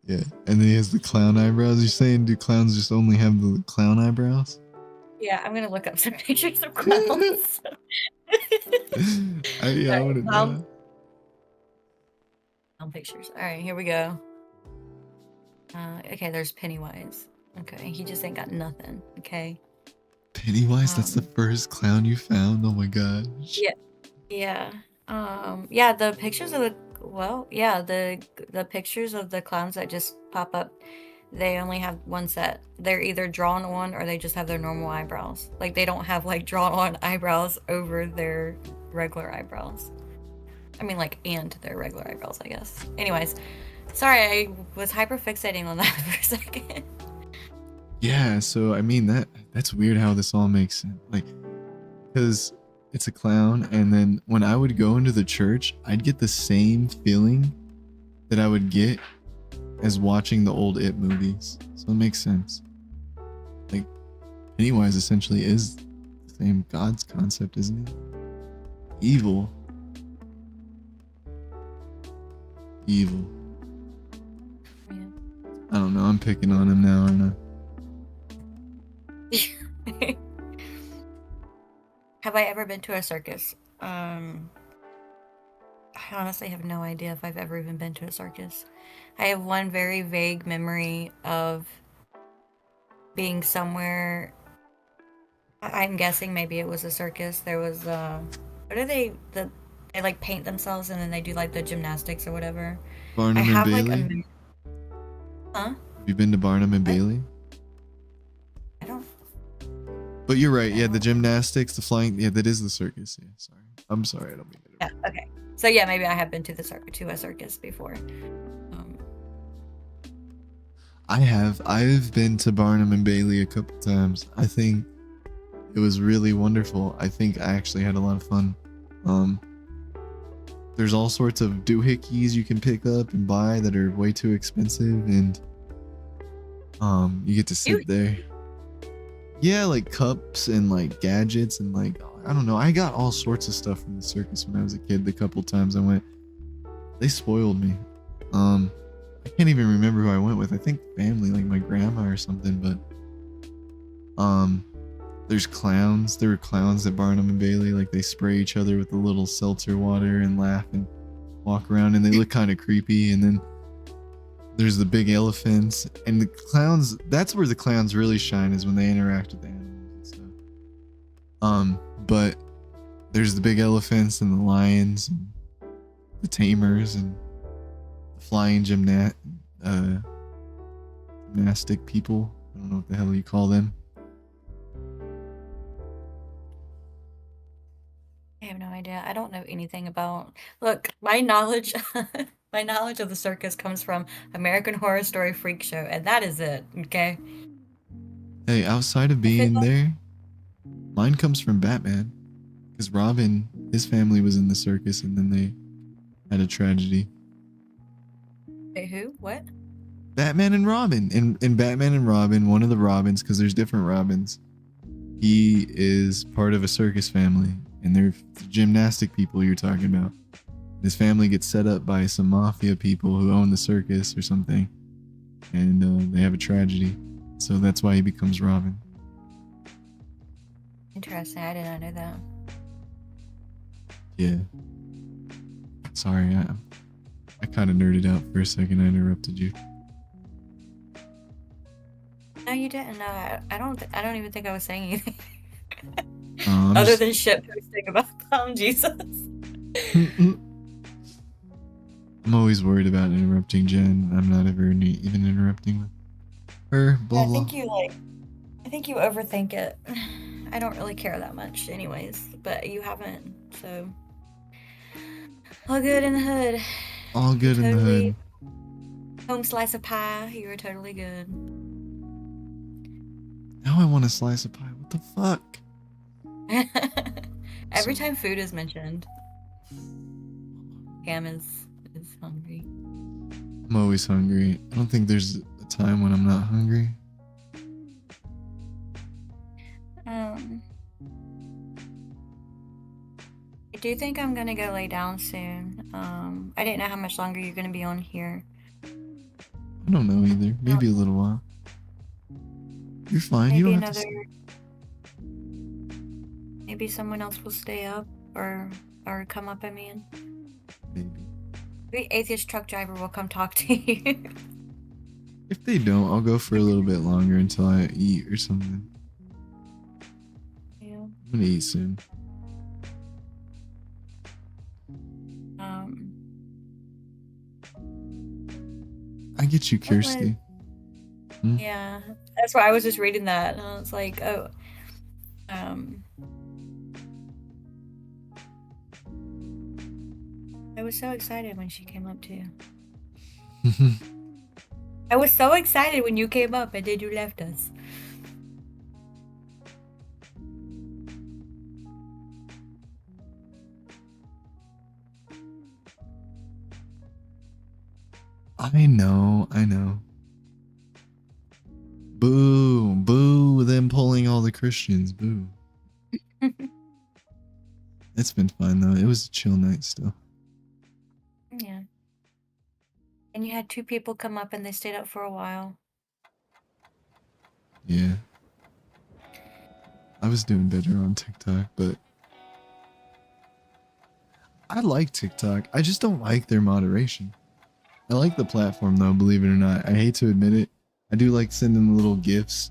Yeah, and then he has the clown eyebrows. You're saying, do clowns just only have the clown eyebrows? Yeah, I'm gonna look up some pictures of clowns. I want to know. Pictures. All right, here we go. Okay, there's Pennywise. Okay, he just ain't got nothing. Okay. Pennywise, that's the first clown you found. Oh my gosh. Yeah. Yeah. The pictures of the pictures of the clowns that just pop up, they only have one set. They're either drawn on or they just have their normal eyebrows. Like they don't have like drawn on eyebrows over their regular eyebrows. I mean, like, and their regular eyebrows, I guess. Anyways, sorry, I was hyper fixating on that for a second. Yeah, so I mean that's weird how this all makes sense. Like, because it's a clown, and then when I would go into the church, I'd get the same feeling that I would get as watching the old It movies. So it makes sense. Like, Pennywise essentially is the same God's concept, isn't he? Evil. Evil. Yeah. I don't know. I'm picking on him now, aren't I? Have I ever been to a circus? I honestly have no idea if I've ever even been to a circus. I have one very vague memory of being somewhere. I'm guessing maybe it was a circus. There was what are they? They like paint themselves and then they do like the gymnastics or whatever. Barnum I and have like Bailey? huh? Have you been to Barnum and What? Bailey? I don't. But you're right. Yeah, the gymnastics, the flying. Yeah, that is the circus. Yeah, sorry. I'm sorry. I don't mean to. Yeah. Okay. So yeah, maybe I have been to a circus before. I've been to Barnum and Bailey a couple times. I think it was really wonderful. I think I actually had a lot of fun. There's all sorts of doohickeys you can pick up and buy that are way too expensive, and you get to sit there. Yeah, like cups and like gadgets and like I don't know. I got all sorts of stuff from the circus when I was a kid. The couple times I went, they spoiled me. I can't even remember who I went with. I think family, like my grandma or something. But there's clowns. There were clowns at Barnum and Bailey. Like they spray each other with a little seltzer water and laugh and walk around, and they look kind of creepy. And then there's the big elephants and the clowns. That's where the clowns really shine, is when they interact with the animals and stuff. But there's the big elephants and the lions and the tamers and the flying gymnastic people. I don't know what the hell you call them. I have no idea. I don't know anything about. Look, my knowledge, my knowledge of the circus comes from American Horror Story Freak Show, and that is it. Okay. Hey, outside of being there, mine comes from Batman, because Robin, his family was in the circus, and then they had a tragedy. Wait, who? What? Batman and Robin. In Batman and Robin, one of the Robins, because there's different Robins, he is part of a circus family, and they're the gymnastic people you're talking about. His family gets set up by some mafia people who own the circus or something, and they have a tragedy. So that's why he becomes Robin. Interesting. I did not know that. Yeah. Sorry, I kind of nerded out for a second. I interrupted you. No, you didn't. No, I don't even think I was saying anything. I'm Other just- than shit posting about Jesus. I'm always worried about interrupting Jen. I'm not ever even interrupting with her. Blah I blah. think you overthink it. I don't really care that much, anyways. But you haven't, so all good in the hood. All good in the hood. Home slice of pie. You were totally good. Now I want a slice of pie. What the fuck? Every time food is mentioned, Cam is hungry. I'm always hungry. I don't think there's a time when I'm not hungry. I do think I'm gonna go lay down soon. I didn't know how much longer you're gonna be on here. I don't know either. Maybe a little while. You're fine. Maybe You don't another. have to. Maybe someone else will stay up or come up. I mean, Maybe. maybe atheist truck driver will come talk to you. If they don't, I'll go for a little bit longer until I eat or something. Yeah. I'm gonna eat soon. I get you, Kirsty. Yeah, that's why I was just reading that, and I was like, oh, I was so excited when she came up too. I was so excited when you came up and then you left us. I know. Boo, boo, them pulling all the Christians, boo. It's been fun though. It was a chill night still. Yeah. And you had 2 people come up and they stayed up for a while. Yeah. I was doing better on TikTok, but I like TikTok. I just don't like their moderation. I like the platform though, believe it or not. I hate to admit it. I do like sending little gifts.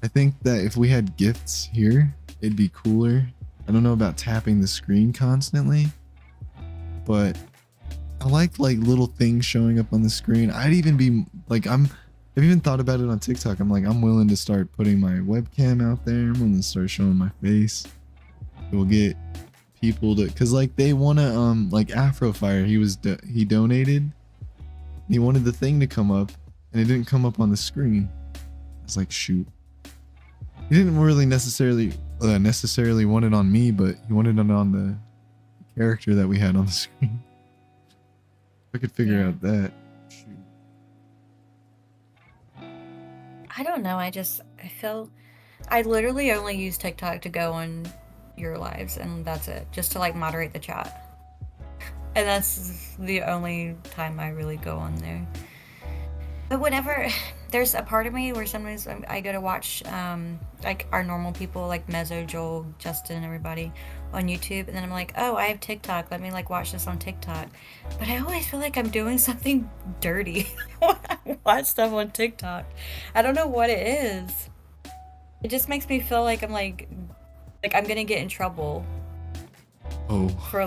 I think that if we had gifts here, it'd be cooler. I don't know about tapping the screen constantly, but I like little things showing up on the screen. I'd even be like, I've even thought about it on TikTok. I'm like, I'm willing to start putting my webcam out there. I'm willing to start showing my face. We'll get people to, cause like they wanna like Afrofire, he donated. He wanted the thing to come up, and it didn't come up on the screen. I was like, shoot. He didn't really necessarily want it on me, but he wanted it on the character that we had on the screen. I could figure out that. Shoot. I don't know. I feel I literally only use TikTok to go on your lives, and that's it. Just to like moderate the chat. And that's the only time I really go on there. But whenever there's a part of me where sometimes I go to watch like our normal people like Mezzo, Joel, Justin, everybody on YouTube, and then I'm like, oh, I have TikTok. Let me like watch this on TikTok. But I always feel like I'm doing something dirty when I watch stuff on TikTok. I don't know what it is. It just makes me feel like I'm gonna get in trouble. Oh. For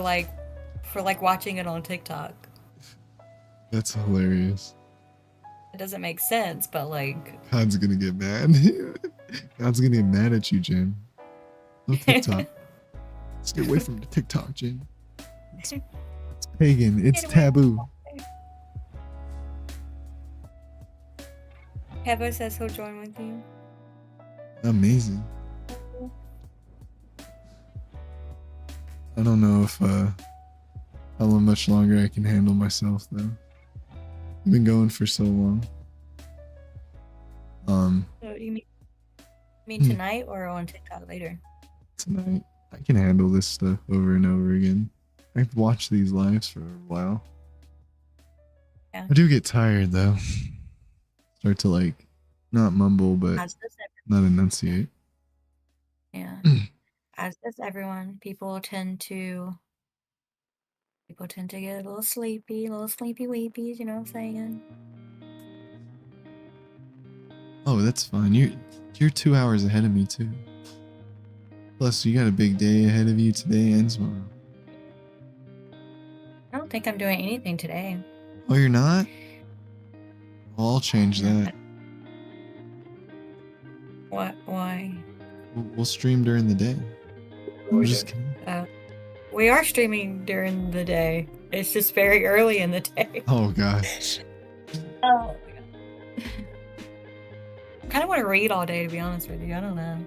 watching it on TikTok. That's hilarious. It doesn't make sense, but like God's gonna get mad. God's gonna get mad at you, Jen. No TikTok. Stay away from the TikTok, Jen. It's pagan. It's taboo. Hebo says he'll join with you. Amazing. I don't know if how much longer I can handle myself though. I've been going for so long. So you mean tonight or on TikTok later? Tonight. I can handle this stuff over and over again. I've watched these lives for a while. Yeah. I do get tired though. Start to like not mumble but not enunciate. Yeah. As does everyone. People tend to get a little sleepy weepies, you know what I'm saying? Oh, that's fine. You're 2 hours ahead of me too. Plus, you got a big day ahead of you today and tomorrow. I don't think I'm doing anything today. Oh, you're not? Well, I'll change that. What? Why? We'll stream during the day. I'm just kidding. We are streaming during the day. It's just very early in the day. Oh gosh. Oh. I kind of want to read all day, to be honest with you. I don't know.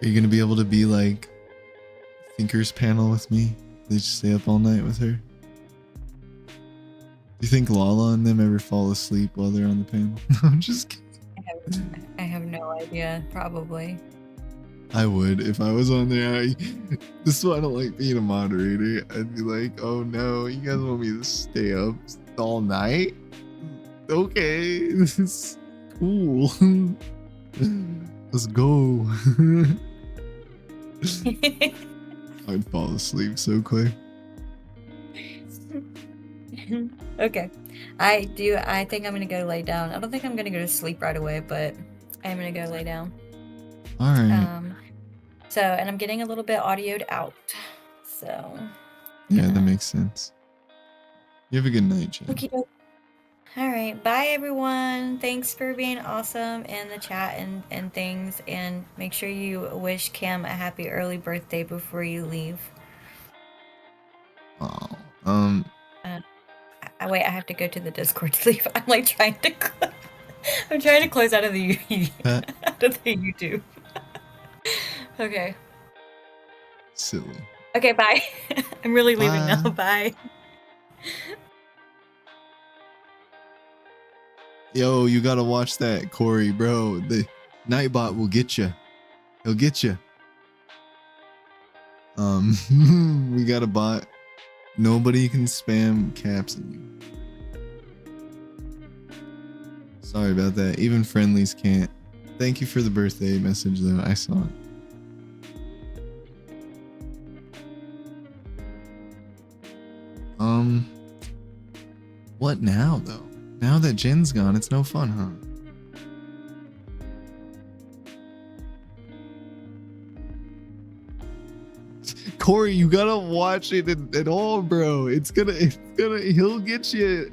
Are you gonna be able to be like Thinker's panel with me? They just stay up all night with her? Do you think Lala and them ever fall asleep while they're on the panel? No, I'm just kidding. I have no idea. Probably. I would if I was on there. This is why I don't like being a moderator. I'd be like, oh no, you guys want me to stay up all night? Okay, this is cool. Let's go. I'd fall asleep so quick. Okay. I think I'm gonna go lay down. I don't think I'm gonna go to sleep right away, but I'm gonna go lay down. All right. And I'm getting a little bit audioed out. So. Yeah, that makes sense. You have a good night, Jen. Okay. All right. Bye, everyone. Thanks for being awesome in the chat and things. And make sure you wish Cam a happy early birthday before you leave. Oh. Wait, I have to go to the Discord to leave. I'm like trying to. I'm trying to close out of the out of the YouTube. Okay. Silly. Okay, bye. I'm really leaving now. Bye. Yo, you gotta watch that, Corey, bro. The Nightbot will get you. He'll get you. We got a bot. Nobody can spam caps in you. Sorry about that. Even friendlies can't. Thank you for the birthday message, though. I saw it. What now, though? Now that Jen's gone, it's no fun, huh? Corey, you gotta watch it at all, bro. He'll get you.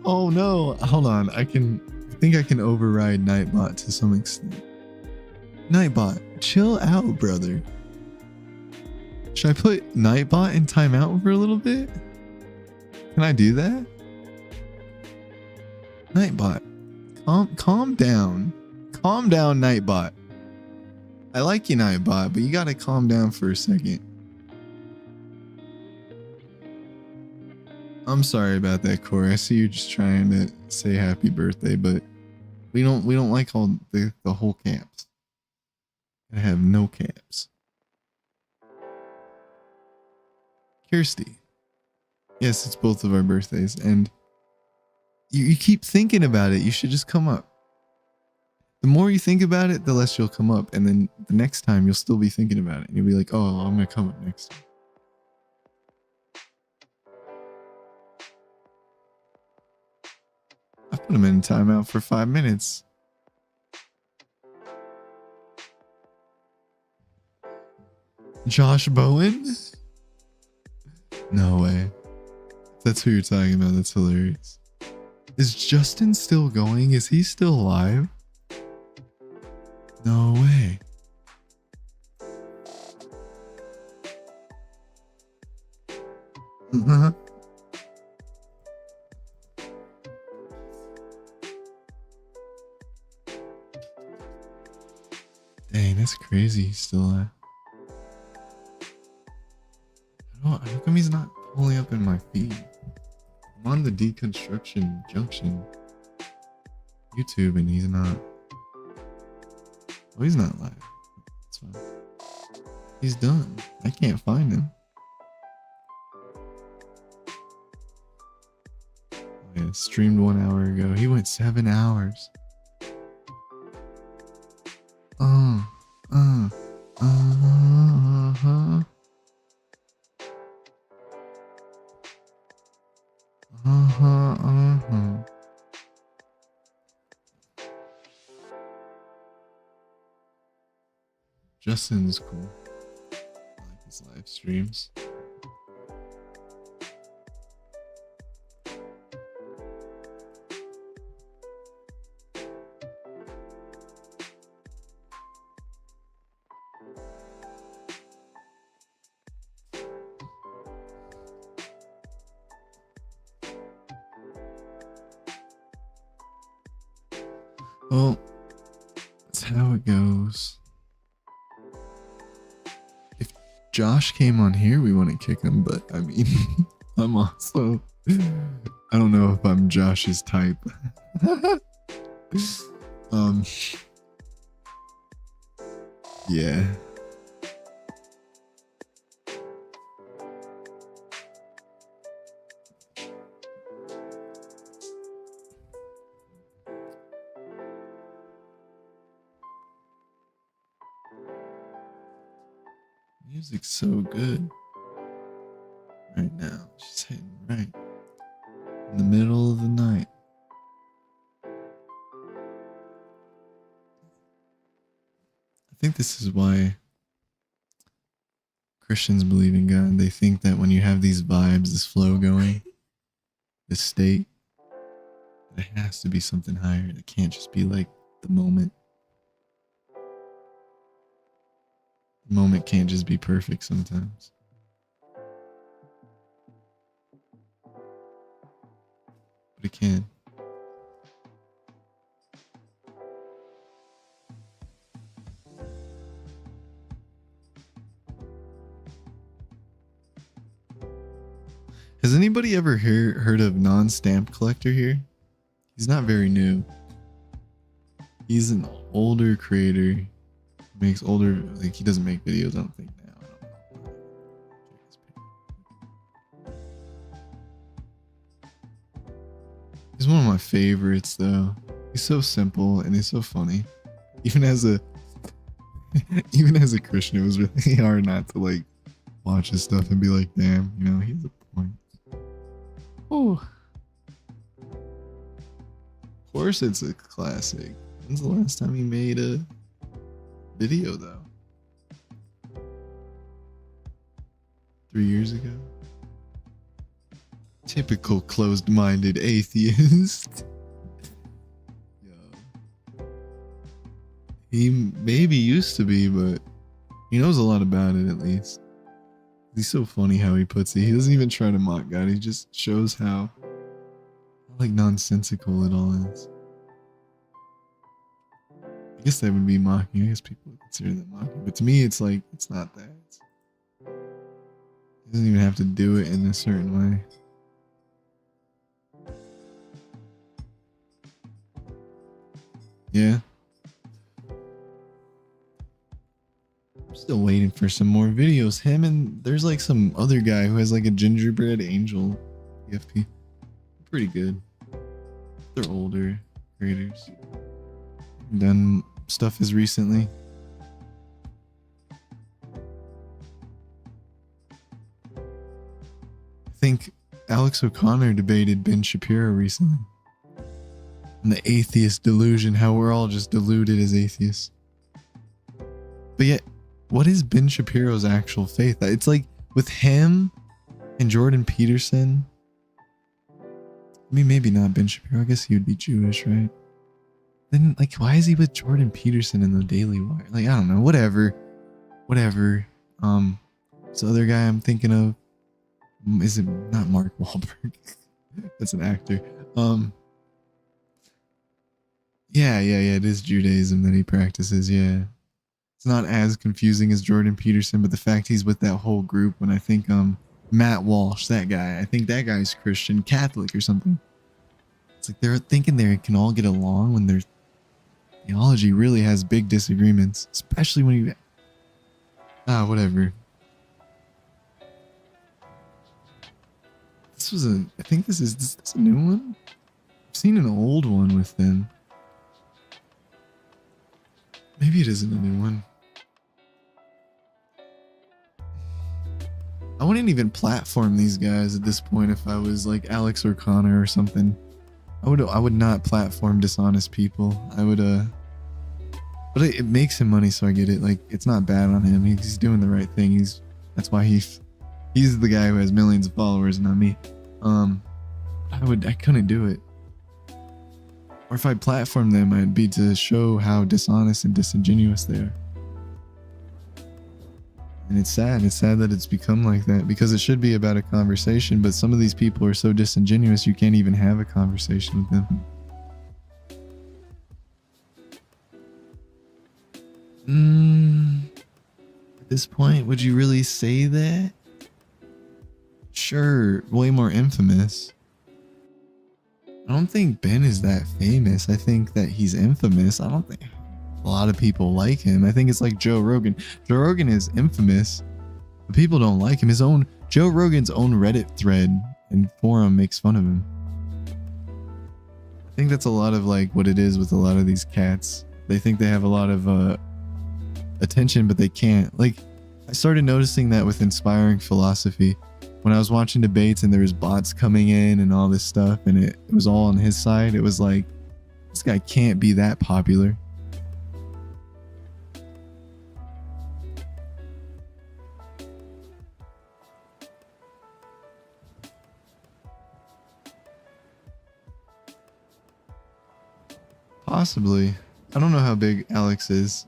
Oh no, hold on. I think I can override Nightbot to some extent. Nightbot, chill out, brother. Should I put Nightbot in timeout for a little bit? Can I do that? Nightbot, calm down. Calm down, Nightbot. I like you, Nightbot, but you gotta calm down for a second. I'm sorry about that, Corey. I see you're just trying to say happy birthday, but we don't like all the whole caps. I have no caps. Kirsty. Yes, it's both of our birthdays, and you keep thinking about it. You should just come up. The more you think about it, the less you'll come up, and then the next time you'll still be thinking about it, and you'll be like, oh, I'm gonna come up next time. I put him in timeout for 5 minutes. Josh Bowen? No way. That's who you're talking about. That's hilarious. Is Justin still going? Is he still alive? No way. Dang, that's crazy. He's still alive. How come he's not pulling up in my feed? I'm on the Deconstruction Junction YouTube and he's not. Oh, he's not live. That's fine. He's done. I can't find him. Oh, yeah, streamed 1 hour ago. He went 7 hours. Justin's cool. I like his live streams. Well, that's how it goes. If Josh came on here, we wouldn't kick him, but I mean, I'm also, I don't know if I'm Josh's type. Yeah. Music's so good right now. She's hitting right in the middle of the night. I think this is why Christians believe in God. They think that when you have these vibes, this flow going, this state, it has to be something higher. It can't just be like the moment. The moment can't just be perfect sometimes. But it can. Has anybody ever heard of Non-Stamp Collector here? He's not very new. He's an older creator. Makes older, like he doesn't make videos, I don't think now. I don't know. He's one of my favorites, though. He's so simple and he's so funny. Even as a even as a Christian, it was really hard not to like watch his stuff and be like, damn, you know, he's a point. Oh. Of course it's a classic. When's the last time he made a video though? 3 years ago? Typical closed-minded atheist. Yo. He maybe used to be, but he knows a lot about it at least. He's so funny how he puts it. He doesn't even try to mock God. He just shows how like nonsensical it all is. I guess that would be mocking. I guess people would consider that mocking. But to me, it's like, it's not that. He doesn't even have to do it in a certain way. Yeah. I'm still waiting for some more videos. Him and there's like some other guy who has like a gingerbread angel PFP. Pretty good. They're older creators. Done stuff as recently. I think Alex O'Connor debated Ben Shapiro recently. And the atheist delusion, how we're all just deluded as atheists. But yet, what is Ben Shapiro's actual faith? It's like with him and Jordan Peterson. I mean, maybe not Ben Shapiro. I guess he would be Jewish, right? Then, like, why is he with Jordan Peterson in the Daily Wire? Like, I don't know. Whatever. This other guy I'm thinking of, is it not Mark Wahlberg? That's an actor. Yeah. It is Judaism that he practices. Yeah. It's not as confusing as Jordan Peterson, but the fact he's with that whole group when I think Matt Walsh, that guy, I think that guy's Christian, Catholic or something. It's like they're thinking they can all get along when their theology really has big disagreements, especially when you whatever. I think this is a new one? I've seen an old one with them. Maybe it isn't a new one. I wouldn't even platform these guys at this point if I was like Alex O'Connor or something. I would not platform dishonest people. I would but it makes him money, so I get it. Like, it's not bad on him. He's doing the right thing. That's why he's the guy who has millions of followers, not me. I couldn't do it. Or if I platform them, I'd be to show how dishonest and disingenuous they are. And it's sad. It's sad that it's become like that because it should be about a conversation, but some of these people are so disingenuous you can't even have a conversation with them. At this point, would you really say that? Sure, way more infamous. I don't think Ben is that famous. I think that he's infamous. I don't think a lot of people like him. I think it's like Joe Rogan. Joe Rogan is infamous, but people don't like him. Joe Rogan's own Reddit thread and forum makes fun of him. I think that's a lot of like what it is with a lot of these cats. They think they have a lot of attention, but they can't. Like, I started noticing that with Inspiring Philosophy. When I was watching debates and there was bots coming in and all this stuff and it was all on his side, it was like, this guy can't be that popular. Possibly. I don't know how big Alex is.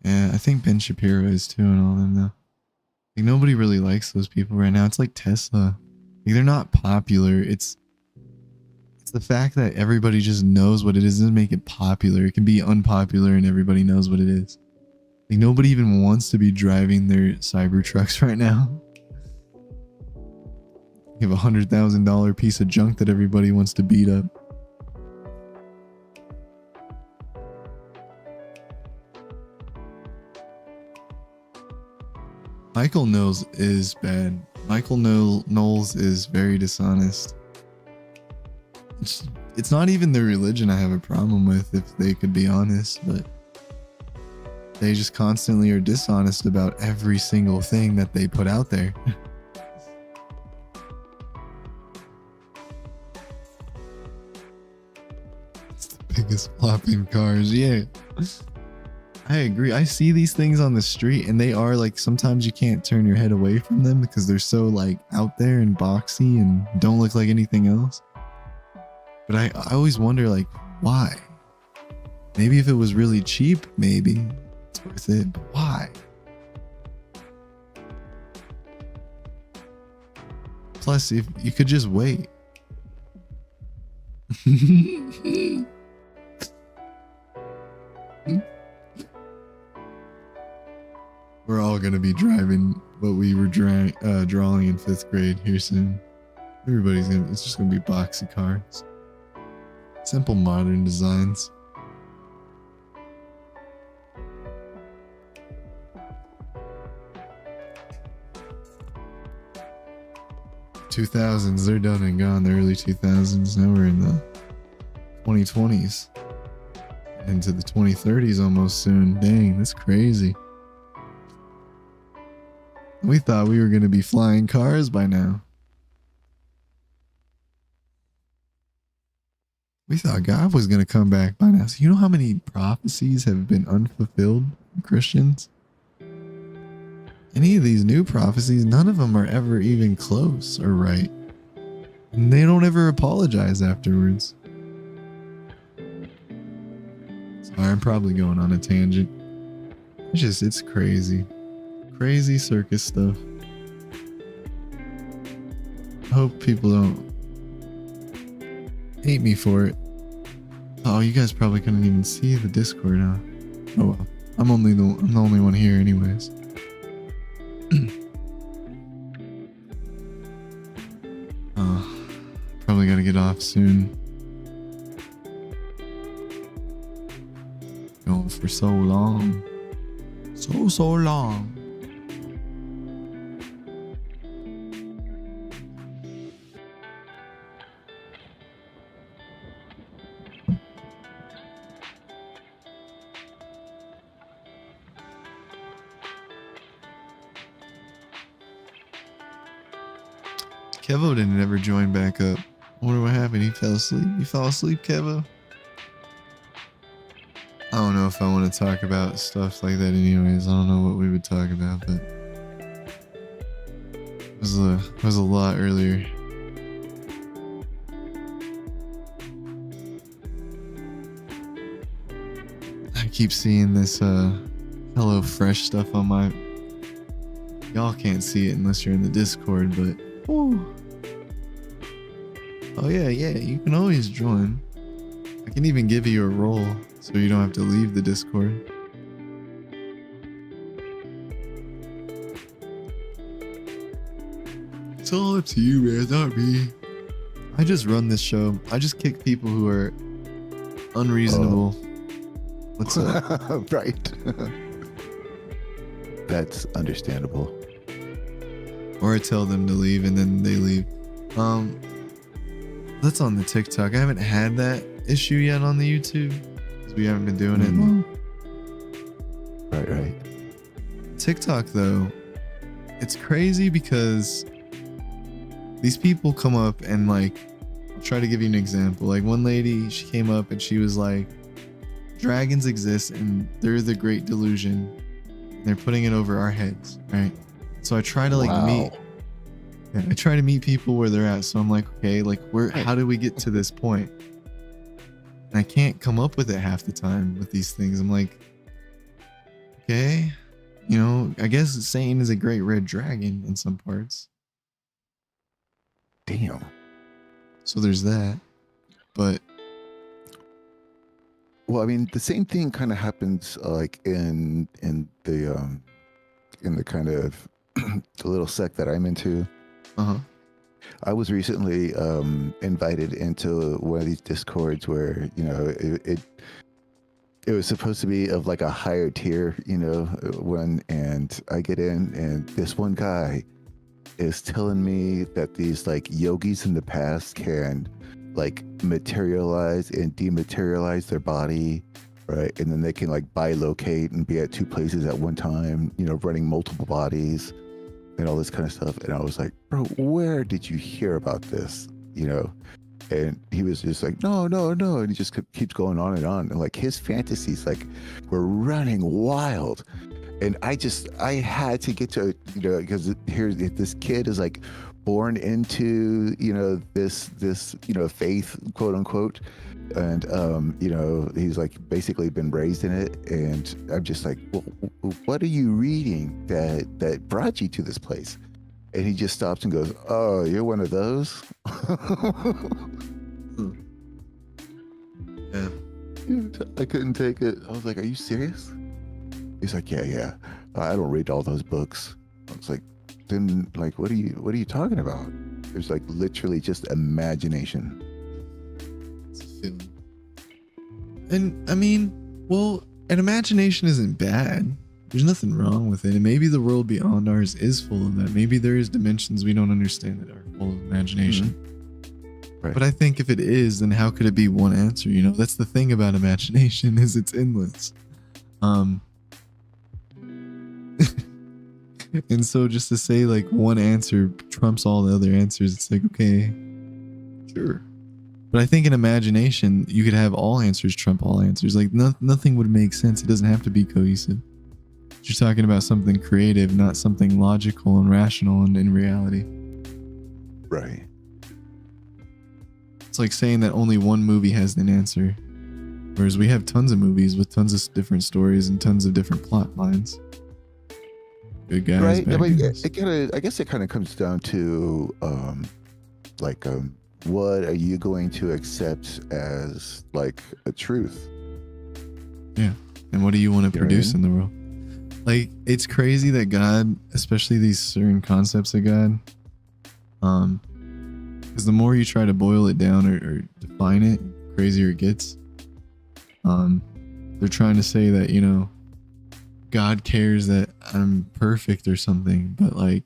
Yeah, I think Ben Shapiro is too and all them though. Like, nobody really likes those people right now. It's like Tesla. Like, they're not popular. It's the fact that everybody just knows what it is doesn't make it popular. It can be unpopular and everybody knows what it is. Like, nobody even wants to be driving their cyber trucks right now. You have $100,000 piece of junk that everybody wants to beat up. Michael Knowles is bad. Michael Knowles is very dishonest. It's not even the religion I have a problem with, if they could be honest, but they just constantly are dishonest about every single thing that they put out there. It's the biggest flop in cars, yeah. I agree. I see these things on the street and they are like, sometimes you can't turn your head away from them because they're so like out there and boxy and don't look like anything else. But I always wonder, like, why? Maybe if it was really cheap, maybe it's worth it, but why? Plus, if you could just wait. We're all gonna be driving what we were drawing in 5th grade here soon. It's just gonna be boxy cars. Simple modern designs. $2000s, they're done and gone. The early 2000s. Now we're in the 2020s. Into the 2030s almost soon. Dang, that's crazy. We thought we were going to be flying cars by now. We thought God was going to come back by now. So you know how many prophecies have been unfulfilled from Christians? Any of these new prophecies, none of them are ever even close or right. And they don't ever apologize afterwards. Sorry, I'm probably going on a tangent. It's crazy. Crazy circus stuff. I hope people don't hate me for it. Oh, you guys probably couldn't even see the Discord, huh? Oh well. I'm the only one here anyways. Probably gotta get off soon. Going for so long. So long. Kevo didn't ever join back up. I wonder what happened. He fell asleep. You fell asleep, Kevo? I don't know if I want to talk about stuff like that anyways. I don't know what we would talk about, but it was a lot earlier. I keep seeing this Hello Fresh stuff on my... Y'all can't see it unless you're in the Discord, but... Ooh. Oh yeah, you can always join. I can even give you a role so you don't have to leave the Discord. It's all up to you, man, not me. I just run this show. I just kick people who are unreasonable. What's up? Right. That's understandable. Or I tell them to leave and then they leave. That's on the TikTok. I haven't had that issue yet on the YouTube because we haven't been doing it long. Right. TikTok though, it's crazy because these people come up and like, I'll try to give you an example. Like one lady, she came up and she was like, dragons exist and they're the great delusion. And they're putting it over our heads, right? So I try to I try to meet people where they're at. So I'm like, okay, like how do we get to this point? And I can't come up with it half the time with these things. I'm like, okay, you know, I guess Satan is a great red dragon in some parts. Damn. So there's that. But well, I mean, the same thing kind of happens like in the kind of the little sect that I'm into. I was recently invited into one of these discords where, you know, it was supposed to be of like a higher tier, one, and I get in, and this one guy is telling me that these like yogis in the past can like materialize and dematerialize their body, right? And then they can like bilocate and be at two places at one time, running multiple bodies and all this kind of stuff. And I was like, bro, where did you hear about this? And he was just like, no. And he just keeps going on. And like his fantasies like were running wild. And I had to get to, because here's this kid is like born into, this, faith, quote unquote. And, he's like basically been raised in it. And I'm just like, well, what are you reading that brought you to this place? And he just stops and goes, oh, you're one of those? Yeah. I couldn't take it. I was like, are you serious? He's like, yeah. I don't read all those books. I was like, then like, what are you talking about? It's like literally just imagination. It's a feeling. And I mean, well, an imagination isn't bad. There's nothing wrong with it. And maybe the world beyond ours is full of that. Maybe there is dimensions we don't understand that are full of imagination. Mm-hmm. Right. But I think if it is, then how could it be one answer? That's the thing about imagination is it's endless. And so just to say like one answer trumps all the other answers, it's like, okay, sure. But I think in imagination, you could have all answers trump all answers. Like nothing would make sense. It doesn't have to be cohesive. You're talking about something creative, not something logical and rational and in reality. Right. It's like saying that only one movie has an answer. Whereas we have tons of movies with tons of different stories and tons of different plot lines. Good guys, right. bad guys. I guess it kind of comes down to what are you going to accept as like a truth? Yeah. And what do you want to produce in the world? Like, it's crazy that God, especially these certain concepts of God, because the more you try to boil it down or define it, crazier it gets. They're trying to say that, God cares that I'm perfect or something, but like,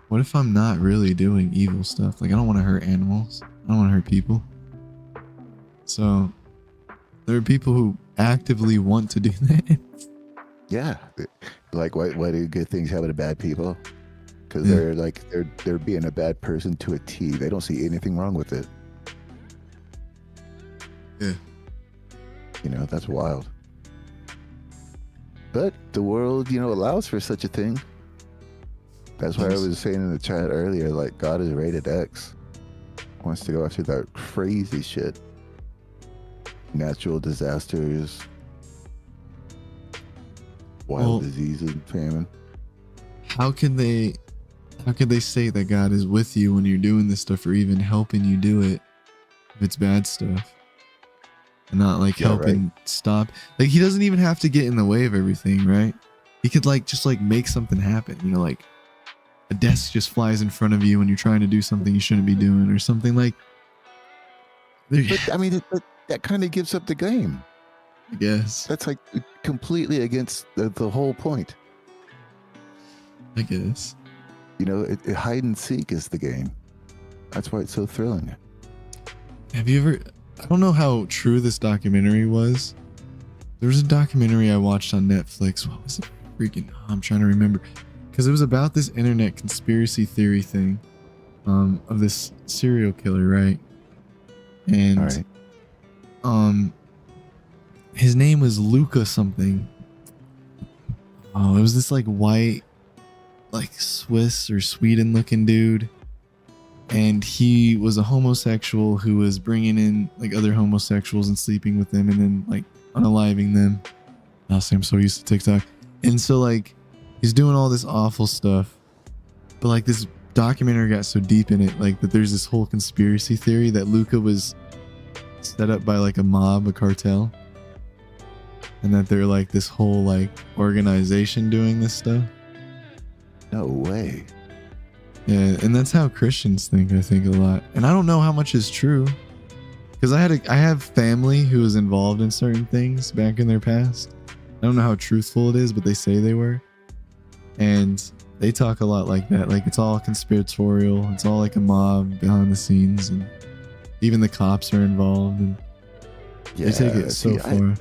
what if I'm not really doing evil stuff? Like, I don't want to hurt animals. I don't want to hurt people. So there are people who actively want to do that. Yeah. Like, why do good things happen to bad people? Because they're being a bad person to a T. They don't see anything wrong with it. Yeah. That's wild. But the world, allows for such a thing. That's why I was saying in the chat earlier, like, God is rated X. Wants to go after that crazy shit. Natural disasters, wild diseases, famine. How can they say that God is with you when you're doing this stuff or even helping you do it if it's bad stuff? And not like helping stop. Like, he doesn't even have to get in the way of everything, right? He could just make something happen, like a desk just flies in front of you when you're trying to do something you shouldn't be doing or something like. But I mean, that kind of gives up the game. I guess. That's like completely against the whole point. I guess. Hide and seek is the game. That's why it's so thrilling. Have you ever... I don't know how true this documentary was. There was a documentary I watched on Netflix. What was it? I'm trying to remember. Because it was about this internet conspiracy theory thing of this serial killer, right? And his name was Luca something. Oh, it was this white, Swiss or Sweden looking dude. And he was a homosexual who was bringing in other homosexuals and sleeping with them and then unaliving them. I'm so used to TikTok. And so he's doing all this awful stuff. But this documentary got so deep in it that there's this whole conspiracy theory that Luca was set up by a mob, a cartel. And that they're this whole organization doing this stuff. No way. Yeah, and that's how Christians think, I think, a lot. And I don't know how much is true. because I have family who was involved in certain things back in their past. I don't know how truthful it is, but they say they were, and they talk a lot like that. Like it's all conspiratorial. It's all like a mob behind the scenes, and even the cops are involved, and they take it so far.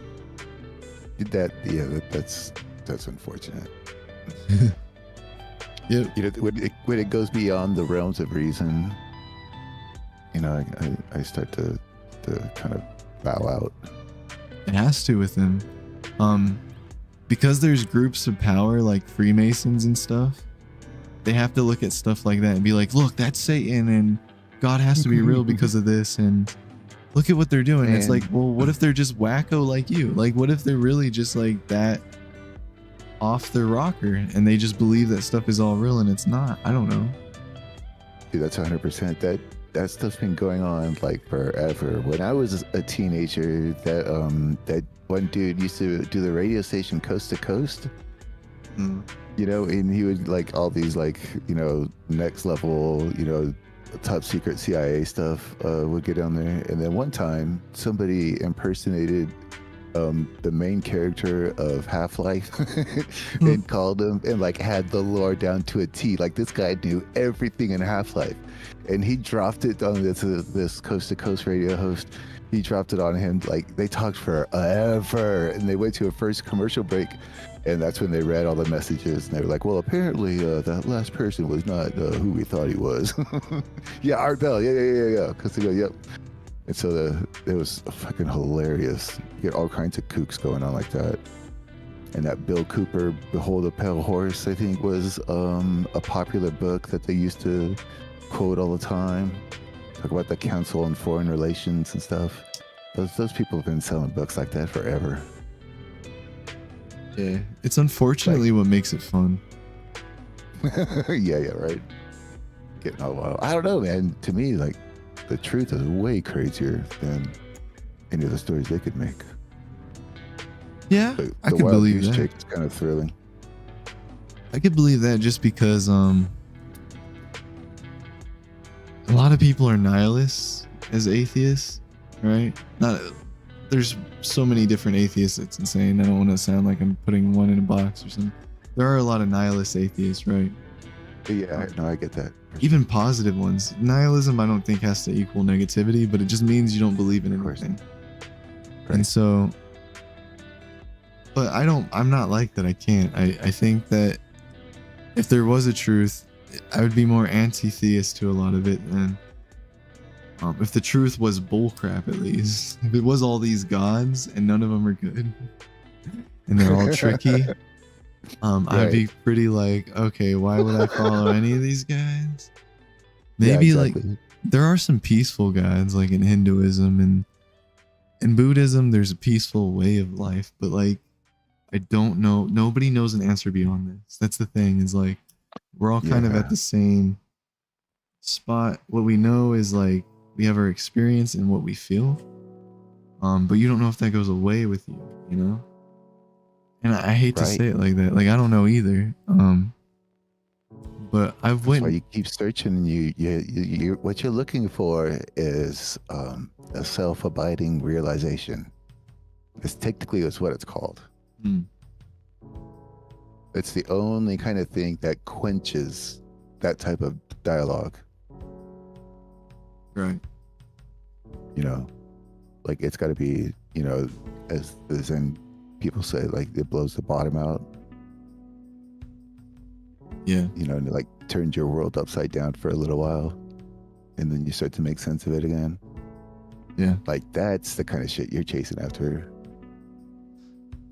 That's unfortunate. Yep. You know, when it goes beyond the realms of reason, you know, I start to kind of bow out. It has to with them. Because there's groups of power like Freemasons and stuff, they have to look at stuff like that and be like, look, that's Satan and God has to be real because of this, and look at what they're doing. It's like, well, what if they're just wacko like you? Like, what if they're really just like that off their rocker and they just believe that stuff is all real and it's not? I don't know. Dude, that's 100%. That stuff's been going on like forever. When I was a teenager, that one dude used to do the radio station Coast to Coast. You know, and he would like all these like, you know, next level, you know, top secret CIA stuff would get on there. And then one time somebody impersonated the main character of Half-Life and called him and like had the lore down to a T. Like this guy knew everything in Half-Life, and he dropped it on this Coast to Coast radio host. He dropped it on him. Like they talked forever, and they went to a first commercial break, and that's when they read all the messages, and they were like, well, apparently that last person was not who we thought he was. Yeah, Art Bell. Yeah. Because they go, yep. And so it was fucking hilarious. You get all kinds of kooks going on like that. And that Bill Cooper, Behold a Pale Horse, I think was a popular book that they used to quote all the time. Talk about the Council on Foreign Relations and stuff. Those people have been selling books like that forever. Yeah, it's unfortunately what makes it fun. yeah, right. Getting all wild. I don't know, man. To me, like, the truth is way crazier than any of the stories they could make. Yeah, I could Wild believe Goose that. Chase is kind of thrilling. I could believe that just because a lot of people are nihilists as atheists, right? There's so many different atheists, it's insane. I don't want to sound like I'm putting one in a box or something. There are a lot of nihilist atheists, right? Yeah, no, I get that. Even positive ones. Nihilism, I don't think has to equal negativity, but it just means you don't believe in anything. Right. And so, but I'm not like that. I can't. I think that if there was a truth, I would be more anti-theist to a lot of it than if the truth was bullcrap, at least. If it was all these gods and none of them are good and they're all tricky, I'd be pretty like, okay, why would I follow any of these guys? Maybe like there are some peaceful gods like in Hinduism and in Buddhism, there's a peaceful way of life, but like, I don't know. Nobody knows an answer beyond this. That's the thing, is like, we're all kind of at the same spot. What we know is like, we have our experience and what we feel. But you don't know if that goes away with you, you know? And I hate to say it like that. Like, I don't know either. But I've went. That's why you keep searching. You what you're looking for is a self-abiding realization. It's technically is what it's called. It's the only kind of thing that quenches that type of dialogue. Right. You know, like it's got to be, you know, as in people say, like it blows the bottom out. Yeah. You know, and it like turns your world upside down for a little while, and then you start to make sense of it again. Yeah. Like that's the kind of shit you're chasing after.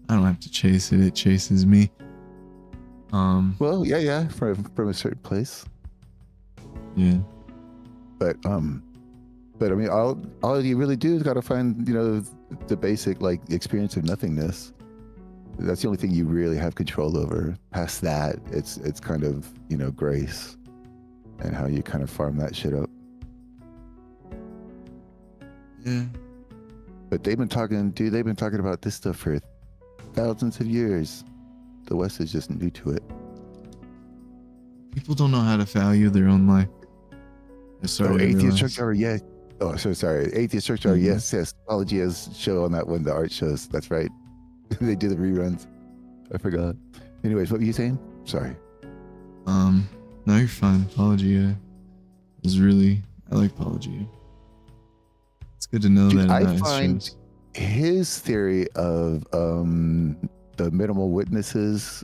I don't have to chase it. It chases me. Well, yeah, from a certain place. Yeah. But I mean, all you really do is got to find, you know, the basic like experience of nothingness. That's the only thing you really have control over. Past that, it's kind of, you know, grace and how you kind of farm that shit up. Yeah. But they've been talking about this stuff for thousands of years. The West is just new to it. People don't know how to value their own life. Atheist truck driver, yeah. Oh, so sorry. Atheist Church are Mhm. yes. Apologia's show on that one, the art shows. That's right. They do the reruns. I forgot. Anyways, what were you saying? Sorry. No, you're fine. Apologia is really, I like Apologia. It's good to know Dude, that I about his find shows. his theory of the minimal witnesses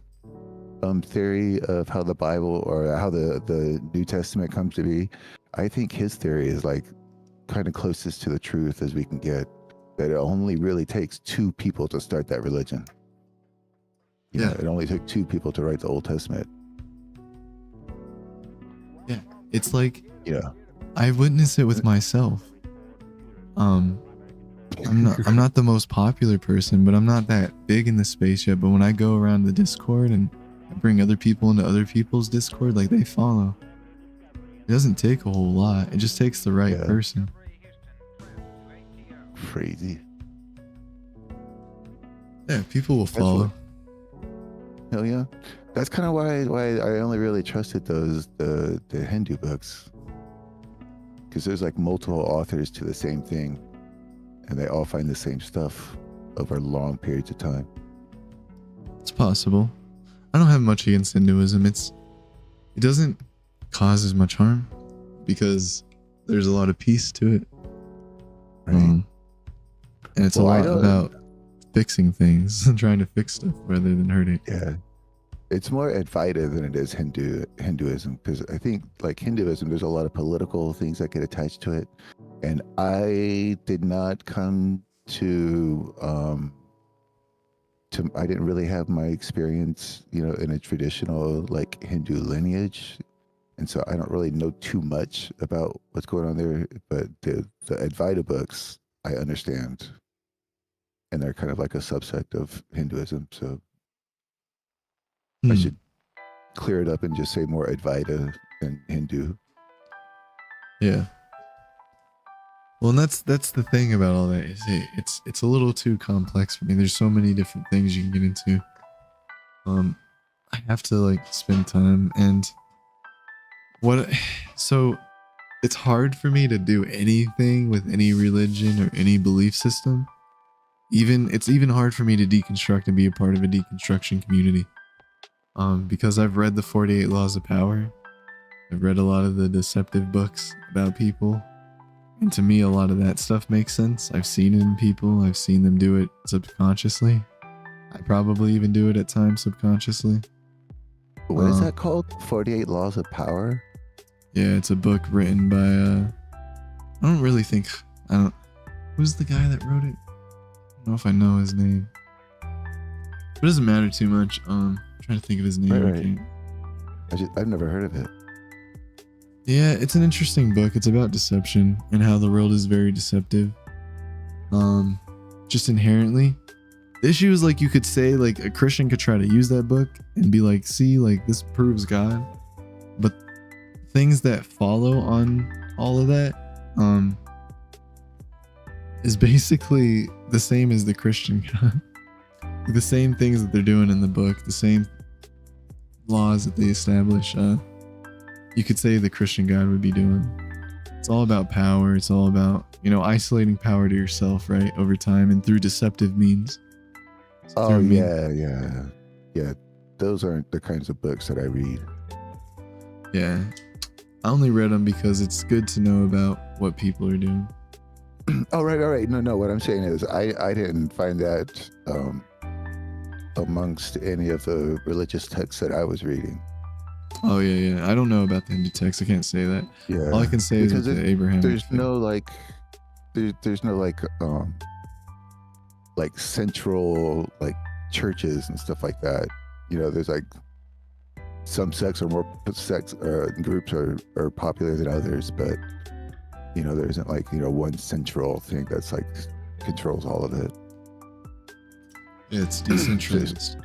theory of how the Bible or how the New Testament comes to be, I think his theory is like kind of closest to the truth as we can get. That it only really takes two people to start that religion. You know, it only took two people to write the Old Testament. Yeah, it's like, Yeah. I witnessed it with myself. I'm not the most popular person, but I'm not that big in the space yet. But when I go around the Discord and I bring other people into other people's Discord, like they follow. It doesn't take a whole lot. It just takes the right person. Crazy. Yeah, people will follow. Hell yeah. That's kind of why I only really trusted the Hindu books. Because there's like multiple authors to the same thing. And they all find the same stuff over long periods of time. It's possible. I don't have much against Hinduism. It doesn't cause as much harm because there's a lot of peace to it. Right. And it's a lot about fixing things and trying to fix stuff rather than hurt it. Yeah. It's more Advaita than it is Hinduism, because I think like Hinduism, there's a lot of political things that get attached to it. And I did not come to I didn't really have my experience, you know, in a traditional like Hindu lineage. And so I don't really know too much about what's going on there, but the Advaita books, I understand. And they're kind of like a subsect of Hinduism. So I should clear it up and just say more Advaita than Hindu. Yeah. Well, and that's the thing about all that is it's a little too complex for me. There's so many different things you can get into. I have to like spend time and so it's hard for me to do anything with any religion or any belief system. It's even hard for me to deconstruct and be a part of a deconstruction community. Because I've read the 48 Laws of Power. I've read a lot of the deceptive books about people. And to me, a lot of that stuff makes sense. I've seen it in people. I've seen them do it subconsciously. I probably even do it at times subconsciously. What is that called? 48 Laws of Power? Yeah, it's a book written by, who's the guy that wrote it? I don't know if I know his name. It doesn't matter too much. I'm trying to think of his name. Right. I've never heard of it. Yeah, it's an interesting book. It's about deception and how the world is very deceptive. Just inherently. The issue is like you could say like a Christian could try to use that book and be like, see, like this proves God. But things that follow on all of that is basically the same as the Christian God. The same things that they're doing in the book, the same laws that they establish. You could say the Christian God would be doing. It's all about power. It's all about, isolating power to yourself, right? Over time and through deceptive means. Oh, yeah. Those aren't the kinds of books that I read. Yeah. I only read them because it's good to know about what people are doing. Oh, right. No, what I'm saying is I didn't find that amongst any of the religious texts that I was reading. Oh, yeah. I don't know about the Hindu text. I can't say that. Yeah. All I can say is with the Abraham. There's no central like churches and stuff like that. There's like some sects groups are popular than others, but there isn't like one central thing that's like controls all of it. Yeah, it's decentralized.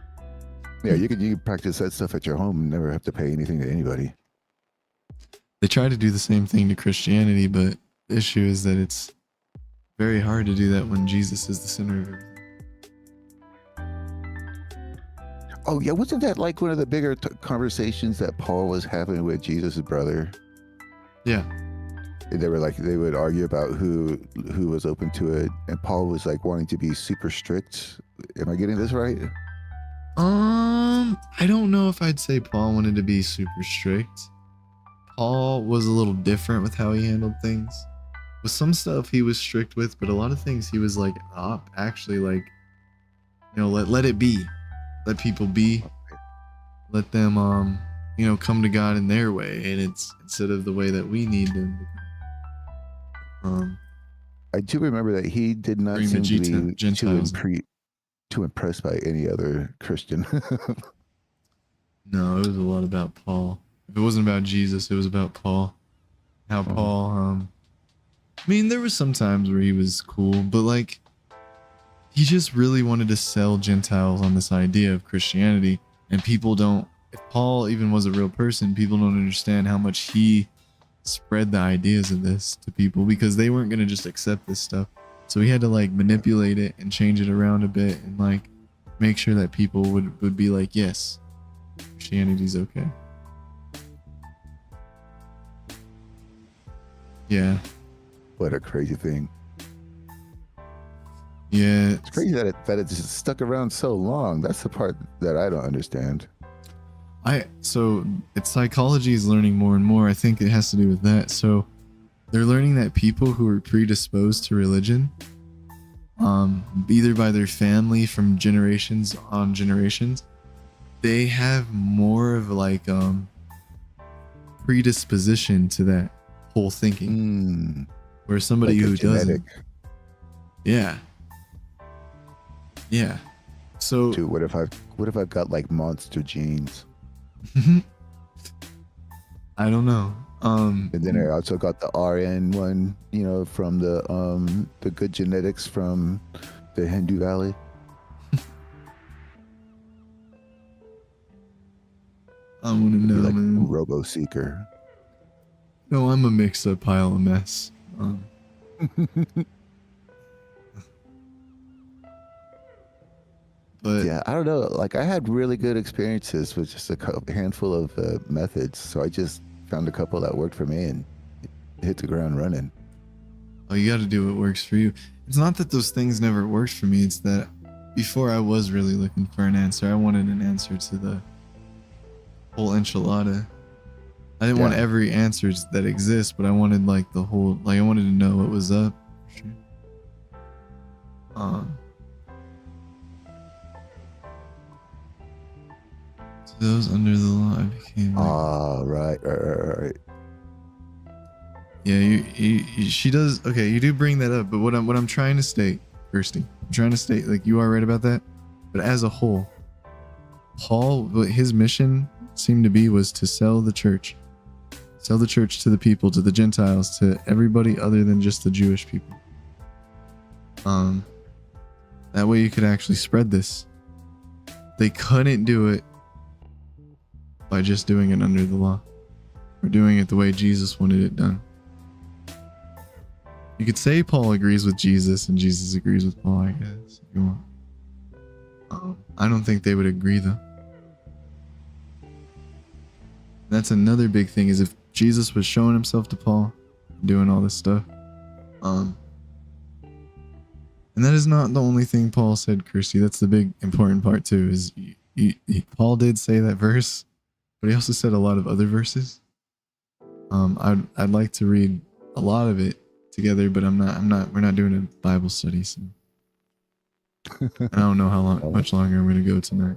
Yeah, you can practice that stuff at your home and never have to pay anything to anybody. They try to do the same thing to Christianity, but the issue is that it's very hard to do that when Jesus is the center of everything. Oh yeah, wasn't that like one of the bigger conversations that Paul was having with Jesus' brother? Yeah. they were like they would argue about who was open to it, and Paul was like wanting to be super strict. Am I getting this right? I don't know if I'd say Paul wanted to be super strict. Paul was a little different with how he handled things. With some stuff he was strict with, but a lot of things he was like, actually, like, you know, let it be, let people be, let them you know, come to God in their way, and it's instead of the way that we need them to come. I do remember that he did not Bring the seem to be Gentiles. too impressed by any other Christian. No, it was a lot about Paul. If it wasn't about Jesus, it was about Paul. How Paul, I mean, there was some times where he was cool, but like, he just really wanted to sell Gentiles on this idea of Christianity, and people don't. If Paul even was a real person, people don't understand how much he spread the ideas of this to people, because they weren't gonna just accept this stuff. So he had to like manipulate it and change it around a bit, and like make sure that people would be like, yes, Christianity's okay. Yeah. What a crazy thing. Yeah. It's crazy that it just stuck around so long. That's the part that I don't understand. So it's psychology is learning more and more. I think it has to do with that. So they're learning that people who are predisposed to religion, either by their family from generations on generations, they have more of like predisposition to that whole thinking. Where somebody like who genetic. doesn't. Yeah. Yeah. So Dude, what if I've got like monster genes? I don't know. And then I also got the RN one, you know, from the good genetics from the Hindu Valley. I want to know, like man. Robo Seeker. No, I'm a mixed up pile of mess. But yeah, I don't know. Like I had really good experiences with just a handful of methods, so I just found a couple that worked for me and hit the ground running. Oh, you got to do what works for you. It's not that those things never worked for me. It's that before I was really looking for an answer. I wanted an answer to the whole enchilada. I didn't want every answer that exists, but I wanted like the whole, like I wanted to know what was up. Sure. To those under the law, I became. Right. Yeah, she does. Okay, you do bring that up, but what I'm trying to state, Kirsty, I'm trying to state, like you are right about that, but as a whole, Paul, what his mission seemed to be was to sell the church to the people, to the Gentiles, to everybody other than just the Jewish people. That way you could actually spread this. They couldn't do it by just doing it under the law, or doing it the way Jesus wanted it done. You could say Paul agrees with Jesus and Jesus agrees with Paul, I guess, if you want. I don't think they would agree though. That's another big thing, is if Jesus was showing himself to Paul, doing all this stuff. And that is not the only thing Paul said, Kirsty. That's the big important part too, is Paul did say that verse, but he also said a lot of other verses. I'd like to read a lot of it together, but we're not doing a Bible study, so I don't know how much longer I'm going to go tonight.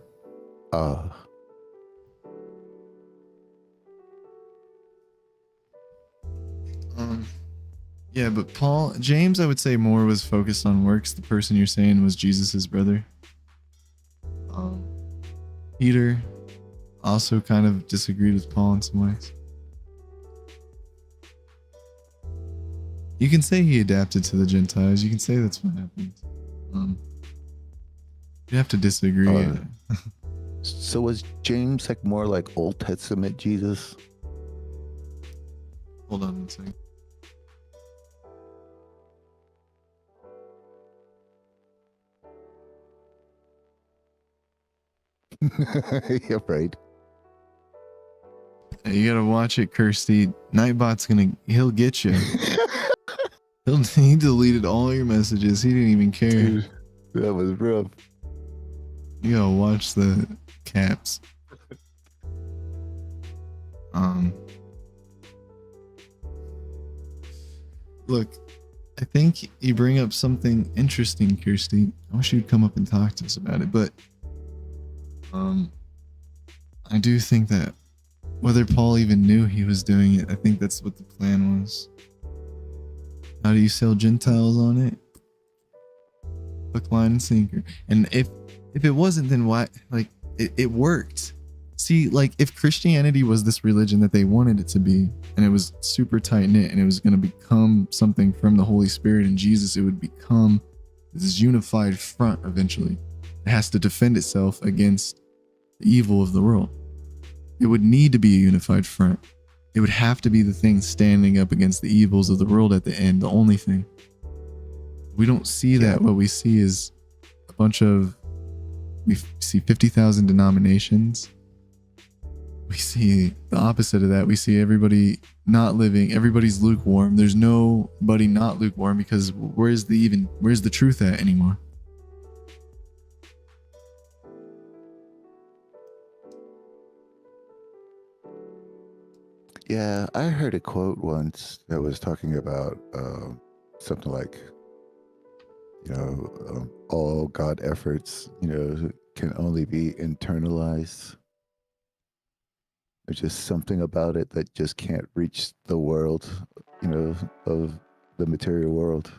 Yeah, but James, I would say more was focused on works. The person you're saying was Jesus's brother. Peter also kind of disagreed with Paul in some ways. You can say he adapted to the Gentiles. You can say that's what happened. You have to disagree. So was James like more like Old Testament Jesus? Hold on one second. You're right. You gotta watch it, Kirsty. Nightbot's he'll get you. He deleted all your messages. He didn't even care. Dude, that was rough. You gotta watch the caps. Look, I think you bring up something interesting, Kirsty. I wish you'd come up and talk to us about it, but I do think that whether Paul even knew he was doing it, I think that's what the plan was. How do you sell Gentiles on it? Hook, line, and sinker. And if it wasn't, then why? Like, it worked. See, like, if Christianity was this religion that they wanted it to be, and it was super tight knit, and it was going to become something from the Holy Spirit and Jesus, it would become this unified front eventually. It has to defend itself against the evil of the world. It would need to be a unified front. It would have to be the thing standing up against the evils of the world at the end, the only thing. We don't see that. What we see is a bunch of, we see 50,000 denominations. We see the opposite of that. We see everybody not living, everybody's lukewarm. There's nobody not lukewarm, because where's the truth at anymore? Yeah, I heard a quote once that was talking about something like, all God efforts, can only be internalized. There's just something about it that just can't reach the world, of the material world.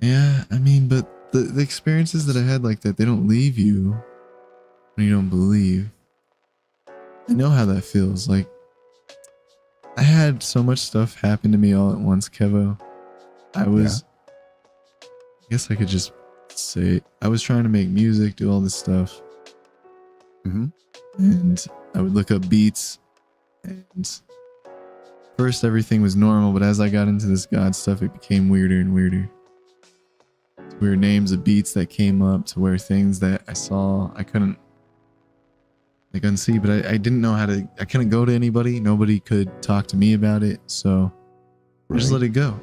Yeah, I mean, but the experiences that I had like that, they don't leave you when you don't believe. I know how that feels. Like, I had so much stuff happen to me all at once, Kevo. I guess I could just say, I was trying to make music, do all this stuff. Mm-hmm. And I would look up beats, and first everything was normal, but as I got into this God stuff, it became weirder and weirder. Weird names of beats that came up, to where things that I saw, I couldn't unsee, but I didn't know how to, I couldn't go to anybody. Nobody could talk to me about it. So I just let it go.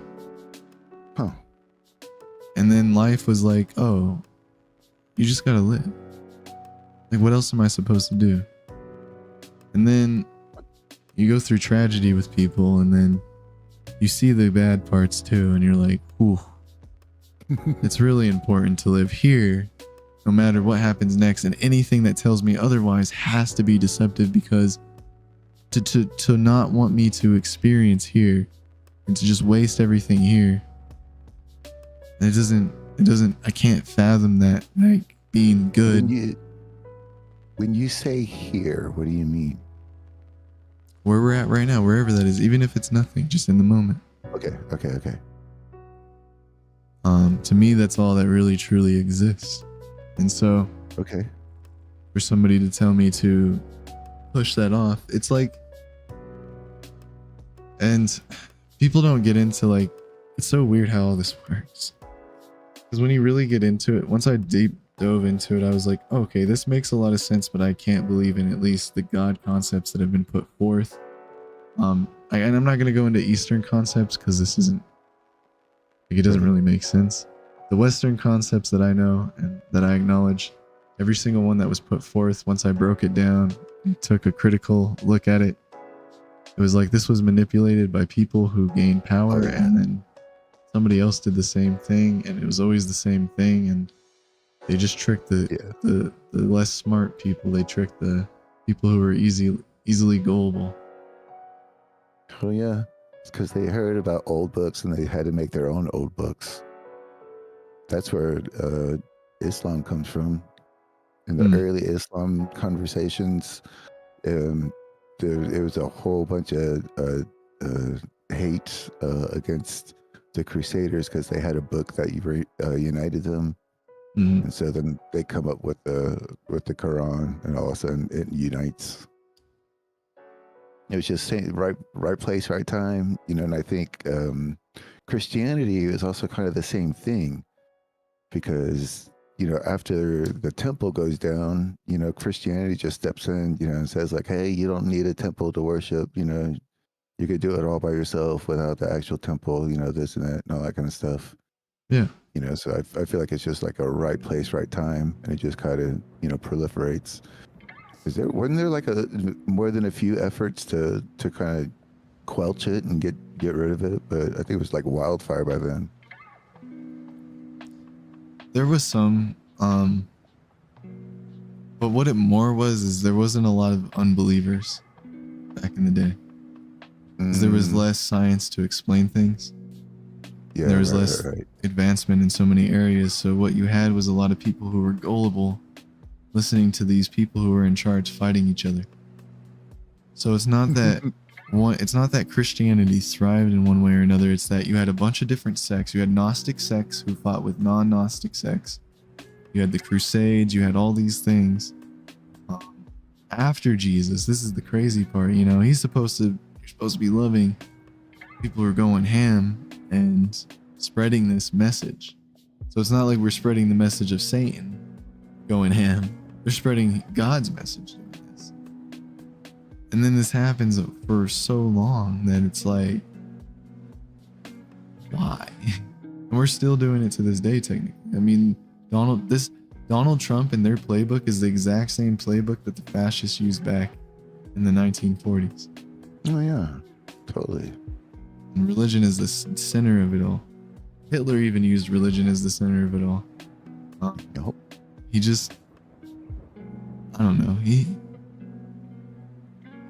Huh. And then life was like, oh, you just gotta live. Like, what else am I supposed to do? And then you go through tragedy with people, and then you see the bad parts too, and you're like, ooh, it's really important to live here no matter what happens next, and anything that tells me otherwise has to be deceptive, because to not want me to experience here and to just waste everything here, it doesn't I can't fathom that, like, being good. When you say here, what do you mean? Where we're at right now, wherever that is, even if it's nothing, just in the moment. Okay. To me, that's all that really truly exists. And so, okay, for somebody to tell me to push that off, it's like, and people don't get into, like, it's so weird how all this works. Because when you really get into it, once I deep dove into it, I was like, okay, this makes a lot of sense, but I can't believe in at least the God concepts that have been put forth. And I'm not going to go into Eastern concepts, because this isn't, like, it doesn't really make sense. The Western concepts that I know and that I acknowledge, every single one that was put forth, once I broke it down and took a critical look at it, it was like this was manipulated by people who gained power, and then somebody else did the same thing, and it was always the same thing, and they just tricked the less smart people. They tricked the people who were easily gullible. Oh yeah, it's because they heard about old books and they had to make their own old books. That's where Islam comes from. In the early Islam conversations, it was a whole bunch of hate against the Crusaders, because they had a book that united them. And so then they come up with the Quran, and all of a sudden it unites. It was just saying right place, right time, and I think Christianity is also kind of the same thing, because after the temple goes down, Christianity just steps in, and says like, hey, you don't need a temple to worship, you could do it all by yourself without the actual temple, this and that and all that kind of stuff. Yeah. So I feel like it's just like a right place, right time, and it just kind of, proliferates. Wasn't there like more than a few efforts to kind of quelch it and get rid of it? But I think it was like wildfire by then. There was some, but what it more was is there wasn't a lot of unbelievers back in the day. 'Cause there was less science to explain things. Yeah, There was right, less right. advancement in so many areas. So what you had was a lot of people who were gullible, listening to these people who were in charge fighting each other. So it's not that it's not that Christianity thrived in one way or another. It's that you had a bunch of different sects. You had Gnostic sects who fought with non-Gnostic sects. You had the Crusades. You had all these things. After Jesus, this is the crazy part. You're supposed to be loving. People are going ham and spreading this message. So it's not like we're spreading the message of Satan going ham. They're spreading God's message doing this. And then this happens for so long that it's like, why? And we're still doing it to this day, technically. I mean, Donald Trump and their playbook is the exact same playbook that the fascists used back in the 1940s. Oh yeah, totally. And religion is the center of it all. Hitler even used religion as the center of it all. Nope. He just, I don't know.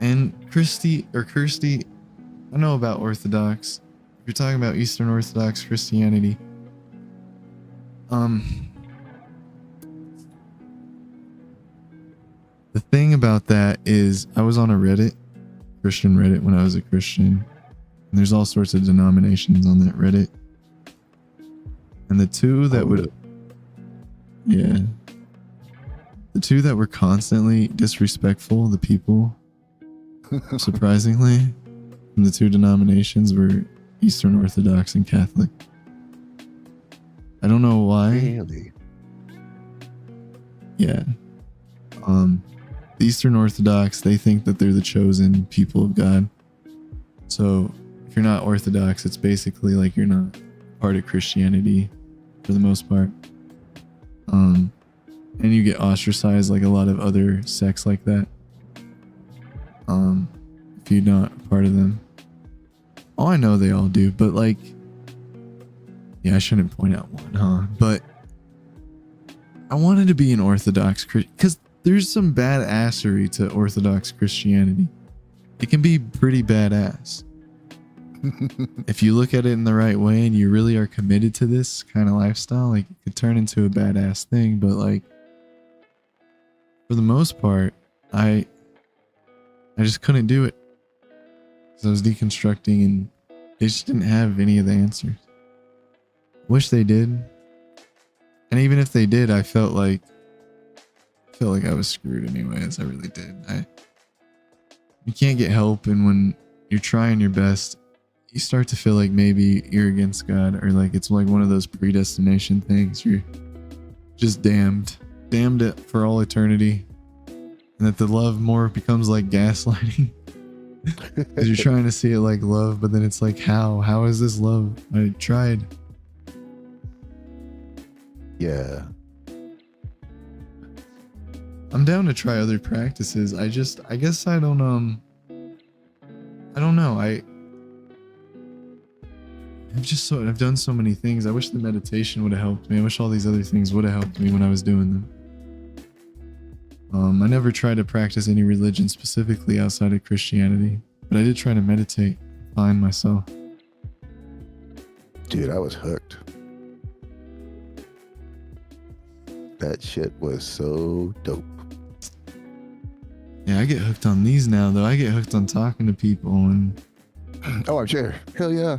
And Kirsty, I know about Orthodox. If you're talking about Eastern Orthodox Christianity, the thing about that is I was on a Christian Reddit when I was a Christian. And there's all sorts of denominations on that Reddit. And the two that the two that were constantly disrespectful, the people, surprisingly, from the two denominations were Eastern Orthodox and Catholic. I don't know why. Really? Yeah. The Eastern Orthodox, they think that they're the chosen people of God. So if you're not Orthodox, it's basically like you're not part of Christianity for the most part. And you get ostracized like a lot of other sects like that. If you're not part of them. Oh, I know they all do, but like, yeah, I shouldn't point out one, huh? But I wanted to be an Orthodox Christian because there's some badassery to Orthodox Christianity. It can be pretty badass. If you look at it in the right way and you really are committed to this kind of lifestyle, like it could turn into a badass thing. But like, for the most part, I just couldn't do it because I was deconstructing and they just didn't have any of the answers. Wish they did. And even if they did, I felt like I was screwed anyways. I really did. You can't get help, and when you're trying your best, you start to feel like maybe you're against God, or like it's like one of those predestination things. You're just damned it for all eternity, and that the love more becomes like gaslighting because you're trying to see it like love, but then it's like, how is this love? I tried. Yeah. I'm down to try other practices. I guess I don't know. I've done so many things. I wish the meditation would have helped me. I wish all these other things would have helped me when I was doing them. I never tried to practice any religion specifically outside of Christianity, but I did try to meditate, find myself. Dude, I was hooked. That shit was so dope. Yeah, I get hooked on these now, though. I get hooked on talking to people, and Oh, I'm sure. Hell yeah.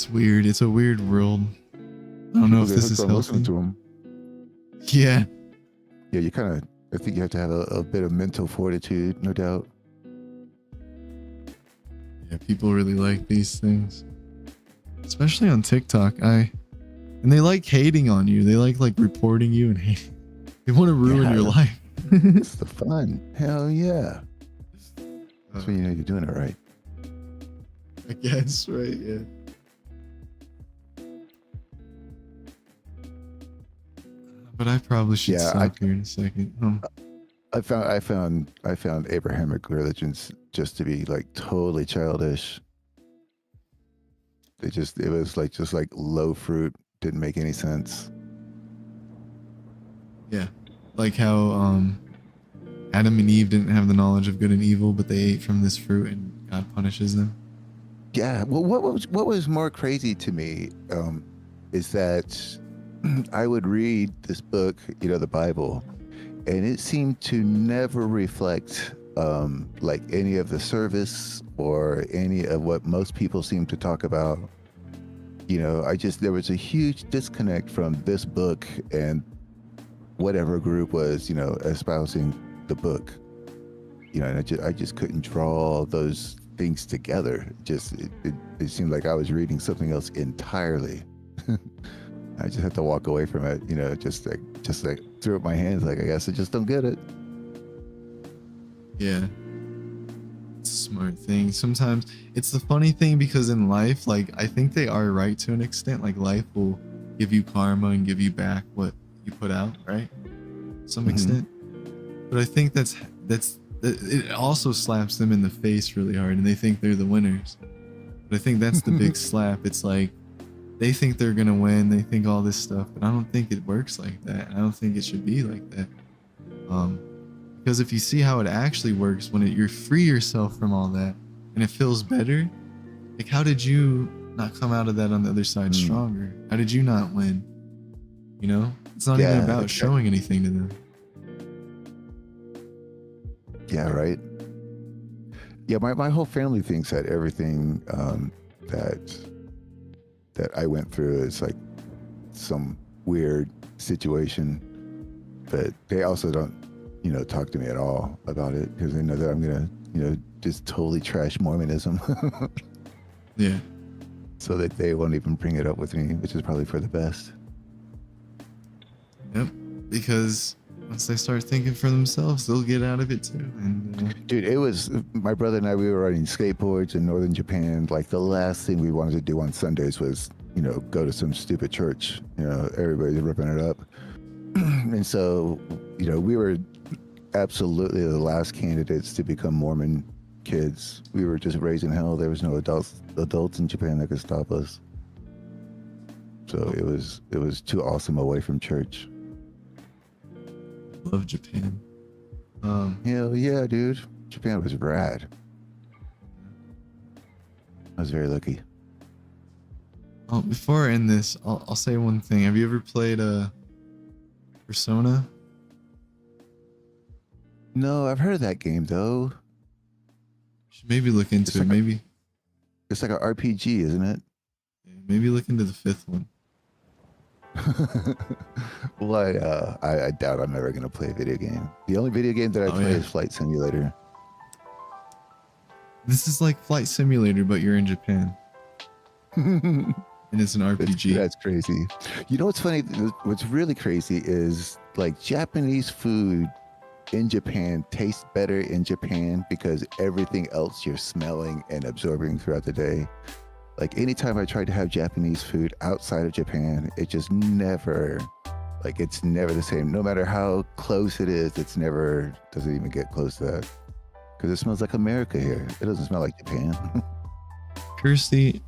it's weird. It's a weird world. I don't know if Get this hooked is on healthy. listening to 'em. Yeah. Yeah, I think you have to have a bit of mental fortitude, no doubt. Yeah, people really like these things. Especially on TikTok. And they like hating on you. They like reporting you and hating. They want to ruin Yeah. your life. It's the fun. Hell yeah. That's when you know you're doing it right. I guess, right? Yeah. But I probably should Yeah, stop here in a second. I found Abrahamic religions just to be like totally childish. It was like just like low fruit, didn't make any sense. Yeah. Like how Adam and Eve didn't have the knowledge of good and evil, but they ate from this fruit and God punishes them. Yeah. Well, what was more crazy to me is that I would read this book, the Bible, and it seemed to never reflect like any of the service or any of what most people seem to talk about. There was a huge disconnect from this book and whatever group was, espousing the book. And I just couldn't draw those things together. It seemed like I was reading something else entirely. I just had to walk away from it, just like throw up my hands, like I guess I just don't get it. Yeah. It's a smart thing. Sometimes it's the funny thing because in life, like I think they are right to an extent. Like life will give you karma and give you back what you put out, right? To some extent. But I think it also slaps them in the face really hard and they think they're the winners. But I think that's the big slap. It's like they think they're gonna win, they think all this stuff, but I don't think it works like that. I don't think it should be like that. Because if you see how it actually works when you free yourself from all that and it feels better, like how did you not come out of that on the other side stronger? How did you not win? It's not even about showing anything to them. Yeah, right. Yeah, my whole family thinks that everything that I went through is like some weird situation, but they also don't, talk to me at all about it because they know that I'm gonna, just totally trash Mormonism. Yeah. So that they won't even bring it up with me, which is probably for the best. Yep. Because once they start thinking for themselves, they'll get out of it too. And Dude, it was my brother and I. We were riding skateboards in northern Japan. Like the last thing we wanted to do on Sundays was, go to some stupid church. Everybody's ripping it up, and so, we were absolutely the last candidates to become Mormon kids. We were just raising hell. There was no adults in Japan that could stop us. So it was too awesome away from church. love Japan. Hell yeah, dude. Japan was rad. I was very lucky. Oh, before I end this, I'll say one thing. Have you ever played Persona? No, I've heard of that game though. You should maybe look into it. It's like an RPG, isn't it? Yeah, maybe look into the 5th one. Well, I doubt I'm ever gonna play a video game. The only video game that I play is Flight Simulator. This is like Flight Simulator, but you're in Japan. And it's an RPG. That's crazy. You know what's funny? What's really crazy is like Japanese food in Japan tastes better in Japan because everything else you're smelling and absorbing throughout the day. Like anytime I tried to have Japanese food outside of Japan, it just never, like it's never the same. No matter how close it is, doesn't even get close to that. Because it smells like America here. It doesn't smell like Japan. Kirsty,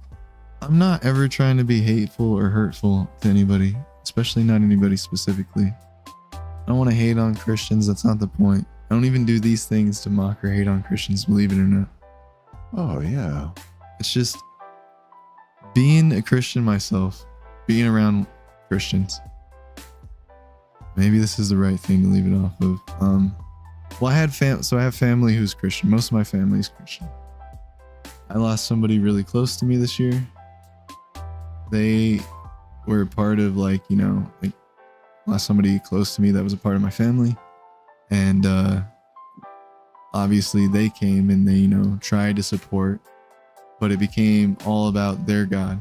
I'm not ever trying to be hateful or hurtful to anybody, especially not anybody specifically. I don't want to hate on Christians. That's not the point. I don't even do these things to mock or hate on Christians, believe it or not. Oh, yeah. It's just being a Christian myself, being around Christians. Maybe this is the right thing to leave it off of. Well, I have family who's Christian. Most of my family is Christian. I lost somebody really close to me this year. They were part of lost somebody close to me that was a part of my family. And obviously they came and they, tried to support, but it became all about their God.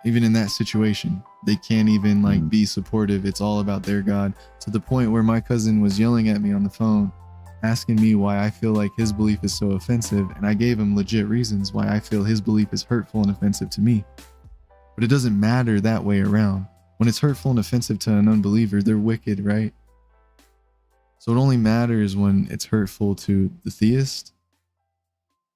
Even in that situation, they can't even like be supportive. It's all about their God, to the point where my cousin was yelling at me on the phone, asking me why I feel like his belief is so offensive, and I gave him legit reasons why I feel his belief is hurtful and offensive to me. But it doesn't matter that way around. When it's hurtful and offensive to an unbeliever, they're wicked, right? So it only matters when it's hurtful to the theist.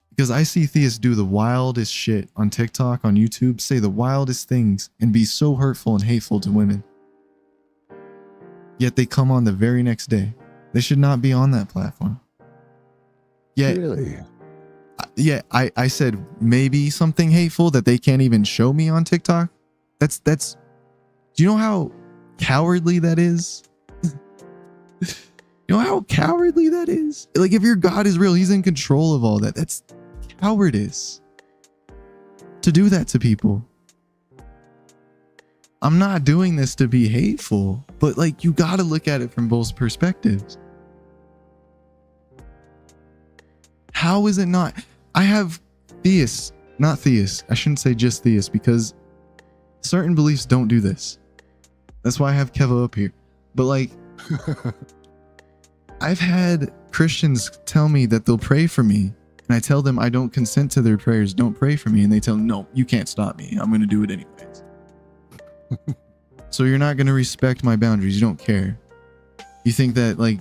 Because I see theists do the wildest shit on TikTok, on YouTube, say the wildest things, and be so hurtful and hateful to women. Yet they come on the very next day. They should not be on that platform. Yet, Really? yeah, I said maybe something hateful that they can't even show me on TikTok. That's. Do you know how cowardly that is? You know how cowardly that is? Like, if your God is real, he's in control of all that. That's cowardice to do that to people. I'm not doing this to be hateful, but like, you got to look at it from both perspectives. How is it not? I have theists, not theists. I shouldn't say just theists, because certain beliefs don't do this. That's why I have Keva up here. But like, I've had Christians tell me that they'll pray for me, and I tell them I don't consent to their prayers. Don't pray for me. And they tell them, no, you can't stop me. I'm going to do it anyways. So you're not going to respect my boundaries. You don't care. You think that like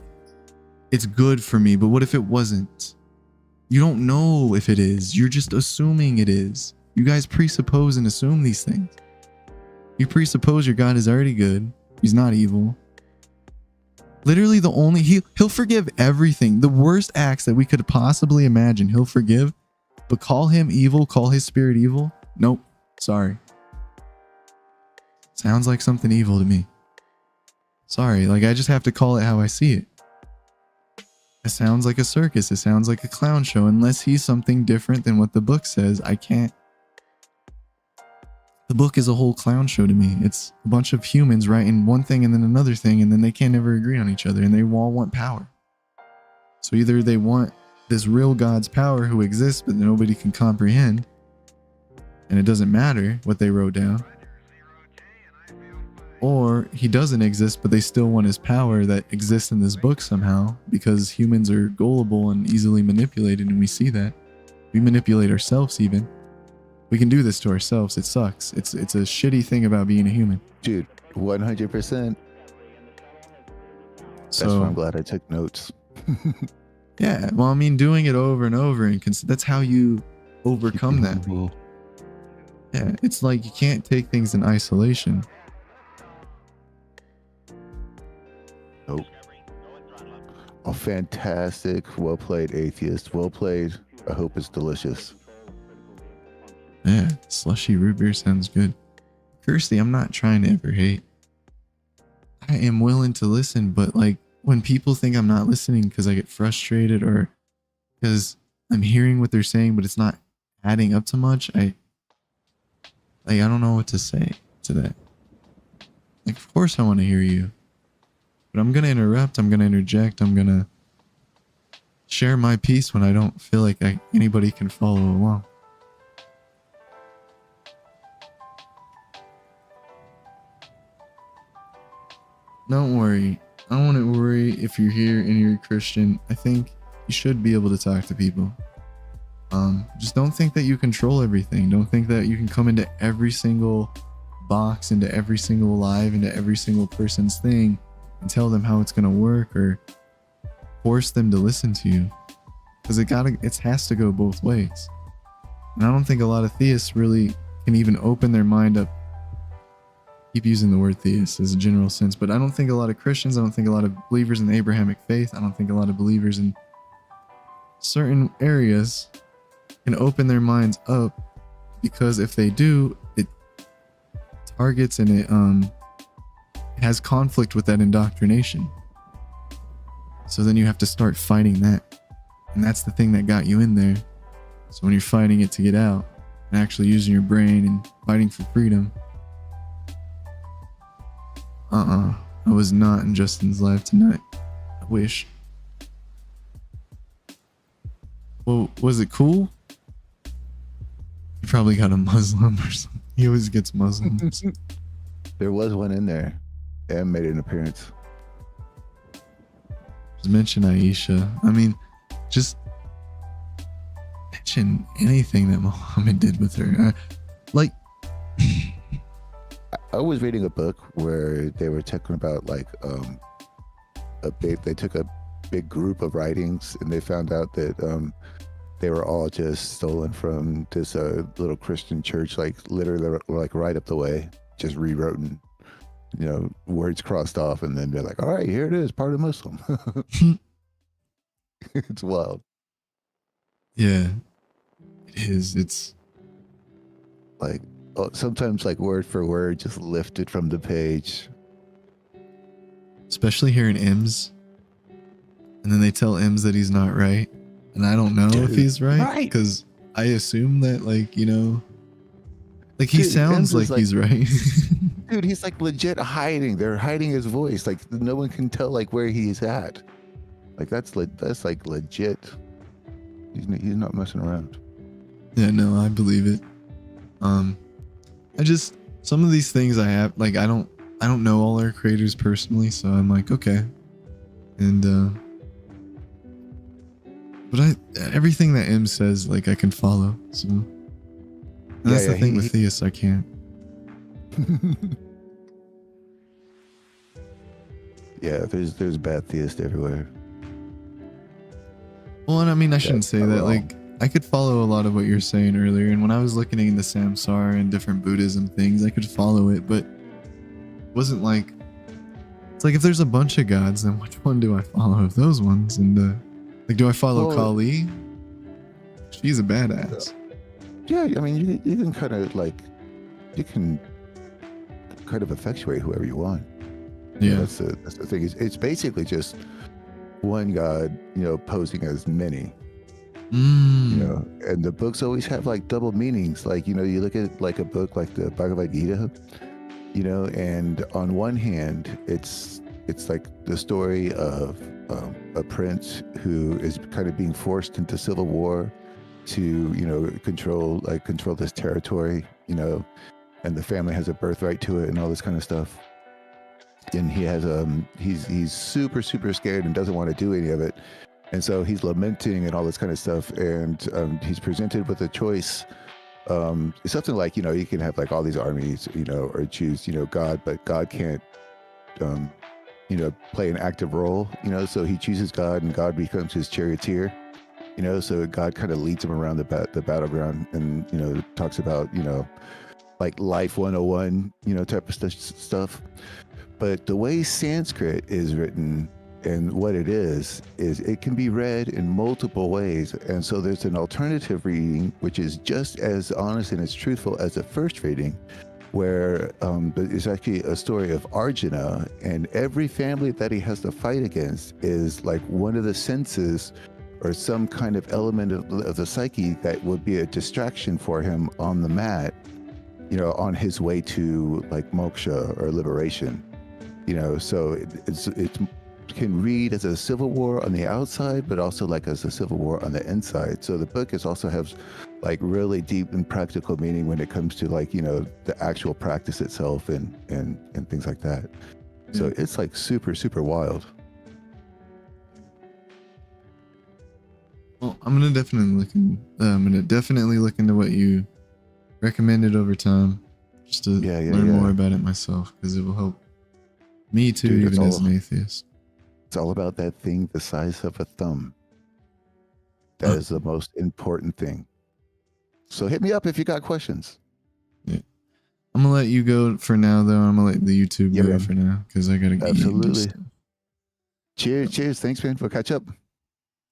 it's good for me, but what if it wasn't? You don't know if it is. You're just assuming it is. You guys presuppose and assume these things. You presuppose your God is already good. He's not evil. Literally the only, he'll forgive everything. The worst acts that we could possibly imagine, he'll forgive. But call him evil, call his spirit evil? Nope. Sorry. Sounds like something evil to me. Sorry, like I just have to call it how I see it. It sounds like a circus. It sounds like a clown show. Unless he's something different than what the book says, I can't. The book is a whole clown show to me. It's a bunch of humans writing one thing and then another thing, and then they can't ever agree on each other, and they all want power. So either they want this real God's power who exists but nobody can comprehend, and it doesn't matter what they wrote down, or he doesn't exist but they still want his power that exists in this book somehow, because humans are gullible and easily manipulated, and we see that. We manipulate ourselves even. We can do this to ourselves. It sucks. It's a shitty thing about being a human. Dude, 100%. That's why I'm glad I took notes. Yeah, well, I mean, doing it over and over, and that's how you overcome that. Yeah, it's like you can't take things in isolation. Nope. Oh, fantastic. Well played, atheist. Well played. I hope it's delicious. Yeah, slushy root beer sounds good. Kirsty, I'm not trying to ever hate. I am willing to listen, but like when people think I'm not listening because I get frustrated or because I'm hearing what they're saying, but it's not adding up to much, I don't know what to say to that. Like, of course I want to hear you, but I'm going to interrupt. I'm going to interject. I'm going to share my piece when I don't feel like anybody can follow along. Don't worry. I don't want to worry if you're here and you're a Christian. I think you should be able to talk to people. Just don't think that you control everything. Don't think that you can come into every single box, into every single live, into every single person's thing and tell them how it's going to work or force them to listen to you. Because it has to go both ways. And I don't think a lot of theists really can even open their mind up. Keep using the word theist as a general sense, but I don't think a lot of Christians, I don't think a lot of believers in the Abrahamic faith, I don't think a lot of believers in certain areas can open their minds up, because if they do, it targets and it has conflict with that indoctrination. So then you have to start fighting that, and that's the thing that got you in there. So when you're fighting it to get out and actually using your brain and fighting for freedom. I was not in Justin's live tonight. I wish. Well, was it cool? You probably got a Muslim or something. He always gets Muslims. There was one in there. And made an appearance. Just mention Aisha. I mean, just mention anything that Muhammad did with her. Like, I was reading a book where they were talking about like they took a big group of writings and they found out that they were all just stolen from this little Christian church, like literally like right up the way, just rewritten, you know, words crossed off, and then they're like, all right, here it is, part of Muslim. It's wild. yeah, it is. It's Like sometimes like word for word, just lifted from the page. especially here in M's. And then they tell M's that he's not right. And I don't know if he's right. Because I assume that, like, you know, like he Dude, sounds M's like is he's right. Dude, he's like legit hiding. They're hiding his voice. Like no one can tell like where he's at. Like that's like legit. He's not messing around. Yeah, no, I believe it. I just, some of these things I have, like, I don't know all our creators personally, so I'm like, okay. And but everything that M says, like, I can follow. So and that's the thing with theists, I can't. Yeah, there's bad theists everywhere. Well, and I mean, I shouldn't say that. wrong. Like, I could follow a lot of what you're saying earlier, and when I was looking into Samsara and different Buddhism things, I could follow it, but it wasn't like, it's like if there's a bunch of gods, then which one do I follow of those ones? And like, do I follow Kali? She's a badass. Yeah, I mean, you can kind of like, you can kind of effectuate whoever you want. Yeah, That's the thing. It's basically just one god, you know, posing as many. You know, and the books always have like double meanings. Like, you know, you look at like a book like the Bhagavad Gita, you know, and on one hand, it's like the story of a prince who is kind of being forced into civil war to, you know, control this territory, you know, and the family has a birthright to it and all this kind of stuff. And he has he's super scared and doesn't want to do any of it. And so he's lamenting and all this kind of stuff. And he's presented with a choice. It's something like, you know, you can have like all these armies, you know, or choose, you know, God, but God can't, you know, play an active role, you know, so he chooses God and God becomes his charioteer, you know, so God kind of leads him around the battleground and, you know, talks about, you know, like life 101, you know, type of stuff. But the way Sanskrit is written, and what it is it can be read in multiple ways. And so there's an alternative reading, which is just as honest and as truthful as the first reading, where it's actually a story of Arjuna, and every family that he has to fight against is like one of the senses or some kind of element of the psyche that would be a distraction for him on the mat, you know, on his way to like moksha or liberation, you know. So it's can read as a civil war on the outside, but also like as a civil war on the inside. So the book also has like really deep and practical meaning when it comes to like, you know, the actual practice itself and things like that. So it's like super wild. Well, I'm gonna definitely look into what you recommended over time, just to learn more about it myself, because it will help me too, Dude, even as an atheist. It's all about that thing the size of a thumb. That is the most important thing. So hit me up if you got questions. Yeah. I'm gonna let you go for now, though. I'm gonna let the YouTube go for now, because I gotta get Absolutely. Cheers. Thanks, man. We'll catch up.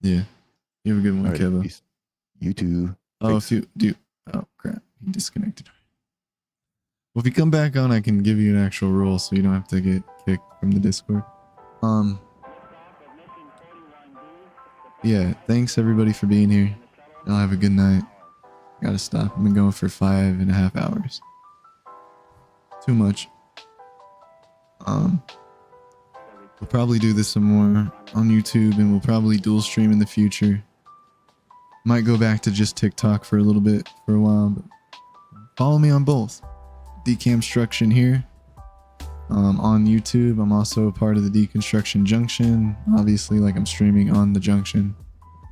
Yeah. You have a good one, Right, Kevo. peace. You too. Oh, Thanks. if you do. Oh, crap. He disconnected. Well, if you come back on, I can give you an actual role so you don't have to get kicked from the Discord. Yeah, thanks everybody for being here. Y'all have a good night. Gotta stop. I've been going for 5.5 hours. Too much. We'll probably do this some more on YouTube, and we'll probably dual stream in the future. Might go back to just TikTok for a little bit, for a while, but follow me on both. Deconstruction here. On YouTube, I'm also a part of the Deconstruction Junction. Obviously, like I'm streaming on the Junction,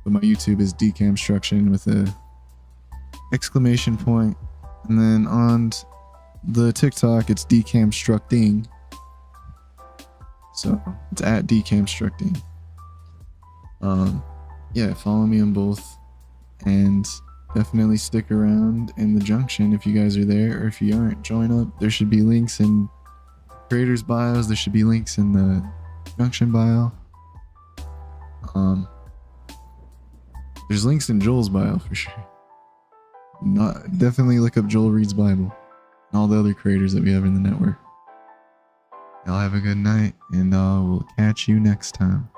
but my YouTube is Deconstruction with a exclamation point. And then on the TikTok, it's Decamstructing. So it's at Decamstructing. Yeah, follow me on both, and definitely stick around in the Junction if you guys are there, or if you aren't, join up. There should be links in creators' bios. There should be links in the Junction bio. There's links in Joel's bio for sure. Definitely look up Joel Reads Bible and all the other creators that we have in the network. Y'all have a good night, and we'll catch you next time.